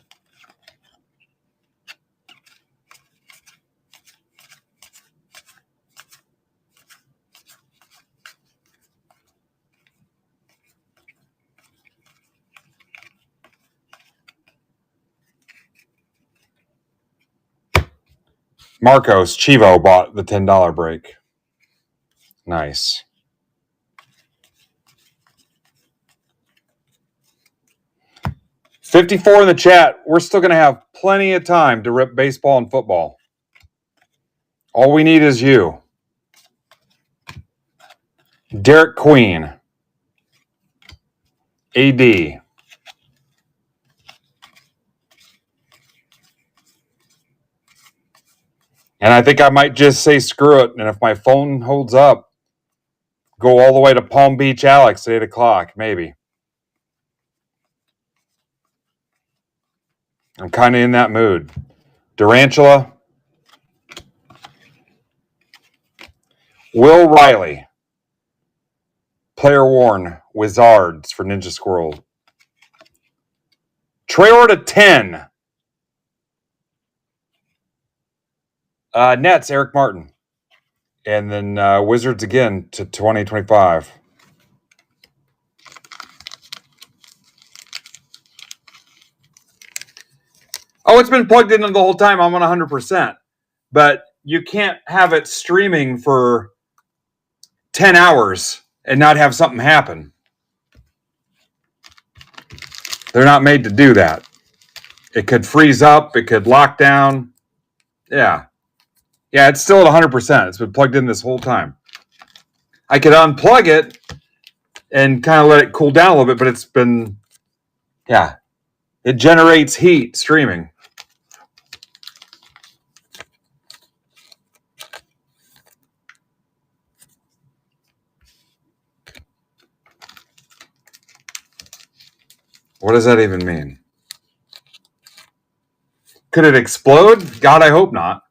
Marcos. Chivo bought the $10 break. Nice. $54 in the chat. We're still going to have plenty of time to rip baseball and football. All we need is you. Derek Queen. AD. And I think I might just say screw it. And if my phone holds up, go all the way to Palm Beach Alex at 8 o'clock, maybe. I'm kind of in that mood. Durantula. Will Riley. Player worn. Wizards for Ninja Squirrel. Traore to 10. Nets, Eric Martin. And then Wizards again to 2025. Oh, it's been plugged in the whole time. I'm on 100%. But you can't have it streaming for 10 hours and not have something happen. They're not made to do that. It could freeze up. It could lock down. Yeah. Yeah, it's still at 100%. It's been plugged in this whole time. I could unplug it and kind of let it cool down a little bit, but it's been, yeah. It generates heat streaming. What does that even mean? Could it explode? God, I hope not.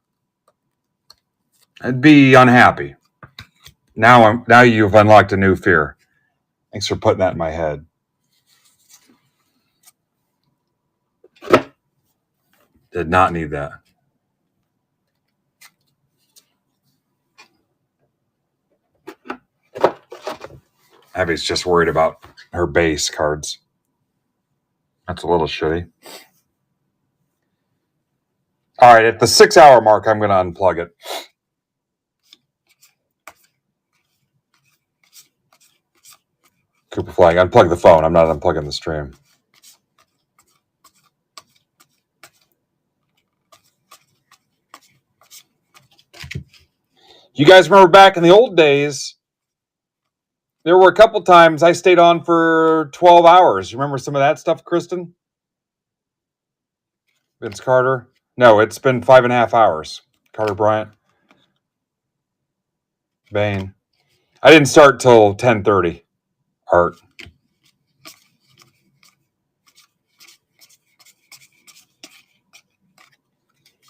I'd be unhappy. Now you've unlocked a new fear. Thanks for putting that in my head. Did not need that. Abby's just worried about her base cards. That's a little shitty. All right, at the 6-hour mark, I'm going to unplug it. Cooper Flag, unplug the phone. I'm not unplugging the stream. You guys remember back in the old days, there were a couple times I stayed on for 12 hours. You remember some of that stuff, Kristen? Vince Carter? No, it's been 5.5 hours. Carter Bryant. Bain. I didn't start till 10:30. Art.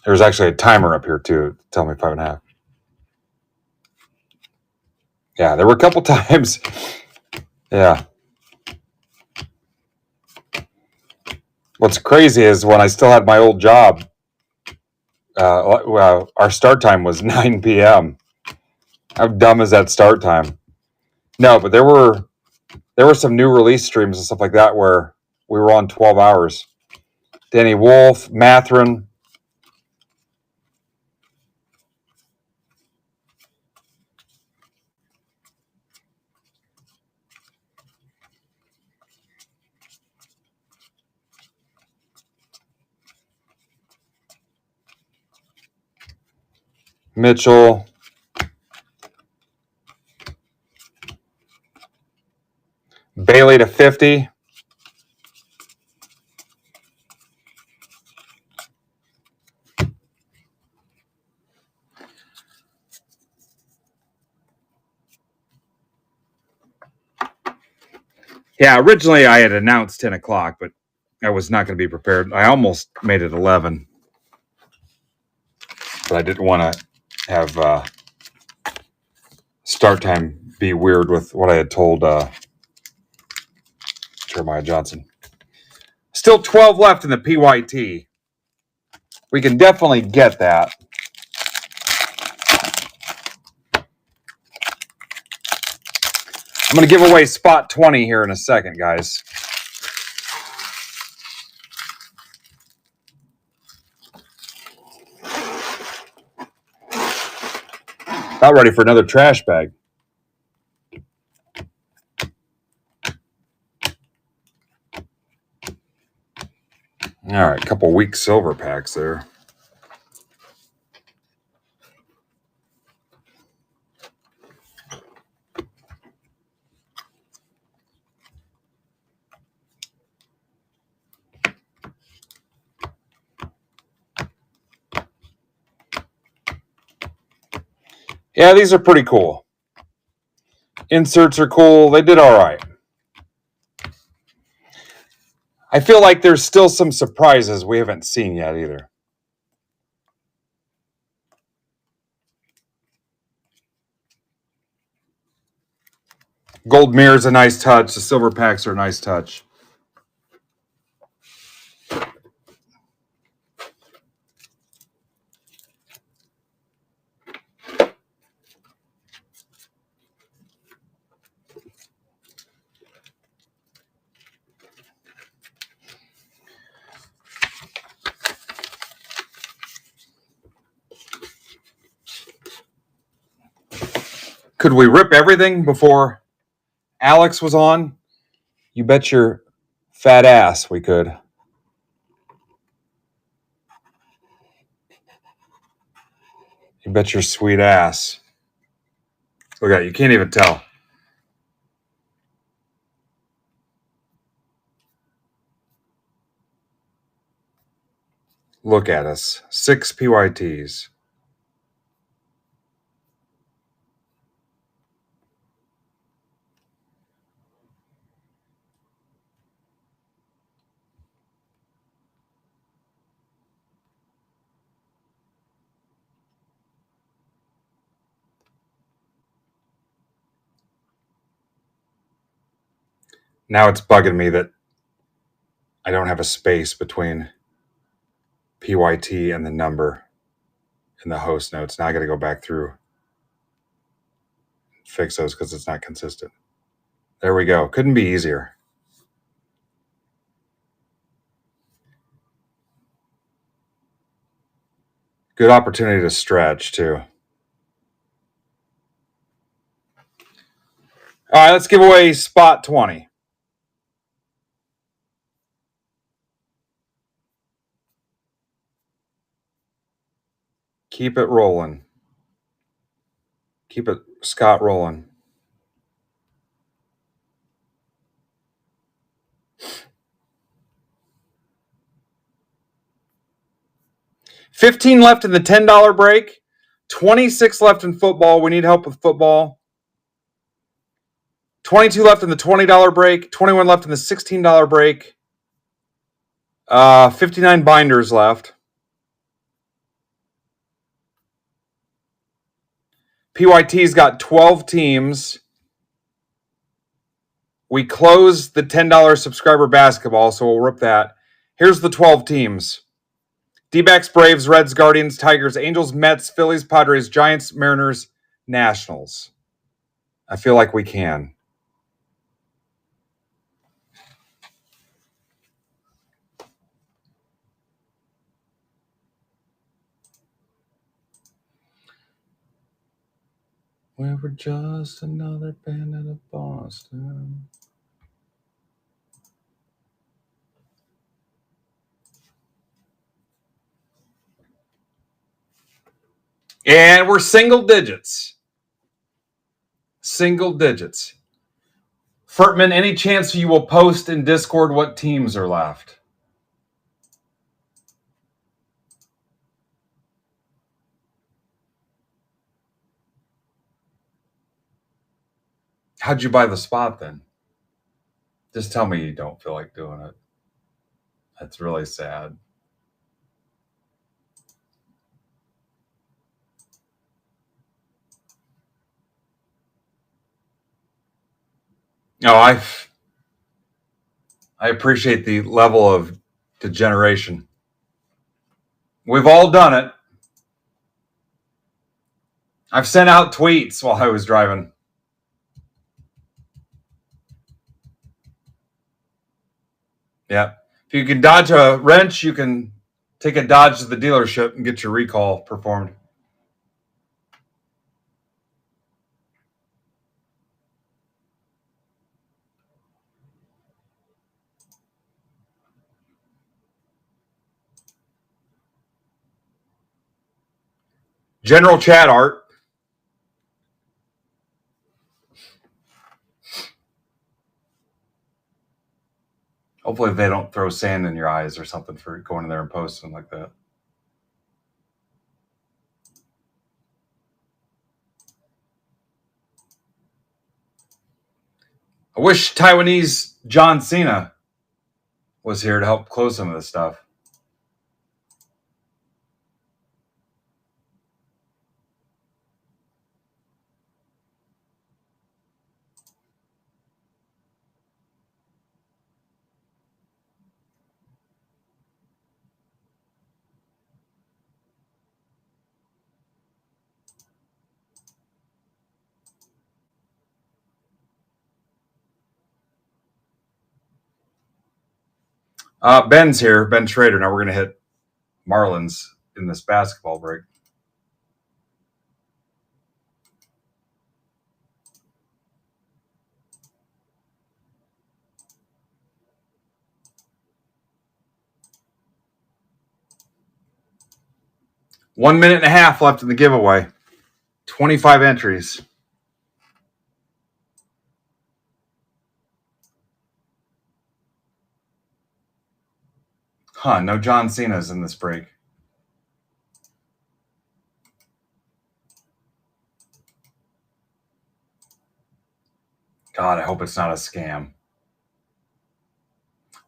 There's actually a timer up here, too, to tell me 5.5. Yeah, there were a couple times. Yeah. What's crazy is when I still had my old job, our start time was 9 p.m. How dumb is that start time? No, but there were some new release streams and stuff like that where we were on 12 hours. Danny Wolf, Matherin. Mitchell. Bailey to 50. Yeah, originally I had announced 10 o'clock, but I was not going to be prepared. I almost made it 11, but I didn't want to have start time be weird with what I had told Jeremiah Johnson. Still 12 left in the PYT. We can definitely get that. I'm going to give away spot 20 here in a second, guys. About ready for another trash bag. All right, a couple weak silver packs there. Yeah, these are pretty cool. Inserts are cool. They did all right. I feel like there's still some surprises we haven't seen yet either. Gold mirror's a nice touch. The silver packs are a nice touch. Could we rip everything before Alex was on? You bet your fat ass we could. You bet your sweet ass. Look at it. You can't even tell. Look at us. 6 PYTs. Now it's bugging me that I don't have a space between PYT and the number in the host notes. Now I got to go back through, fix those because it's not consistent. There we go. Couldn't be easier. Good opportunity to stretch too. All right, let's give away spot 20. Keep it rolling. Keep it, Scott, rolling. $15 left in the $10 break. 26 left in football. We need help with football. 22 left in the $20 break. 21 left in the $16 break. 59 binders left. PYT's got 12 teams. We closed the $10 subscriber basketball, so we'll rip that. Here's the 12 teams. D-backs, Braves, Reds, Guardians, Tigers, Angels, Mets, Phillies, Padres, Giants, Mariners, Nationals. I feel like we can. We were just another band out of Boston. And we're single digits. Single digits. Furtman, any chance you will post in Discord what teams are left? How'd you buy the spot then? Just tell me you don't feel like doing it. That's really sad. No, I appreciate the level of degeneration. We've all done it. I've sent out tweets while I was driving. Yeah. If you can dodge a wrench, you can take a Dodge to the dealership and get your recall performed. General chat art. Hopefully they don't throw sand in your eyes or something for going in there and posting like that. I wish Taiwanese John Cena was here to help close some of this stuff. Ben's here, Ben Schrader. Now we're going to hit Marlins in this basketball break. .1.5 minutes left in the giveaway. 25 entries. Huh, no John Cena's in this break. God, I hope it's not a scam.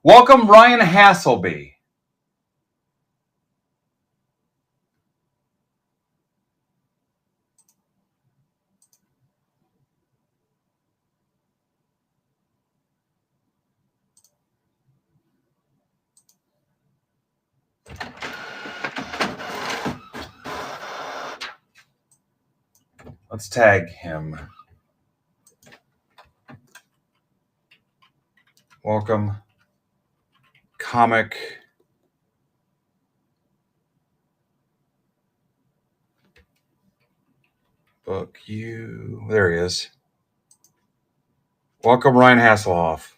Welcome, Ryan Hasselby. Let's tag him. Welcome, comic book. You. There he is. Welcome, Ryan Hasselhoff.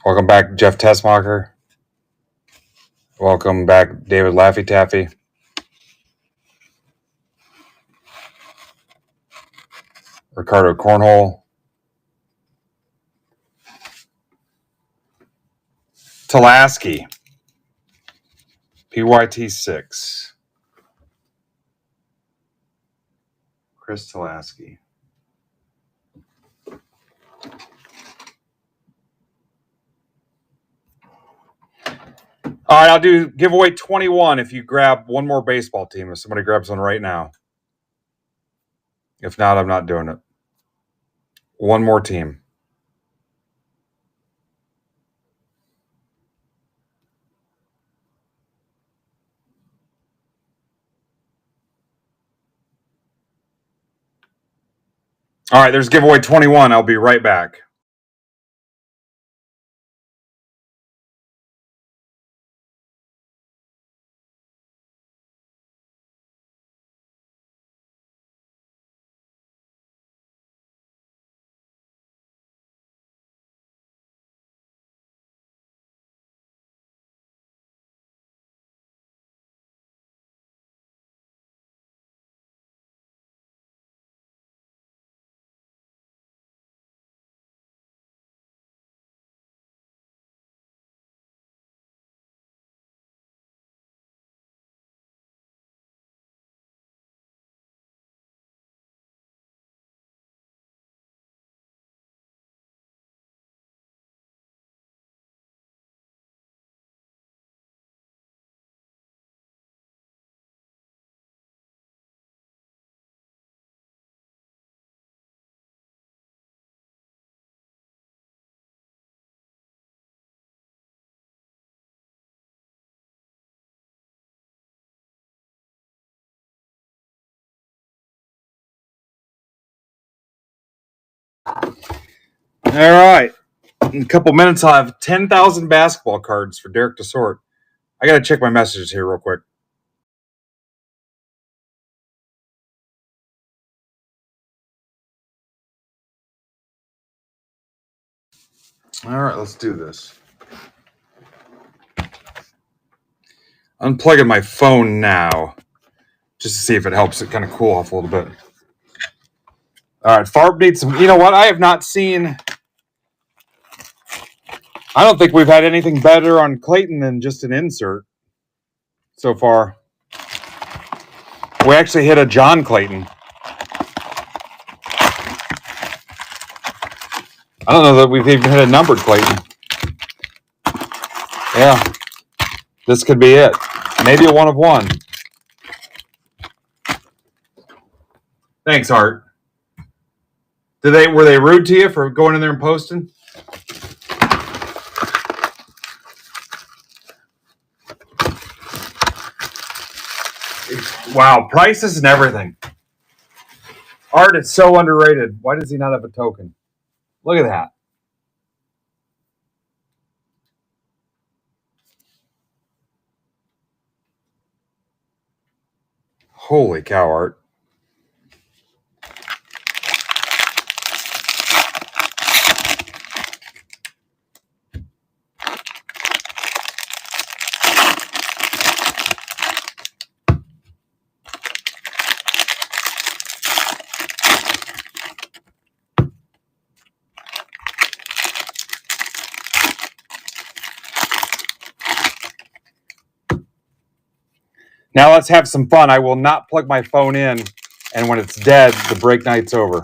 Welcome back, Jeff Tessmacher. Welcome back, David Laffy Taffy. Ricardo Cornhole. Tulaski. PYT6. Chris Tulaski. All right, I'll do giveaway 21 if you grab one more baseball team. If somebody grabs one right now. If not, I'm not doing it. One more team. All right, there's giveaway 21. I'll be right back. right. In a couple minutes, I'll have 10,000 basketball cards for Derek to sort. I got to check my messages here real quick. All right, let's do this. Unplugging my phone now, just to see if it helps it kind of cool off a little bit. All right, Farb needs some. You know what? I have not seen. I don't think we've had anything better on Clayton than just an insert so far. We actually hit a John Clayton. I don't know that we've even hit a numbered Clayton. Yeah, this could be it. Maybe a 1 of 1. Thanks, Art. Were they rude to you for going in there and posting? Wow, prices and everything. Art is so underrated. Why does he not have a token? Look at that. Holy cow, Art. Now let's have some fun. I will not plug my phone in, and when it's dead, the break night's over.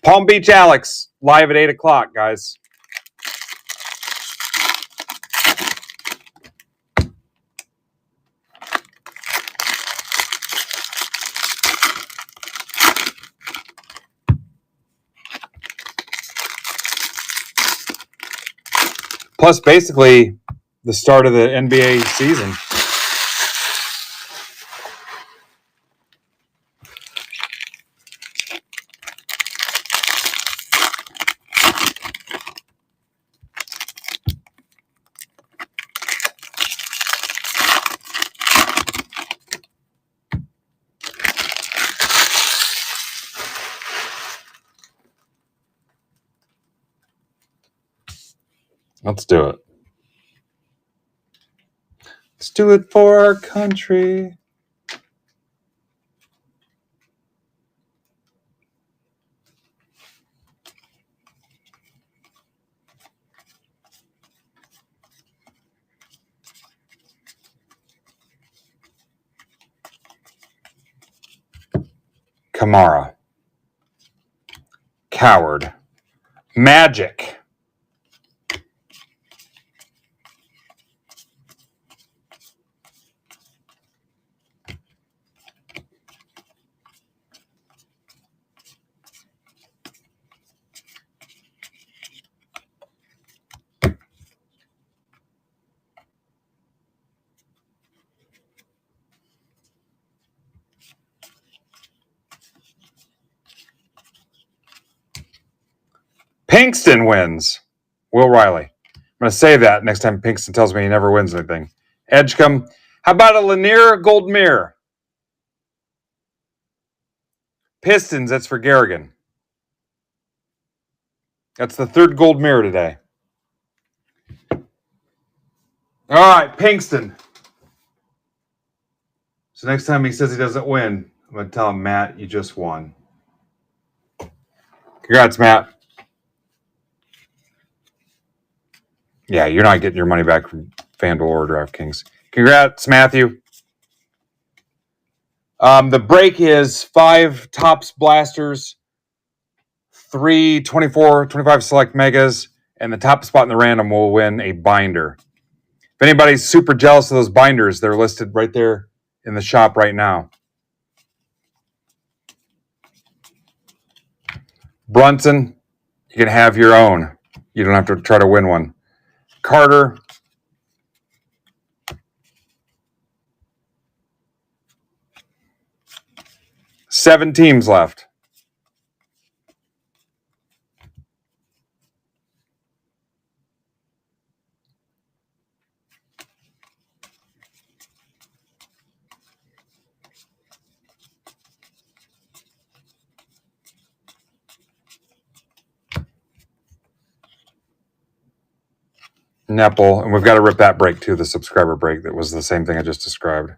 Palm Beach Alex, live at 8 o'clock, guys. Plus, basically, the start of the NBA season. Let's do it. Let's do it for our country. Kamara. Coward. Magic. Pinkston wins. Will Riley. I'm going to save that next time Pinkston tells me he never wins anything. Edgecombe. How about a Lanier Gold Mirror? Pistons, that's for Garrigan. That's the third gold mirror today. All right, Pinkston. So next time he says he doesn't win, I'm going to tell him, Matt, you just won. Congrats, Matt. Yeah, you're not getting your money back from FanDuel or DraftKings. Congrats, Matthew. The break is 5 Topps Blasters, 3 24, 25 Select Megas, and the top spot in the random will win a binder. If anybody's super jealous of those binders, they're listed right there in the shop right now. Brunson, you can have your own. You don't have to try to win one. Carter. Seven teams left. Nepal, and we've got to rip that break too, the subscriber break that was the same thing I just described.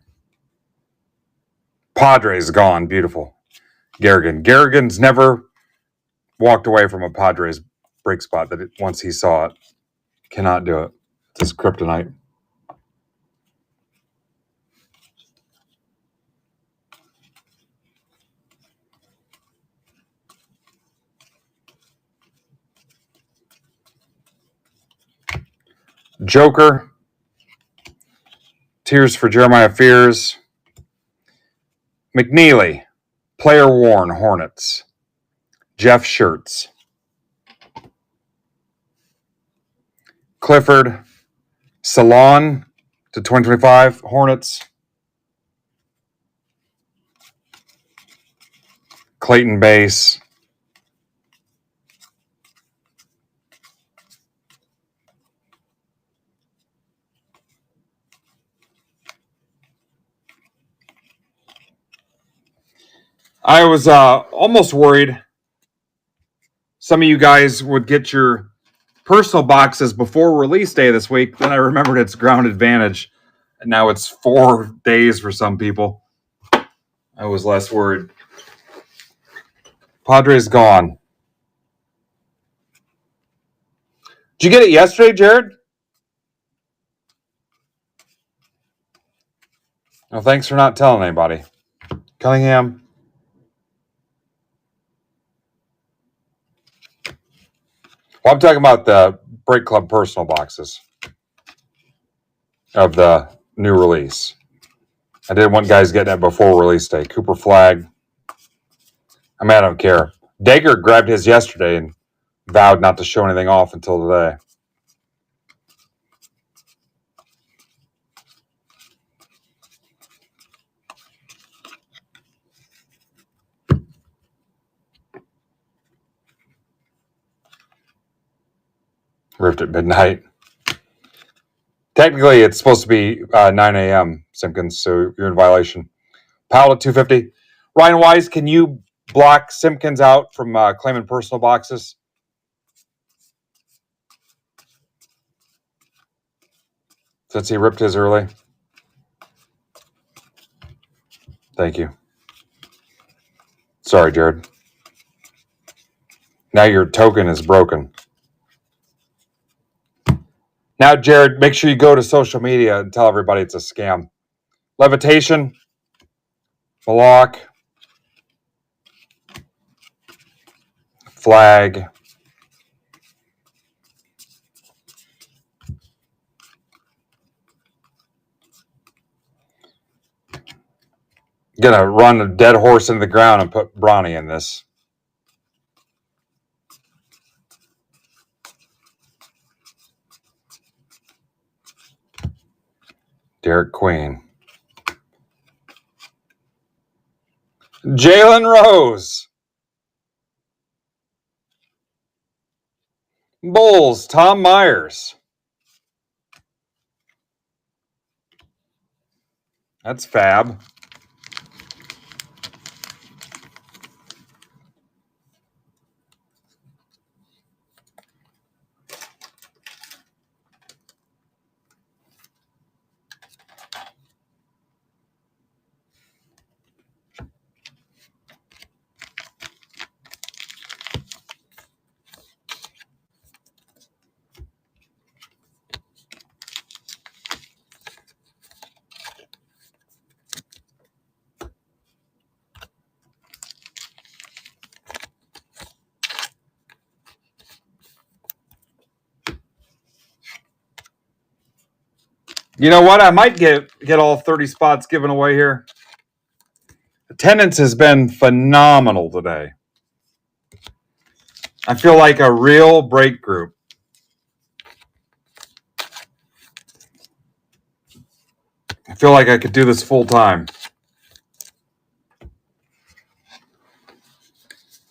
Padres gone. Beautiful. Garrigan's never walked away from a Padres break spot that once he saw it. Cannot do it. It's his kryptonite. Joker. Tears for Jeremiah Fears. McNeely. Player worn Hornets. Jeff Shirts. Clifford. Salon to 2025 Hornets. Clayton Base. I was almost worried some of you guys would get your personal boxes before release day this week. Then I remembered it's ground advantage, and now it's 4 days for some people. I was less worried. Padres gone. Did you get it yesterday, Jared? No, thanks for not telling anybody. Cunningham. Well, I'm talking about the Break Club personal boxes of the new release. I didn't want guys getting it before release day. Cooper Flag. I mean, I don't care. Dager grabbed his yesterday and vowed not to show anything off until today. Ripped at midnight. Technically, it's supposed to be 9 a.m., Simpkins, so you're in violation. Powell at 250. Ryan Wise, can you block Simpkins out from claiming personal boxes? Since he ripped his early. Thank you. Sorry, Jared. Now your token is broken. Now, Jared, make sure you go to social media and tell everybody it's a scam. Levitation. Block. Flag. Gonna run a dead horse into the ground and put Bronny in this. Derek Queen. Jalen Rose. Bulls, Tom Myers. That's fab. You know what? I might get all 30 spots given away here. Attendance has been phenomenal today. I feel like a real break group. I feel like I could do this full time.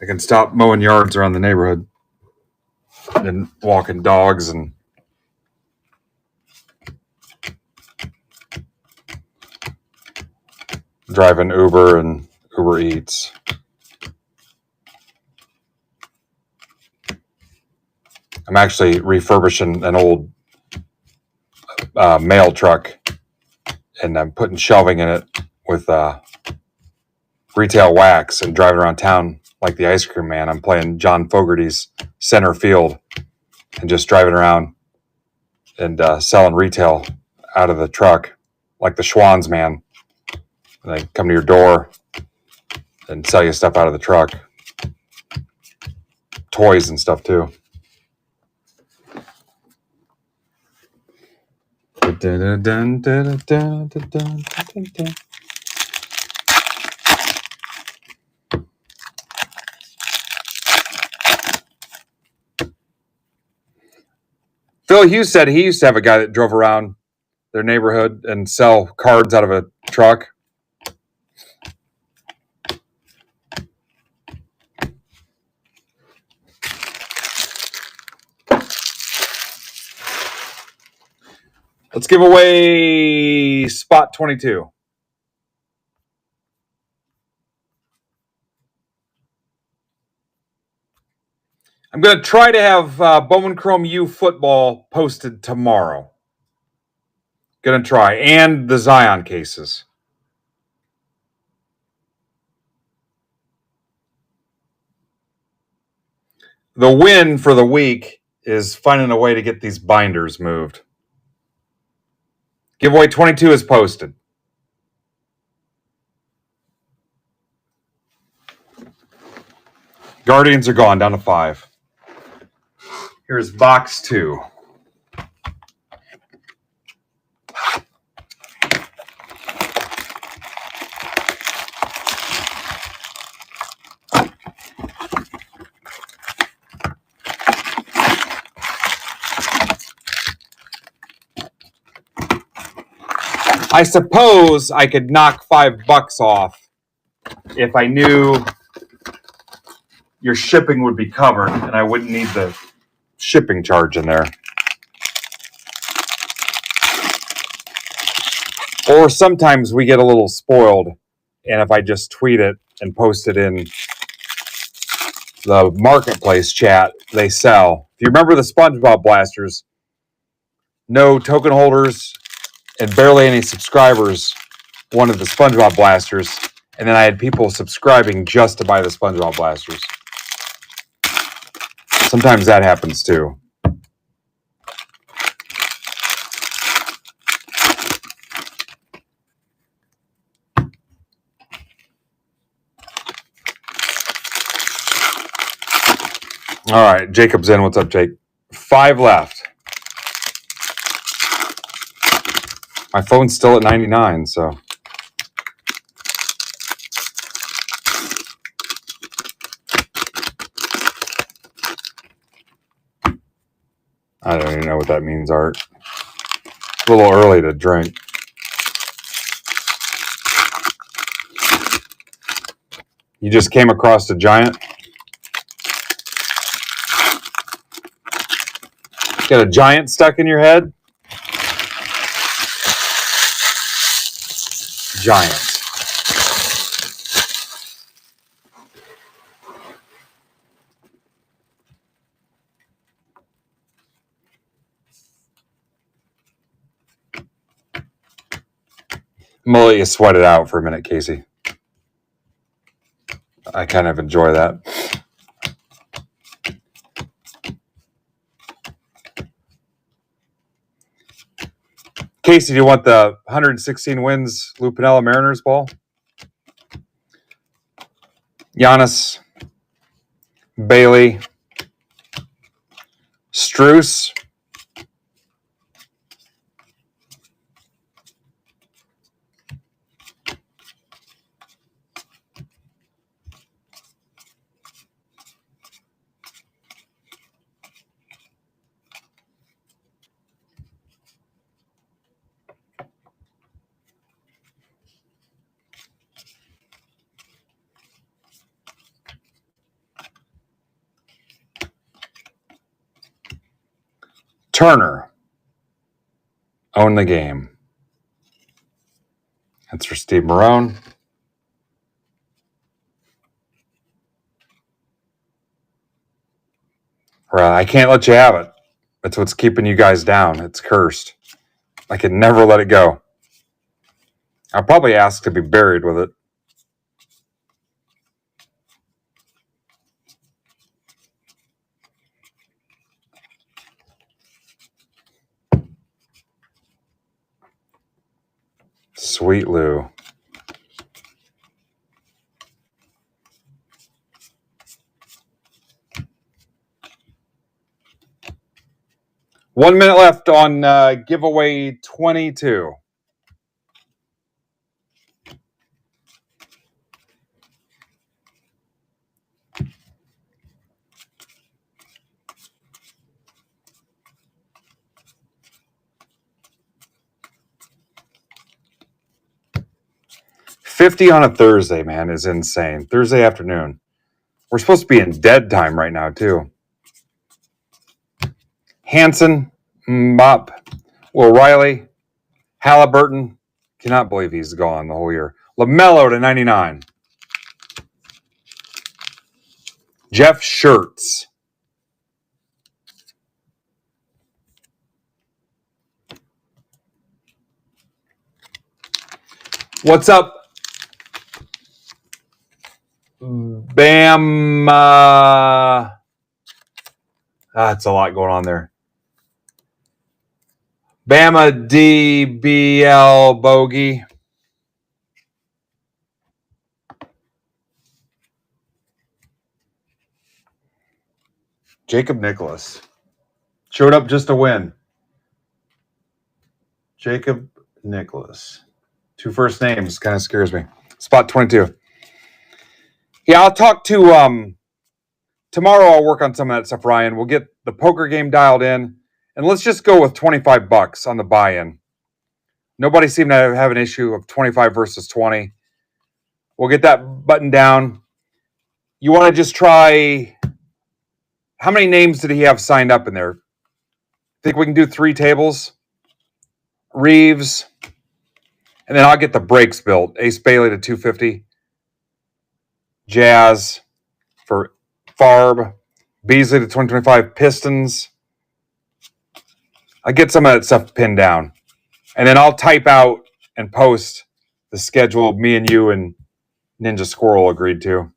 I can stop mowing yards around the neighborhood and walking dogs and driving Uber and Uber Eats. I'm actually refurbishing an old mail truck, and I'm putting shelving in it with retail wax and driving around town like the ice cream man. I'm playing John Fogerty's Center Field and just driving around and selling retail out of the truck like the Schwann's man. And they come to your door and sell you stuff out of the truck. Toys and stuff too. Phil Hughes said he used to have a guy that drove around their neighborhood and sell cards out of a truck. Let's give away spot 22. I'm going to try to have Bowman Chrome U football posted tomorrow. Going to try. And the Zion cases. The win for the week is finding a way to get these binders moved. Giveaway 22 is posted. Guardians are gone, down to 5. Here's box 2. I suppose I could knock $5 off if I knew your shipping would be covered and I wouldn't need the shipping charge in there. Or sometimes we get a little spoiled, and if I just tweet it and post it in the marketplace chat, they sell. If you remember the SpongeBob blasters, no token holders and barely any subscribers wanted the SpongeBob blasters, and then I had people subscribing just to buy the SpongeBob blasters. Sometimes that happens too. All right, Jacob's in. What's up, Jake? 5 left. My phone's still at 99, so. I don't even know what that means, Art. It's a little early to drink. You just came across a giant? Got a giant stuck in your head? Giant. I'm gonna let you sweat it out for a minute, Casey. I kind of enjoy that. Casey, do you want the 116 wins Lou Piniella Mariners ball? Giannis, Bailey, Strus, Turner. Own the game. That's for Steve Marone. I can't let you have it. That's what's keeping you guys down. It's cursed. I can never let it go. I'll probably ask to be buried with it. Sweet Lou. One minute left on giveaway 22. $50 on a Thursday, man, is insane. Thursday afternoon. We're supposed to be in dead time right now, too. Hanson, Mop, Will Riley, Halliburton. Cannot believe he's gone the whole year. LaMelo to 99. Jeff Shirts. What's up? Bam. That's a lot going on there. Bama DBL Bogey. Jacob Nicholas. Showed up just to win. Jacob Nicholas. 2 first names. Kind of scares me. Spot 22. Yeah, I'll talk to tomorrow. I'll work on some of that stuff, Ryan. We'll get the poker game dialed in. And let's just go with $25 on the buy-in. Nobody seemed to have an issue of 25 versus 20. We'll get that button down. You want to just try... How many names did he have signed up in there? Think we can do 3 tables? Reeves. And then I'll get the breaks built. Ace Bailey to 250. Jazz for Farb. Beasley to 2025. Pistons. I'll get some of that stuff pinned down. And then I'll type out and post the schedule me and you and Ninja Squirrel agreed to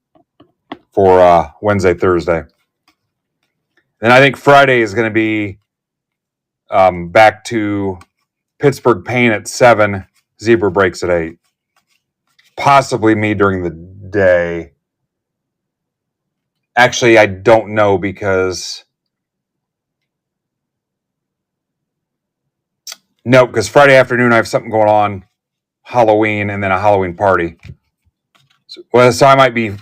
for Wednesday, Thursday. Then I think Friday is going to be back to Pittsburgh Pain at 7, Zebra Breaks at 8. Possibly me during the day. Actually, I don't know because... Nope, because Friday afternoon I have something going on, Halloween, and then a Halloween party. So I might be...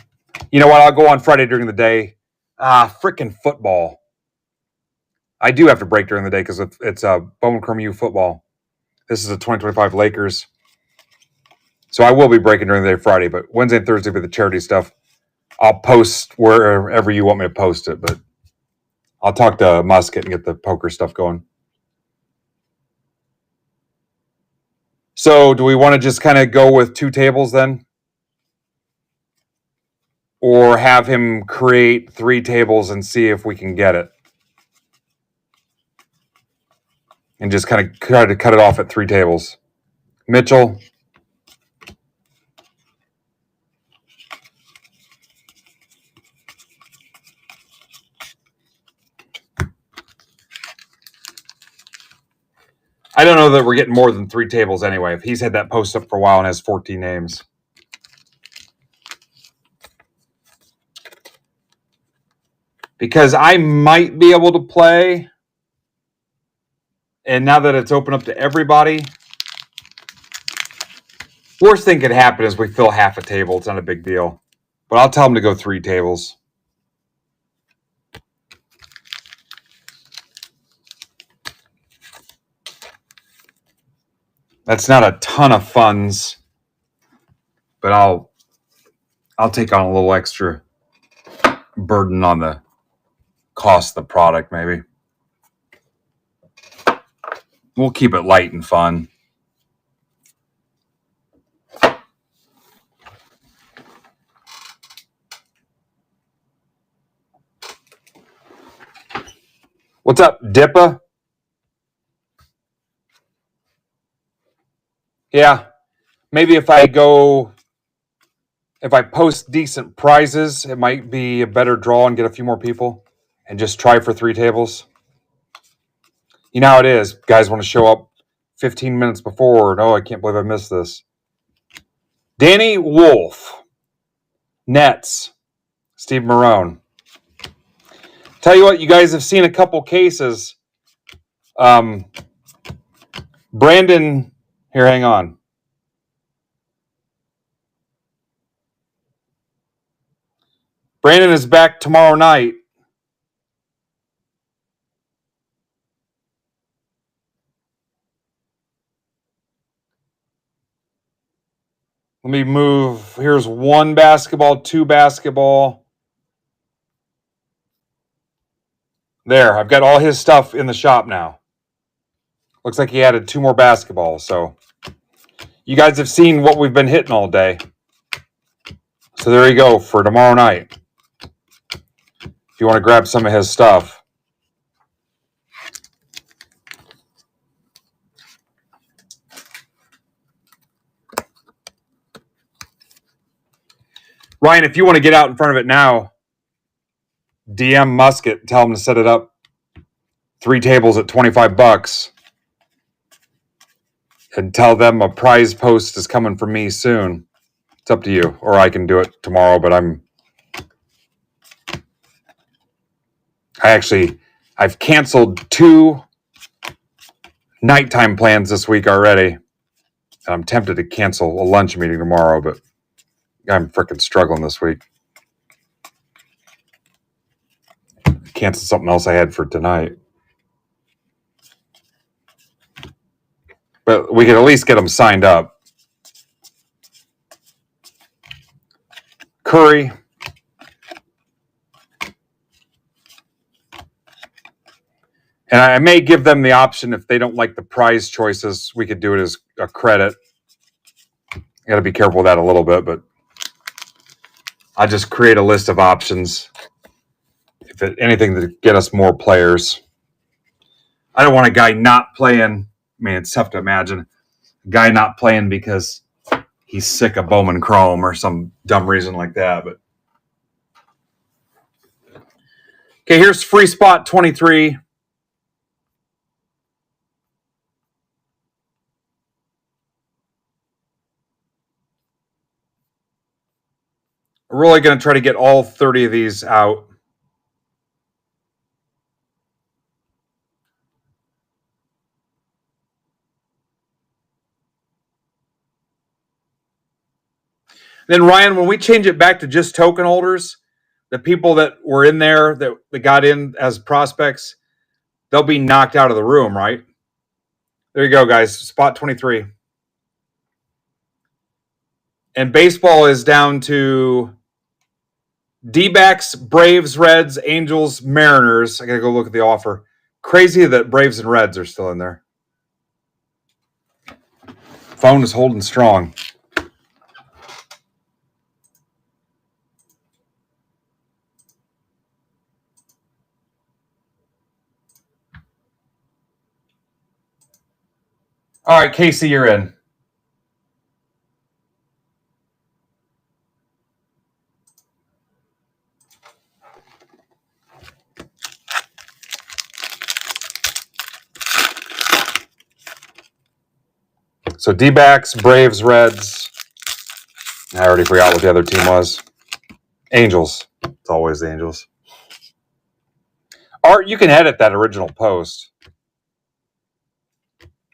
You know what? I'll go on Friday during the day. Freaking football. I do have to break during the day because it's Bowman Chrome U football. This is a 2025 Lakers. So I will be breaking during the day Friday, but Wednesday and Thursday with the charity stuff, I'll post wherever you want me to post it, but I'll talk to Musket and get the poker stuff going. So do we want to just kind of go with 2 tables then? Or have him create 3 tables and see if we can get it? And just kind of try to cut it off at 3 tables. Mitchell. I don't know that we're getting more than 3 tables anyway. If he's had that post up for a while and has 14 names. Because I might be able to play. And now that it's open up to everybody, worst thing could happen is we fill half a table. It's not a big deal. But I'll tell him to go 3 tables. That's not a ton of funds. But I'll take on a little extra burden on the cost of the product, maybe. We'll keep it light and fun. What's up, Dippa? Yeah, maybe if I post decent prizes, it might be a better draw and get a few more people and just try for 3 tables. You know how it is. Guys want to show up 15 minutes before. No, I can't believe I missed this. Danny Wolf. Nets. Steve Marone. Tell you what, you guys have seen a couple cases. Brandon, here, hang on. Brandon is back tomorrow night. Let me move. Here's 1 basketball, 2 basketball. There, I've got all his stuff in the shop now. Looks like he added 2 more basketballs. So you guys have seen what we've been hitting all day. So there you go for tomorrow night. If you want to grab some of his stuff. Ryan, if you want to get out in front of it now, DM Musket, tell him to set it up 3 tables at $25 and tell them a prize post is coming from me soon. It's up to you, or I can do it tomorrow, but I've canceled 2 nighttime plans this week already. I'm tempted to cancel a lunch meeting tomorrow, but I'm freaking struggling this week. Cancel something else I had for tonight. But we could at least get them signed up. Curry. And I may give them the option if they don't like the prize choices, we could do it as a credit. Got to be careful with that a little bit, but I just create a list of options. If anything to get us more players. I don't want a guy not playing. I mean, it's tough to imagine a guy not playing because he's sick of Bowman Chrome or some dumb reason like that. But okay, here's free spot 23. We're really going to try to get all 30 of these out. Then, Ryan, when we change it back to just token holders, the people that were in there that got in as prospects, they'll be knocked out of the room, right? There you go, guys. Spot 23. And baseball is down to D-backs, Braves, Reds, Angels, Mariners. I got to go look at the offer. Crazy that Braves and Reds are still in there. Phone is holding strong. All right, Casey, you're in. So D-backs, Braves, Reds. I already forgot what the other team was. Angels. It's always the Angels. Art, you can edit that original post.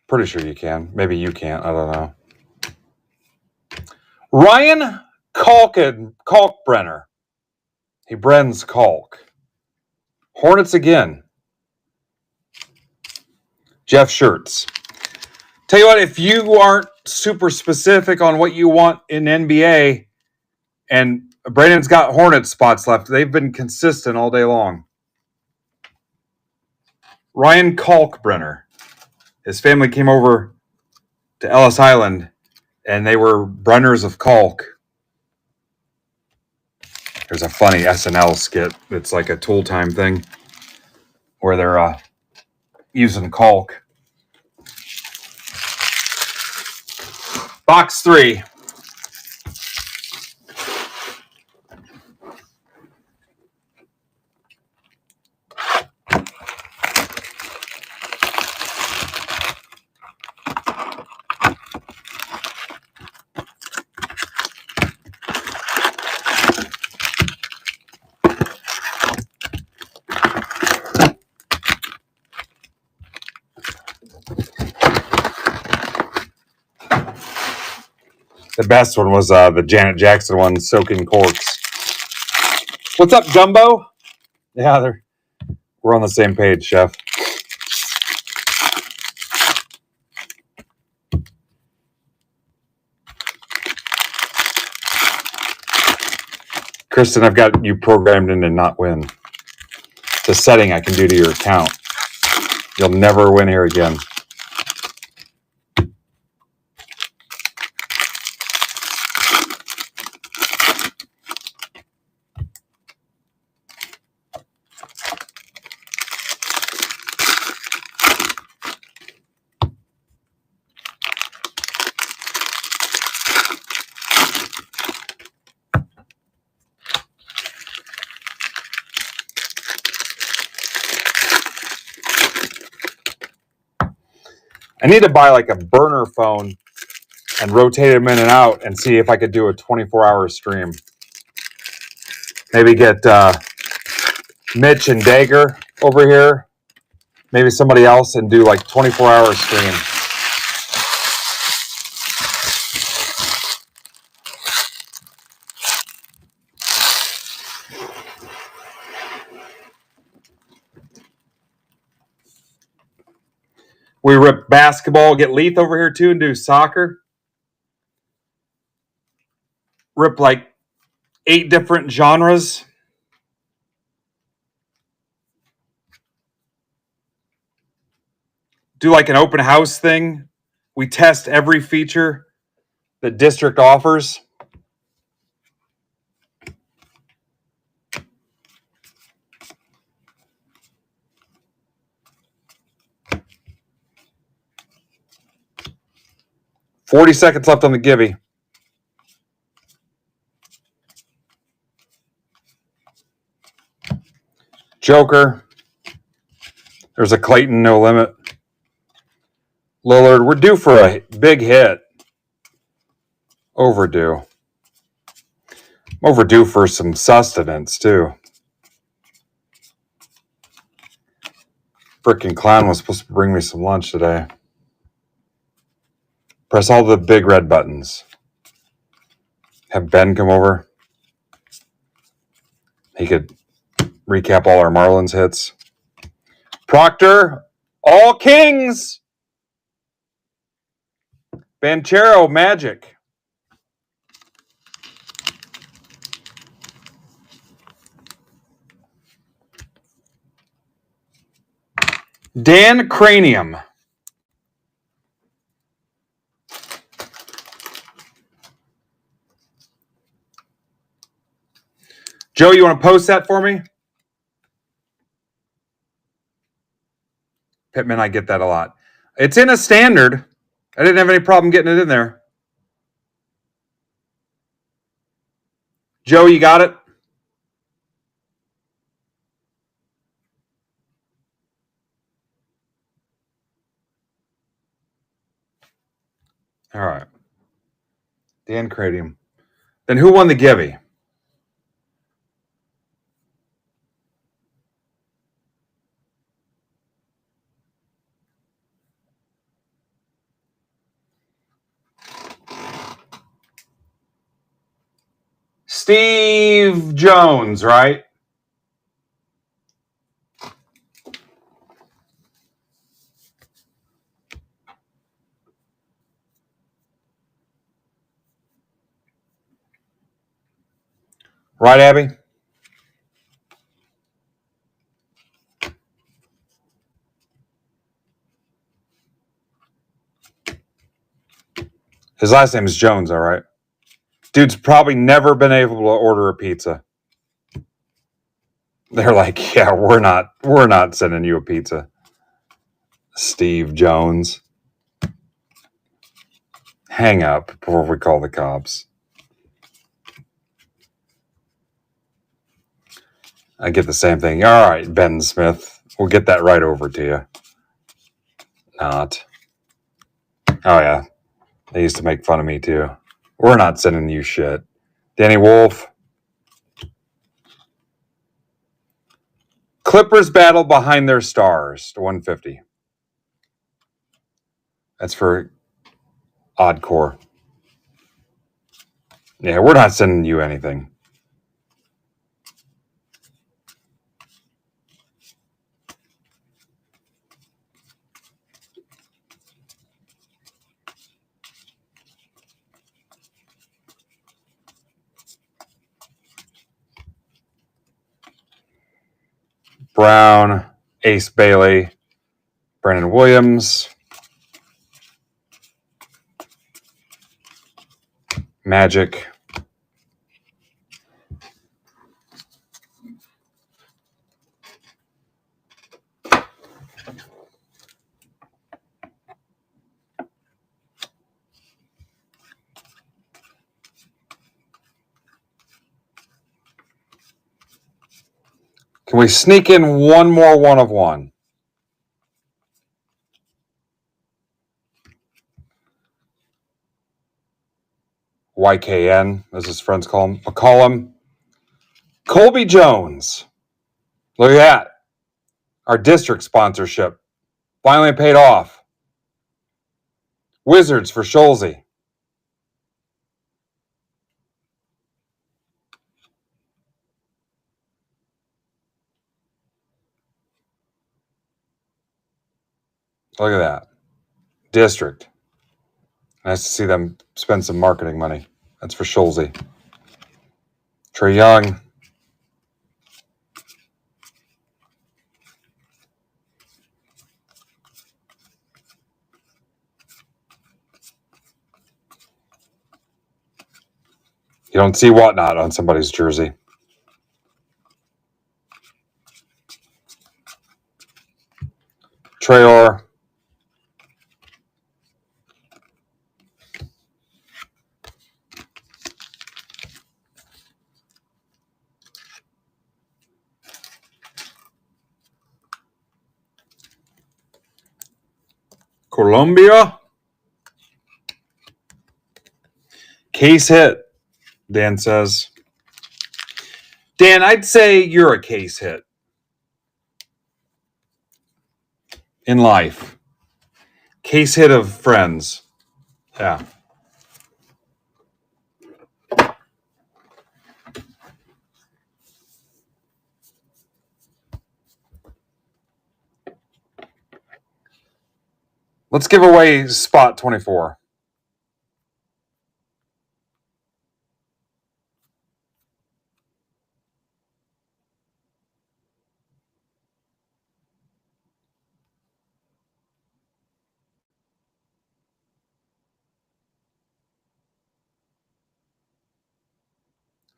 Pretty sure you can. Maybe you can't. I don't know. Ryan Kalkbrenner. He brens Kalk. Hornets again. Jeff Shirts. Tell you what, if you aren't super specific on what you want in NBA, and Brandon's got Hornets spots left, they've been consistent all day long. Ryan Kalkbrenner. His family came over to Ellis Island, and they were brenners of Kalk. There's a funny SNL skit that's like a Tool Time thing where they're using Kalk. Box 3. The best one was the Janet Jackson one, Soaking Corks. What's up, Jumbo? Yeah, we're on the same page, Chef. Kristen, I've got you programmed in to not win. It's a setting I can do to your account. You'll never win here again. I need to buy like a burner phone and rotate them in and out and see if I could do a 24-hour stream. Maybe get Mitch and Dagger over here. Maybe somebody else and do like 24-hour stream. We rip basketball, get Leith over here too and do soccer. Rip like 8 different genres. Do like an open house thing. We test every feature that District offers. $40 seconds left on the Gibby. Joker. There's a Clayton No Limit. Lillard. We're due for a big hit. Overdue. I'm overdue for some sustenance too. Frickin' clown was supposed to bring me some lunch today. Press all the big red buttons. Have Ben come over. He could recap all our Marlins hits. Proctor, all Kings. Banchero, Magic. Dan Cranium. Joe, you want to post that for me? Pittman, I get that a lot. It's in a standard. I didn't have any problem getting it in there. Joe, you got it? All right. Dan Cranium. Then who won the Gibby? Steve Jones, right? Right, Abby? His last name is Jones, all right? Dude's probably never been able to order a pizza. They're like, yeah, we're not sending you a pizza. Steve Jones. hang up before we call the cops. I get the same thing. All right, Ben Smith. We'll get that right over to you. Not. Oh, yeah. They used to make fun of me, too. We're not sending you shit. Danny Wolf. Clippers battle behind their stars to 150. That's for Oddcore. Yeah, we're not sending you anything. Brown, Ace Bailey, Brandon Williams, Magic. Can we sneak in one more one of one? YKN, as his friends call him. McCollum. Colby Jones. Look at that. Our district sponsorship finally paid off. Wizards for Scholze. Look at that. District. Nice to see them spend some marketing money. That's for Scholze. Trae Young. You don't see whatnot on somebody's jersey. Traore. Colombia. Case hit, Dan says. Dan, I'd say you're a case hit. In life. Case hit of friends. Yeah. Let's give away spot 24.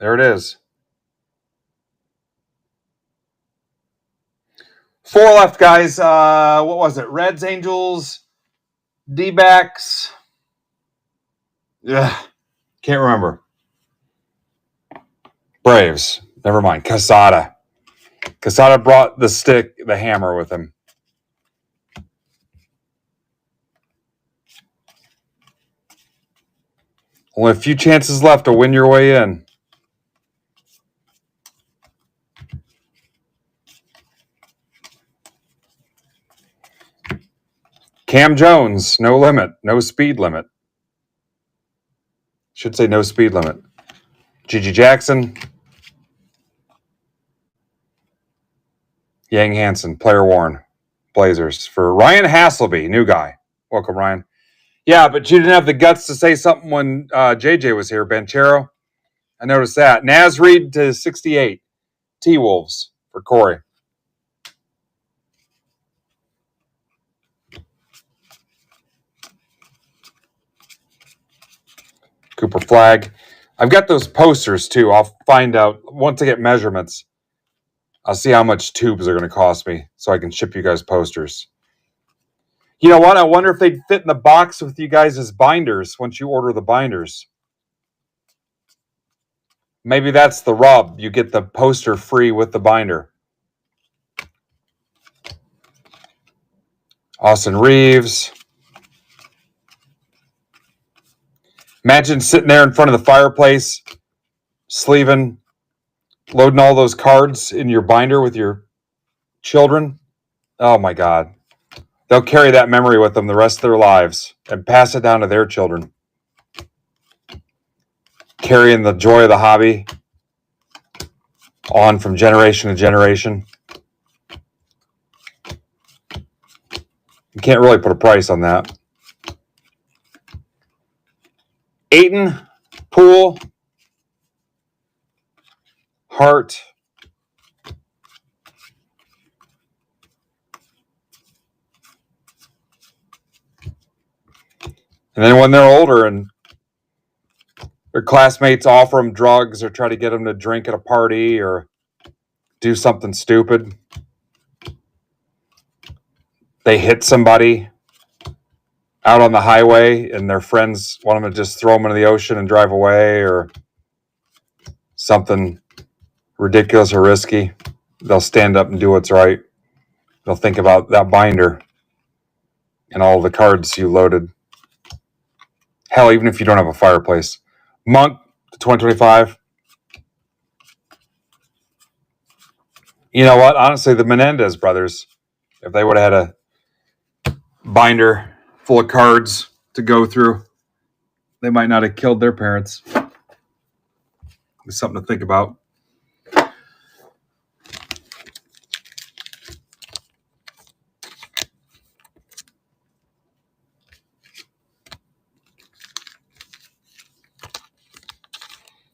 There it is. 4 left, guys. What was it? Reds, Angels, D-backs. Yeah, can't remember. Braves. Never mind. Casada. Casada brought the hammer with him. Only a few chances left to win your way in. Cam Jones, no limit, no speed limit. Should say no speed limit. Gigi Jackson. Yang Hansen, player worn. Blazers. For Ryan Hasselby, new guy. Welcome, Ryan. Yeah, but you didn't have the guts to say something when JJ was here, Banchero. I noticed that. Naz Reid to 68. T-Wolves for Corey. Cooper Flag. I've got those posters, too. I'll find out. Once I get measurements, I'll see how much tubes are going to cost me so I can ship you guys posters. You know what? I wonder if they'd fit in the box with you guys as binders once you order the binders. Maybe that's the rub. You get the poster free with the binder. Austin Reeves. Imagine sitting there in front of the fireplace, sleeving, loading all those cards in your binder with your children. Oh my God. They'll carry that memory with them the rest of their lives and pass it down to their children. Carrying the joy of the hobby on from generation to generation. You can't really put a price on that. Ayton, Poole, Hart. And then when they're older and their classmates offer them drugs or try to get them to drink at a party or do something stupid, they hit somebody out on the highway and their friends want them to just throw them into the ocean and drive away or something ridiculous or risky, they'll stand up and do what's right. They'll think about that binder and all the cards you loaded. Hell, even if you don't have a fireplace. Monk to 2025. You know what? Honestly, the Menendez brothers, if they would have had a binder full of cards to go through, they might not have killed their parents. It's something to think about.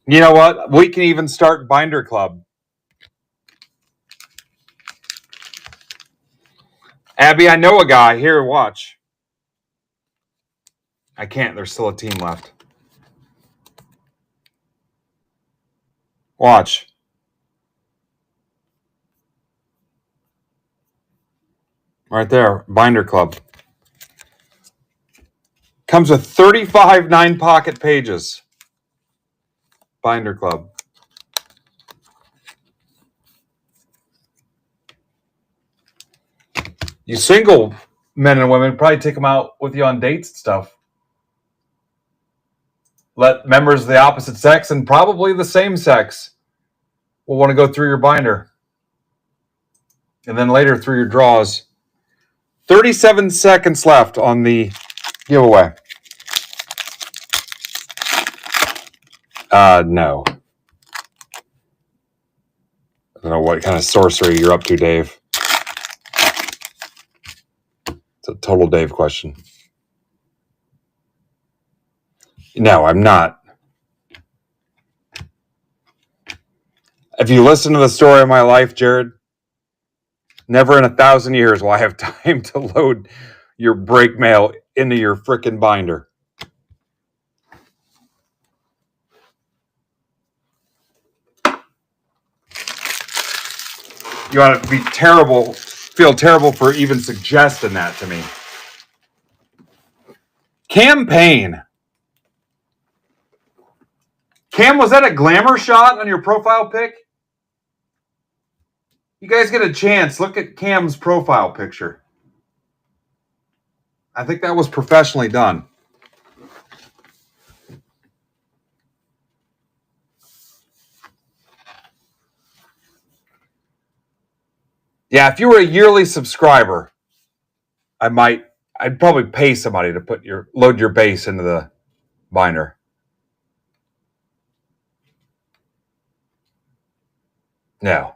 You know what? We can even start Binder Club. Abby, I know a guy. Here, watch. I can't. There's still a team left. Watch. Right there. Binder Club. Comes with 35 9-pocket pages. Binder Club. You single men and women probably take them out with you on dates and stuff. Let members of the opposite sex and probably the same sex will want to go through your binder. And then later through your draws. 37 seconds left on the giveaway. No. I don't know what kind of sorcery you're up to, Dave. It's a total Dave question. No, I'm not. If you listen to the story of my life, Jared, never in 1,000 years will I have time to load your break mail into your frickin' binder. You ought to be terrible, feel terrible for even suggesting that to me. Campaign. Cam, was that a glamour shot on your profile pic? You guys get a chance. Look at Cam's profile picture. I think that was professionally done. Yeah, if you were a yearly subscriber, I'd probably pay somebody to load your base into the binder. No,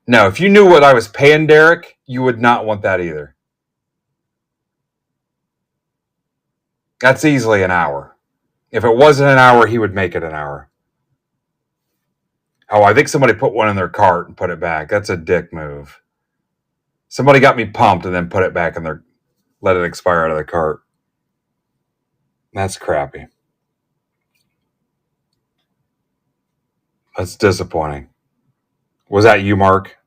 if you knew what I was paying Derek, you would not want that either. That's easily an hour. If it wasn't an hour, he would make it an hour. Oh, I think somebody put one in their cart and put it back. That's a dick move. Somebody got me pumped and then put it back in let it expire out of the cart. That's crappy. That's disappointing. Was that you, Mark?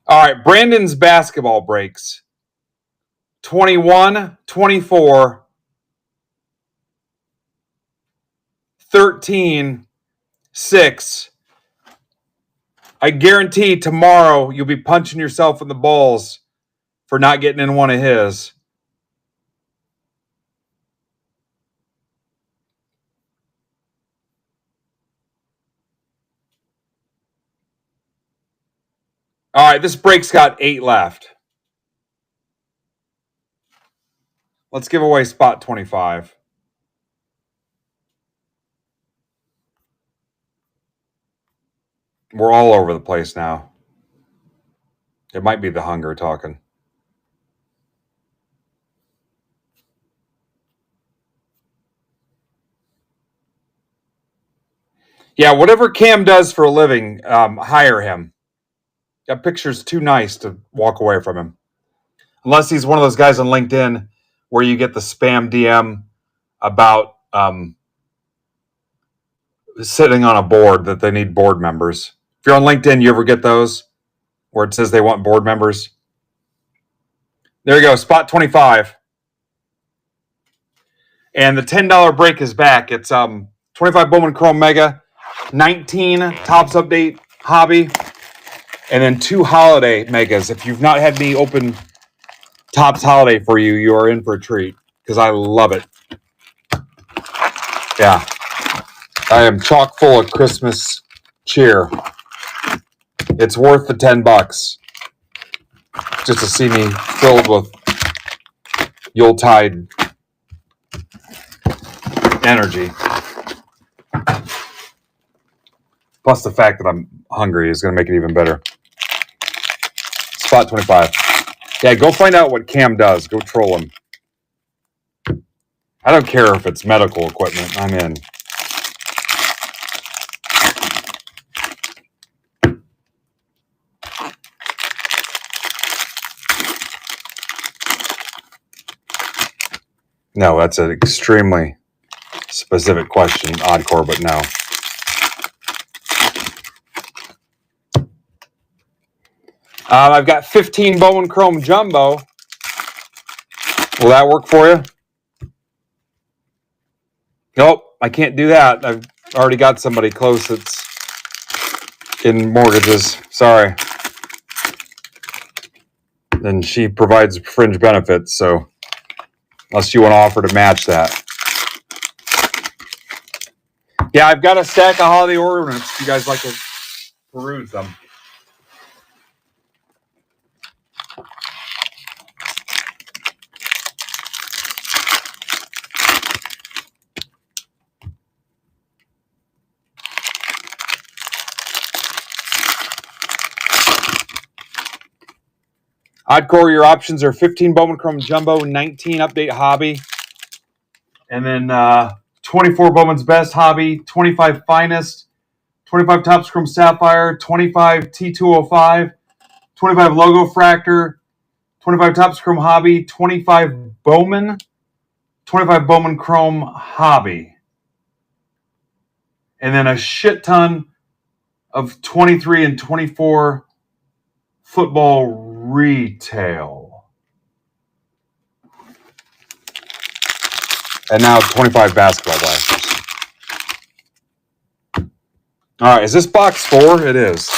All right, Brandon's basketball breaks. 21, 24, 13, 6. I guarantee tomorrow you'll be punching yourself in the balls for not getting in one of his. All right, this break's got 8 left. Let's give away spot 25. We're all over the place now. It might be the hunger talking. Yeah, whatever Cam does for a living, hire him. That picture's too nice to walk away from him. Unless he's one of those guys on LinkedIn where you get the spam DM about sitting on a board that they need board members. If you're on LinkedIn, you ever get those where it says they want board members? There you go, spot 25. And the $10 break is back. It's 25 Bowman Chrome Mega, 19 Topps Update Hobby, and then 2 Holiday Megas. If you've not had me open Topps Holiday for you, you are in for a treat because I love it. Yeah. I am chock full of Christmas cheer. It's worth the $10 just to see me filled with Yuletide energy. Plus the fact that I'm hungry is going to make it even better. Spot 25. Yeah, go find out what Cam does. Go troll him. I don't care if it's medical equipment. I'm in. No, that's an extremely specific question, Oddcore, but no. I've got 15 Bowman Chrome Jumbo. Will that work for you? Nope, I can't do that. I've already got somebody close that's in mortgages. Sorry. And she provides fringe benefits, so unless you want to offer to match that. Yeah, I've got a stack of holiday ornaments. If you guys like to peruse them. Oddcore, your options are 15 Bowman Chrome Jumbo, 19 Update Hobby, and then 24 Bowman's Best Hobby, 25 Finest, 25 Topps Chrome Sapphire, 25 T205, 25 Logo Fractor, 25 Topps Chrome Hobby, 25 Bowman, 25 Bowman Chrome Hobby, and then a shit ton of 23 and 24 football retail. And now 25 basketball blasters. All right, is this box 4? It is.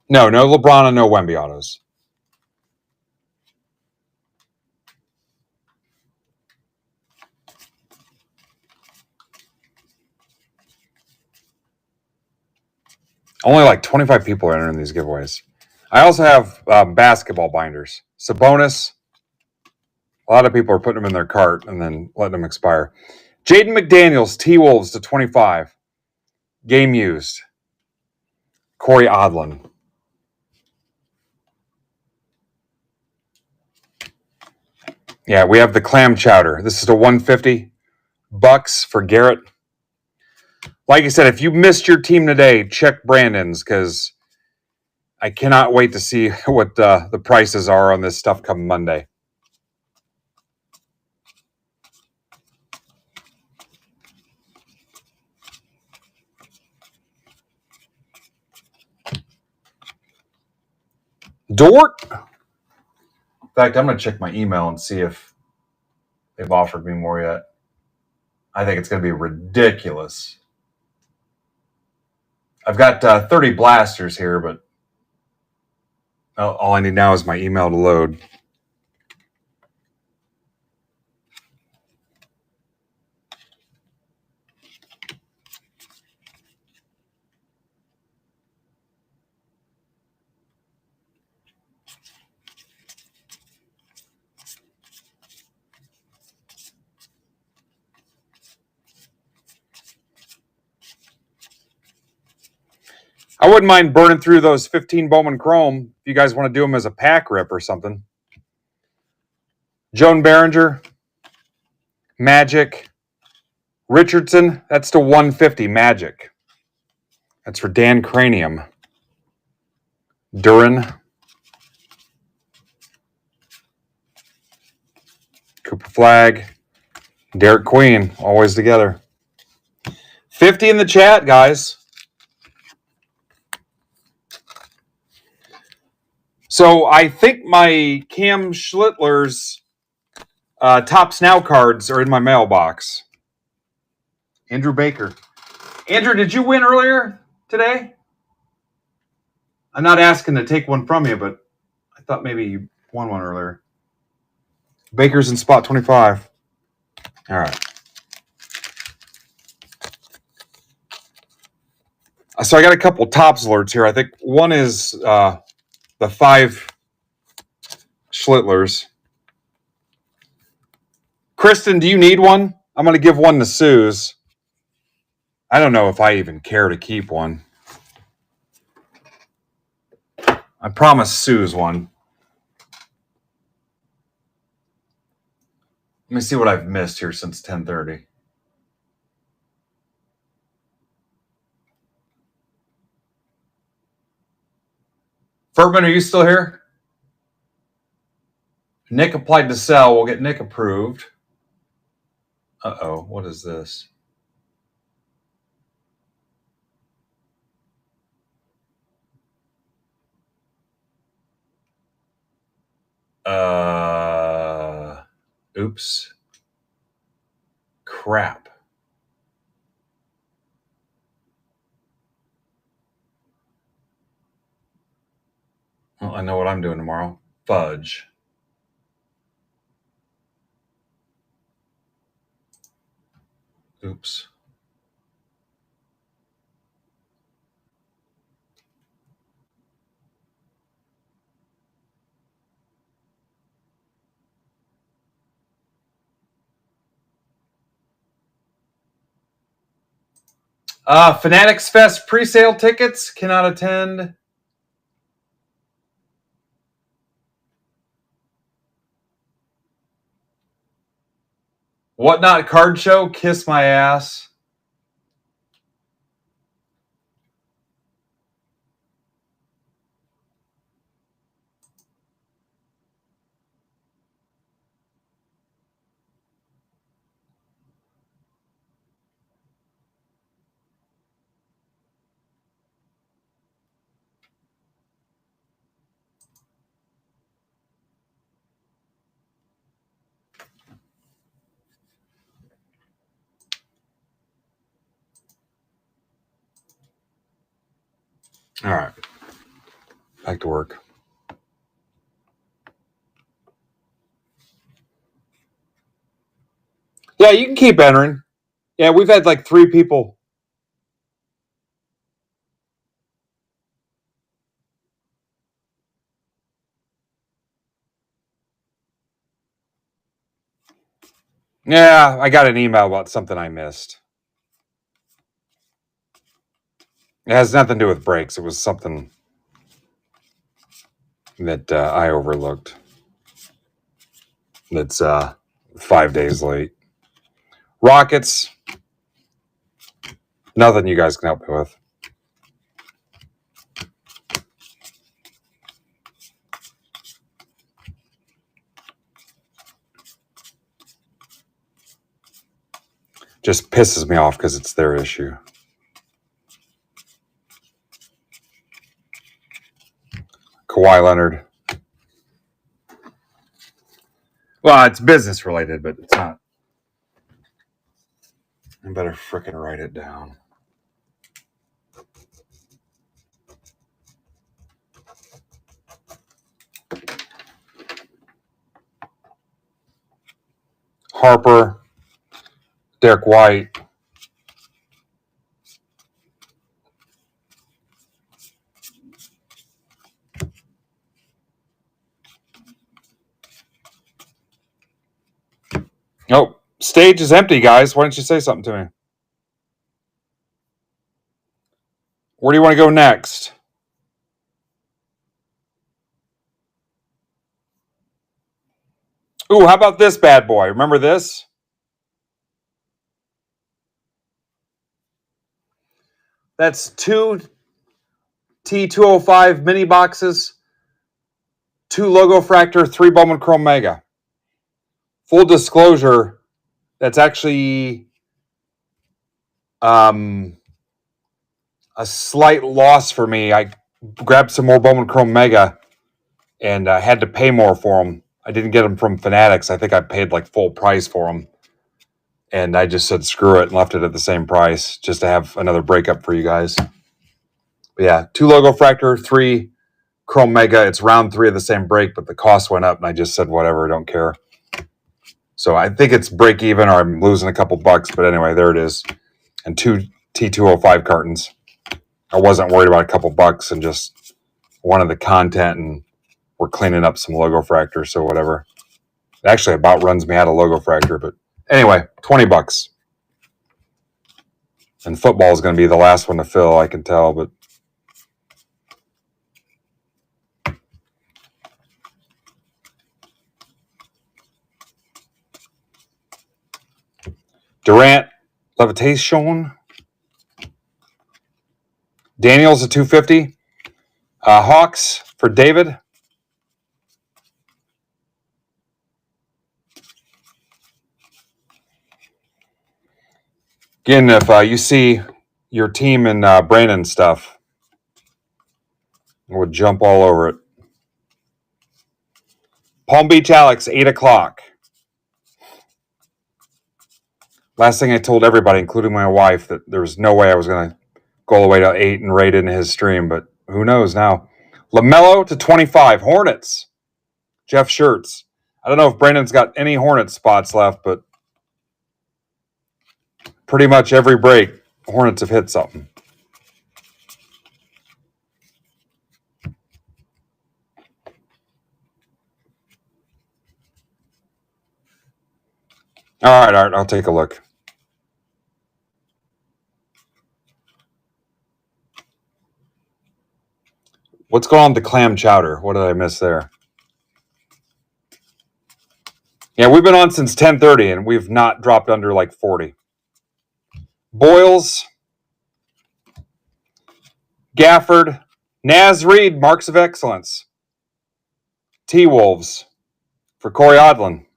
No LeBron and no Wemby autos. Only like 25 people are entering these giveaways. I also have basketball binders. Sabonis. A lot of people are putting them in their cart and then letting them expire. Jaden McDaniels, T-Wolves to 25. Game used. Corey Odlin. Yeah, we have the clam chowder. This is a 150 bucks for Garrett. Like I said, if you missed your team today, check Brandon's because I cannot wait to see what the prices are on this stuff come Monday. Dort. In fact, I'm going to check my email and see if they've offered me more yet. I think it's going to be ridiculous. I've got 30 blasters here, but all I need now is my email to load. I wouldn't mind burning through those 15 Bowman Chrome if you guys want to do them as a pack rip or something. Joan Behringer, Magic, Richardson, that's to 150 Magic. That's for Dan Cranium. Duran, Cooper Flag, Derek Queen, always together. 50 in the chat, guys. So I think my Cam Schlittler's Topps Now cards are in my mailbox. Andrew Baker. Andrew, did you win earlier today? I'm not asking to take one from you, but I thought maybe you won one earlier. Baker's in spot 25. All right. So I got a couple Topps alerts here. I think one is the 5 Schlittlers. Kristen, do you need one? I'm going to give one to Suze. I don't know if I even care to keep one. I promised Suze one. Let me see what I've missed here since 10:30. Furman, are you still here? Nick applied to sell. We'll get Nick approved. Uh-oh, what is this? Oops. Crap. Well, I know what I'm doing tomorrow. Fudge. Oops. Fanatics Fest pre-sale tickets cannot attend. Whatnot card show, kiss my ass. All right. Back to work. Yeah, you can keep entering. Yeah, we've had like 3 people. Yeah, I got an email about something I missed. It has nothing to do with breaks. It was something that I overlooked. That's 5 days late. Rockets. Nothing you guys can help me with. Just pisses me off because it's their issue. Kawhi Leonard. Well, it's business related, but it's not. I better frickin' write it down. Harper, Derek White. Oh, stage is empty, guys. Why don't you say something to me? Where do you want to go next? Ooh, how about this bad boy? Remember this? That's 2 T205 mini boxes, 2 Logofractor, 3 Bowman Chrome Mega. Full disclosure, that's actually a slight loss for me. I grabbed some more Bowman Chrome Mega and I had to pay more for them. I didn't get them from Fanatics. I think I paid like full price for them. And I just said screw it and left it at the same price just to have another breakup for you guys. But yeah, 2 Logofractor, 3 Chrome Mega. It's round 3 of the same break, but the cost went up and I just said whatever, I don't care. So I think it's break even or I'm losing a couple bucks, but anyway, there it is. And 2 T205 cartons. I wasn't worried about a couple bucks and just wanted the content, and we're cleaning up some Logofractor, so whatever. It actually about runs me out of Logofractor, but anyway, 20 bucks. And football is going to be the last one to fill, I can tell, but Durant, Levitation. Daniels at 250. Hawks for David. Again, if you see your team in Brandon stuff, I would jump all over it. Palm Beach Alex, 8 o'clock. Last thing I told everybody, including my wife, that there was no way I was going to go all the way to 8 and raid into his stream, but who knows now. LaMelo to 25. Hornets. Jeff Shirts. I don't know if Brandon's got any Hornets spots left, but pretty much every break, Hornets have hit something. All right, Art, I'll take a look. What's going on with the clam chowder? What did I miss there? Yeah, we've been on since 10:30, and we've not dropped under like 40. Boyles, Gafford, Naz Reed, Marks of Excellence. T-Wolves for Corey Odlin.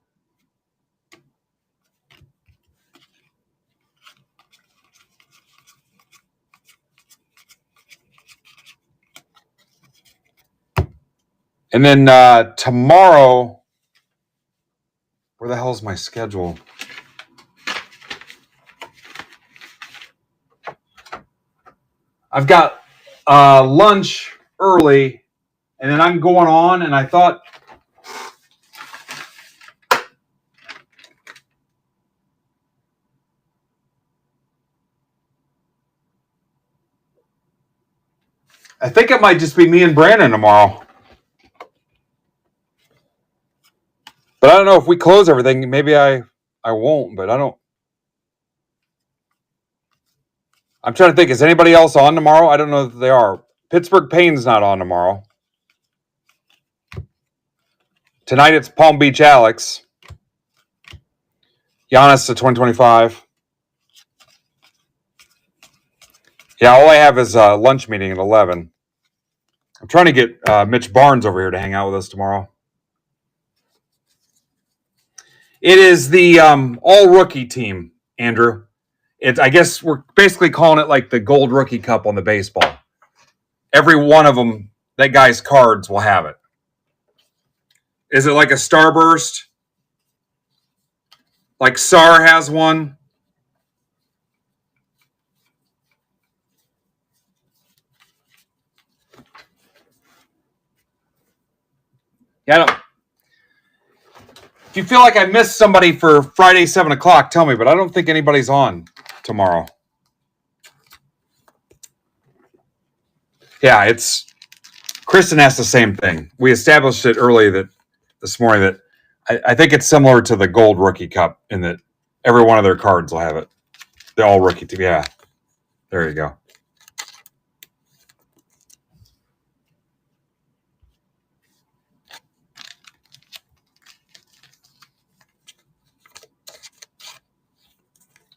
And then tomorrow, where the hell's my schedule? I've got lunch early, and then I'm going on, and I thought I think it might just be me and Brandon tomorrow. But I don't know if we close everything. Maybe I won't, but I don't. I'm trying to think. Is anybody else on tomorrow? I don't know if they are. Pittsburgh Payne's not on tomorrow. Tonight it's Palm Beach Alex. Giannis to 2025. Yeah, all I have is a lunch meeting at 11. I'm trying to get Mitch Barnes over here to hang out with us tomorrow. It is the all-rookie team, Andrew. I guess we're basically calling it like the Gold Rookie Cup on the baseball. Every one of them, that guy's cards will have it. Is it like a Starburst? Like SAR has one. Yeah, I don't. If you feel like I missed somebody for Friday 7 o'clock, tell me. But I don't think anybody's on tomorrow. Yeah, it's Kristen asked the same thing. We established it early this morning that I think it's similar to the Gold Rookie Cup in that every one of their cards will have it. The all rookie team. Yeah, there you go.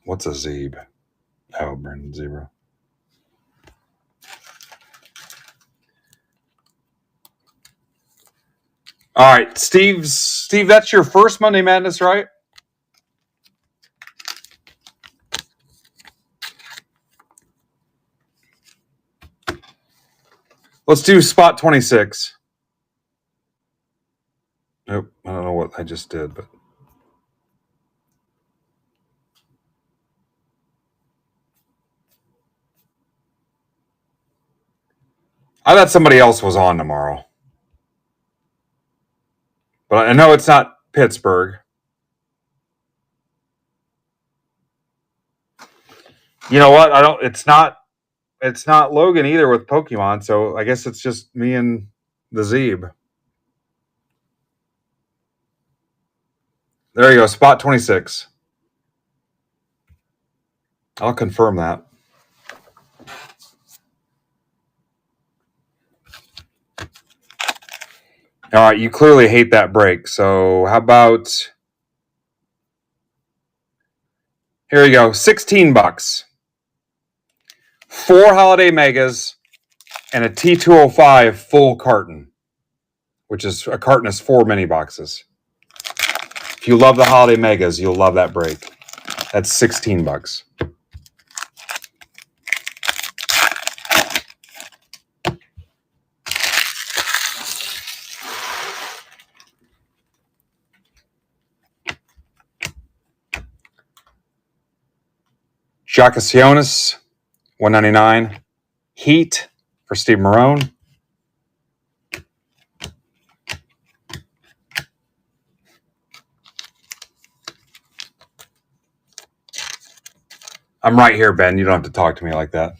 What's a Zeeb? Oh, Brendan Zebra. All right, Steve, that's your first Monday Madness, right? Let's do spot 26. Nope, I don't know what I just did, but I thought somebody else was on tomorrow. But I know it's not Pittsburgh. You know what? It's not Logan either with Pokemon, so I guess it's just me and the Zeeb. There you go, spot 26. I'll confirm that. All right, you clearly hate that break. So how about here you go, $16. 4 holiday megas and a T205 full carton, which is a carton is 4 mini boxes. If you love the holiday megas, you'll love that break. That's $16. Jacassionis, $199. Heat for Steve Marone. I'm right here, Ben. You don't have to talk to me like that.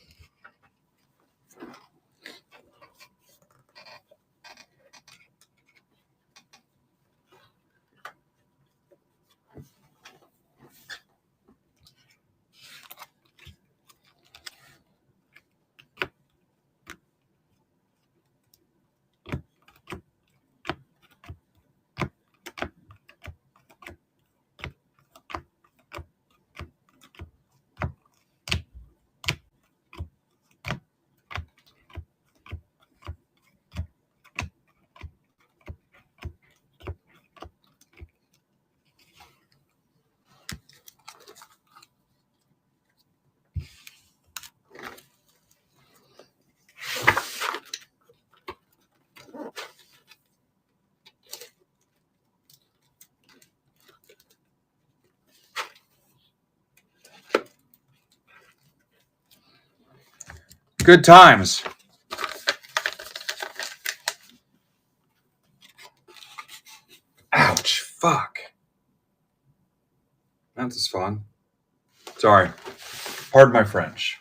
Good times. Ouch. Fuck. That was fun. Sorry. Pardon my French.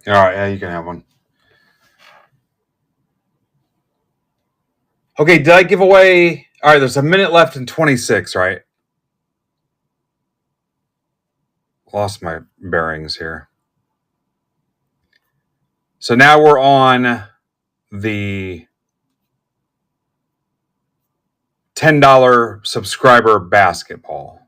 All right, yeah, you can have one. Okay, did I give away? All right, there's a minute left in 26, right? Lost my bearings here. So now we're on the $10 subscriber basketball.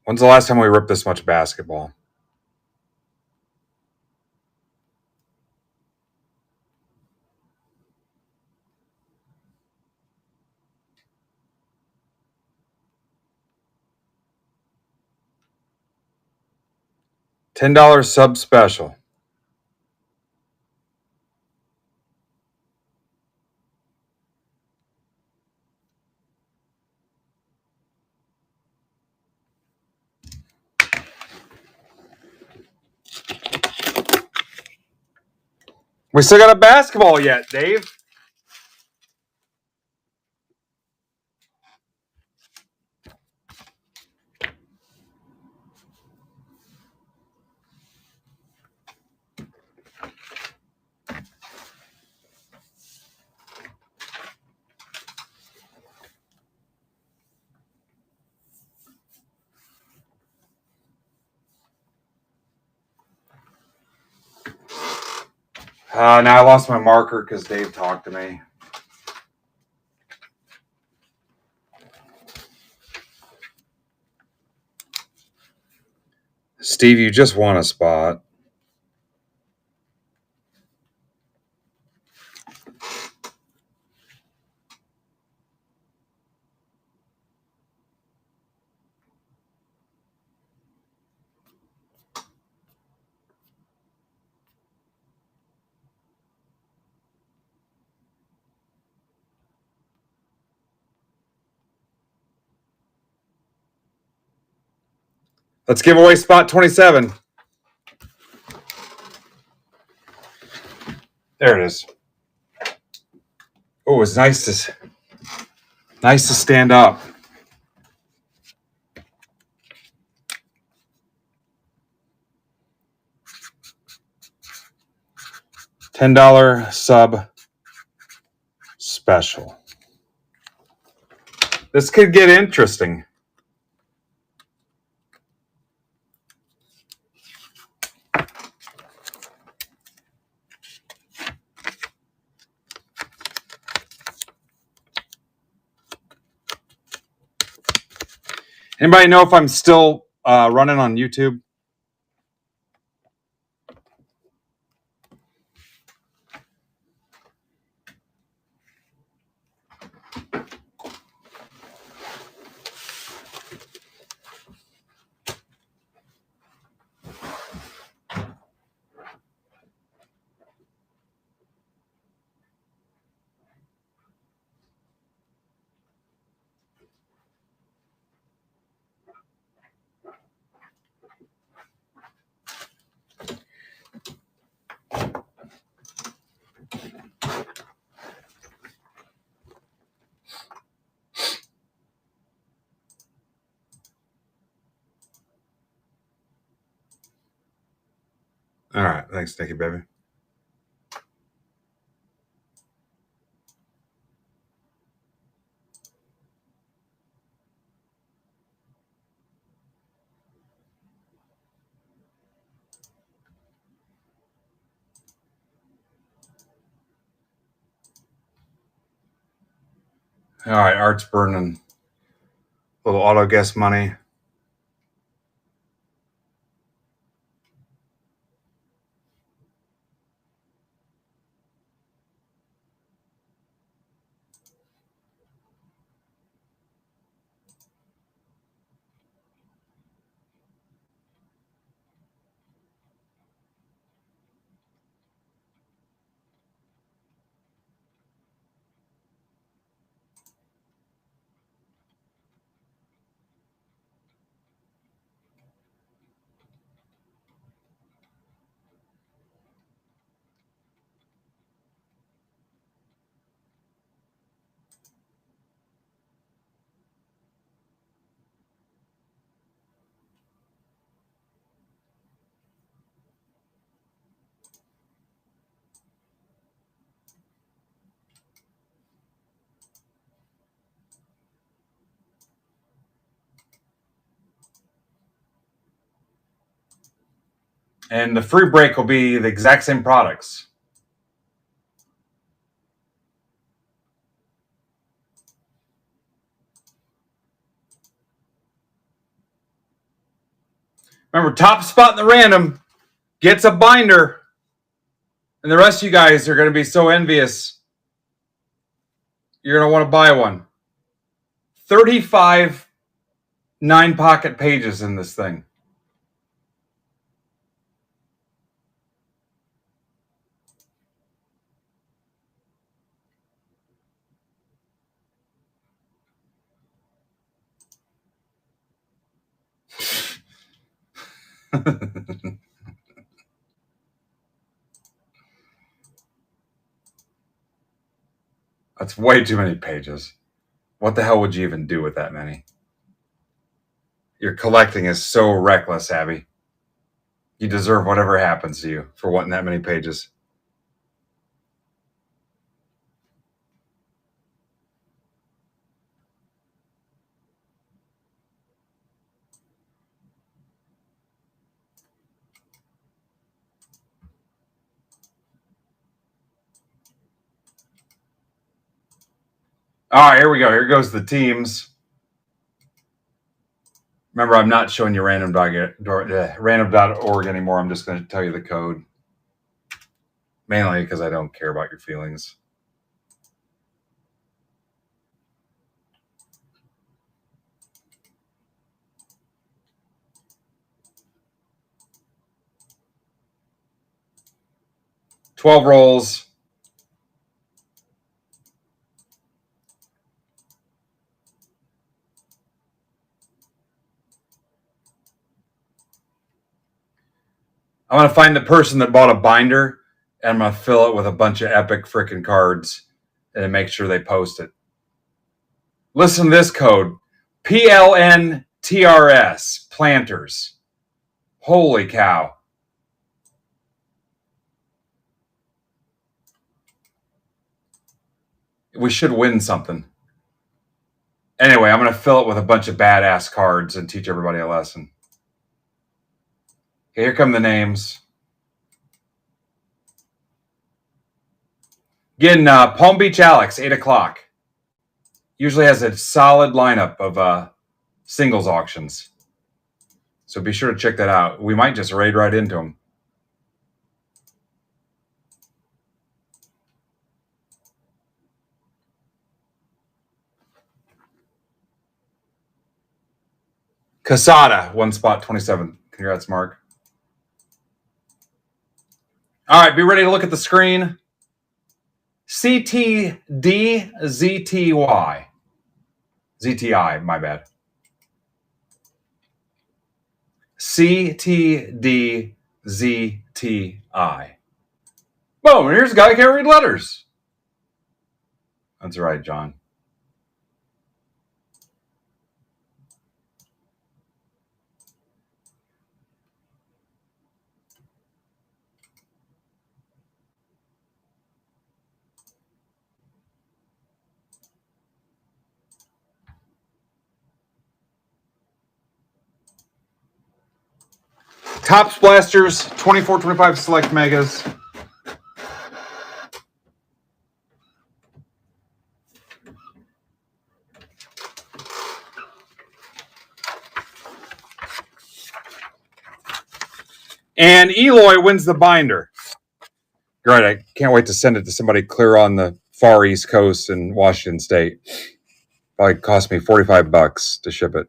When's the last time we ripped this much basketball? $10 sub special. We still got a basketball yet, Dave. Now I lost my marker because Dave talked to me. Steve, you just won a spot. Let's give away spot 27. There it is. Oh, it's nice to stand up. $10 sub special. This could get interesting. Anybody know if I'm still running on YouTube? All right. Thanks, Nikki, baby. All right. Art's burning a little auto guess money. And the free break will be the exact same products. Remember, top spot in the random gets a binder. And the rest of you guys are going to be so envious. You're going to want to buy one. 35 9-pocket pages in this thing. That's way too many pages. What the hell would you even do with that many? Your collecting is so reckless, Abby. You deserve whatever happens to you for wanting that many pages. All right, here we go. Here goes the teams. Remember, I'm not showing you random.org anymore. I'm just going to tell you the code. Mainly because I don't care about your feelings. $12 rolls. I'm going to find the person that bought a binder, and I'm going to fill it with a bunch of epic freaking cards and make sure they post it. Listen to this code. PLNTRS. Planters. Holy cow. We should win something. Anyway, I'm going to fill it with a bunch of badass cards and teach everybody a lesson. Okay, here come the names. Again, Palm Beach Alex, 8 o'clock. Usually has a solid lineup of singles auctions. So be sure to check that out. We might just raid right into them. Casada, 1 spot, 27. Congrats, Mark. All right, be ready to look at the screen. CTDZTY. ZTI, my bad. CTDZTI. Boom, here's a guy who can't read letters. That's right, John. Topps Blasters, 24-25 Select Megas. And Eloy wins the binder. Great, I can't wait to send it to somebody clear on the far East Coast in Washington State. Probably cost me $45 to ship it.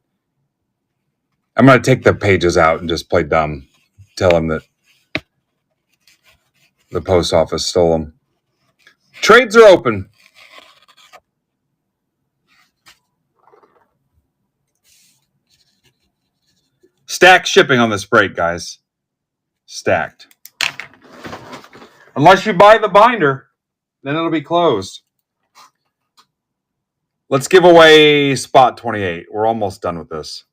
I'm going to take the pages out and just play dumb. Tell them that the post office stole them. Trades are open. Stacked shipping on this break, guys. Stacked. Unless you buy the binder, then it'll be closed. Let's give away spot 28. We're almost done with this.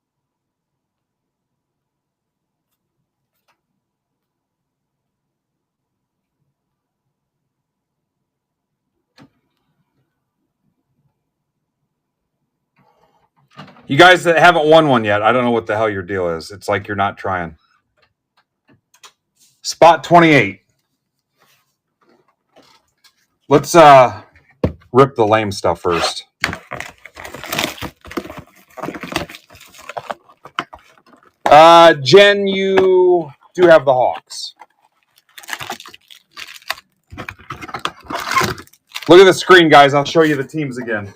You guys that haven't won one yet, I don't know what the hell your deal is. It's like you're not trying. Spot 28. Let's rip the lame stuff first. Jen, you do have the Hawks. Look at the screen, guys. I'll show you the teams again.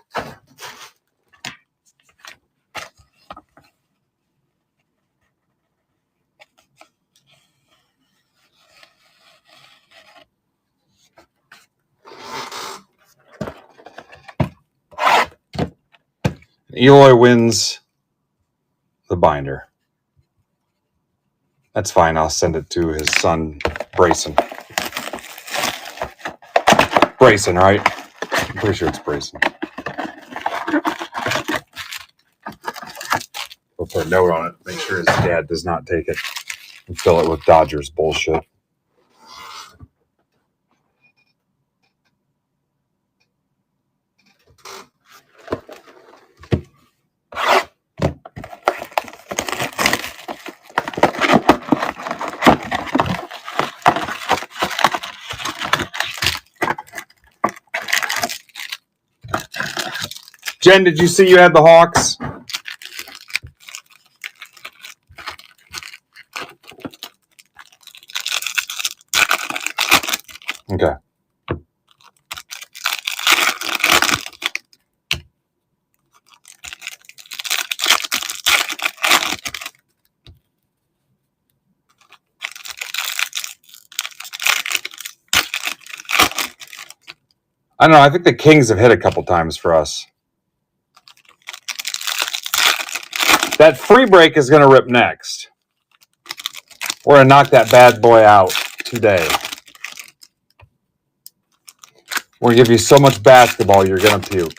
Eloy wins the binder. That's fine. I'll send it to his son, Brayson. Brayson, right? I'm pretty sure it's Brayson. We'll put a note on it. Make sure his dad does not take it and fill it with Dodgers bullshit. Jen, did you see you had the Hawks? Okay. I don't know. I think the Kings have hit a couple times for us. That free break is going to rip next. We're going to knock that bad boy out today. We're going to give you so much basketball, you're going to puke.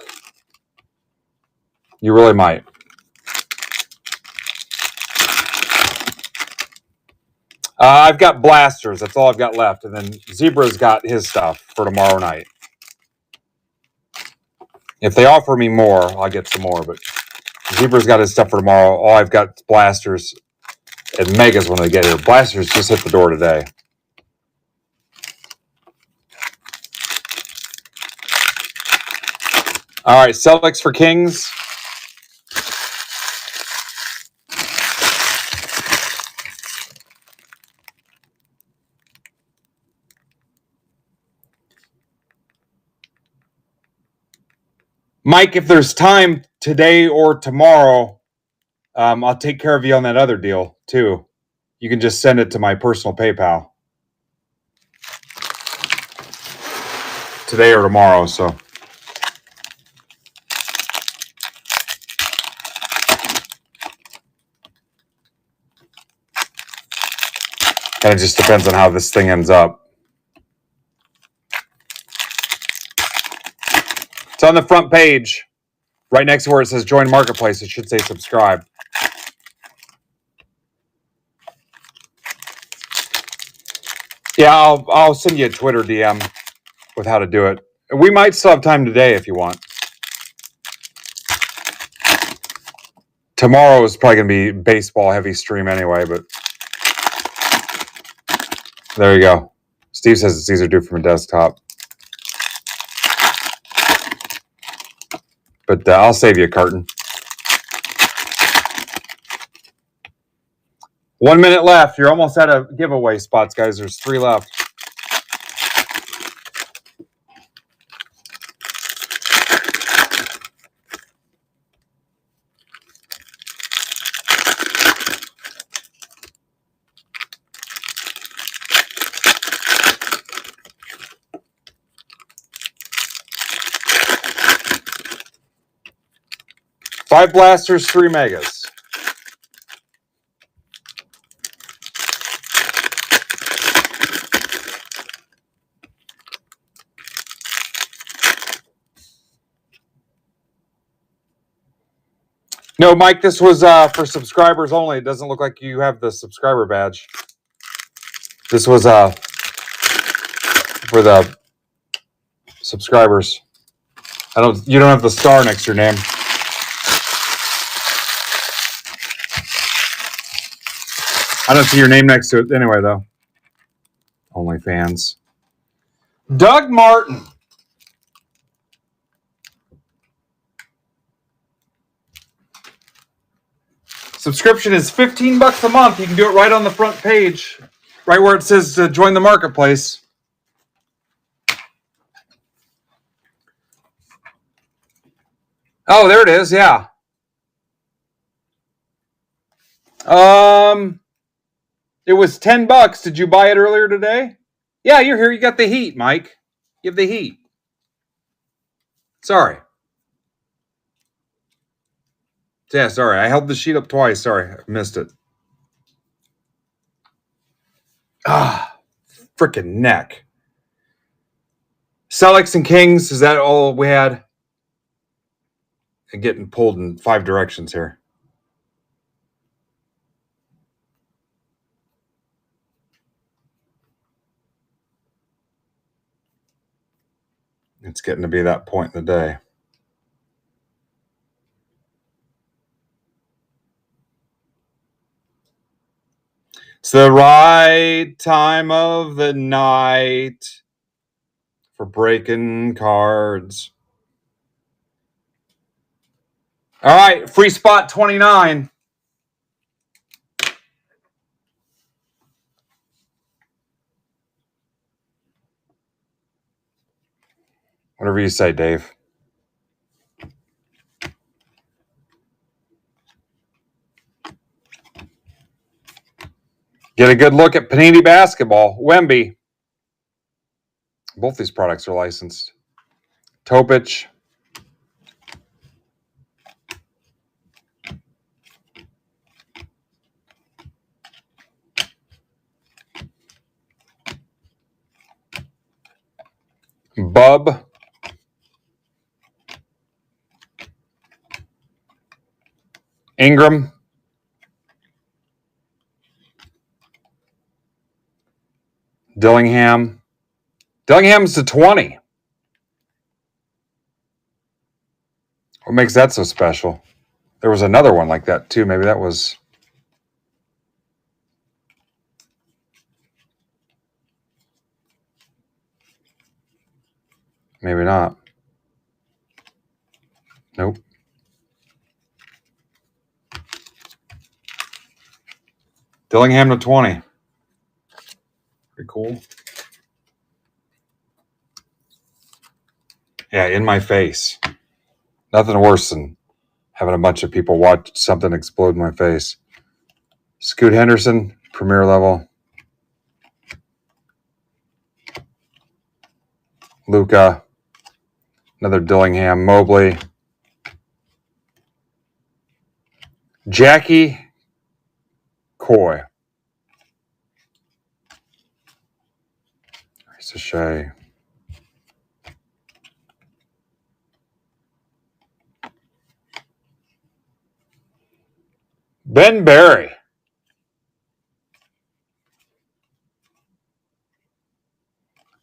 You really might. I've got blasters. That's all I've got left. And then Zebra's got his stuff for tomorrow night. If they offer me more, I'll get some more. But Zebra's got his stuff for tomorrow. All I've got is blasters and megas when they get here. Blasters just hit the door today. All right, Celtics for Kings. Mike, if there's time today or tomorrow, I'll take care of you on that other deal, too. You can just send it to my personal PayPal. Today or tomorrow, so. And it just depends on how this thing ends up. It's on the front page. Right next to where it says join marketplace, it should say subscribe. Yeah, I'll send you a Twitter DM with how to do it. We might still have time today if you want. Tomorrow is probably going to be baseball heavy stream anyway, but there you go. Steve says it's easier to do from a desktop. But I'll save you a carton. 1 minute left. You're almost out of giveaway spots, guys. There's 3 left. Five blasters, 3 megas. No, Mike, this was for subscribers only. It doesn't look like you have the subscriber badge. This was for the subscribers. You don't have the star next to your name. I don't see your name next to it anyway, though. OnlyFans. Doug Martin. Subscription is $15 a month. You can do it right on the front page, right where it says to join the marketplace. Oh, there it is. Yeah. It was $10. Did you buy it earlier today? Yeah, you're here. You got the heat, Mike. You have the heat. Sorry. Yeah, sorry. I held the sheet up twice. Sorry, I missed it. Freaking neck. Celtics and Kings. Is that all we had? I'm getting pulled in 5 directions here. It's getting to be that point in the day. It's the right time of the night for breaking cards. All right, free spot 29. Whatever you say, Dave. Get a good look at Panini Basketball. Wemby. Both these products are licensed. Topic. Bub. Ingram. Dillingham. Dillingham's to 20. What makes that so special? There was another one like that too. Maybe that was... Maybe not. Nope. Dillingham to 20. Pretty cool. Yeah, in my face. Nothing worse than having a bunch of people watch something explode in my face. Scoot Henderson, premier level. Luka. Another Dillingham. Mobley. Jackie Coy. Sachet. Ben Barry.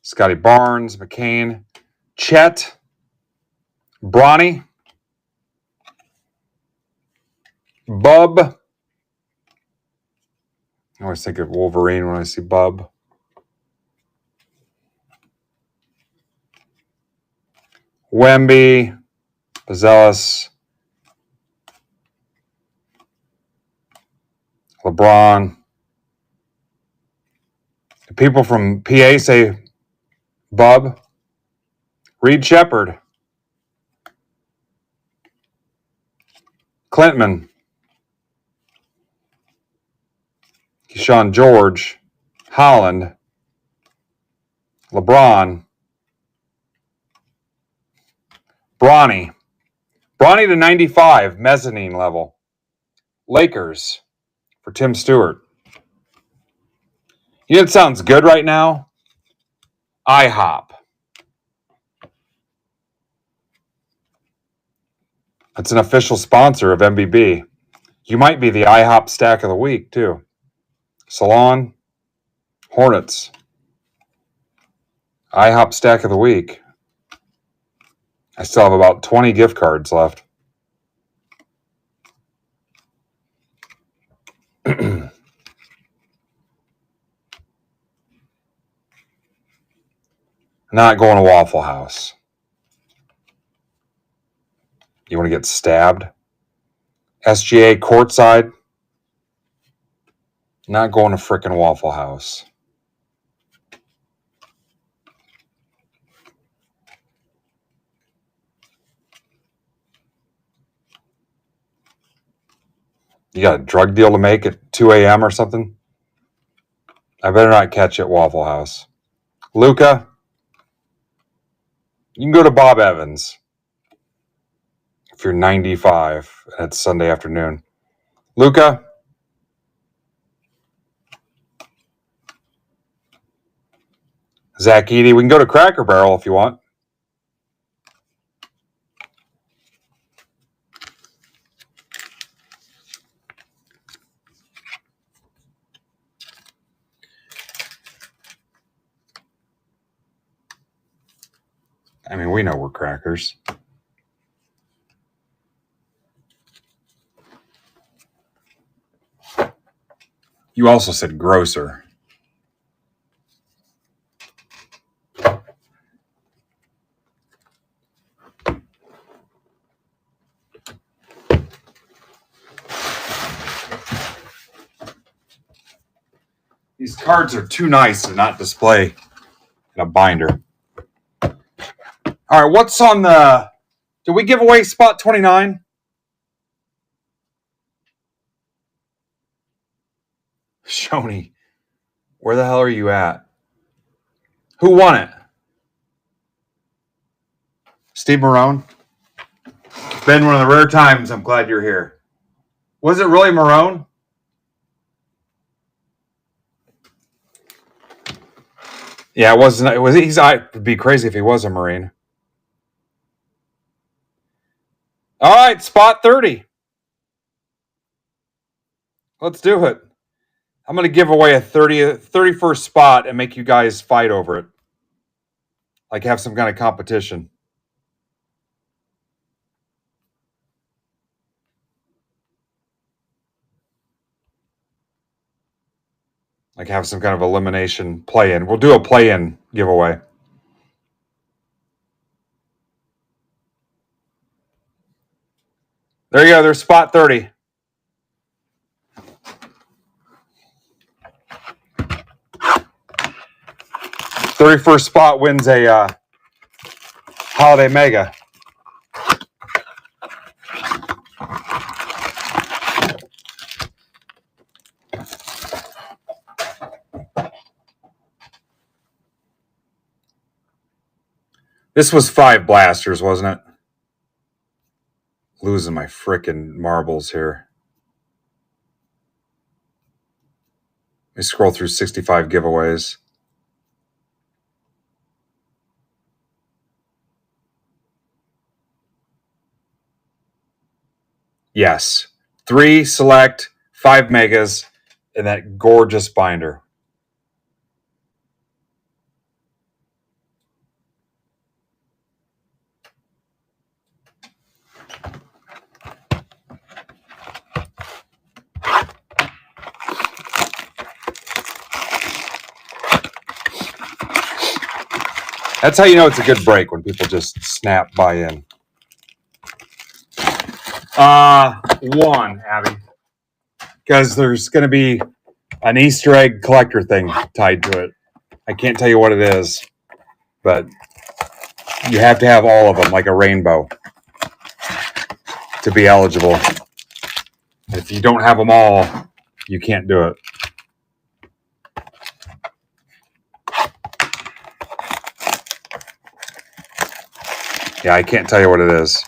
Scotty Barnes, McCain, Chet, Bronny, Bub. I always think of Wolverine when I see Bub. Wemby, Bazelis, LeBron. The people from PA say Bub. Reed Shepard. Clintman. Keyshawn George. Holland. LeBron. Bronny. Bronny to 95, mezzanine level. Lakers for Tim Stewart. You know what sounds good right now? IHOP. That's an official sponsor of MBB. You might be the IHOP stack of the week, too. Salon, Hornets. IHOP stack of the week. I still have about 20 gift cards left. Not going to Waffle House. You want to get stabbed? SGA courtside. Not going to frickin' Waffle House. You got a drug deal to make at 2 a.m. or something? I better not catch you at Waffle House. Luca, you can go to Bob Evans if you're 95 and it's Sunday afternoon. Luca, Zach Eady, we can go to Cracker Barrel if you want. I mean, we know we're crackers. You also said grocer. These cards are too nice to not display in a binder. All right, what's on the... Did we give away spot 29? Shoney, where the hell are you at? Who won it? Steve Marone? Been one of the rare times I'm glad you're here. Was it really Marone? Yeah, it wasn't. It was. It'd be crazy if he was a Marine. All right, spot 30. Let's do it. I'm going to give away a 31st spot and make you guys fight over it. Like have some kind of competition. Like have some kind of elimination play-in. We'll do a play-in giveaway. There you go. There's spot 30. '31st spot wins a holiday mega. This was 5 blasters, wasn't it? Losing my frickin' marbles here. Let me scroll through 65 giveaways. Yes. 3 select, 5 megas, and that gorgeous binder. That's how you know it's a good break, when people just snap buy in. 1, Abby. Because there's going to be an Easter egg collector thing tied to it. I can't tell you what it is, but you have to have all of them, like a rainbow, to be eligible. If you don't have them all, you can't do it. Yeah, I can't tell you what it is.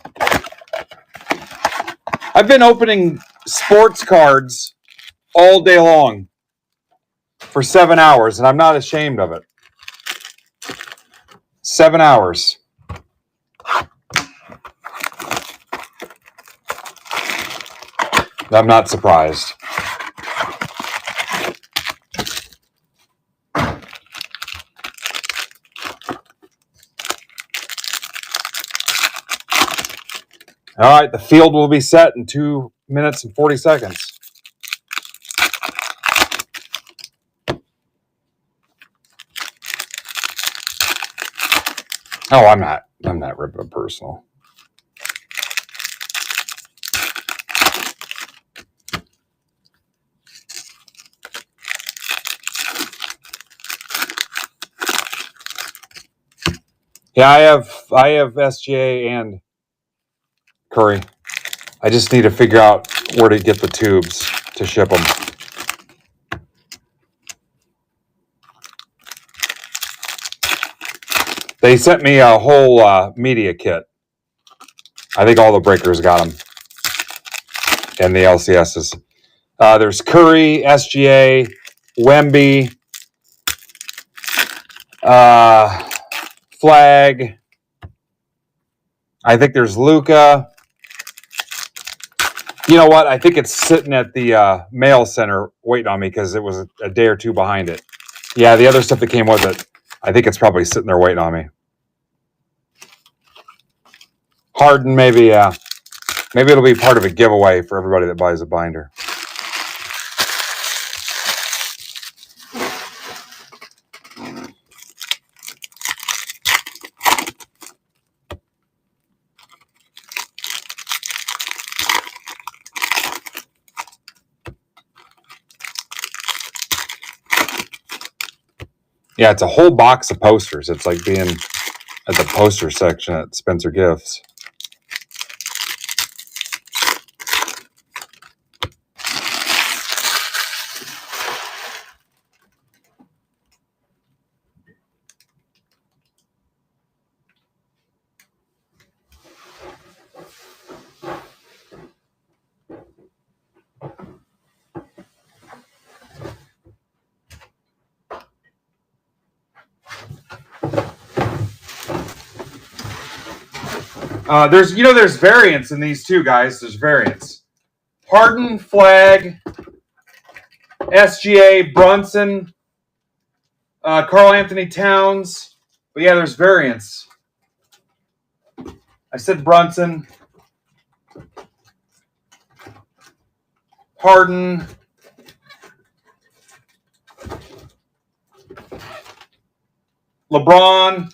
I've been opening sports cards all day long for 7 hours, and I'm not ashamed of it. 7 hours. I'm not surprised. All right, the field will be set in 2 minutes and 40 seconds. Oh, I'm not ripping it personal. Yeah, I have SGA and Curry. I just need to figure out where to get the tubes to ship them. They sent me a whole media kit. I think all the breakers got them, and the LCSs. There's Curry, SGA, Wemby, Flag. I think there's Luca. You know what? I think it's sitting at the mail center waiting on me because it was a day or two behind it. Yeah, the other stuff that came with it, I think it's probably sitting there waiting on me. Harden, maybe, yeah. Maybe it'll be part of a giveaway for everybody that buys a binder. Yeah, it's a whole box of posters. It's like being at the poster section at Spencer Gifts. There's variants in these too, guys. There's variants. Harden, Flag, SGA, Brunson, Karl Anthony Towns. But yeah, there's variants. I said Brunson, Harden, LeBron,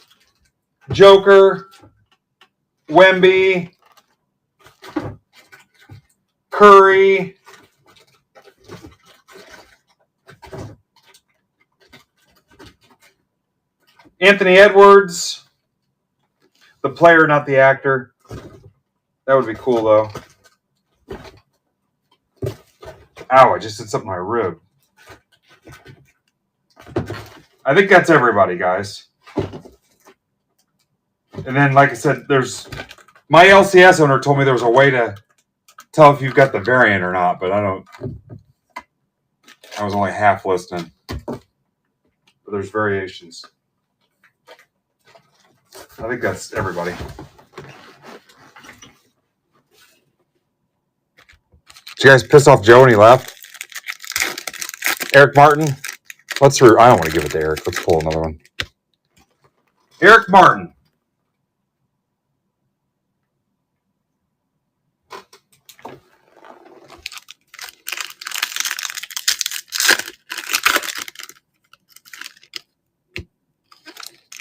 Joker, Wemby, Curry, Anthony Edwards, the player, not the actor. That would be cool, though. Ow, I just did something to my rib. I think that's everybody, guys. And then, like I said, there's... My LCS owner told me there was a way to tell if you've got the variant or not, but I don't... I was only half listening. But there's variations. I think that's everybody. Did you guys piss off Joe when he left? Eric Martin? I don't want to give it to Eric. Let's pull another one. Eric Martin.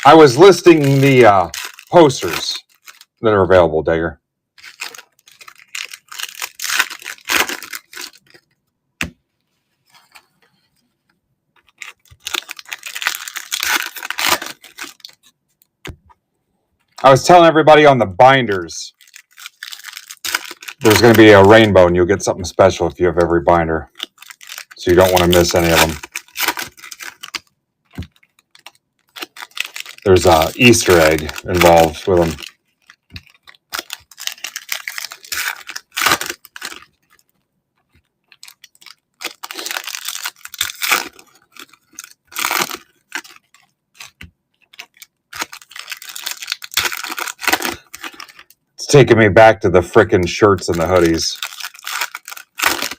I was listing the posters that are available, Dagger. I was telling everybody on the binders there's going to be a rainbow and you'll get something special if you have every binder. So you don't want to miss any of them. There's an Easter egg involved with them. It's taking me back to the frickin' shirts and the hoodies.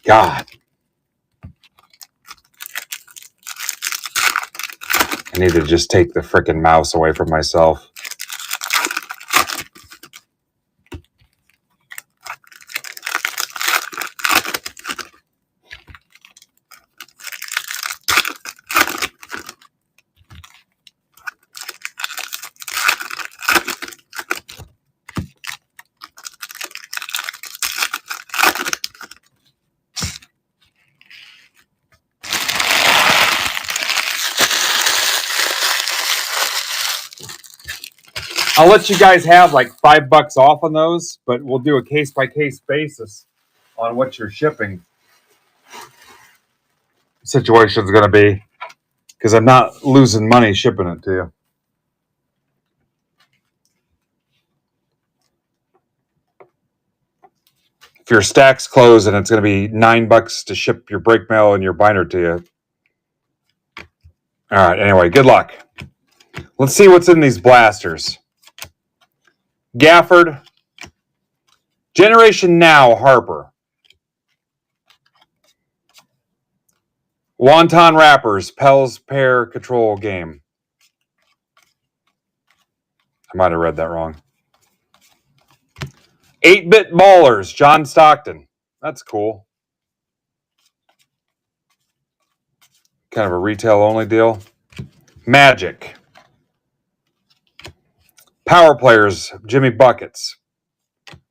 God. I need to just take the frickin' mouse away from myself. I'll let you guys have like $5 off on those, but we'll do a case by case basis on what your shipping situation is going to be, because I'm not losing money shipping it to you. If your stack's closed and it's going to be $9 to ship your brake mail and your binder to you. All right. Anyway, good luck. Let's see what's in these blasters. Gafford. Generation Now Harper. Wonton Wrappers, Pell's Pair Control Game. I might have read that wrong. 8-Bit Ballers, John Stockton. That's cool. Kind of a retail only deal. Magic. Power Players, Jimmy Buckets.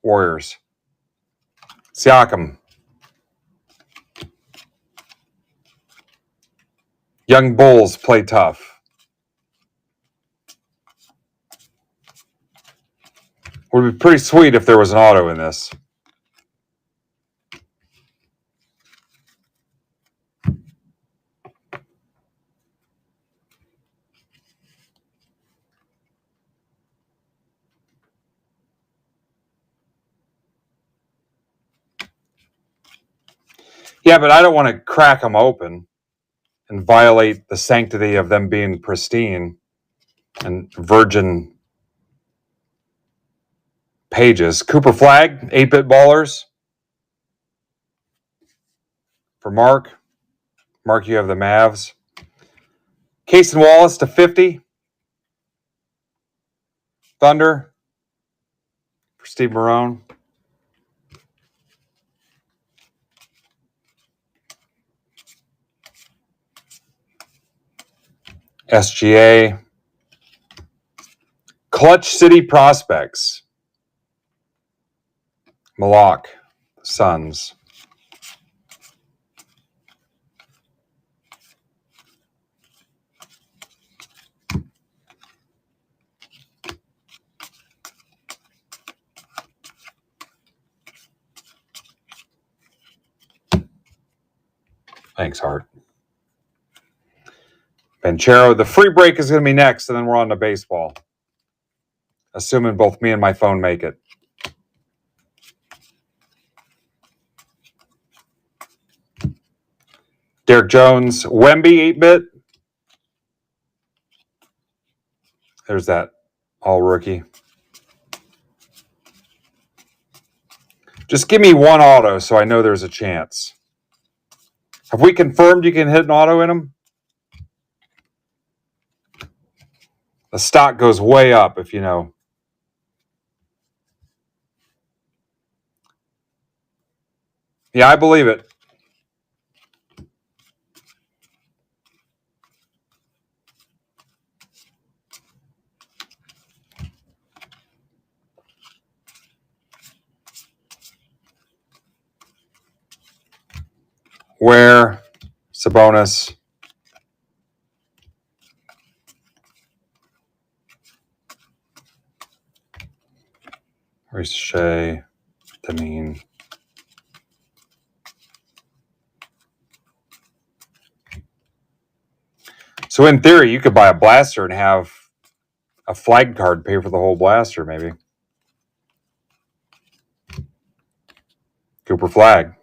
Warriors. Siakam. Young Bulls Play Tough. Would be pretty sweet if there was an auto in this. Yeah, but I don't want to crack them open and violate the sanctity of them being pristine and virgin pages. Cooper Flag, 8-Bit Ballers. For Mark. Mark, you have the Mavs. Casey Wallace to 50. Thunder. For Steve Marone. SGA. Clutch City Prospects. Malak. Suns. Thanks, Hart. Banchero. The free break is going to be next, and then we're on to baseball. Assuming both me and my phone make it. Derek Jones. Wemby, 8-Bit. There's that all rookie. Just give me one auto so I know there's a chance. Have we confirmed you can hit an auto in them? The stock goes way up if you know. Yeah, I believe it. Where Sabonis. Where's Shea? Demeen. So in theory, you could buy a blaster and have a flag card pay for the whole blaster, maybe. Cooper Flag.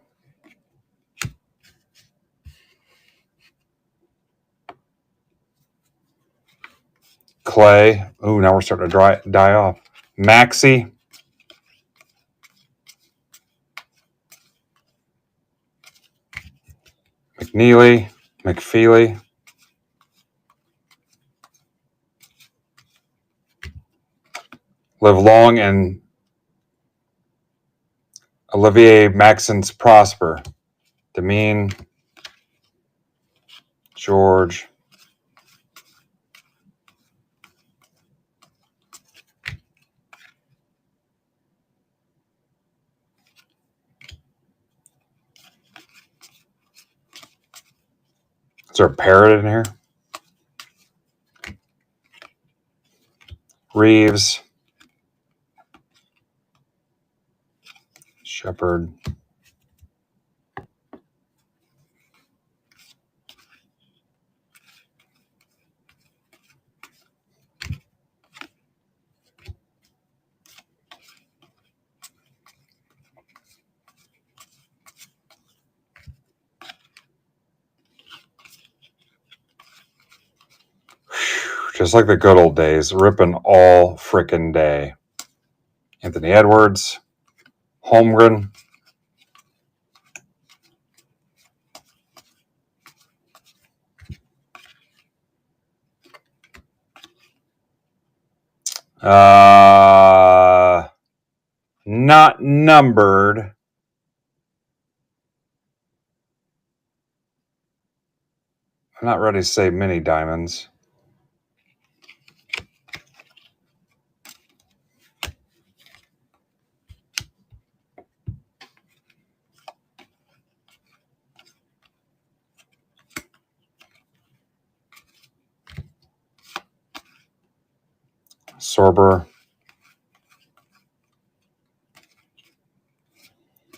Clay. Ooh, now we're starting to die off. Maxey. McNeely. McFeely. Live long and Olivier Maxence Prosper. Demeen. George. Is there a parrot in here? Reeves. Shepherd. Just like the good old days, ripping all frickin' day. Anthony Edwards, Holmgren. Not numbered. I'm not ready to say mini diamonds. Sorber.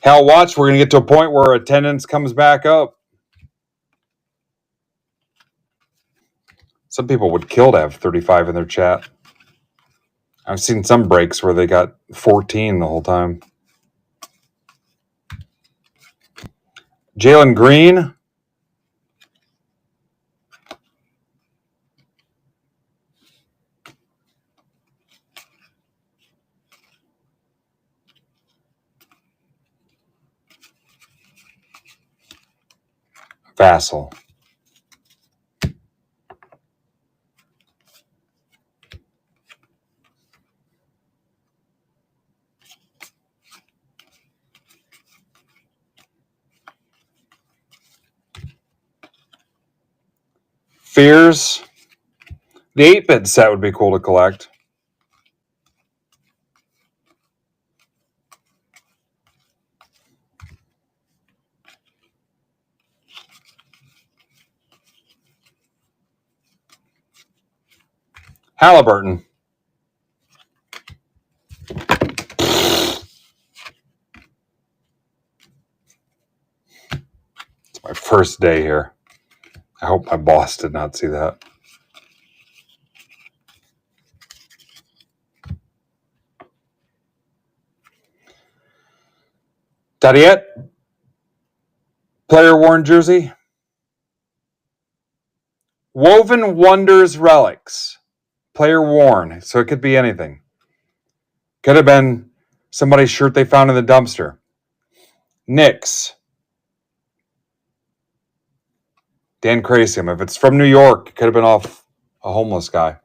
Hell, watch. We're going to get to a point where attendance comes back up. Some people would kill to have 35 in their chat. I've seen some breaks where they got 14 the whole time. Jalen Green. Vassal. Fears. The 8-bit set would be cool to collect. Halliburton. It's my first day here. I hope my boss did not see that. Dadiet. Player worn jersey. Woven Wonders Relics. Player worn. So it could be anything. Could have been somebody's shirt they found in the dumpster. Knicks. Dan Crasium. If it's from New York, it could have been off a homeless guy.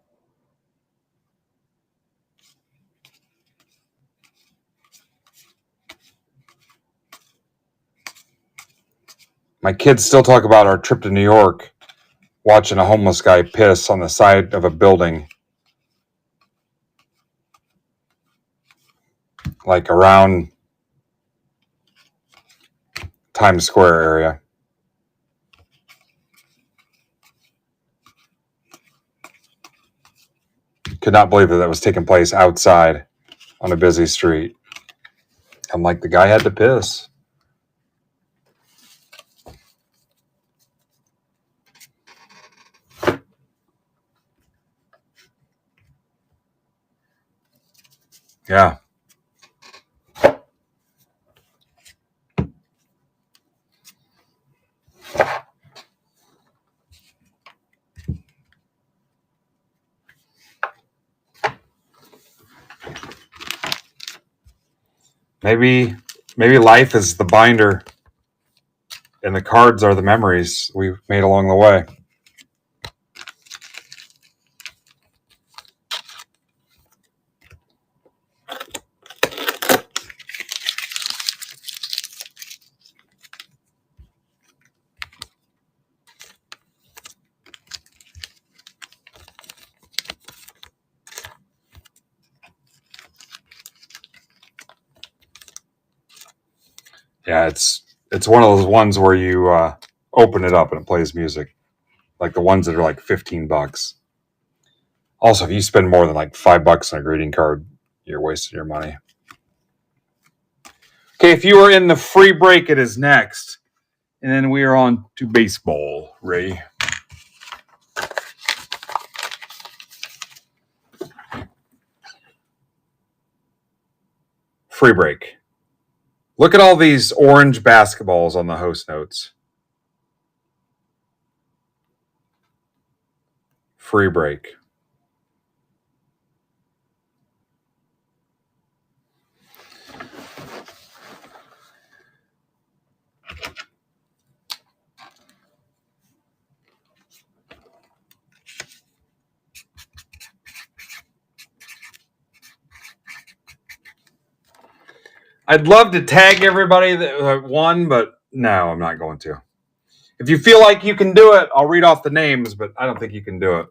My kids still talk about our trip to New York, watching a homeless guy piss on the side of a building, like around Times Square area. Could not believe that was taking place outside on a busy street. I'm like, the guy had to piss. Yeah. Maybe life is the binder and the cards are the memories we've made along the way. Yeah, it's one of those ones where you open it up and it plays music, like the ones that are like $15. Also, if you spend more than like $5 on a greeting card, you're wasting your money. Okay, if you are in the free break, it is next. And then we are on to baseball, Ray. Free break. Look at all these orange basketballs on the host notes. Free break. I'd love to tag everybody that won, but no, I'm not going to. If you feel like you can do it, I'll read off the names, but I don't think you can do it.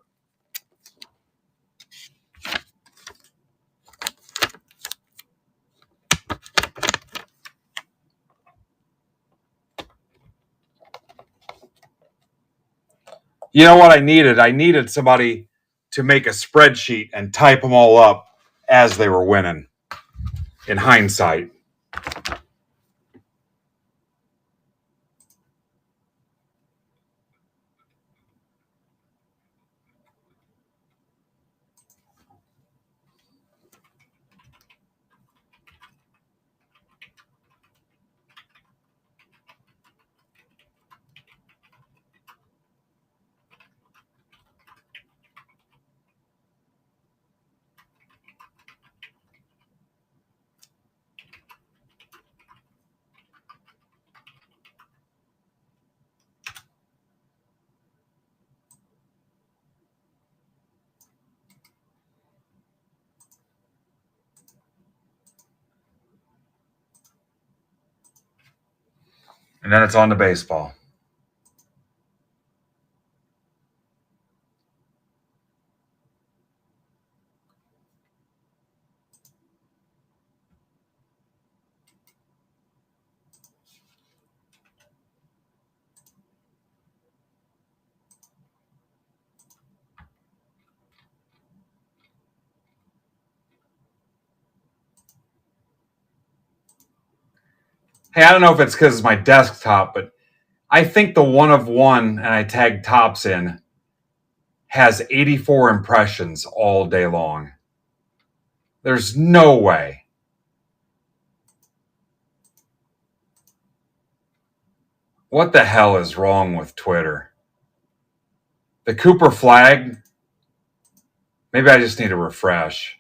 You know what I needed? I needed somebody to make a spreadsheet and type them all up as they were winning. In hindsight. And then it's on to baseball. Hey, I don't know if it's because it's my desktop, but I think the one of one, and I tagged Tops in, has 84 impressions all day long. There's no way. What the hell is wrong with Twitter? The Cooper flag? Maybe I just need a refresh.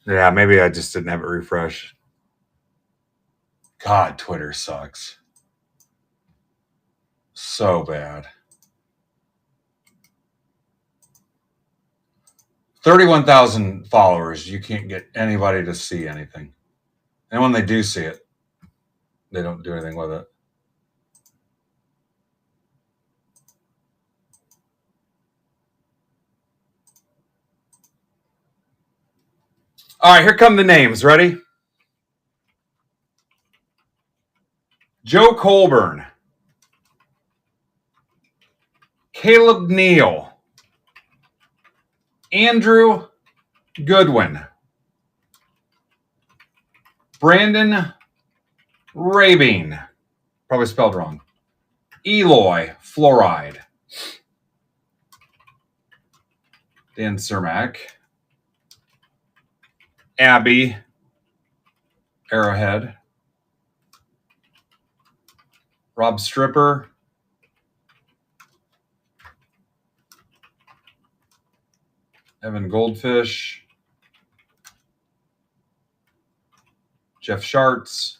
Yeah, maybe I just didn't have it refreshed. God, Twitter sucks. So bad. 31,000 followers. You can't get anybody to see anything. And when they do see it, they don't do anything with it. All right, here come the names. Ready? Joe Colburn. Caleb Neal. Andrew Goodwin. Brandon Rabine. Probably spelled wrong. Eloy Fluoride. Dan Cermak. Abby Arrowhead. Rob Stripper. Evan Goldfish. Jeff Sharts.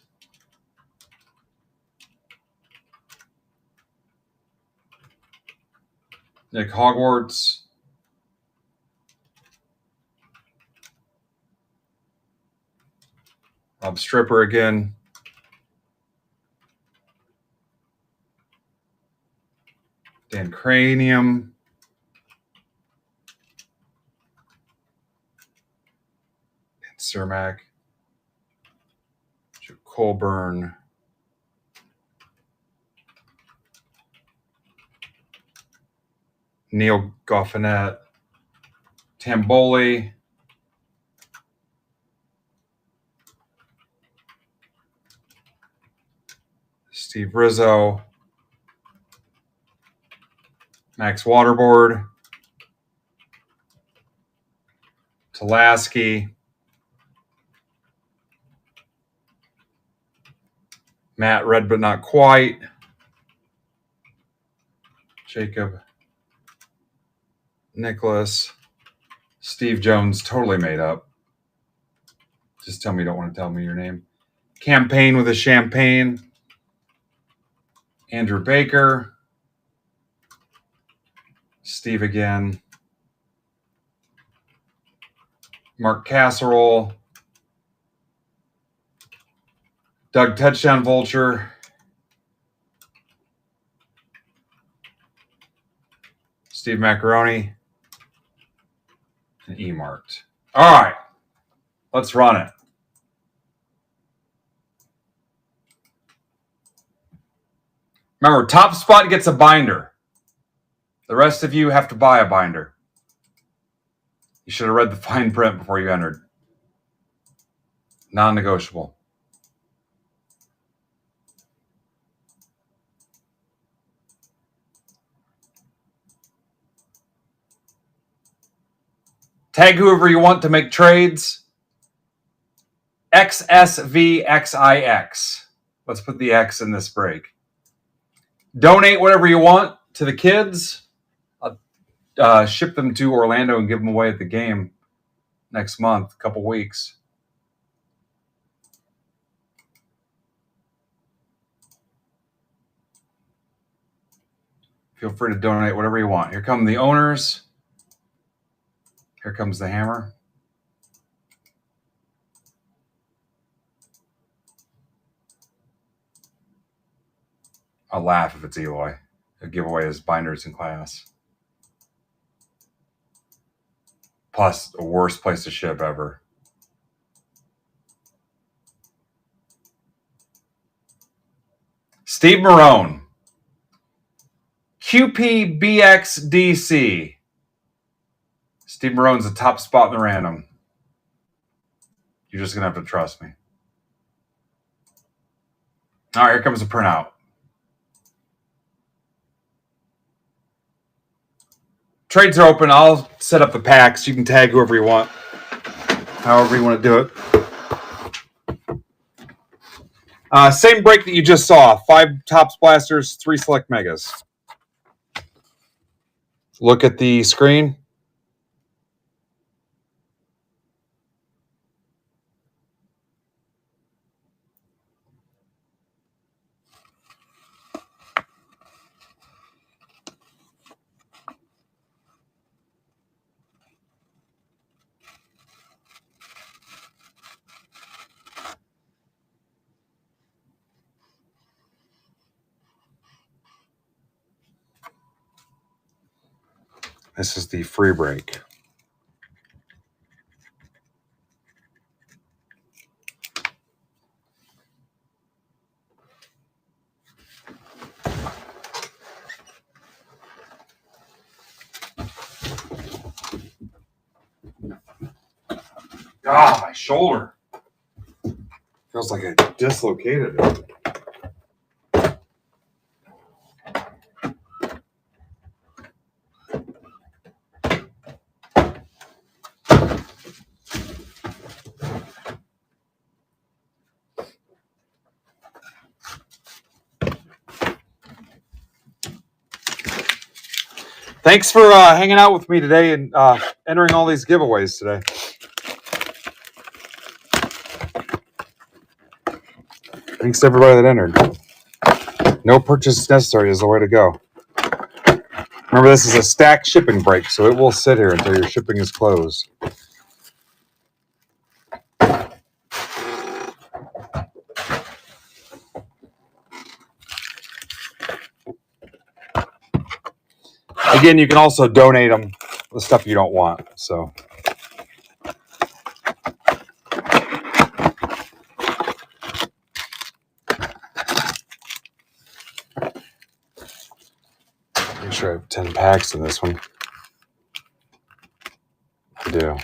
Nick Hogwarts. Rob Stripper again. Cranium. Cermak. Joe Colburn. Neil Goffinette. Tamboli. Steve Rizzo. Max Waterboard. Tulaski. Matt Red but not quite. Jacob. Nicholas. Steve Jones, totally made up. Just tell me you don't want to tell me your name. Campaign with a Champagne. Andrew Baker. Steve again. Mark Casserole. Doug Touchdown Vulture. Steve Macaroni. And E-marked. All right. Let's run it. Remember, top spot gets a binder. The rest of you have to buy a binder. You should have read the fine print before you entered. Non-negotiable. Tag whoever you want to make trades. XSVXIX. Let's put the X in this break. Donate whatever you want to the kids. I'll ship them to Orlando and give them away at the game next month, a couple weeks. Feel free to donate whatever you want. Here come the owners. Here comes the hammer. I'll laugh if it's Eloy. He'll give away his binders in class. Plus, the worst place to ship ever. Steve Marone. QPBXDC. Steve Marone's the top spot in the random. You're just going to have to trust me. All right, here comes the printout. Trades are open. I'll set up the packs. You can tag whoever you want. However you want to do it. Same break that you just saw. 5 Topps Blasters, 3 Select Megas. Look at the screen. This is the free break. Ah, my shoulder. Feels like I dislocated it. Thanks for hanging out with me today and entering all these giveaways today. Thanks to everybody that entered. No purchase necessary is the way to go. Remember, this is a stacked shipping break, so it will sit here until your shipping is closed. Again, you can also donate them the stuff you don't want. So. Make sure I have 10 packs in this one. I do.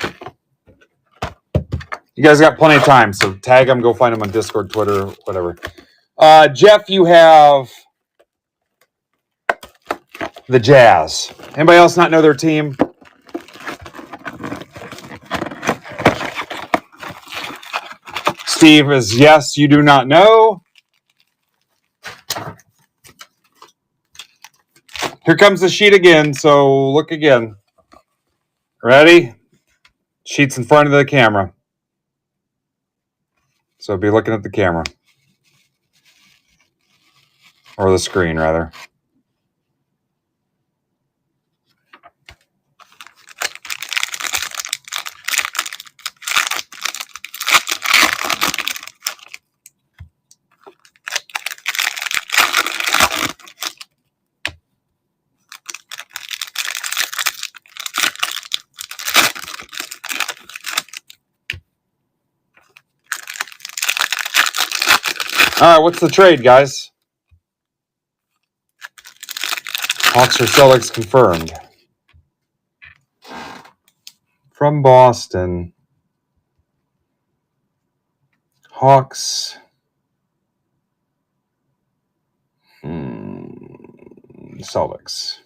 You guys got plenty of time, so tag them, go find them on Discord, Twitter, whatever. Jeff, you have the Jazz. Anybody else not know their team? Steve is yes, you do not know. Here comes the sheet again, so look again. Ready? Sheet's in front of the camera. So be looking at the camera. Or the screen, rather. All right, what's the trade, guys? Hawks or Celtics confirmed. From Boston. Hawks. Celtics.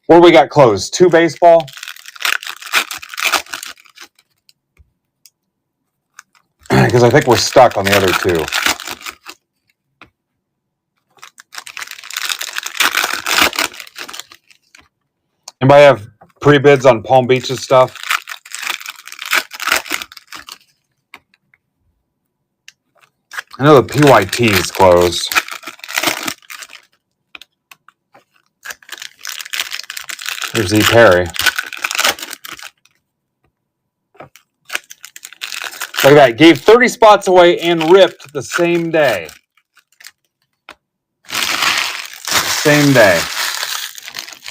What do we got closed? 2 baseball? Because I think we're stuck on the other 2. Anybody have pre-bids on Palm Beach's stuff? I know the PYT is closed. There's E. Perry. Look at that. Gave 30 spots away and ripped the same day. Same day.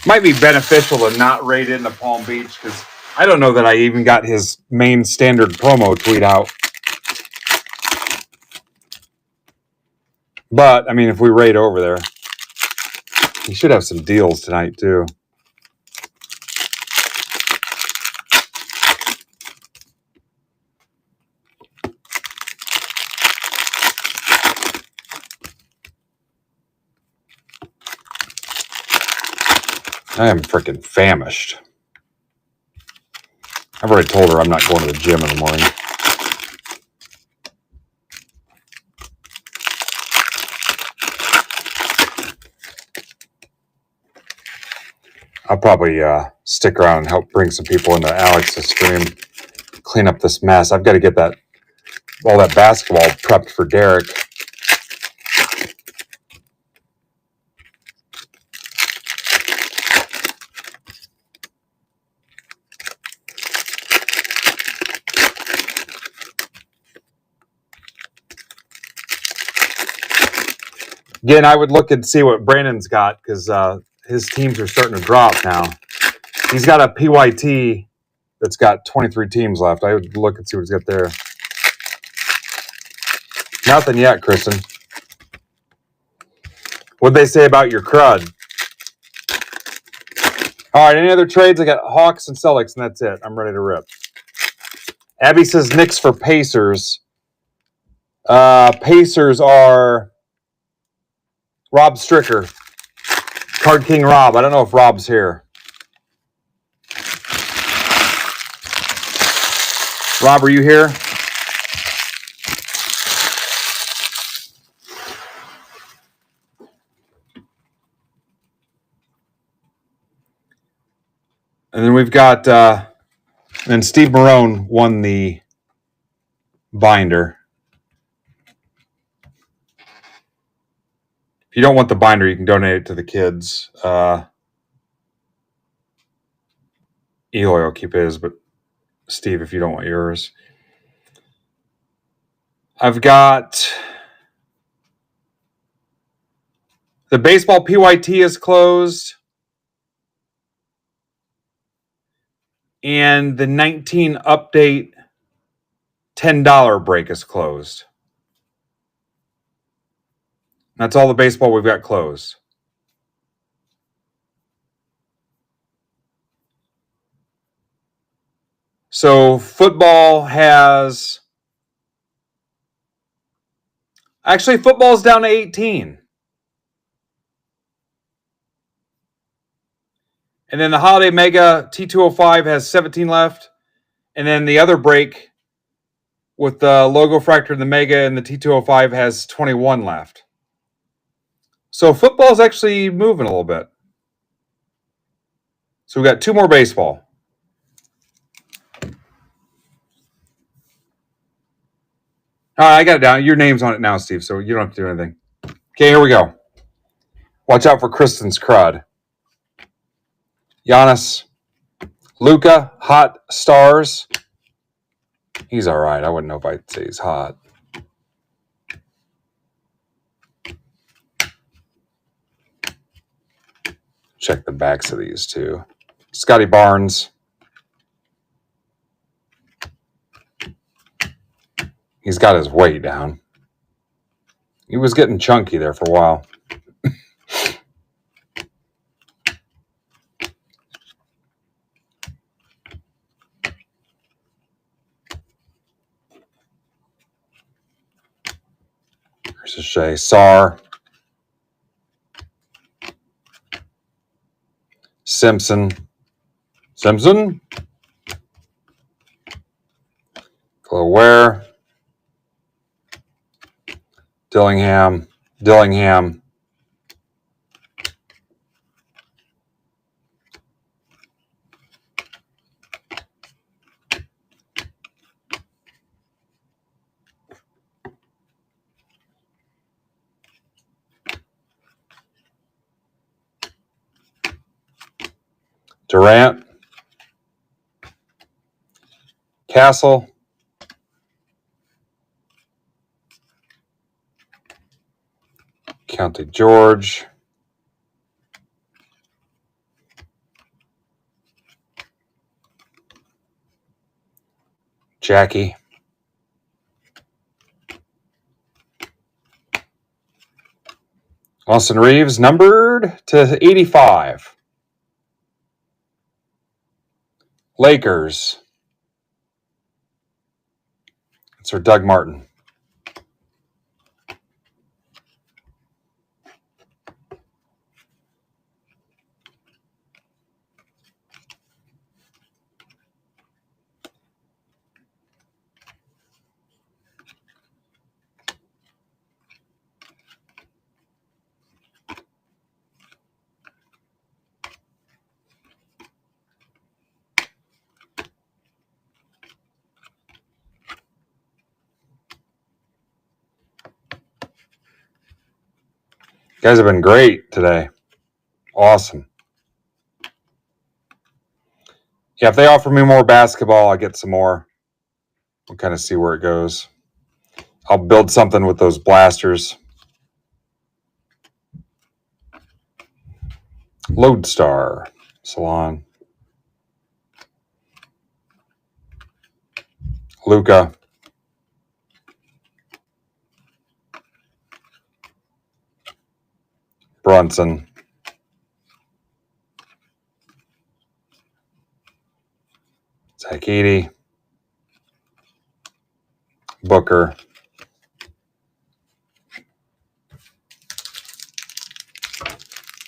Might be beneficial to not rate into Palm Beach because I don't know that I even got his main standard promo tweet out. But, I mean, if we rate over there, he should have some deals tonight, too. I am freaking famished. I've already told her I'm not going to the gym in the morning. I'll probably stick around and help bring some people into Alex's stream, clean up this mess. I've got to get all that basketball prepped for Derek. Again, I would look and see what Brandon's got because his teams are starting to drop now. He's got a PYT that's got 23 teams left. I would look and see what he's got there. Nothing yet, Kristen. What'd they say about your crud? All right, any other trades? I got Hawks and Celtics, and that's it. I'm ready to rip. Abby says Knicks for Pacers. Pacers are Rob Stricker. Card King Rob. I don't know if Rob's here. Rob, are you here? And then we've got, and Steve Marone won the binder. If you don't want the binder, you can donate it to the kids. Eloy will keep his, but Steve, if you don't want yours. I've got the baseball PYT is closed. And the 19 update $10 break is closed. That's all the baseball we've got closed. So football has... Actually, football's down to 18. And then the Holiday Mega T205 has 17 left. And then the other break with the Logo Fractor and the Mega and the T205 has 21 left. So football's actually moving a little bit. So we got 2 more baseball. All right, I got it down. Your name's on it now, Steve, so you don't have to do anything. Okay, here we go. Watch out for Kristen's crud. Giannis, Luka, hot stars. He's all right. I wouldn't know if I'd say he's hot. Check the backs of these too. Scotty Barnes. He's got his weight down. He was getting chunky there for a while. There's a Shea Sar. Simpson. Gloware. Dillingham. Durant. Castle. County George. Jackie. Austin Reeves, numbered to 85. Lakers. It's our Doug Martin. You guys have been great today. Awesome. Yeah, if they offer me more basketball, I'll get some more. We'll kind of see where it goes. I'll build something with those blasters. Lodestar Salon. Luka. Brunson. Zach Edey. Booker.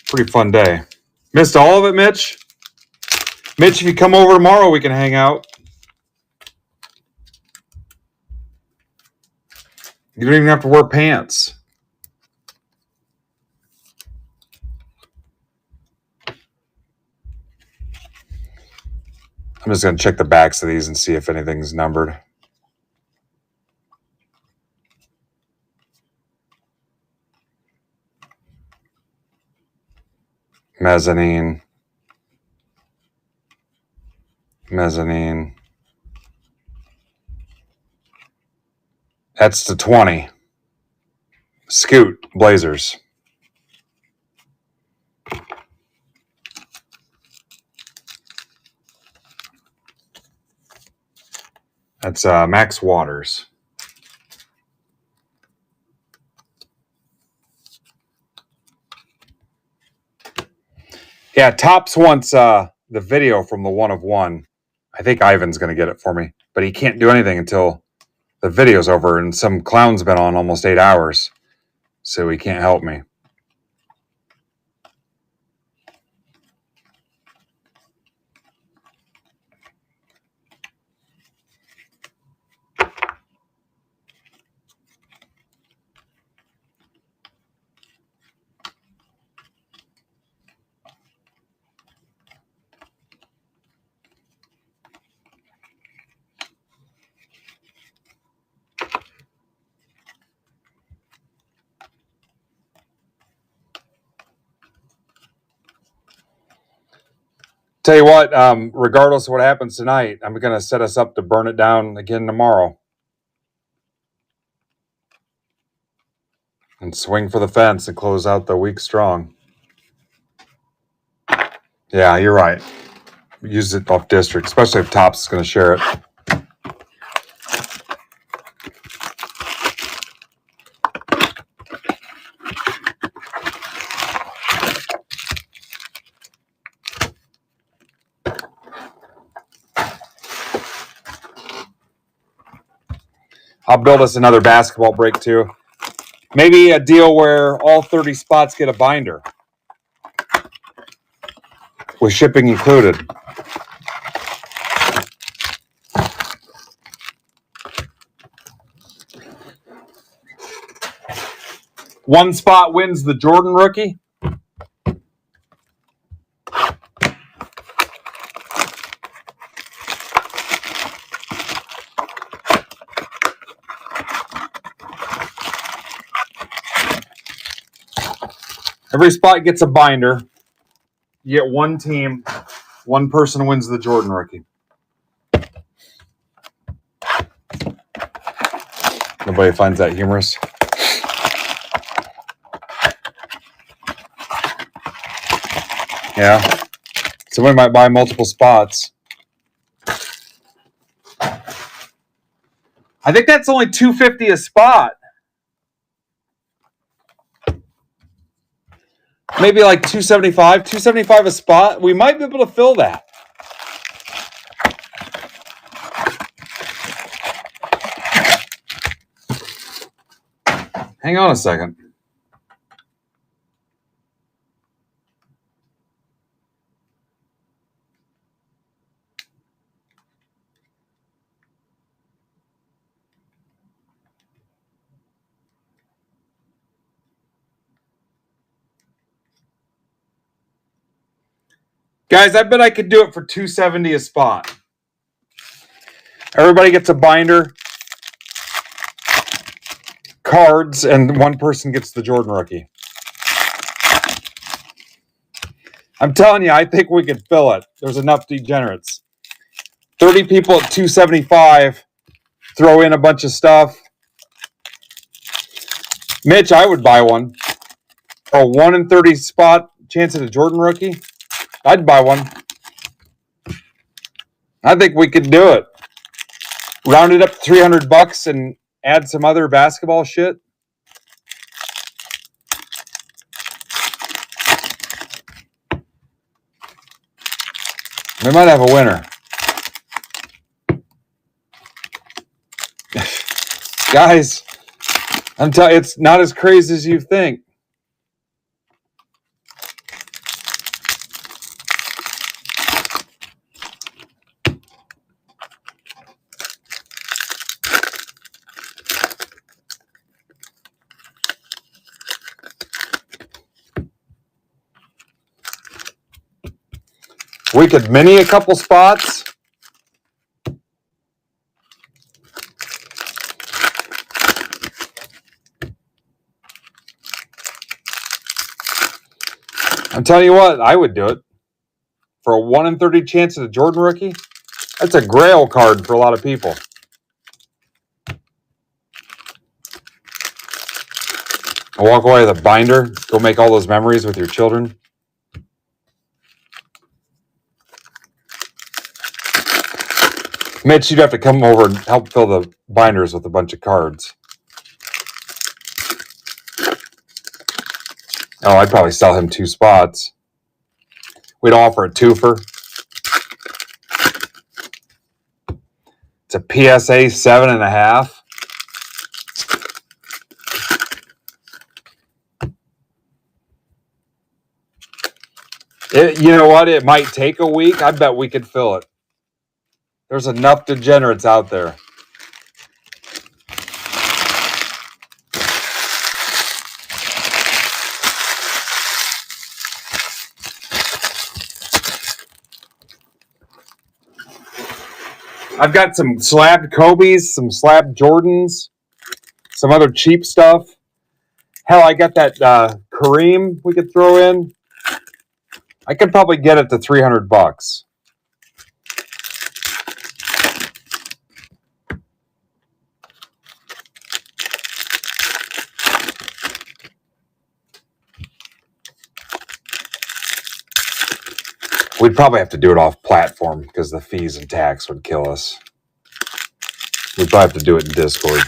Pretty fun day. Missed all of it, Mitch? Mitch, if you come over tomorrow, we can hang out. You don't even have to wear pants. I'm just going to check the backs of these and see if anything's numbered. Mezzanine. mezzanine. That's to 20. Scoot, Blazers. That's Max Waters. Yeah, Tops wants the video from the 1 of 1. I think Ivan's going to get it for me, but he can't do anything until the video's over, and some clown's been on almost 8 hours, so he can't help me. Tell you what, regardless of what happens tonight, I'm going to set us up to burn it down again tomorrow. And swing for the fence and close out the week strong. Yeah, you're right. Use it off district, especially if Tops is going to share it. I'll build us another basketball break too. Maybe a deal where all 30 spots get a binder with shipping included. One spot wins the Jordan rookie. Every spot gets a binder. You get one team. One person wins the Jordan rookie. Nobody finds that humorous. Yeah. Somebody might buy multiple spots. I think that's only $250 a spot. Maybe like $275 a spot. We might be able to fill that. Hang on a second. Guys, I bet I could do it for $270 a spot. Everybody gets a binder, cards, and one person gets the Jordan rookie. I'm telling you, I think we could fill it. There's enough degenerates. 30 people at $275. Throw in a bunch of stuff. Mitch, I would buy one. A 1 in 30 spot chance at a Jordan rookie. I'd buy one. I think we could do it. Round it up to $300 and add some other basketball shit. We might have a winner. Guys, I'm telling you, it's not as crazy as you think. We could mini a couple spots. I'm telling you what, I would do it. For a 1 in 30 chance at a Jordan rookie, That's a grail card for a lot of people. I walk away with a binder. Go make all those memories with your children. Mitch, you'd have to come over and help fill the binders with a bunch of cards. Oh, I'd probably sell him 2 spots. We'd offer a twofer. It's a PSA 7.5. You know what? It might take a week. I bet we could fill it. There's enough degenerates out there. I've got some slabbed Kobe's, some slabbed Jordans, some other cheap stuff. Hell, I got that Kareem we could throw in. I could probably get it to $300. We'd probably have to do it off platform because the fees and tax would kill us. We'd probably have to do it in Discord.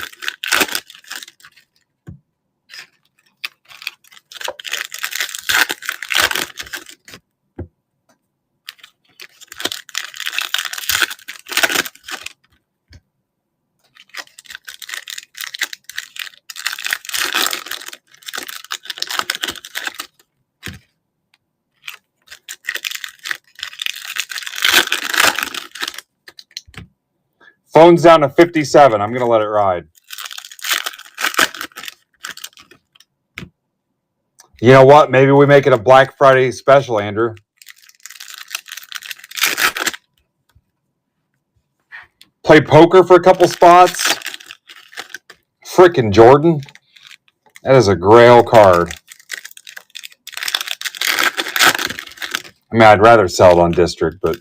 Phone's down to 57. I'm going to let it ride. You know what? Maybe we make it a Black Friday special, Andrew. Play poker for a couple spots. Frickin' Jordan. That is a grail card. I mean, I'd rather sell it on District, but...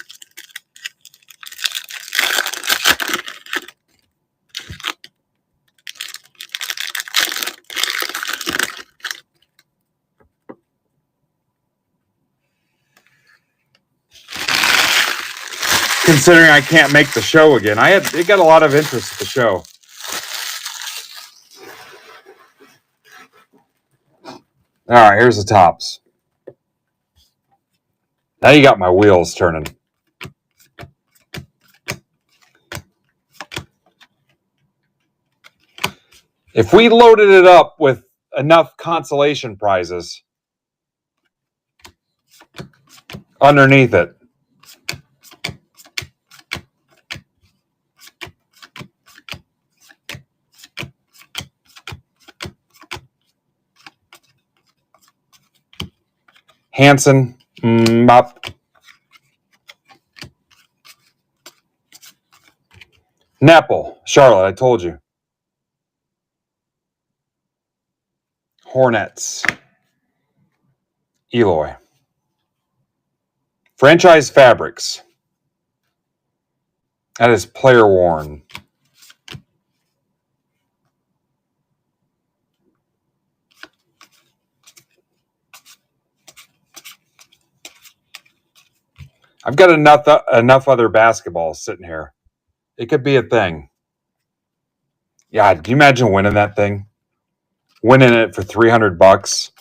Considering I can't make the show again. It got a lot of interest at the show. All right, here's the tops. Now you got my wheels turning. If we loaded it up with enough consolation prizes underneath it, Hanson, Mop, Nepple, Charlotte, I told you. Hornets, Eloy. Franchise Fabrics. That is player worn. I've got enough other basketballs sitting here. It could be a thing. Yeah, can you imagine winning that thing? Winning it for $300.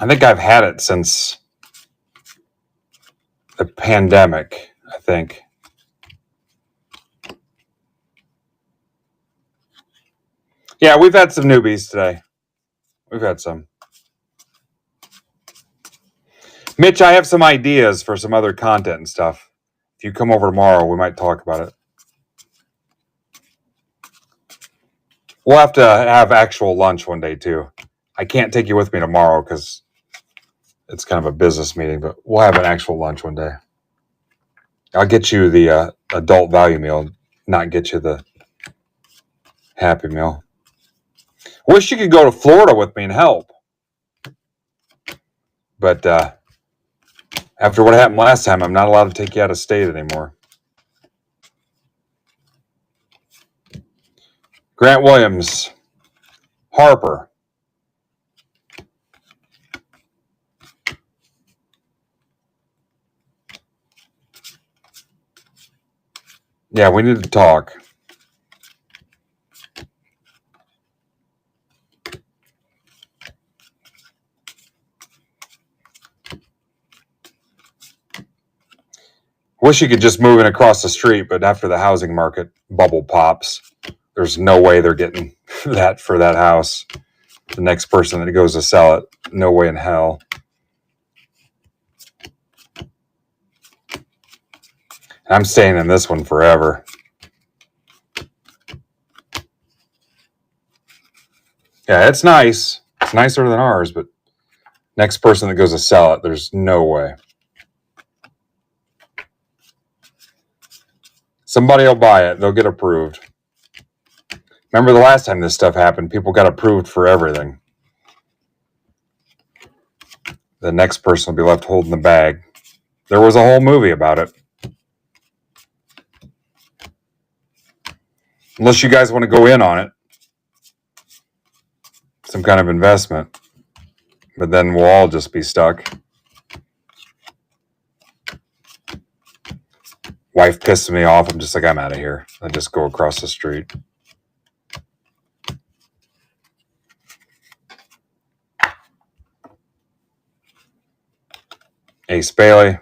I think I've had it since the pandemic, I think. Yeah, we've had some newbies today. We've had some. Mitch, I have some ideas for some other content and stuff. If you come over tomorrow, we might talk about it. We'll have to have actual lunch one day, too. I can't take you with me tomorrow because it's kind of a business meeting, but we'll have an actual lunch one day. I'll get you the adult value meal, not get you the Happy Meal. Wish you could go to Florida with me and help. But after what happened last time, I'm not allowed to take you out of state anymore. Grant Williams. Harper. Yeah, we need to talk. Wish you could just move in across the street, but after the housing market bubble pops, there's no way they're getting that for that house. The next person that goes to sell it, no way in hell. I'm staying in this one forever. Yeah, it's nice. It's nicer than ours, but next person that goes to sell it, there's no way. Somebody will buy it. They'll get approved. Remember the last time this stuff happened, people got approved for everything. The next person will be left holding the bag. There was a whole movie about it. Unless you guys want to go in on it. Some kind of investment. But then we'll all just be stuck. Wife pisses me off. I'm just like, I'm out of here. I just go across the street. Ace Bailey.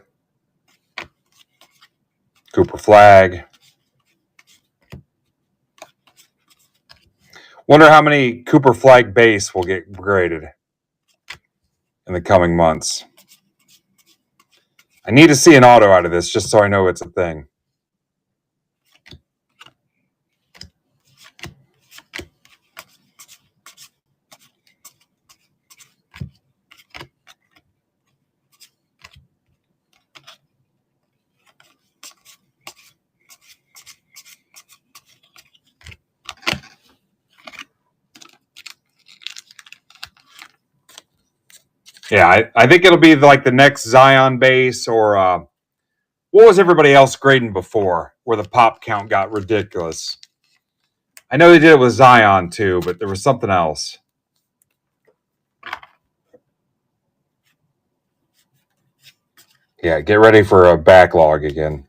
Cooper Flagg. Wonder how many Cooper Flagg base will get graded in the coming months. I need to see an auto out of this just so I know it's a thing. Yeah, I think it'll be like the next Zion base or what was everybody else grading before where the pop count got ridiculous? I know they did it with Zion too, but there was something else. Yeah, get ready for a backlog again.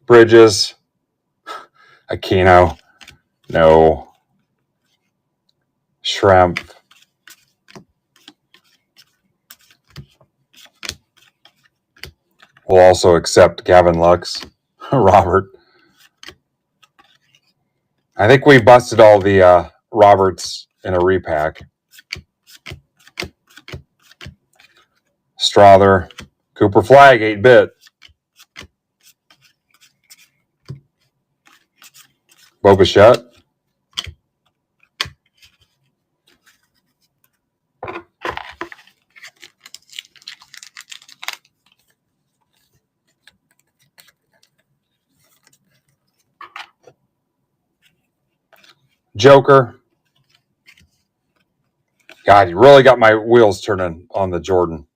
Bridges. Aquino. No. Shrimp. We'll also accept Gavin Lux. Robert. I think we busted all the Roberts in a repack. Strother. Cooper Flagg, 8-bit. Bo Bichette. Joker. God, you really got my wheels turning on the Jordan.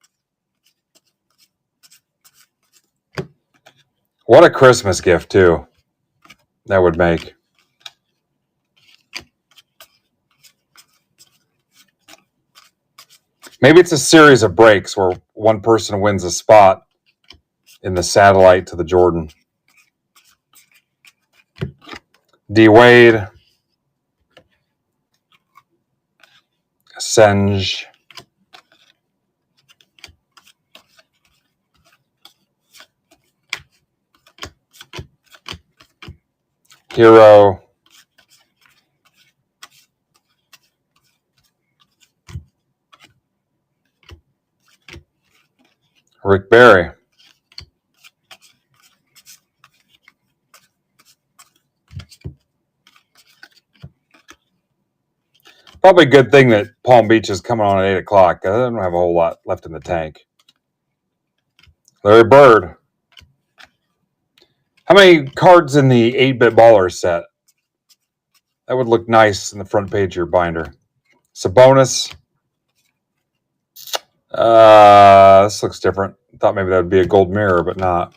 What a Christmas gift, too, that would make. Maybe it's a series of breaks where one person wins a spot in the satellite to the Jordan. D. Wade. Senge. Hero. Rick Barry. Probably a good thing that Palm Beach is coming on at 8 o'clock. I don't have a whole lot left in the tank. Larry Bird. How many cards in the 8-bit baller set? That would look nice in the front page of your binder. Sabonis. This looks different. Thought maybe that would be a gold mirror, but not.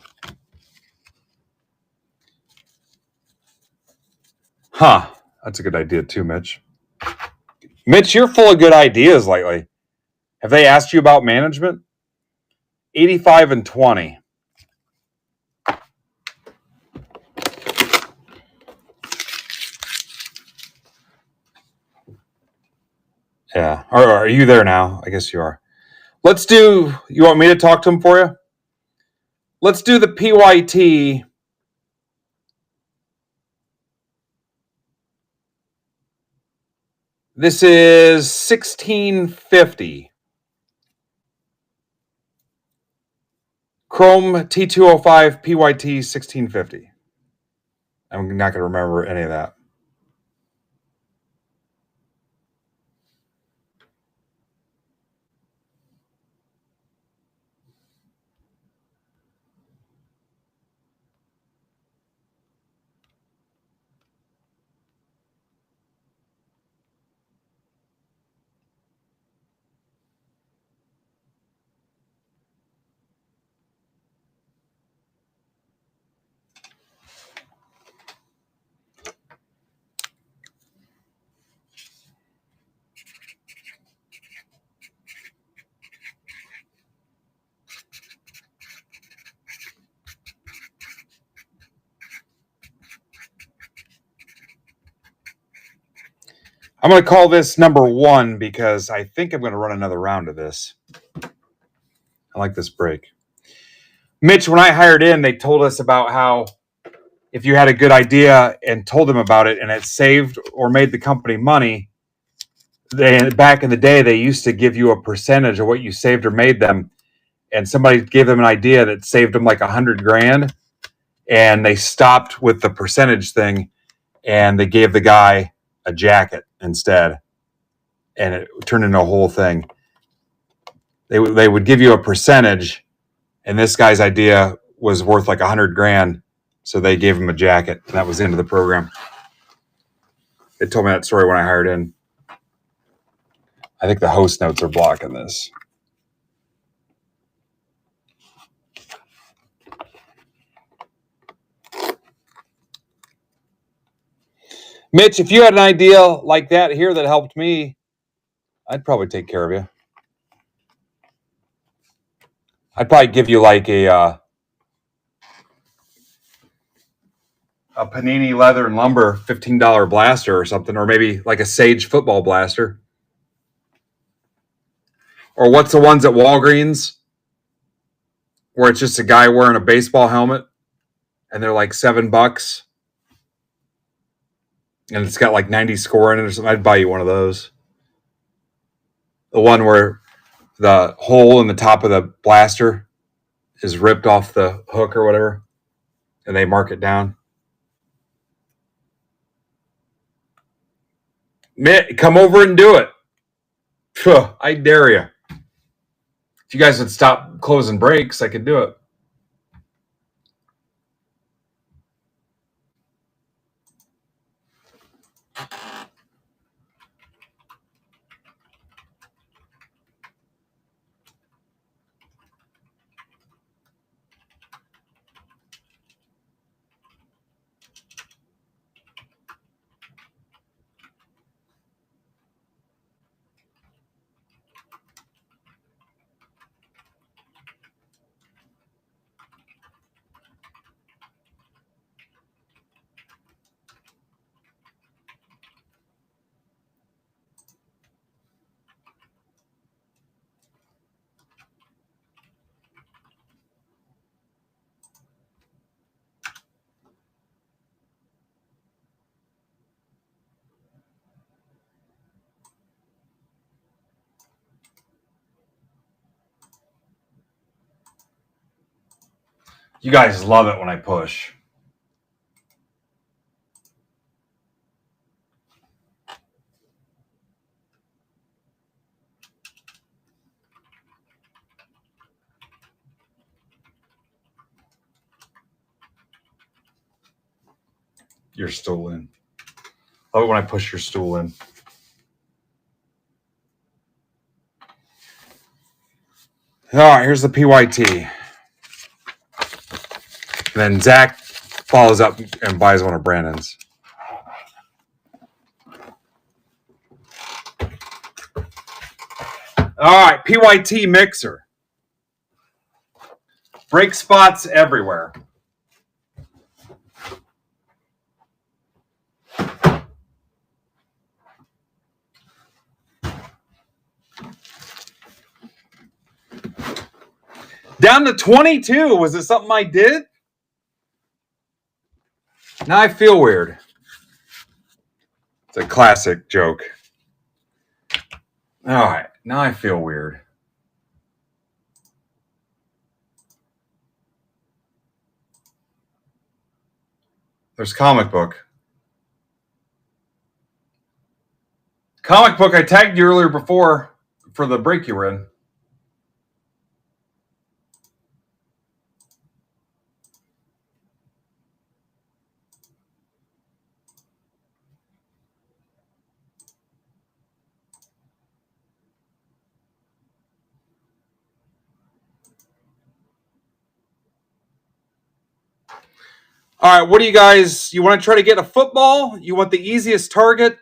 Huh. That's a good idea too, Mitch. Mitch, you're full of good ideas lately. Have they asked you about management? 85 and 20. Yeah. Are you there now? I guess you are. Let's do, you want me to talk to him for you? Let's do the PYT. This is 1650. Chrome T205 PYT 1650. I'm not going to remember any of that. I'm going to call this number 1 because I think I'm going to run another round of this. I like this break. Mitch, when I hired in, they told us about how if you had a good idea and told them about it and it saved or made the company money, back in the day, they used to give you a percentage of what you saved or made them. And somebody gave them an idea that saved them like $100,000, and they stopped with the percentage thing, and they gave the guy a jacket instead, and it turned into a whole thing. They would give you a percentage, and this guy's idea was worth like $100,000, so they gave him a jacket, and that was the end of the program. They told me that story when I hired in. I think the host notes are blocking this. Mitch, if you had an idea like that here that helped me, I'd probably take care of you. I'd probably give you like a Panini Leather and Lumber $15 blaster or something, or maybe like a Sage football blaster. Or what's the ones at Walgreens where it's just a guy wearing a baseball helmet and they're like $7 and it's got like 90 score in it or something? I'd buy you one of those. The one where the hole in the top of the blaster is ripped off the hook or whatever, and they mark it down. Mitt, come over and do it. Phew, I dare you. If you guys would stop closing breaks, I could do it. You guys love it when I push. You're still in. Love it when I push your stool in. All right, here's the PYT. And then Zach follows up and buys one of Brandon's. All right, PYT mixer. Break spots everywhere. Down to 22. Was it something I did? Now I feel weird. It's a classic joke. All right, now I feel weird. There's comic book. Comic book, I tagged you earlier before for the break you were in. All right, what do you guys, you want to try to get a football? You want the easiest target?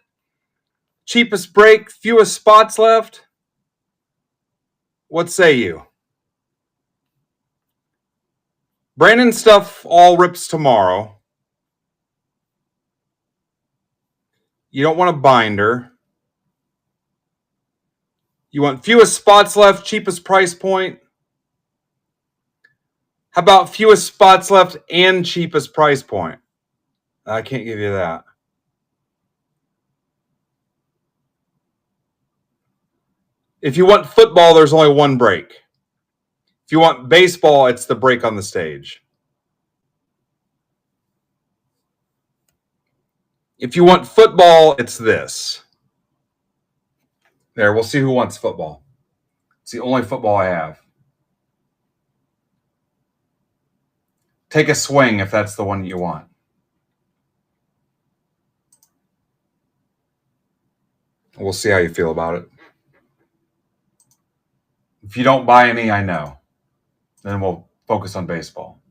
Cheapest break? Fewest spots left? What say you? Brandon's stuff all rips tomorrow. You don't want a binder. You want fewest spots left, cheapest price point. How about fewest spots left and cheapest price point? I can't give you that. If you want football, there's only one break. If you want baseball, it's the break on the stage. If you want football, it's this. There, we'll see who wants football. It's the only football I have. Take a swing if that's the one you want. We'll see how you feel about it. If you don't buy any, I know. Then we'll focus on baseball.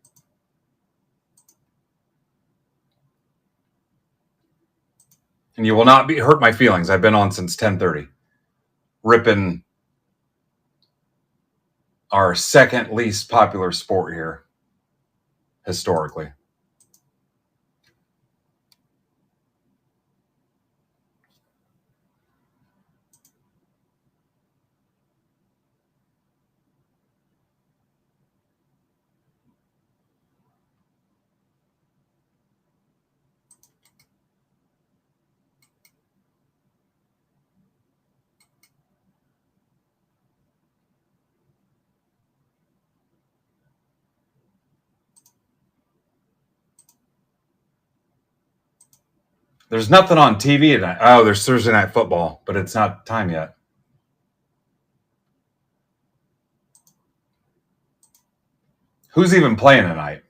And you will not hurt my feelings. I've been on since 10:30. Ripping our second least popular sport here, historically. There's nothing on TV tonight. Oh, there's Thursday Night Football, but it's not time yet. Who's even playing tonight?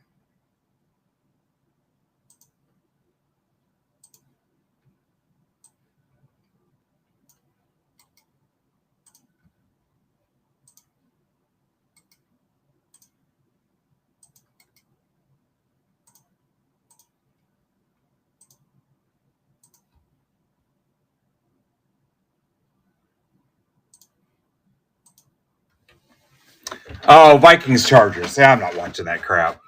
Oh, Vikings Chargers. Yeah, I'm not watching that crap.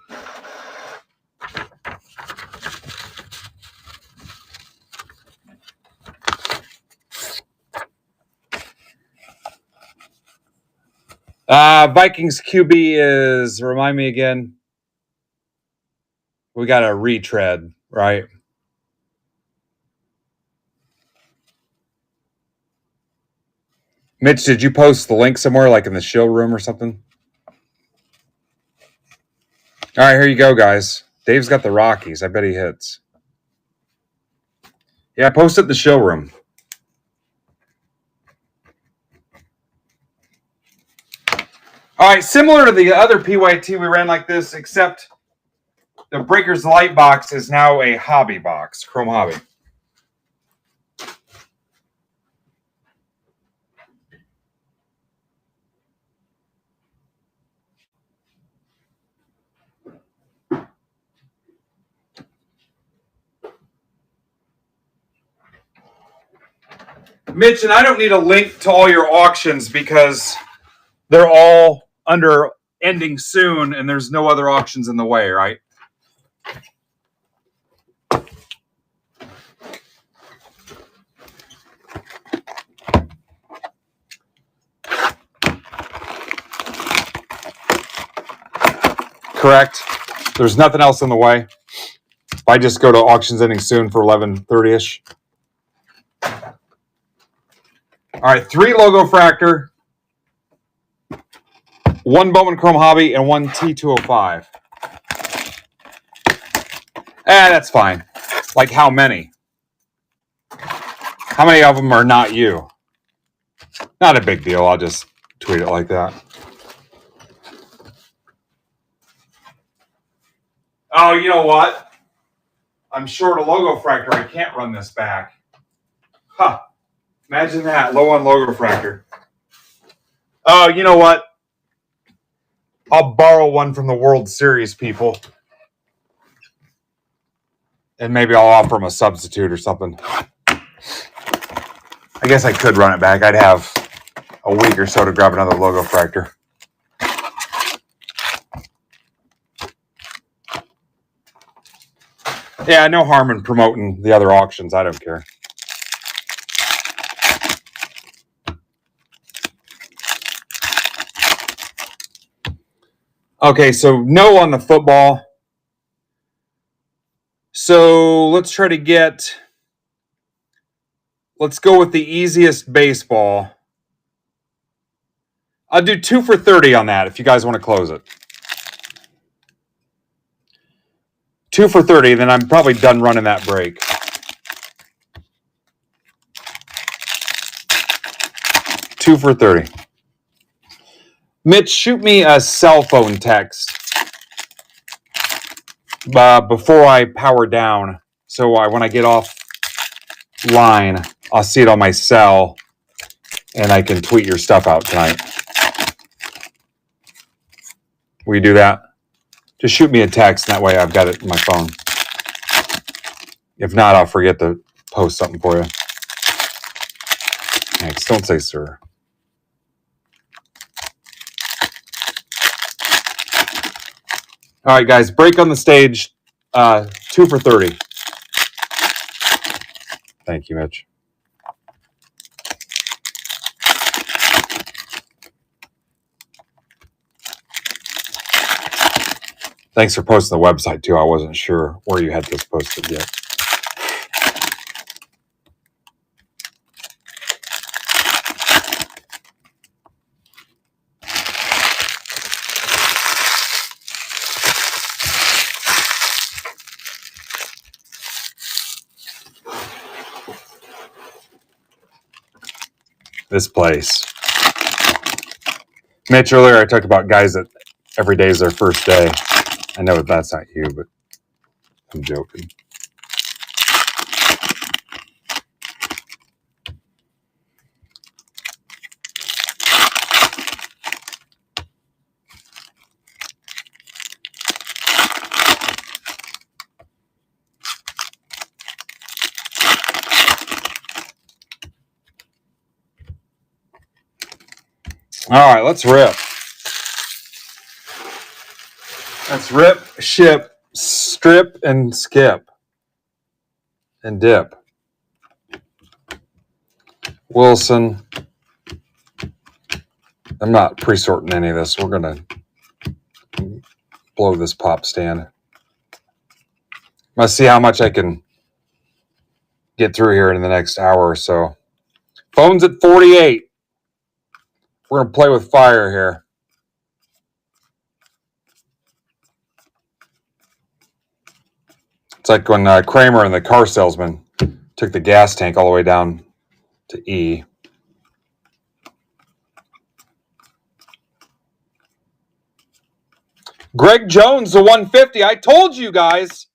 Vikings QB is, remind me again. We got a retread, right? Mitch, did you post the link somewhere, like in the show room or something? All right, here you go, guys. Dave's got the Rockies. I bet he hits. Yeah, post it in the showroom. All right, similar to the other PYT we ran like this, except the Breakers Light box is now a hobby box, Chrome Hobby. Mitch, and I don't need a link to all your auctions because they're all under ending soon and there's no other auctions in the way, right? Correct. There's nothing else in the way. If I just go to auctions ending soon for 11:30ish. All right, 3 Logo Fractor, 1 Bowman Chrome Hobby, and 1 T205. That's fine. Like how many? How many of them are not you? Not a big deal. I'll just tweet it like that. Oh, you know what? I'm short a Logo Fractor. I can't run this back. Huh. Imagine that. Low on Logo Fractor. Oh, you know what? I'll borrow one from the World Series people. And maybe I'll offer them a substitute or something. I guess I could run it back. I'd have a week or so to grab another Logo Fractor. Yeah, no harm in promoting the other auctions. I don't care. Okay, so no on the football. So let's try to get... Let's go with the easiest baseball. I'll do 2 for 30 on that if you guys want to close it. 2 for 30, then I'm probably done running that break. Two for 30. Mitch, shoot me a cell phone text before I power down. So when I get off line, I'll see it on my cell and I can tweet your stuff out tonight. Will you do that? Just shoot me a text, and that way I've got it in my phone. If not, I'll forget to post something for you. Thanks. Don't say sir. All right, guys, break on the stage. 2 for 30. Thank you, Mitch. Thanks for posting the website, too. I wasn't sure where you had this posted yet. This place. Mitch, earlier I talked about guys that every day is their first day. I know that's not you, but I'm joking. All right, let's rip. Let's rip, ship, strip, and skip. And dip. Wilson. I'm not pre-sorting any of this. We're going to blow this pop stand. Let's see how much I can get through here in the next hour or so. Phone's at 48. We're going to play with fire here. It's like when Kramer and the car salesman took the gas tank all the way down to E. Greg Jones, the 150. I told you guys.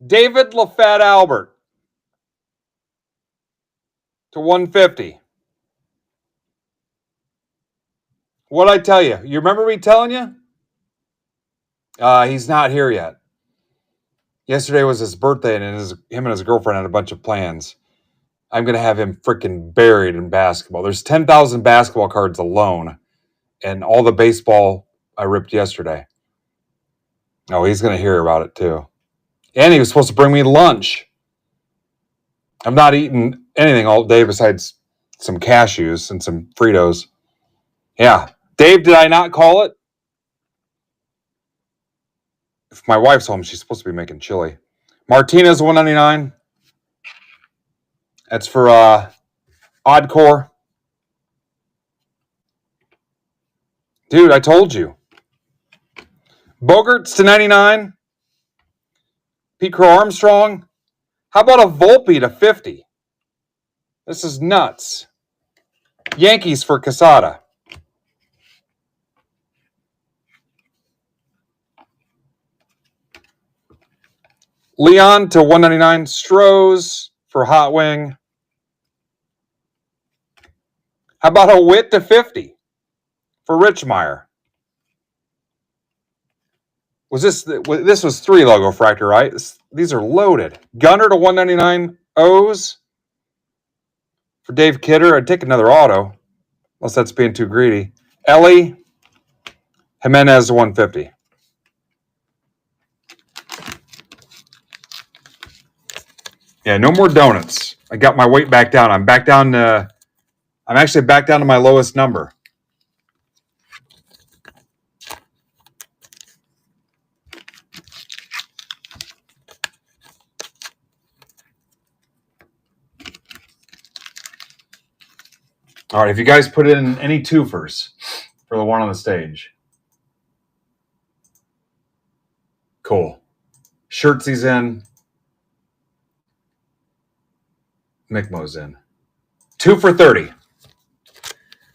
David LaFette Albert to 150. What'd I tell you? You remember me telling you? He's not here yet. Yesterday was his birthday, and him and his girlfriend had a bunch of plans. I'm going to have him freaking buried in basketball. There's 10,000 basketball cards alone, and all the baseball I ripped yesterday. Oh, he's going to hear about it too. And he was supposed to bring me lunch. I've not eaten anything all day besides some cashews and some Fritos. Yeah. Dave, did I not call it? If my wife's home, she's supposed to be making chili. Martinez $1.99. That's for Oddcore. Dude, I told you. Bogarts to 99. Pete Crow Armstrong. How about a Volpe to 50? This is nuts. Yankees for Casada. Leon to 199. Strohs for Hot Wing. How about a Witt to 50 for Richmeyer? This was 3 logo fractor, right? These are loaded. Gunner to 199. O's for Dave Kidder. I'd take another auto, unless that's being too greedy. Ellie Jimenez to 150. Yeah, no more donuts. I got my weight back down. I'm actually back down to my lowest number. All right, if you guys put in any twofers for the one on the stage. Cool. Shirtsy's in. Mickmo's in. 2 for 30.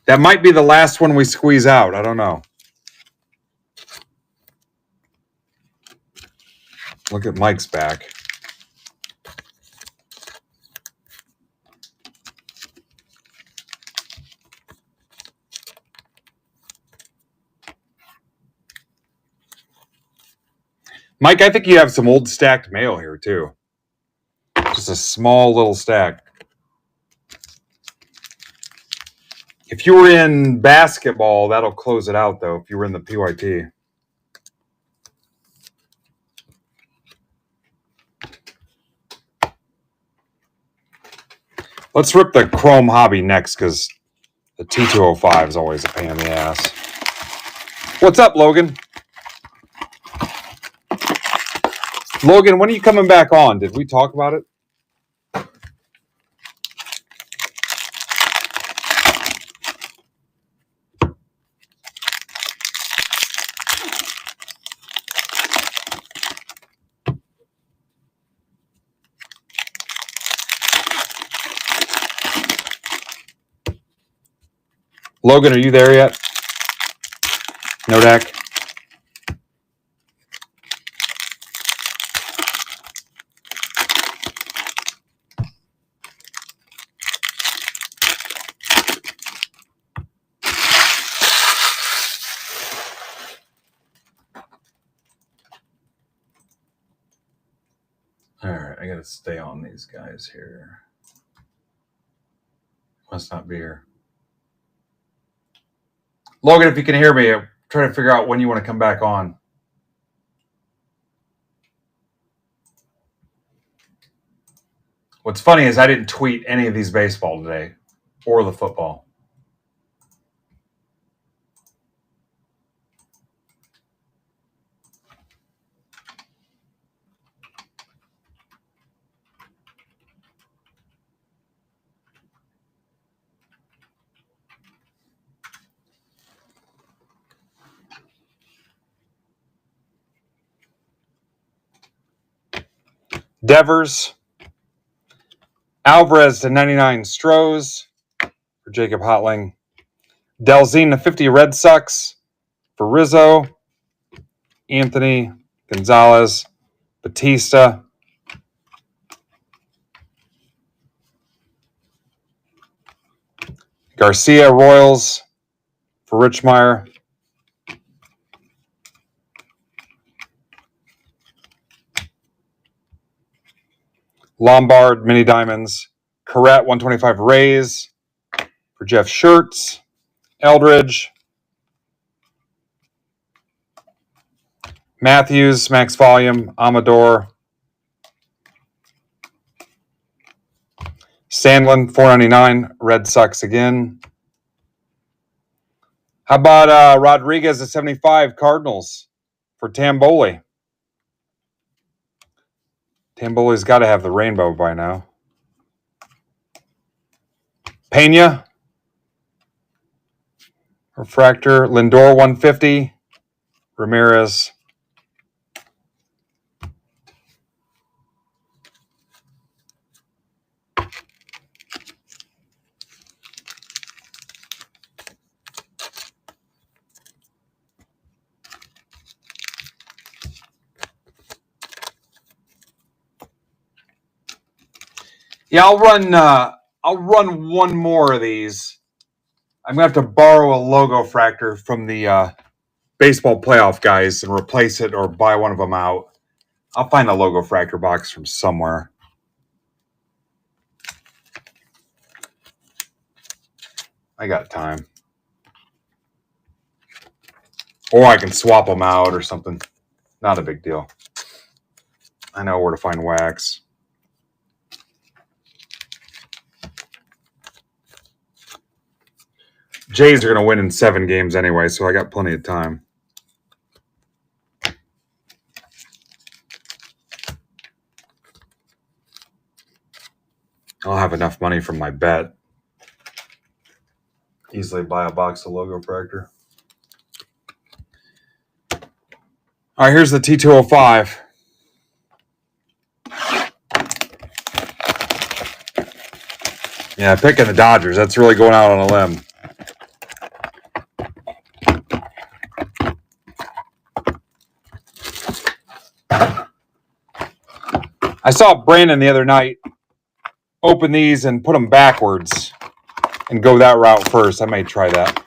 That might be the last one we squeeze out. I don't know. Look at Mike's back. Mike, I think you have some old stacked mail here, too. Just a small little stack. If you were in basketball, that'll close it out, though, if you were in the PYT. Let's rip the Chrome Hobby next, because the T205 is always a pain in the ass. What's up, Logan? Logan, when are you coming back on? Did we talk about it? Logan, are you there yet? No deck? All right, I got to stay on these guys here. Must not be here. Logan, if you can hear me, I'm trying to figure out when you want to come back on. What's funny is I didn't tweet any of these baseball today or the football. Devers. Alvarez to 99 Strohs for Jacob Hotling. Delzine to 50 Red Sox for Rizzo. Anthony Gonzalez. Batista. Garcia Royals for Richmeyer. Lombard Mini Diamonds. Corrette 125 Rays for Jeff Schertz. Eldridge. Matthews, Max Volume. Amador. Sandlin, 499. Red Sox again. How about Rodriguez at 75, Cardinals for Tamboli? Tamboli's got to have the rainbow by now. Pena. Refractor. Lindor, 150. Ramirez. Yeah, I'll run one more of these. I'm gonna have to borrow a logo fractor from the baseball playoff guys and replace it or buy one of them out. I'll find a logo fractor box from somewhere. I got time. Or I can swap them out or something. Not a big deal. I know where to find wax. Jays are going to win in 7 games anyway, so I got plenty of time. I'll have enough money from my bet. Easily buy a box of logo fractor. All right, here's the T205. Yeah, picking the Dodgers. That's really going out on a limb. I saw Brandon the other night open these and put them backwards and go that route first. I may try that.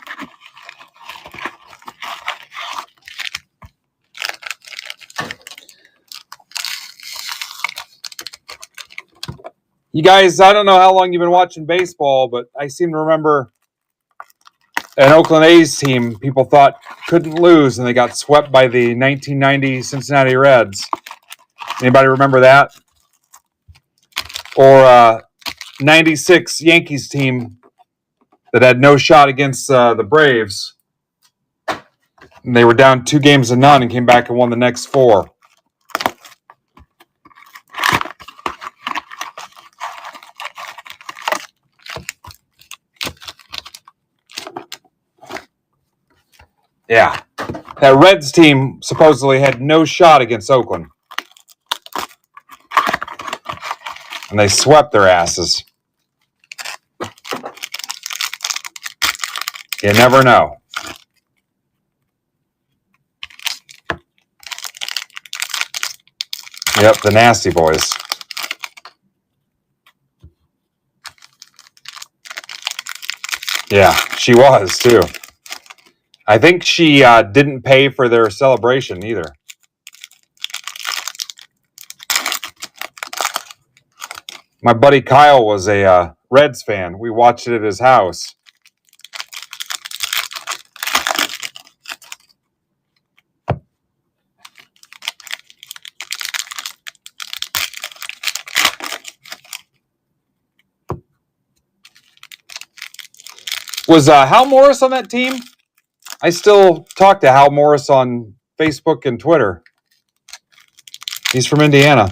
You guys, I don't know how long you've been watching baseball, but I seem to remember an Oakland A's team people thought couldn't lose, and they got swept by the 1990 Cincinnati Reds. Anybody remember that? Or 96 Yankees team that had no shot against the Braves. And they were down 2-0 and came back and won the next 4. Yeah. That Reds team supposedly had no shot against Oakland. And they swept their asses. You never know. Yep, the Nasty Boys. Yeah, she was too. I think she didn't pay for their celebration either. My buddy Kyle was a Reds fan. We watched it at his house. Was Hal Morris on that team? I still talk to Hal Morris on Facebook and Twitter. He's from Indiana.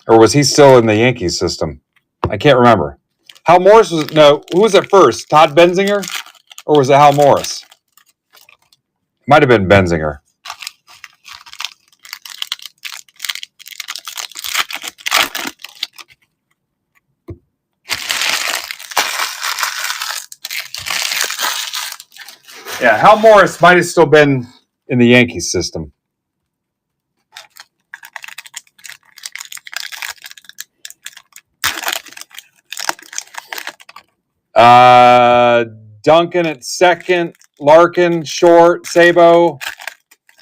Or was he still in the Yankees system? I can't remember. Hal Morris was, no, who was it first? Todd Benzinger? Or was it Hal Morris? It might have been Benzinger. Yeah, Hal Morris might have still been in the Yankees system. Duncan at second, Larkin, short, Sabo,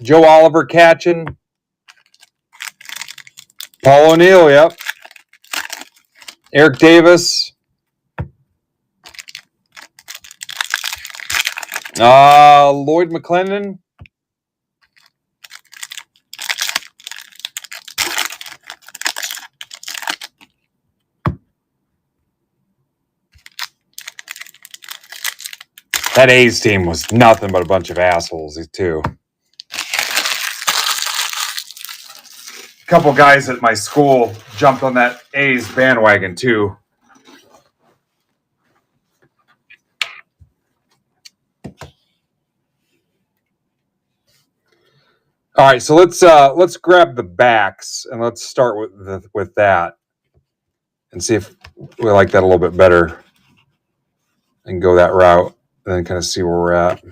Joe Oliver catching. Paul O'Neill, yep. Eric Davis. Lloyd McClendon. That A's team was nothing but a bunch of assholes, too. A couple guys at my school jumped on that A's bandwagon, too. All right, so let's grab the backs and let's start with that and see if we like that a little bit better and go that route and then kind of see where we're at.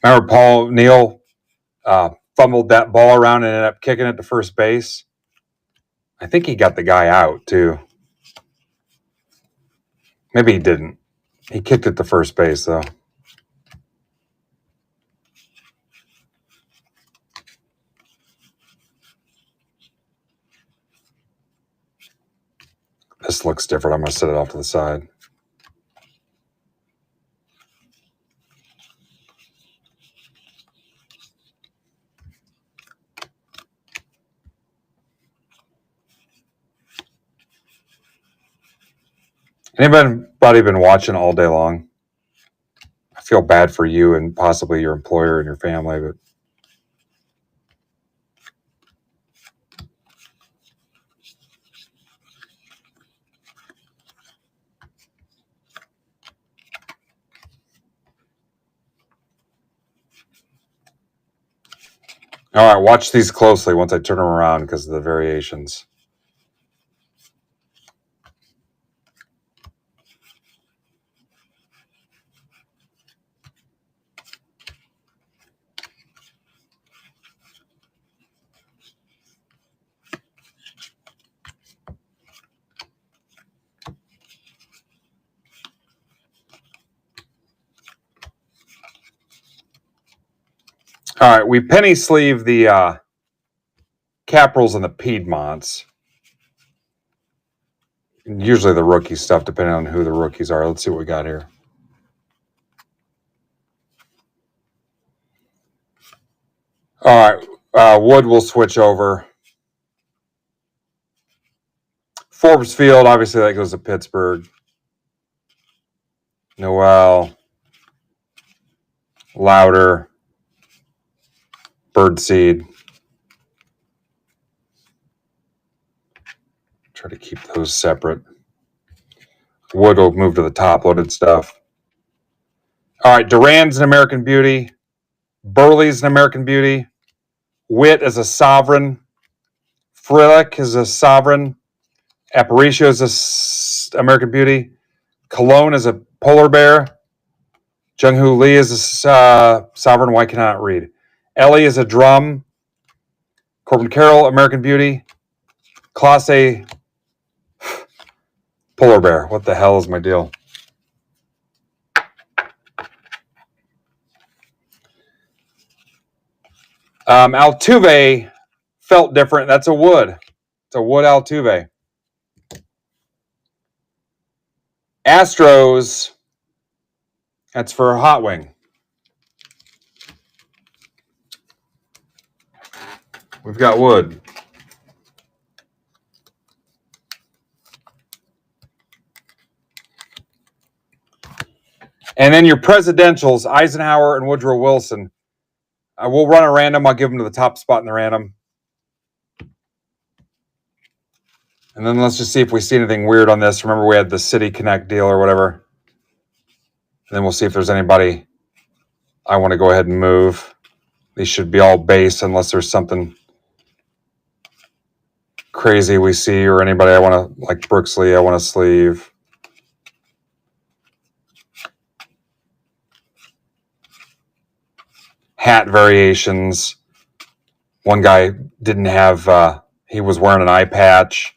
Remember Paul O'Neill fumbled that ball around and ended up kicking it to first base? I think he got the guy out, too. Maybe he didn't. He kicked it to first base, though. This looks different. I'm going to set it off to the side. Anybody been watching all day long? I feel bad for you and possibly your employer and your family, but all right, watch these closely once I turn them around because of the variations. All right, we penny sleeve the Caprals and the Piedmonts. Usually the rookie stuff, depending on who the rookies are. Let's see what we got here. All right, Wood will switch over. Forbes Field, obviously that goes to Pittsburgh. Noel, Louder, Birdseed. Try to keep those separate. Wood will move to the top-loaded stuff. All right, Duran's an American Beauty. Burley's an American Beauty. Witt is a Sovereign. Frelick is a Sovereign. Aparicio is a American Beauty. Cologne is a Polar Bear. Jung-Hoo Lee is a Sovereign. Why cannot I read? Ellie is a Drum. Corbin Carroll, American Beauty. Clase Polar Bear. What the hell is my deal? Altuve felt different. That's a Wood. It's a Wood Altuve. Astros, that's for Hot Wing. We've got Wood. And then your presidentials, Eisenhower and Woodrow Wilson. We'll run a random. I'll give them to the top spot in the random. And then let's just see if we see anything weird on this. Remember, we had the City Connect deal or whatever. And then we'll see if there's anybody I want to go ahead and move. These should be all base unless there's something crazy we see or anybody I want to, like Brooks Lee, I want to sleeve. Hat variations. One guy didn't have, he was wearing an eye patch.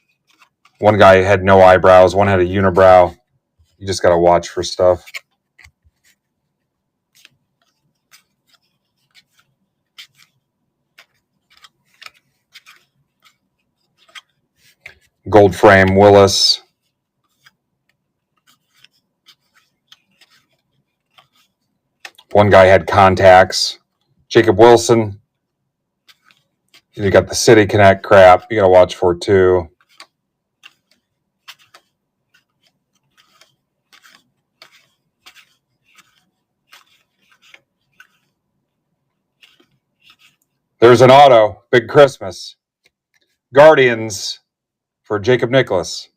One guy had no eyebrows. One had a unibrow. You just got to watch for stuff. Gold frame Willis. One guy had contacts. Jacob Wilson. You got the City Connect crap you got to watch for too. There's an auto. Big Christmas. Guardians for Jacob Nicholas.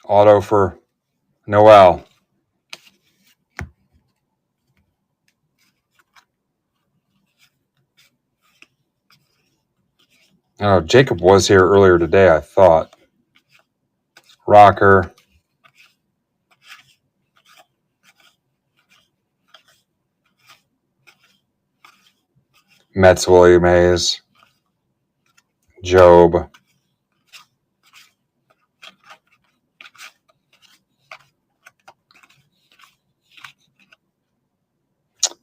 Auto for Noel. Oh, Jacob was here earlier today, I thought. Rocker. Mets Willie Mays. Job.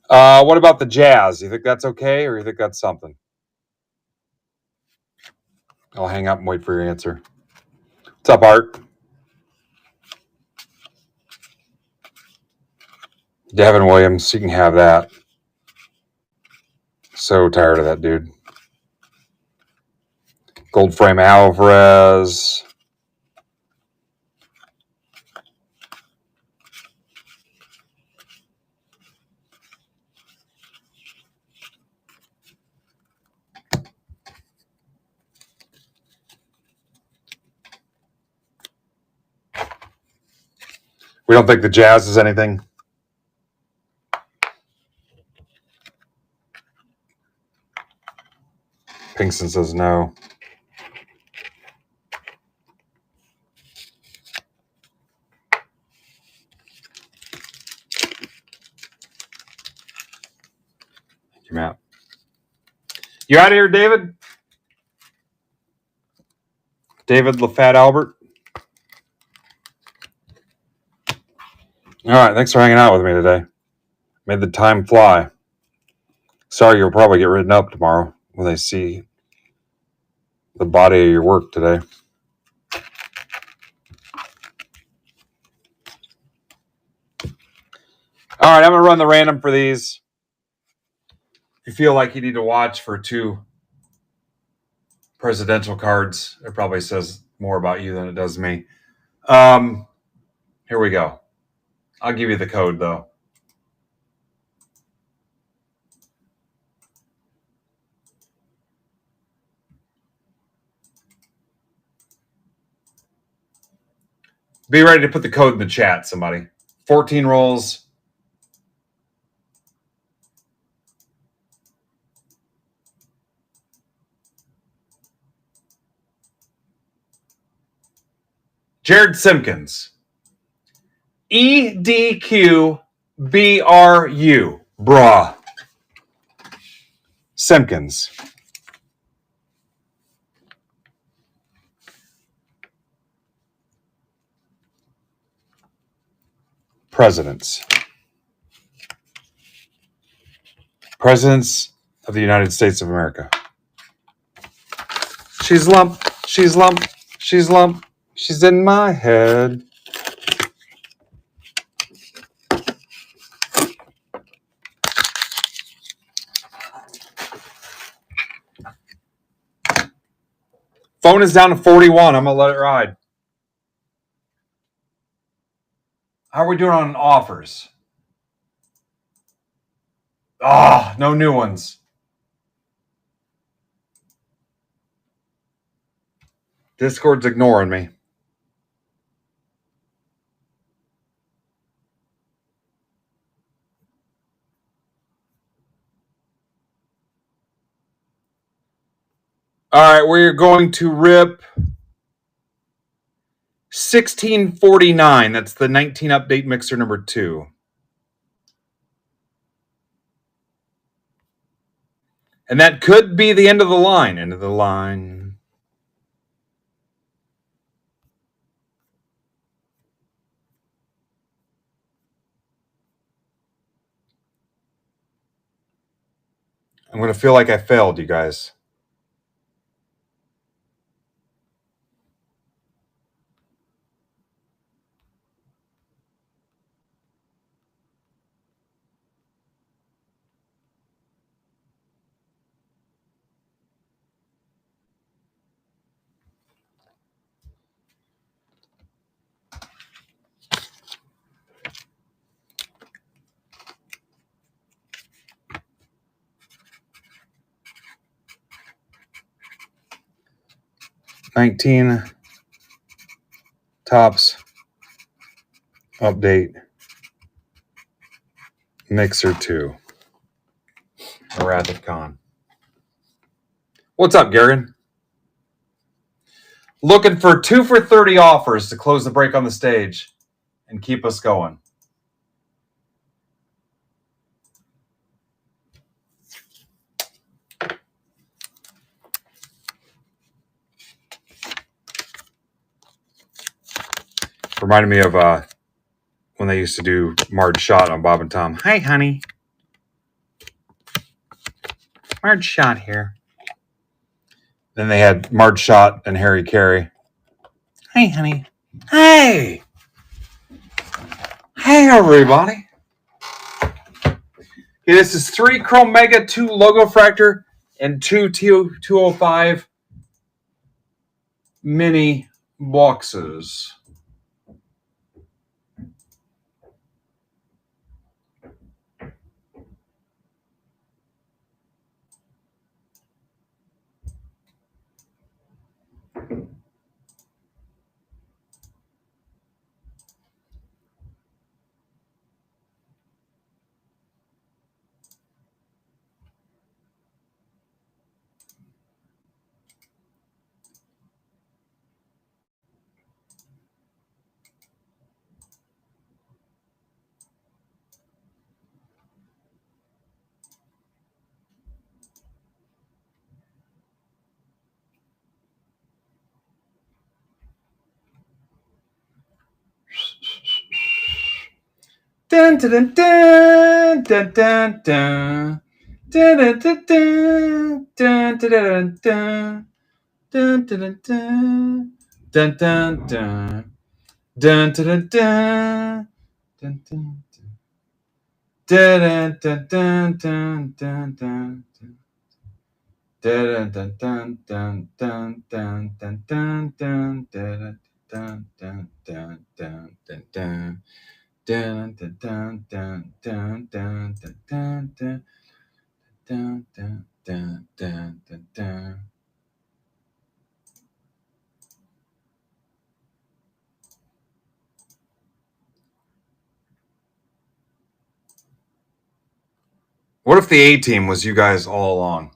What about the Jazz? You think that's okay, or you think that's something? I'll hang up and wait for your answer. What's up, Art? Devin Williams, you can have that. So tired of that dude. Gold frame Alvarez. We don't think the Jazz is anything. Pinkston says no. Thank you, Matt. You out of here, David? David LaFat Albert? All right, thanks for hanging out with me today. Made the time fly. Sorry you'll probably get written up tomorrow when they see the body of your work today. All right, I'm going to run the random for these. If you feel like you need to watch for 2 presidential cards, it probably says more about you than it does me. Here we go. I'll give you the code, though. Be ready to put the code in the chat, somebody. 14 rolls. Jared Simpkins. EDQBRU. Bruh. Simpkins. Presidents. Presidents of the United States of America. She's lump. She's lump. She's lump. She's in my head. Phone is down to 41. I'm going to let it ride. How are we doing on offers? Ah, no new ones. Discord's ignoring me. All right, we're going to rip 1649. That's the 19 update mixer number 2. And that could be the end of the line. End of the line. I'm going to feel like I failed, you guys. $19 Topps update mixer 2. Wrath of Khan. What's up, Garrigan? Looking for 2 for 30 offers to close the break on the stage and keep us going. Reminded me of when they used to do Marge Shot on Bob and Tom. Hi, honey. Marge Shot here. Then they had Marge Shot and Harry Carey. Hey, honey. Hey. Hey, everybody. Okay, this is 3 Chrome Mega, 2 Logo Fractor, and 2 T205 mini boxes. Dun dun dun dun dun dun. Dun dun dun dun dun dun dun dun dun dun dun dun dun dun dun dun dun dun dun. Dun dun dun dun dun dun. Dun dun dun dun dun dun dun dun dun dun dun dun dun dun dun dun. Dun dun dun dun dun dun dun dun dun dun dun dun dun dun. What if the A team was you guys all along?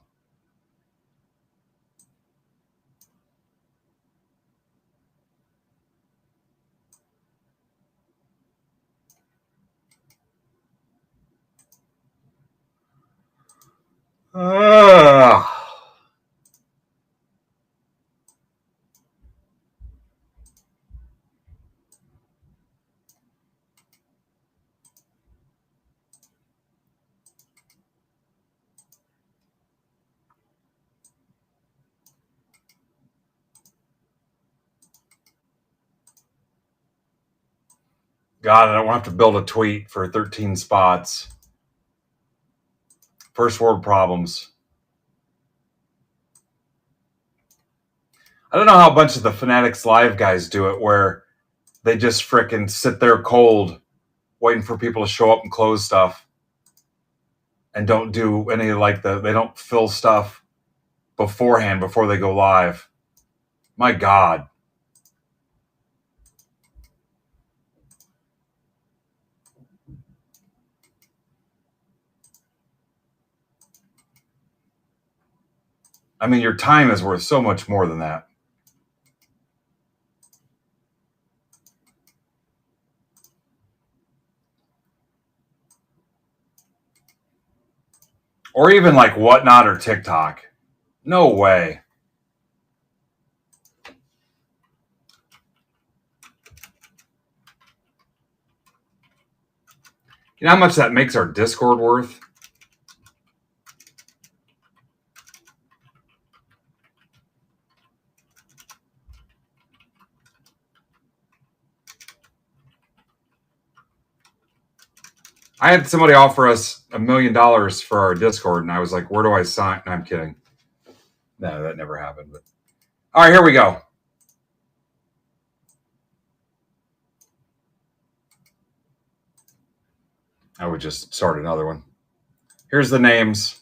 God, I don't want to have to build a tweet for 13 spots. First world problems. I don't know how a bunch of the Fanatics Live guys do it, where they just frickin' sit there cold, waiting for people to show up and close stuff, and don't do any they don't fill stuff beforehand before they go live. My God. I mean, your time is worth so much more than that. Or even like Whatnot or TikTok. No way. You know how much that makes our Discord worth? I had somebody offer us $1 million for our Discord, and I was like, where do I sign? No, I'm kidding. No, that never happened. But all right, here we go. I would just start another one. Here's the names.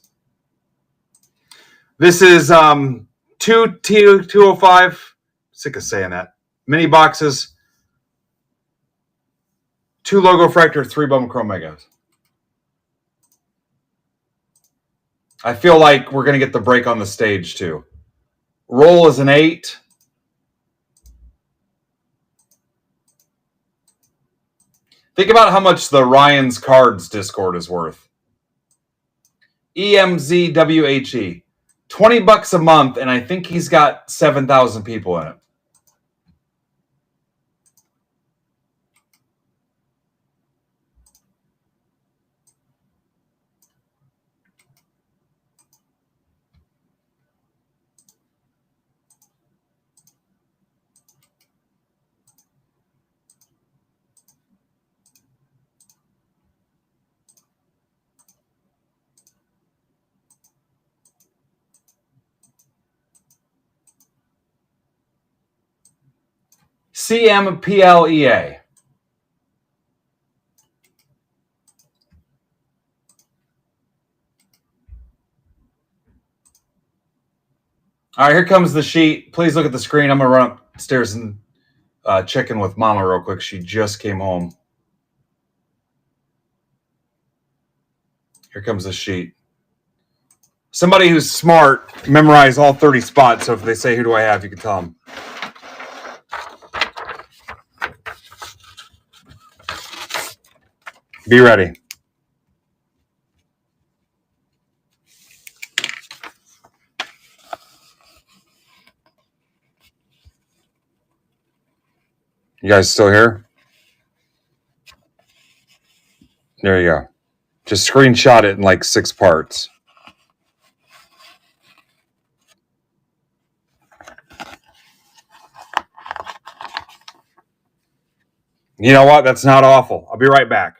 This is 205. Sick of saying that. Mini boxes. 2 Logo Fractor, 3 Bum Chrome Megas. I feel like we're going to get the break on the stage too. Roll is an 8. Think about how much the Ryan's Cards Discord is worth. EMZWHE. $20 a month, and I think he's got 7,000 people in it. CMPLEA. All right, here comes the sheet. Please look at the screen. I'm going to run upstairs and check in with Mama real quick. She just came home. Here comes the sheet. Somebody who's smart, memorize all 30 spots. So if they say, who do I have, you can tell them. Be ready. You guys still here? There you go. Just screenshot it in like 6 parts. You know what? That's not awful. I'll be right back.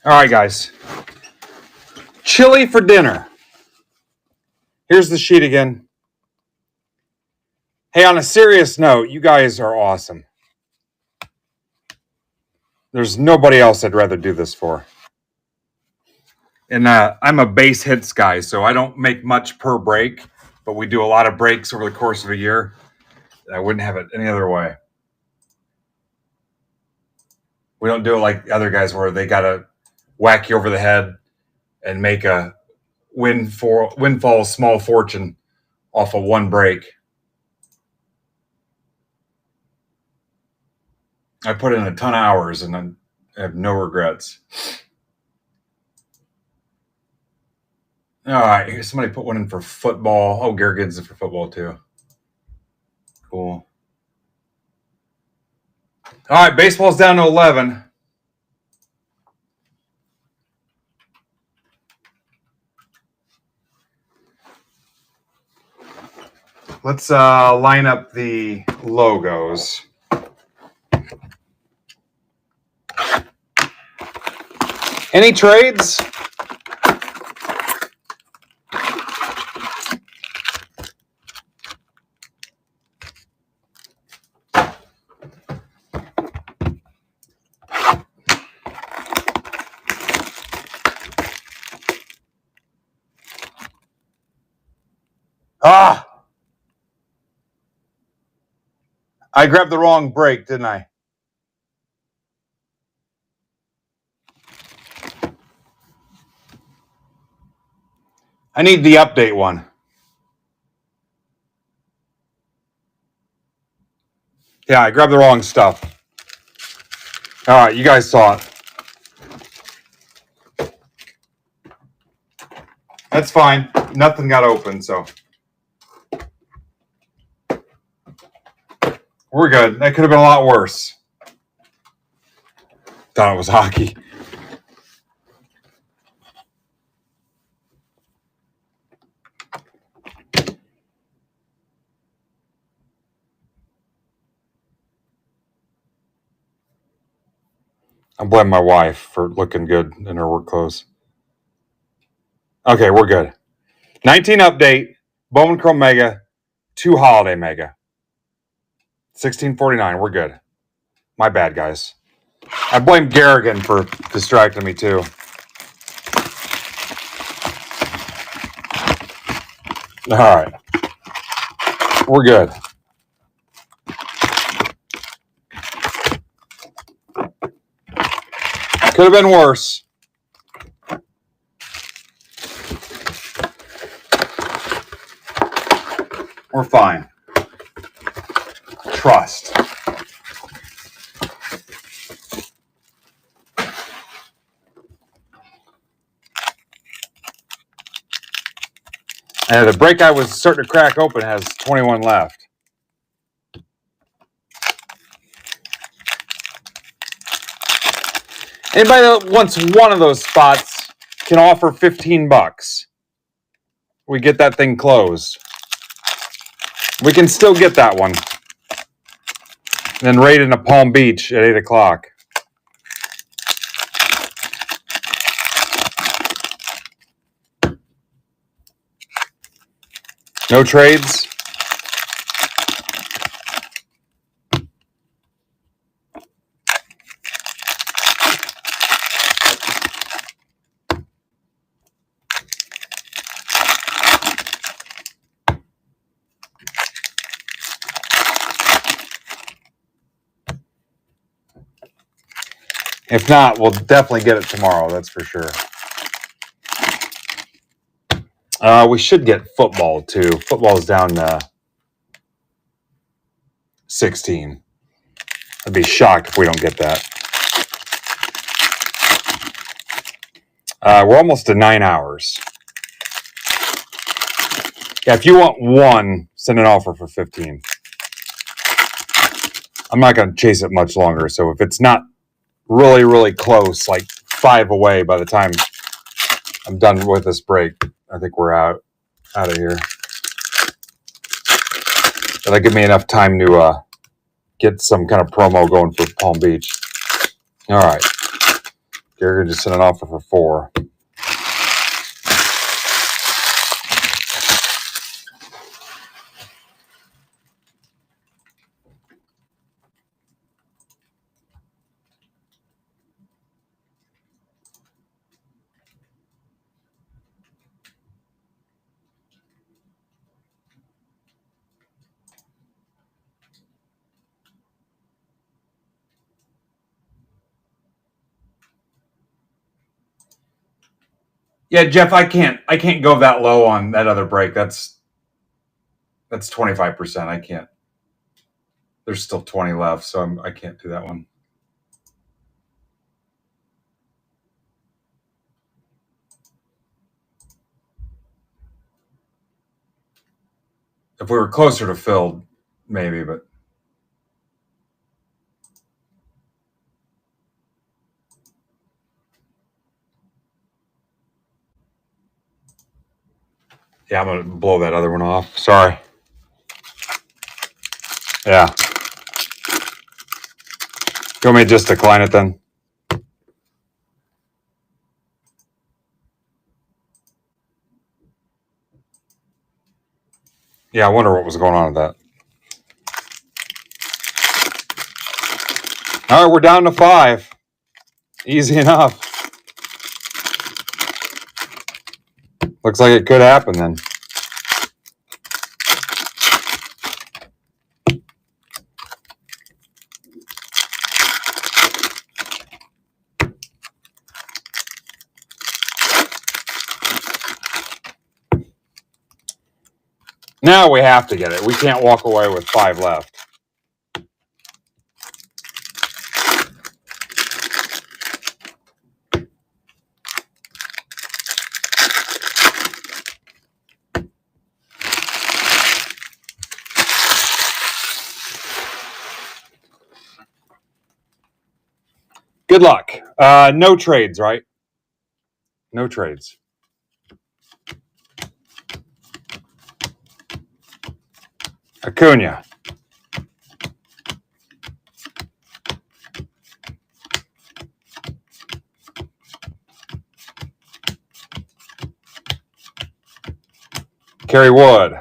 All right, guys. Chili for dinner. Here's the sheet again. Hey, on a serious note, you guys are awesome. There's nobody else I'd rather do this for. And I'm a base hits guy, so I don't make much per break, but we do a lot of breaks over the course of a year. I wouldn't have it any other way. We don't do it like the other guys where they got to whack you over the head and make a windfall small fortune off of one break. I put in a ton of hours and I have no regrets. All right, somebody put one in for football. Oh, Garrett gets it for football too. Cool. All right, baseball's down to 11. Let's line up the logos. Any trades? I grabbed the wrong break, didn't I? I need the update one. Yeah, I grabbed the wrong stuff. All right, you guys saw it. That's fine. Nothing got open, so we're good. That could have been a lot worse. Thought it was hockey. I blame my wife for looking good in her work clothes. Okay, we're good. 19 update, Bowman Chrome Mega, 2 Holiday Mega. 1649, we're good. My bad, guys. I blame Garrigan for distracting me too. All right. We're good. Could have been worse. We're fine. Trust. And the break I was starting to crack open has 21 left. Anybody that wants one of those spots can offer $15. We get that thing closed. We can still get that one. Then raid in a Palm Beach at 8 o'clock. No trades? If not, we'll definitely get it tomorrow, that's for sure. We should get football, too. Football's down to 16. I'd be shocked if we don't get that. We're almost to 9 hours. Yeah, if you want one, send an offer for 15. I'm not going to chase it much longer, so if it's not really, really close, like 5 away by the time I'm done with this break, I think we're out of here. That'll give me enough time to get some kind of promo going for Palm Beach. All right. Gary just sent an offer for 4. Yeah, Jeff, I can't go that low on that other break. That's 25%. I can't. There's still 20 left, so I can't do that one. If we were closer to filled, maybe, but yeah, I'm gonna blow that other one off. Sorry. Yeah. You want me to just decline it then? Yeah, I wonder what was going on with that. All right, we're down to 5. Easy enough. Looks like it could happen then. Now we have to get it. We can't walk away with 5 left. Good luck. No trades, right? No trades. Acuna. Kerry Wood.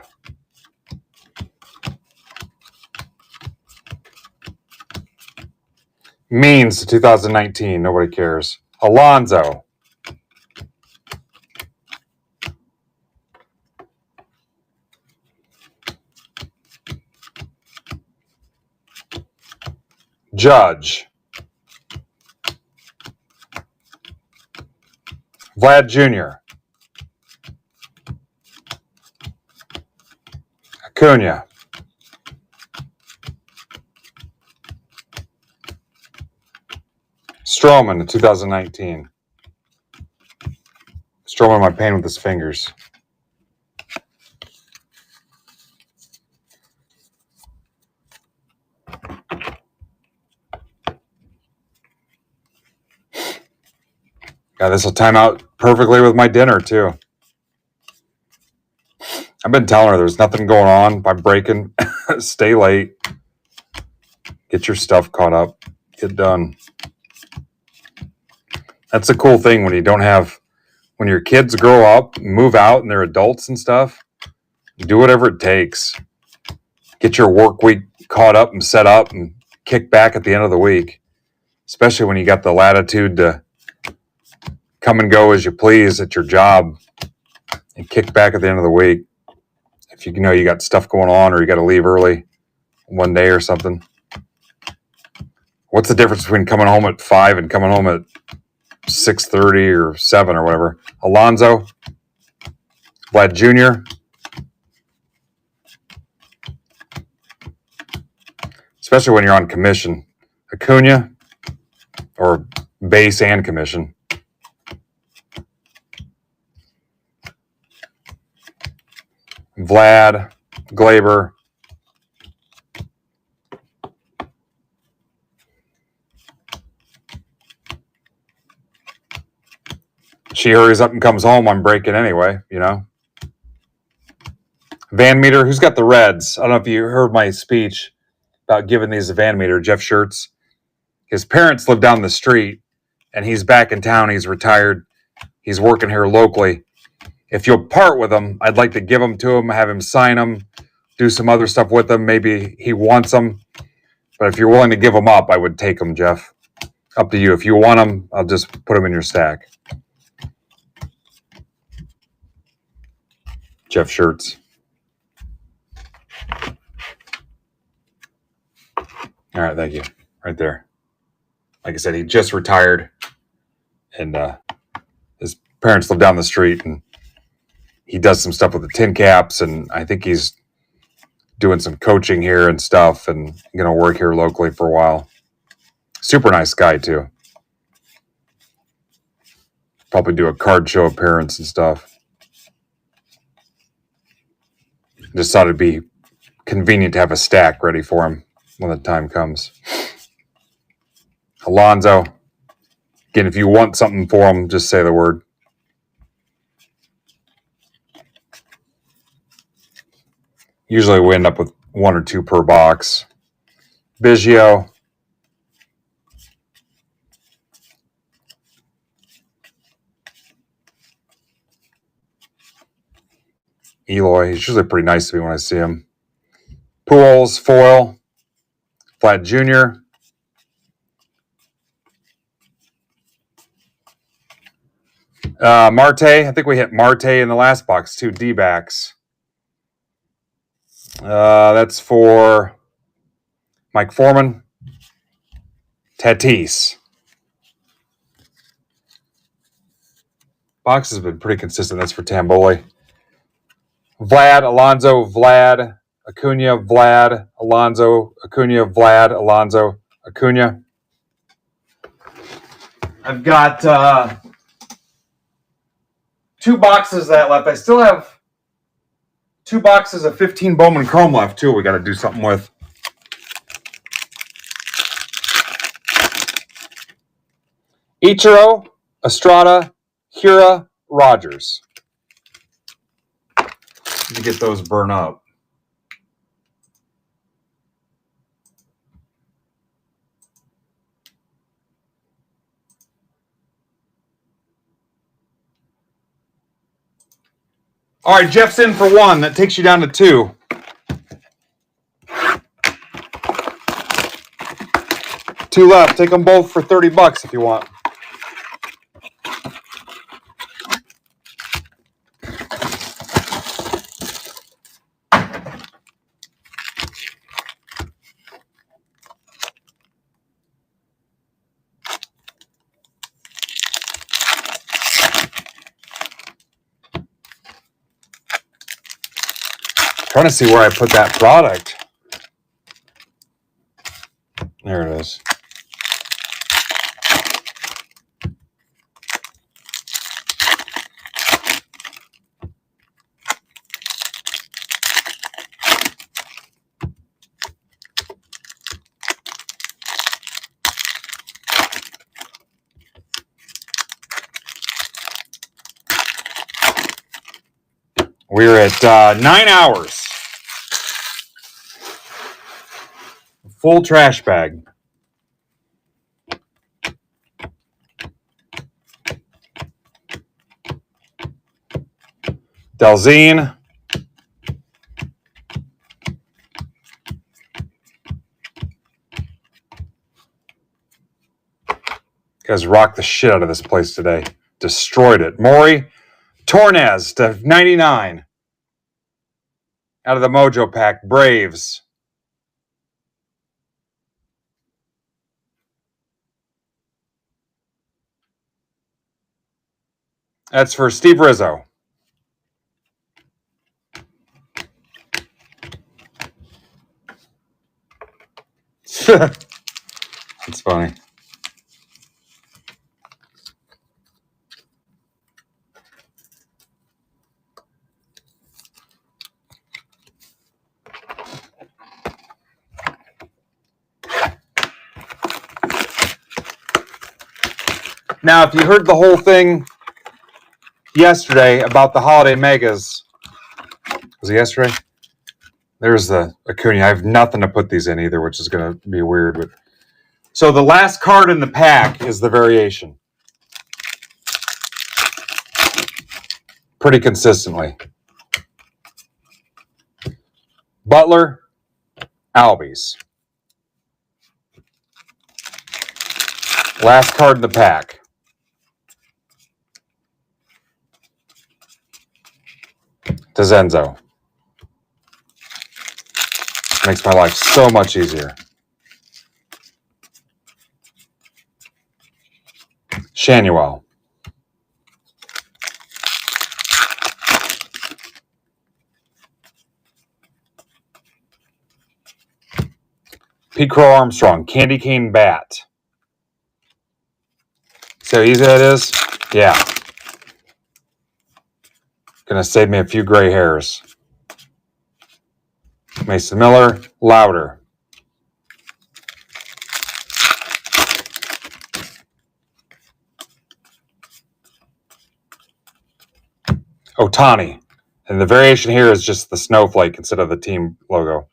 Means to 2019. Nobody cares. Alonso. Judge. Vlad Jr. Acuna. Stroman in 2019. Stroman my pain with his fingers. Yeah, this will time out perfectly with my dinner, too. I've been telling her there's nothing going on by breaking. Stay late. Get your stuff caught up. Get done. That's a cool thing when you don't have, when your kids grow up, move out, and they're adults and stuff. Do whatever it takes. Get your work week caught up and set up and kick back at the end of the week. Especially when you got the latitude to come and go as you please at your job and kick back at the end of the week. If you know you got stuff going on or you got to leave early one day or something. What's the difference between coming home at 5 and coming home at 6:30 or 7 or whatever? Alonso, Vlad Jr., especially when you're on commission. Acuna, or base and commission. Vlad, Glaber. She hurries up and comes home, I'm breaking anyway, you know. Van Meter, who's got the Reds? I don't know if you heard my speech about giving these to Van Meter, Jeff Schertz. His parents live down the street, and he's back in town. He's retired. He's working here locally. If you'll part with him, I'd like to give them to him, have him sign them, do some other stuff with them. Maybe he wants them. But if you're willing to give them up, I would take them, Jeff. Up to you. If you want them, I'll just put them in your stack. Jeff Shirts. All right, thank you. Right there. Like I said, he just retired, and his parents live down the street, and he does some stuff with the tin caps, and I think he's doing some coaching here and stuff, and going to work here locally for a while. Super nice guy, too. Probably do a card show appearance and stuff. Just thought it'd be convenient to have a stack ready for him when the time comes. Alonso. Again, if you want something for him, just say the word. Usually we end up with 1 or 2 per box. Biggio. Eloy. He's usually pretty nice to me when I see him. Pujols, foil. Vlad Jr. Marte. I think we hit Marte in the last box, 2 D-backs. That's for Mike Foreman. Tatis. Box has been pretty consistent. That's for Tamboli. Vlad, Alonso, Vlad, Acuna, Vlad, Alonso, Acuna, Vlad, Alonso, Acuna. I've got 2 boxes of that left. I still have 2 boxes of 15 Bowman Chrome left, too. We got to do something with. Ichiro, Estrada, Hira, Rogers. To get those burned up. All right, Jeff's in for 1. That takes you down to 2. Two left. Take them both for $30 if you want. Trying to see where I put that product. There it is. We're at 9 hours. Full trash bag. Delzine. You guys rocked the shit out of this place today. Destroyed it. Maury Tornes to 99. Out of the Mojo Pack. Braves. That's for Steve Rizzo. That's funny. Now, if you heard the whole thing yesterday about the holiday megas, was it yesterday? There's the Acuna. I have nothing to put these in either, which is going to be weird. But so the last card in the pack is the variation. pretty consistently. Butler, Albies. Last card in the pack. DeZenzo. Makes my life so much easier. Shanuel. Pete Crow Armstrong. Candy cane bat. See how easy that is? Yeah. Gonna save me a few gray hairs. Mason Miller. Louder. Ohtani. And the variation here is just the snowflake instead of the team logo.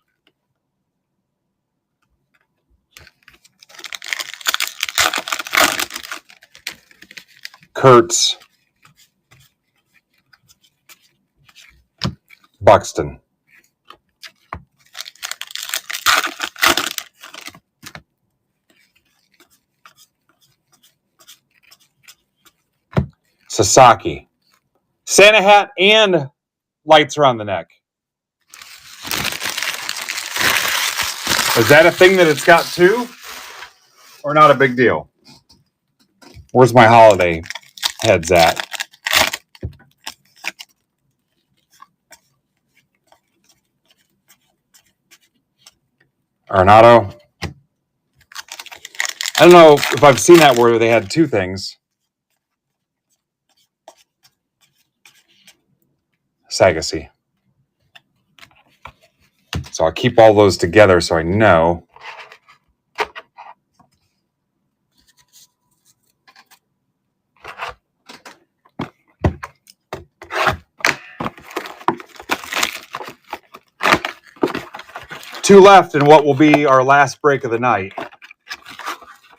Kurtz. Buxton. Sasaki. Santa hat and lights around the neck. Is that a thing that it's got too? Or not a big deal? Where's my holiday heads at? Arenado. I don't know if I've seen that where they had two things. Sagasy. So I'll keep all those together so I know. Two left in what will be our last break of the night.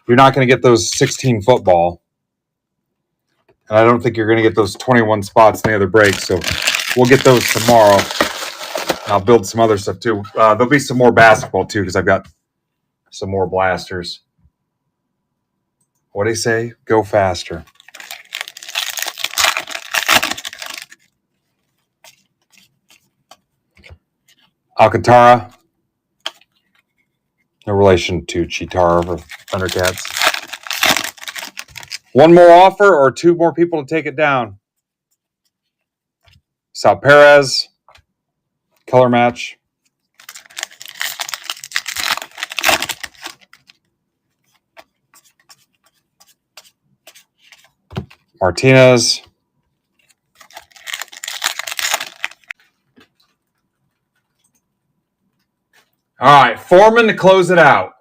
You're not going to get those 16 football. And I don't think you're going to get those 21 spots in the other break. So we'll get those tomorrow. I'll build some other stuff too. There'll be some more basketball too because I've got some more blasters. What do you say? Go faster. Alcantara. No relation to Chitara or Thundercats. One more offer or two more people to take it down. Sal Perez. Color match. Martinez. All right, Foreman to close it out.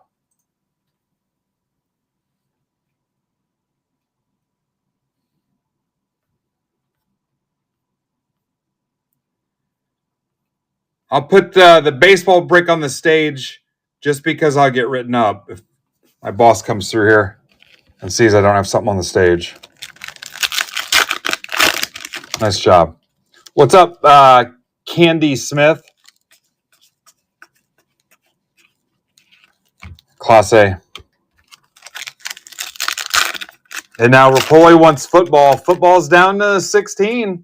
I'll put the baseball brick on the stage just because I'll get written up if my boss comes through here and sees I don't have something on the stage. Nice job. What's up, Candy Smith? Class A. And now Rapoli wants football. Football's down to 16.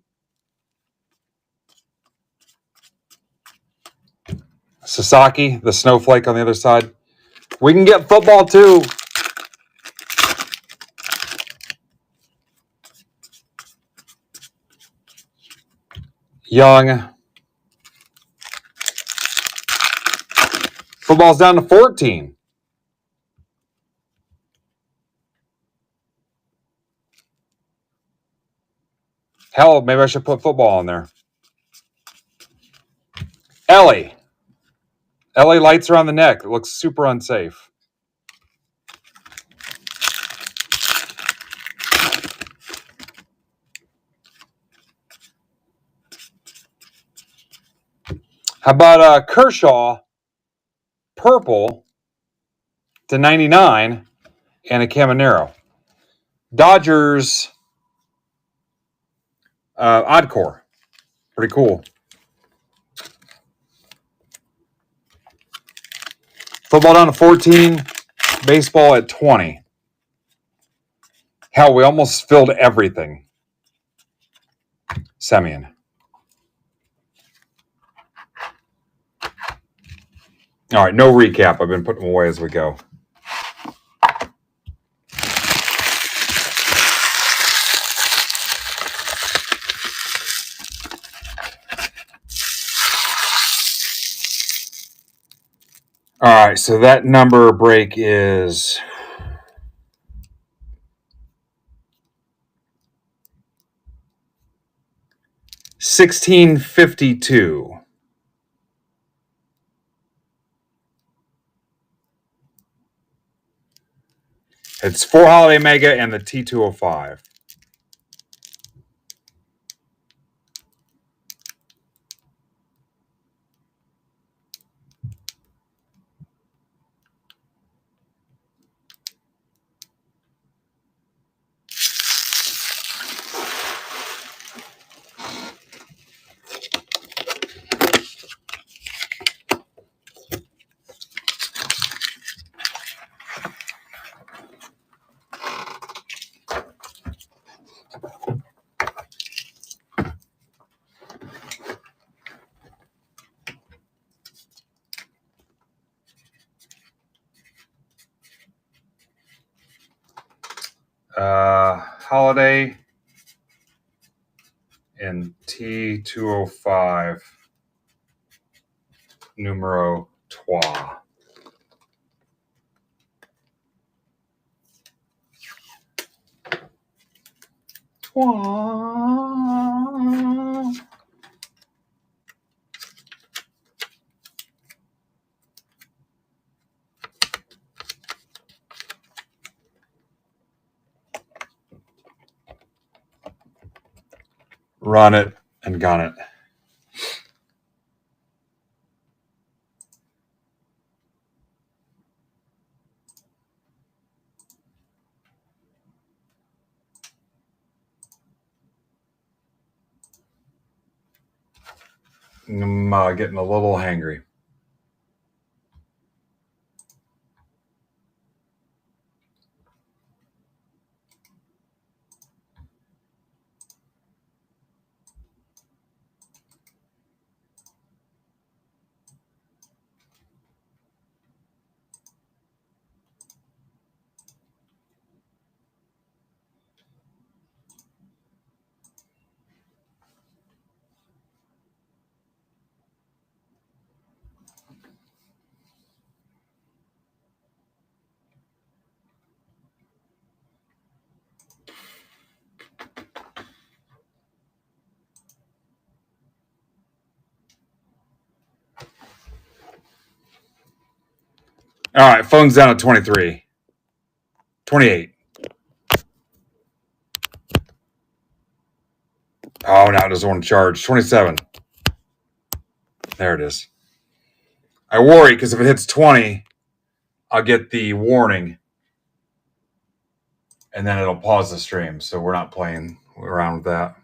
Sasaki, the snowflake on the other side. We can get football too. Young. Football's down to 14. Hell, maybe I should put football on there. Ellie. Ellie lights around the neck. It looks super unsafe. How about Kershaw, purple to 99, and a Caminero. Dodgers, Oddcore. Pretty cool. Football down to 14. Baseball at 20. Hell, we almost filled everything. Semyon. All right, no recap. I've been putting them away as we go. All right, so that number break is 1652. It's 4 Holiday Mega and the T205. Holiday and T205 numero 3. Run it and gun it. I'm getting a little hangry. All right, phone's down at 23. 28. Oh, now it doesn't want to charge. 27. There it is. I worry because if it hits 20, I'll get the warning and then it'll pause the stream. So we're not playing around with that.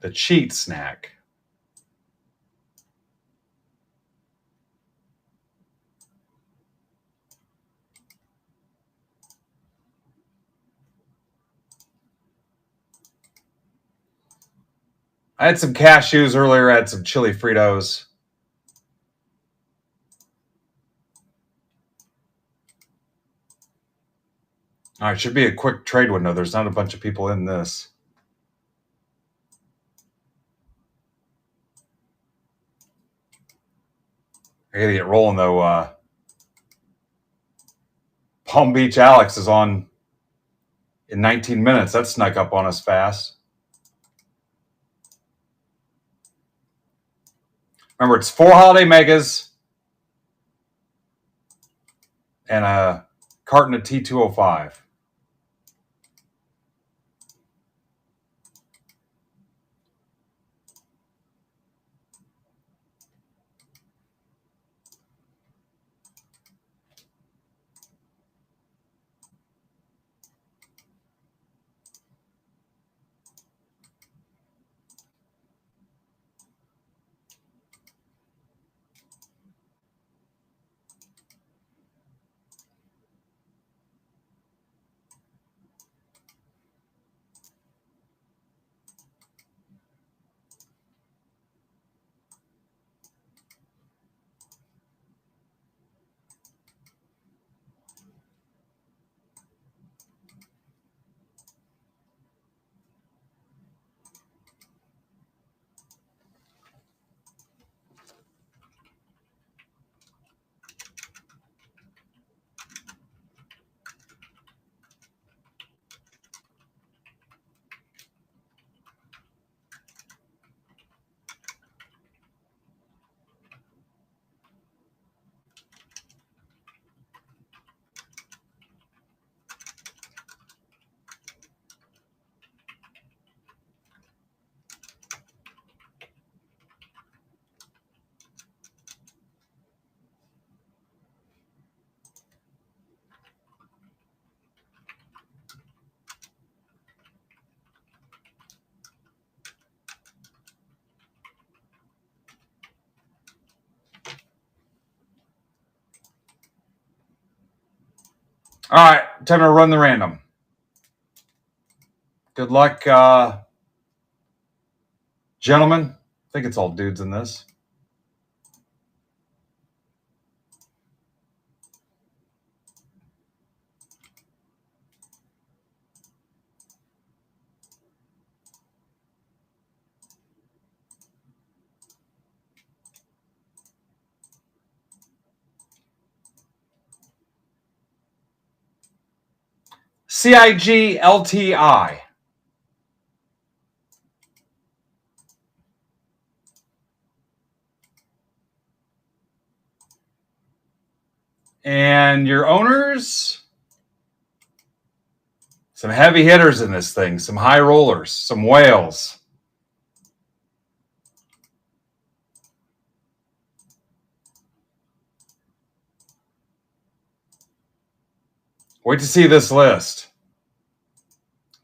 The cheat snack. I had some cashews earlier. I had some chili Fritos. All right, should be a quick trade window. There's not a bunch of people in this. I gotta get rolling though. Palm Beach Alex is on in 19 minutes. That snuck up on us fast. Remember, it's 4 Holiday Megas and a carton of T205. All right, time to run the random. Good luck, gentlemen. I think it's all dudes in this. CIG-LTI. And your owners, some heavy hitters in this thing, some high rollers, some whales. Wait to see this list.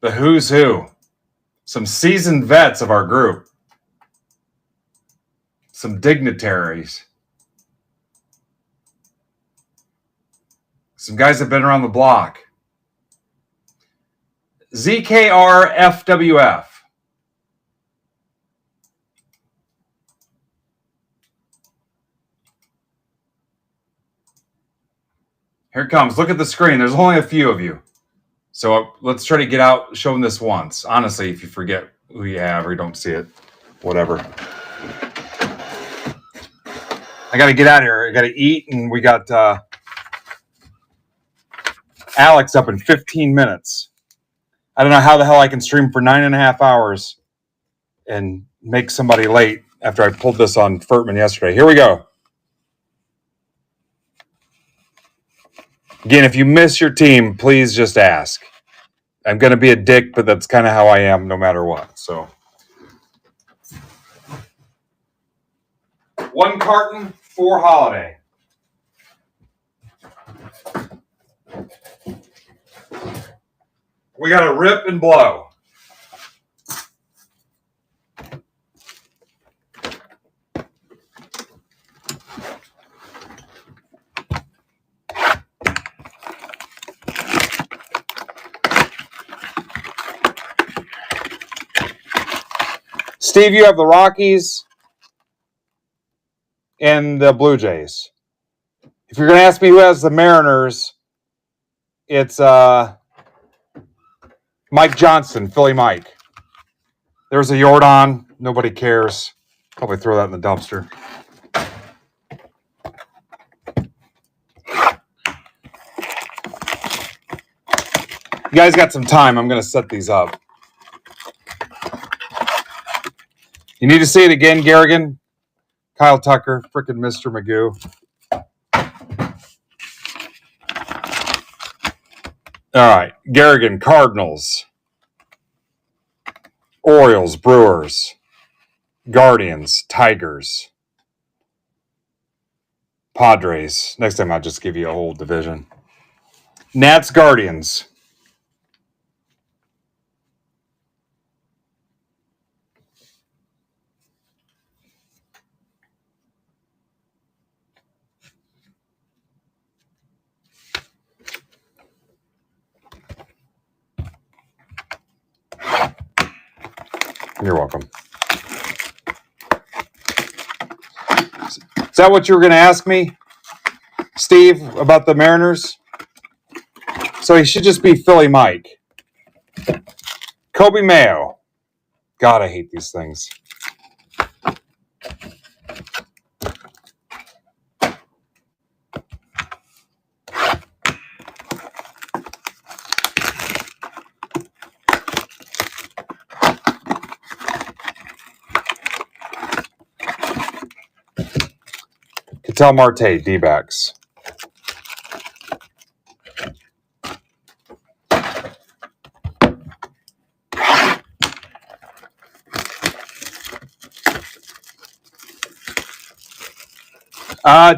The who's who. Some seasoned vets of our group. Some dignitaries. Some guys that have been around the block. ZKR-FWF. Here it comes. Look at the screen. There's only a few of you. So let's try to get out, show them this once. Honestly, if you forget who you have or you don't see it, whatever. I got to get out of here. I got to eat, and we got Alex up in 15 minutes. I don't know how the hell I can stream for 9.5 hours and make somebody late after I pulled this on Furtman yesterday. Here we go. Again, if you miss your team, please just ask. I'm going to be a dick, but that's kind of how I am no matter what. So, 1 carton for holiday. We got to rip and blow. Steve, you have the Rockies and the Blue Jays. If you're going to ask me who has the Mariners, it's Mike Johnson, Philly Mike. There's a Jordan. Nobody cares. Probably throw that in the dumpster. You guys got some time. I'm going to set these up. You need to see it again, Garrigan. Kyle Tucker, frickin' Mr. Magoo. All right, Garrigan, Cardinals, Orioles, Brewers, Guardians, Tigers, Padres. Next time I'll just give you a whole division. Nats, Guardians. You're welcome. Is that what you were going to ask me, Steve, about the Mariners? So he should just be Philly Mike. Kobe Mayo. God, I hate these things. Ketel Marte, D-backs.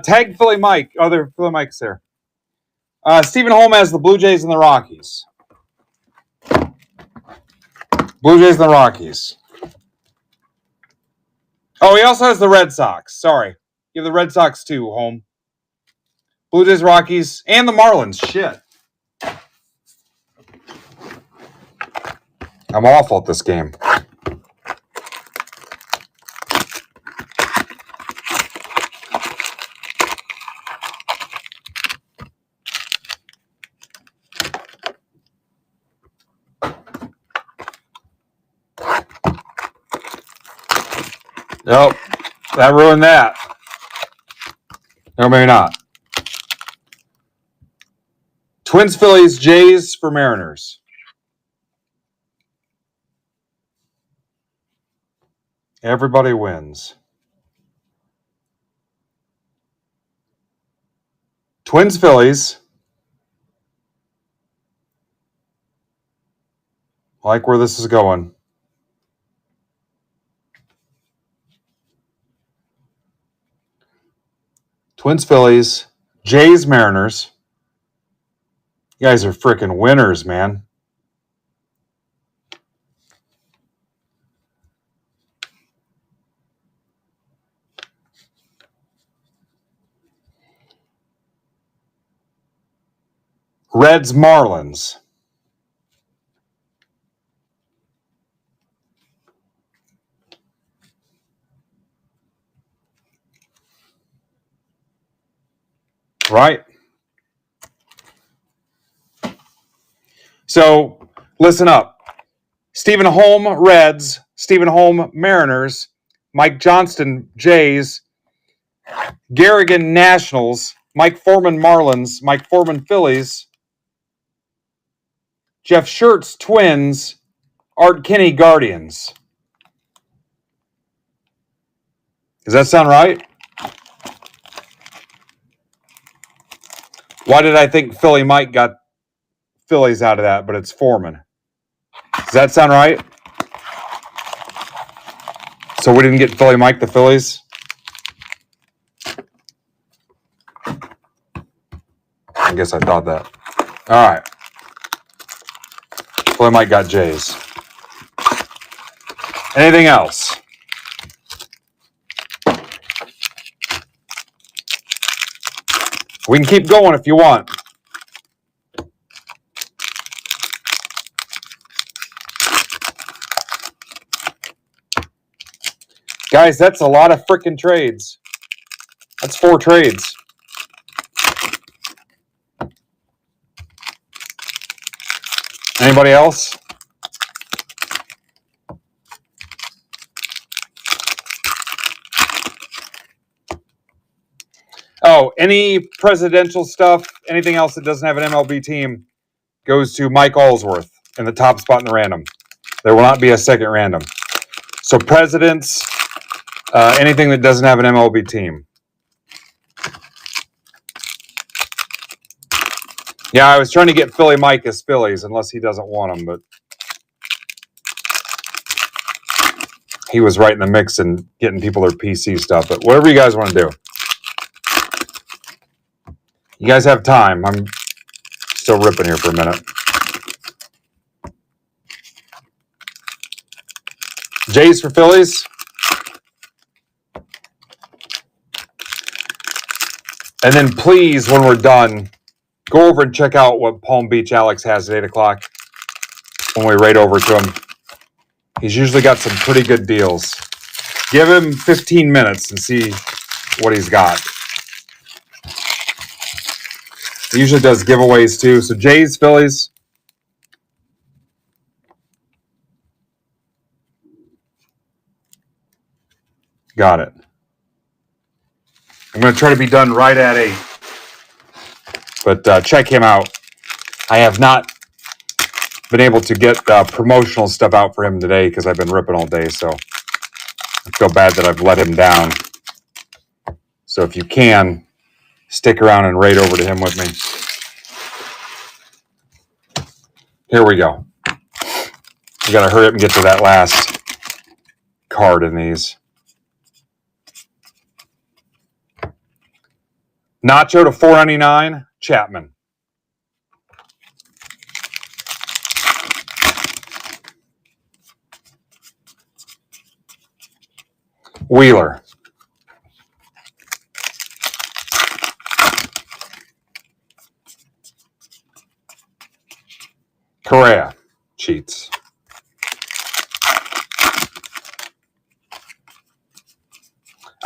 Tag Philly Mike. Other Philly Mike's there. Stephen Holm has the Blue Jays and the Rockies. Blue Jays and the Rockies. Oh, he also has the Red Sox. Sorry. You have the Red Sox too, Holm. Blue Jays, Rockies, and the Marlins. Shit. I'm awful at this game. Nope, that ruined that. No, maybe not. Twins, Phillies, Jays for Mariners. Everybody wins. Twins, Phillies. I like where this is going. Twins, Phillies, Jays, Mariners. You guys are freaking winners, man. Reds, Marlins. Right? So, listen up. Stephen Holm, Reds. Stephen Holm, Mariners. Mike Johnston, Jays. Garrigan, Nationals. Mike Foreman, Marlins. Mike Foreman, Phillies. Jeff Schertz, Twins. Art Kinney, Guardians. Does that sound right? Why did I think Philly Mike got Phillies out of that, but it's Foreman? Does that sound right? So we didn't get Philly Mike the Phillies? I guess I thought that. All right. Philly Mike got Jays. Anything else? We can keep going if you want. Guys, that's a lot of freaking trades. That's 4 trades. Anybody else? Oh, any presidential stuff, anything else that doesn't have an MLB team goes to Mike Allsworth in the top spot in the random. There will not be a second random. So presidents, anything that doesn't have an MLB team. Yeah, I was trying to get Philly Mike as Phillies, unless he doesn't want them, but he was right in the mix and getting people their PC stuff. But whatever you guys want to do. You guys have time. I'm still ripping here for a minute. Jays for Phillies. And then please, when we're done, go over and check out what Palm Beach Alex has at 8 o'clock when we raid over to him. He's usually got some pretty good deals. Give him 15 minutes and see what he's got. He usually does giveaways too. So Jays, Phillies. Got it. I'm going to try to be done right at 8. But check him out. I have not been able to get promotional stuff out for him today because I've been ripping all day. So I feel bad that I've let him down. So if you can, stick around and raid over to him with me. Here we go. We got to hurry up and get to that last card in these. Nacho to $4.99. Chapman. Wheeler. Correa. Cheats.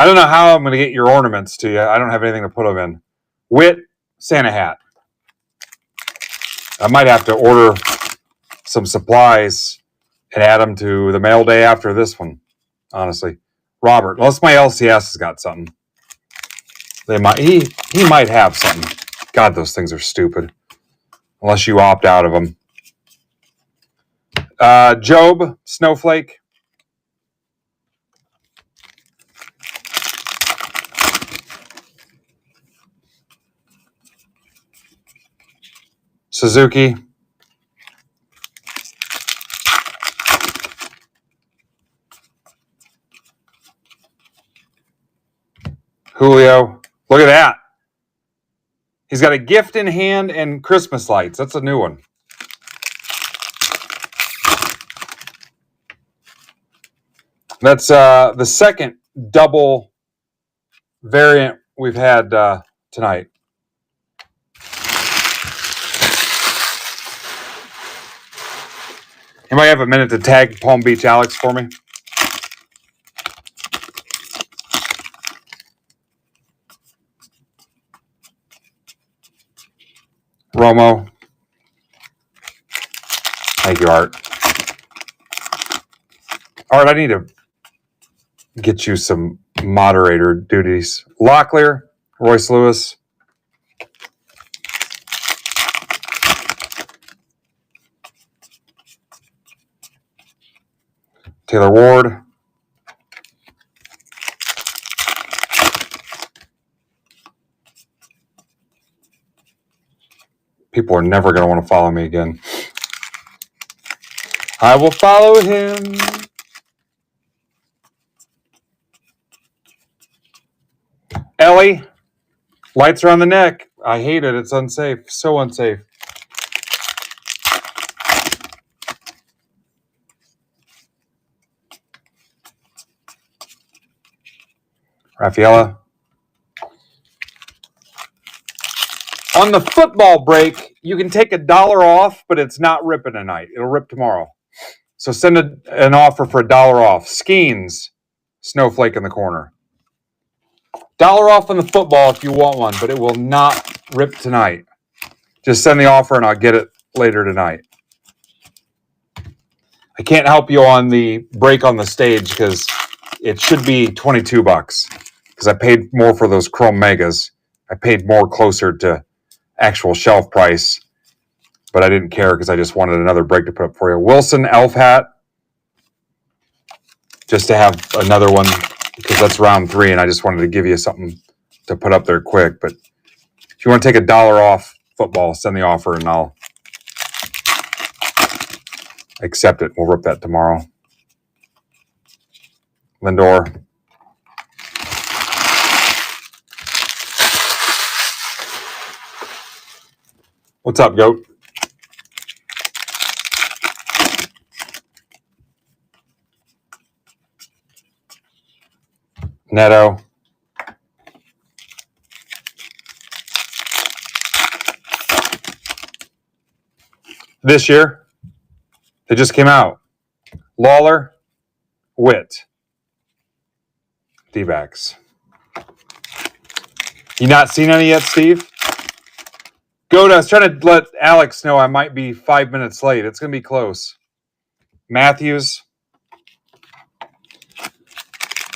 I don't know how I'm going to get your ornaments to you. I don't have anything to put them in. Wit, Santa hat. I might have to order some supplies and add them to the mail day after this one, honestly. Robert, unless my LCS has got something. He might have something. God, those things are stupid. Unless you opt out of them. Job, Snowflake. Suzuki. Julio. Look at that. He's got a gift in hand and Christmas lights. That's a new one. That's the second double variant we've had tonight. Anybody have a minute to tag Palm Beach Alex for me? Romo. Thank you, Art. Art, I need to get you some moderator duties. Locklear, Royce Lewis. Taylor Ward. People are never going to want to follow me again. I will follow him. Ellie, lights are on the neck. I hate it. It's unsafe. So unsafe. Rafaela. On the football break, you can take $1 off, but it's not ripping tonight. It'll rip tomorrow. So send an offer for $1 off. Skeens, Snowflake in the corner. $1 off on the football if you want one, but it will not rip tonight. Just send the offer and I'll get it later tonight. I can't help you on the break on the stage because it should be $22 because I paid more for those Chrome Megas. I paid more closer to actual shelf price, but I didn't care because I just wanted another break to put up for you. Wilson Elf Hat, just to have another one because that's round 3 and I just wanted to give you something to put up there quick. But if you want to take $1 off football, send the offer and I'll accept it. We'll rip that tomorrow. Lindor. What's up, Goat? Neto. This year, they just came out. Lawler, Witt, D-backs. You not seen any yet, Steve? Goat, I was trying to let Alex know I might be 5 minutes late. It's going to be close. Matthews.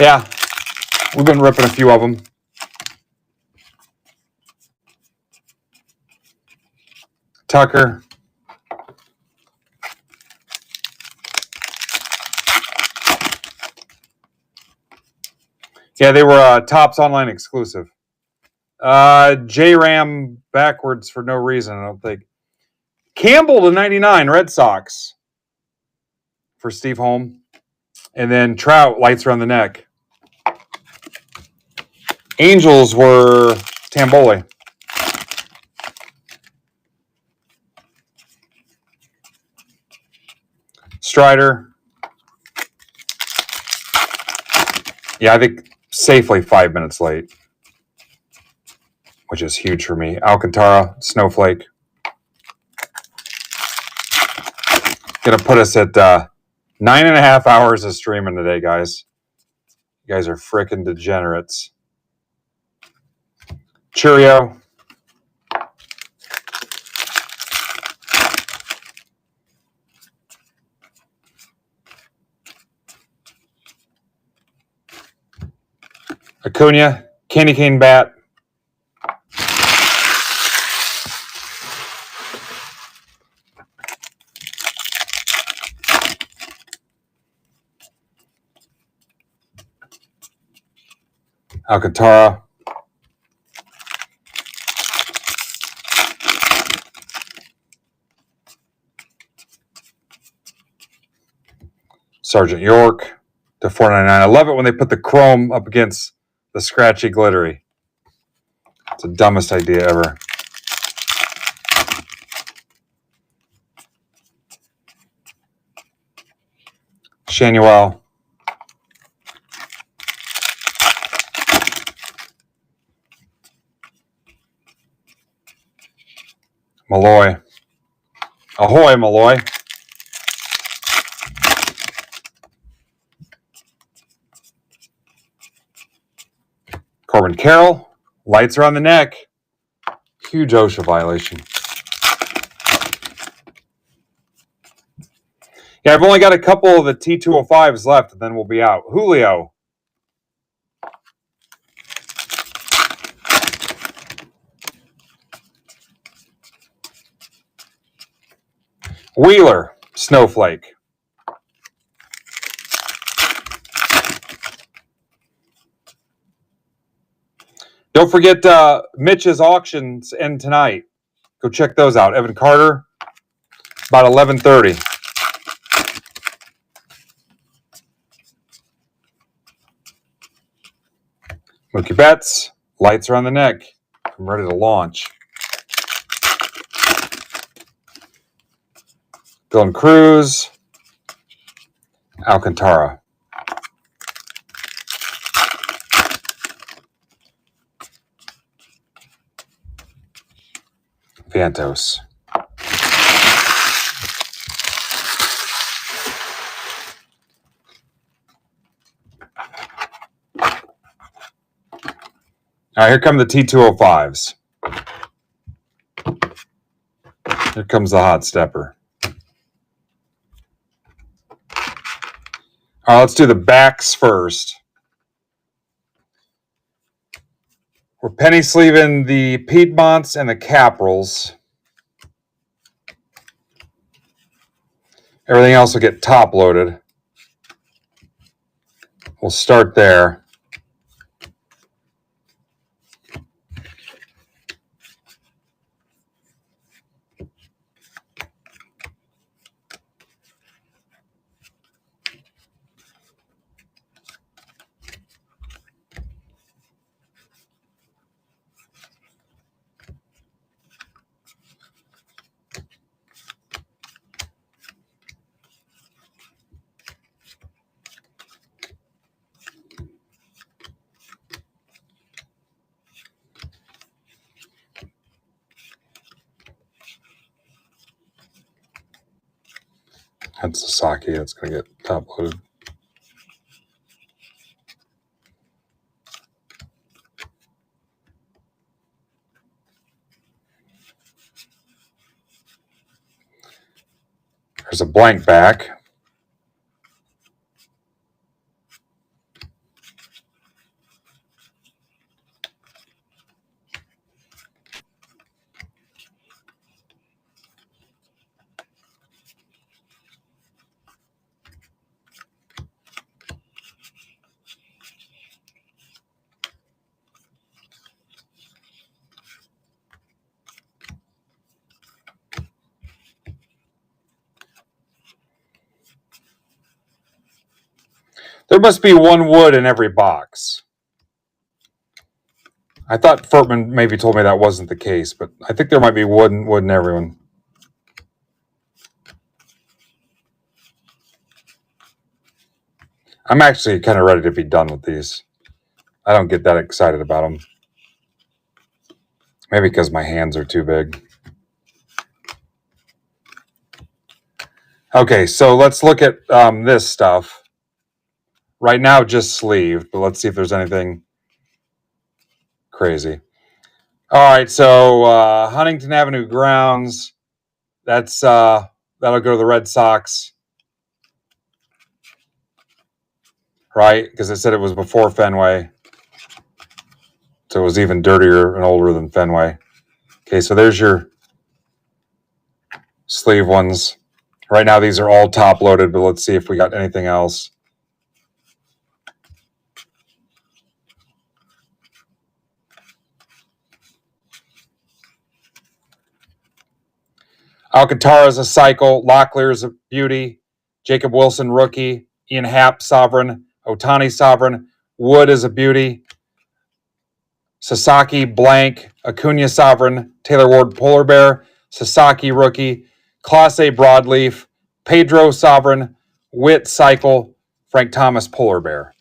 Yeah, we've been ripping a few of them. Tucker. Yeah, they were Topps Online exclusive. J-Ram backwards for no reason, I don't think. Campbell to 99, Red Sox for Steve Holm. And then Trout, lights around the neck. Angels were Tamboli. Strider. Yeah, I think safely 5 minutes late, which is huge for me. Alcantara, Snowflake. Gonna put us at 9.5 hours of streaming today, guys. You guys are frickin' degenerates. Cheerio. Acuna, candy cane bat. Alcantara. Sergeant York to 499. I love it when they put the chrome up against the scratchy glittery. It's the dumbest idea ever. Shanuel. Malloy. Ahoy, Malloy. Corbin Carroll. Lights around the neck. Huge OSHA violation. Yeah, I've only got a couple of the T205s left, and then we'll be out. Julio. Wheeler. Snowflake. Don't forget Mitch's auctions end tonight. Go check those out. Evan Carter, about 11:30. Mookie Betts, lights are on the neck. I'm ready to launch. Dylan Cruz, Alcantara. Vientos. All right, here come the T205s. Here comes the hot stepper. All right, let's do the backs first. We're penny sleeving the Piedmonts and the Caprals. Everything else will get top loaded. We'll start there. That's Sasaki. That's going to get top loaded. There's a blank back. There must be one wood in every box. I thought Furtman maybe told me that wasn't the case, but I think there might be wood in everyone. I'm actually kind of ready to be done with these. I don't get that excited about them. Maybe because my hands are too big. Okay, so let's look at this stuff. Right now, just sleeved, but let's see if there's anything crazy. All right, so Huntington Avenue grounds. That'll go to the Red Sox, right? Because it said it was before Fenway, so it was even dirtier and older than Fenway. Okay, so there's your sleeve ones. Right now, these are all top loaded, but let's see if we got anything else. Alcantara is a cycle. Locklear is a beauty. Jacob Wilson, rookie. Ian Happ, sovereign. Ohtani, sovereign. Wood is a beauty. Sasaki, blank. Acuna, sovereign. Taylor Ward, polar bear. Sasaki, rookie. Clase, broadleaf. Pedro, sovereign. Witt, cycle. Frank Thomas, polar bear.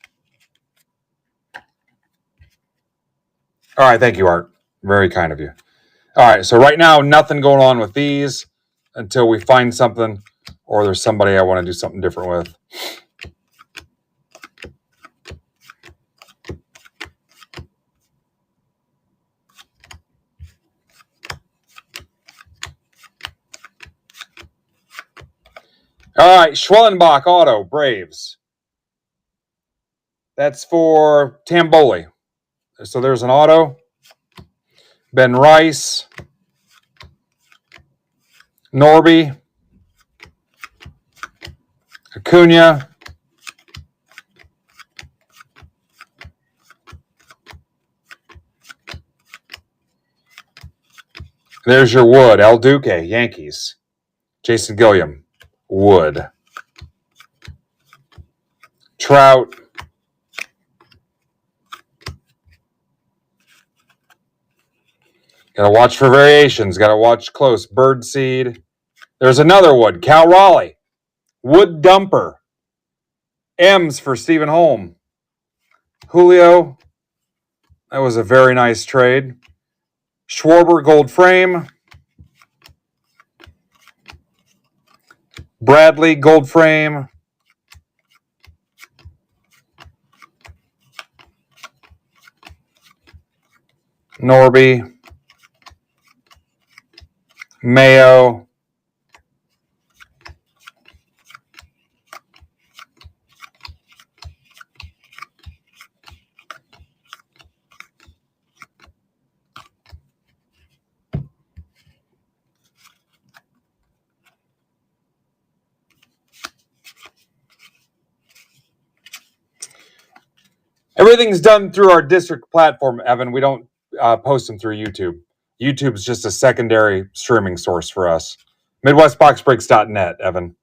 All right, thank you, Art. Very kind of you. All right, so right now, nothing going on with these until we find something or there's somebody I want to do something different with. All right, Schwellenbach auto, Braves. That's for Tamboli. So there's an auto. Ben Rice. Norby. Acuna. There's your Wood. El Duque, Yankees. Jason Gilliam, Wood. Trout. Got to watch for variations. Got to watch close. Birdseed. There's another Wood. Cal Raleigh. Wood Dumper. M's for Stephen Holm. Julio. That was a very nice trade. Schwarber gold frame. Bradley gold frame. Norby. Mayo. Everything's done through our district platform, Evan. We don't post them through YouTube. YouTube's just a secondary streaming source for us. MidwestBoxBreaks.net, Evan.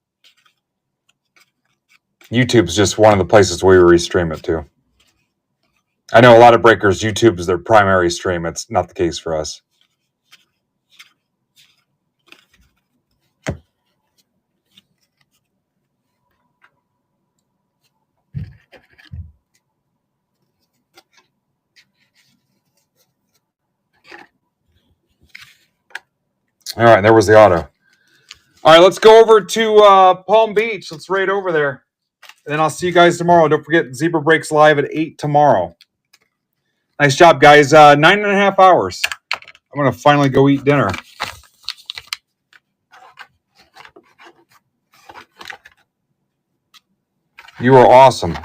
YouTube's just one of the places we restream it to. I know a lot of breakers, YouTube is their primary stream. It's not the case for us. All right, there was the auto. All right, let's go over to Palm Beach. Let's raid over there. And then I'll see you guys tomorrow. Don't forget, Zebra Breaks live at 8 tomorrow. Nice job, guys. 9.5 hours. I'm going to finally go eat dinner. You are awesome.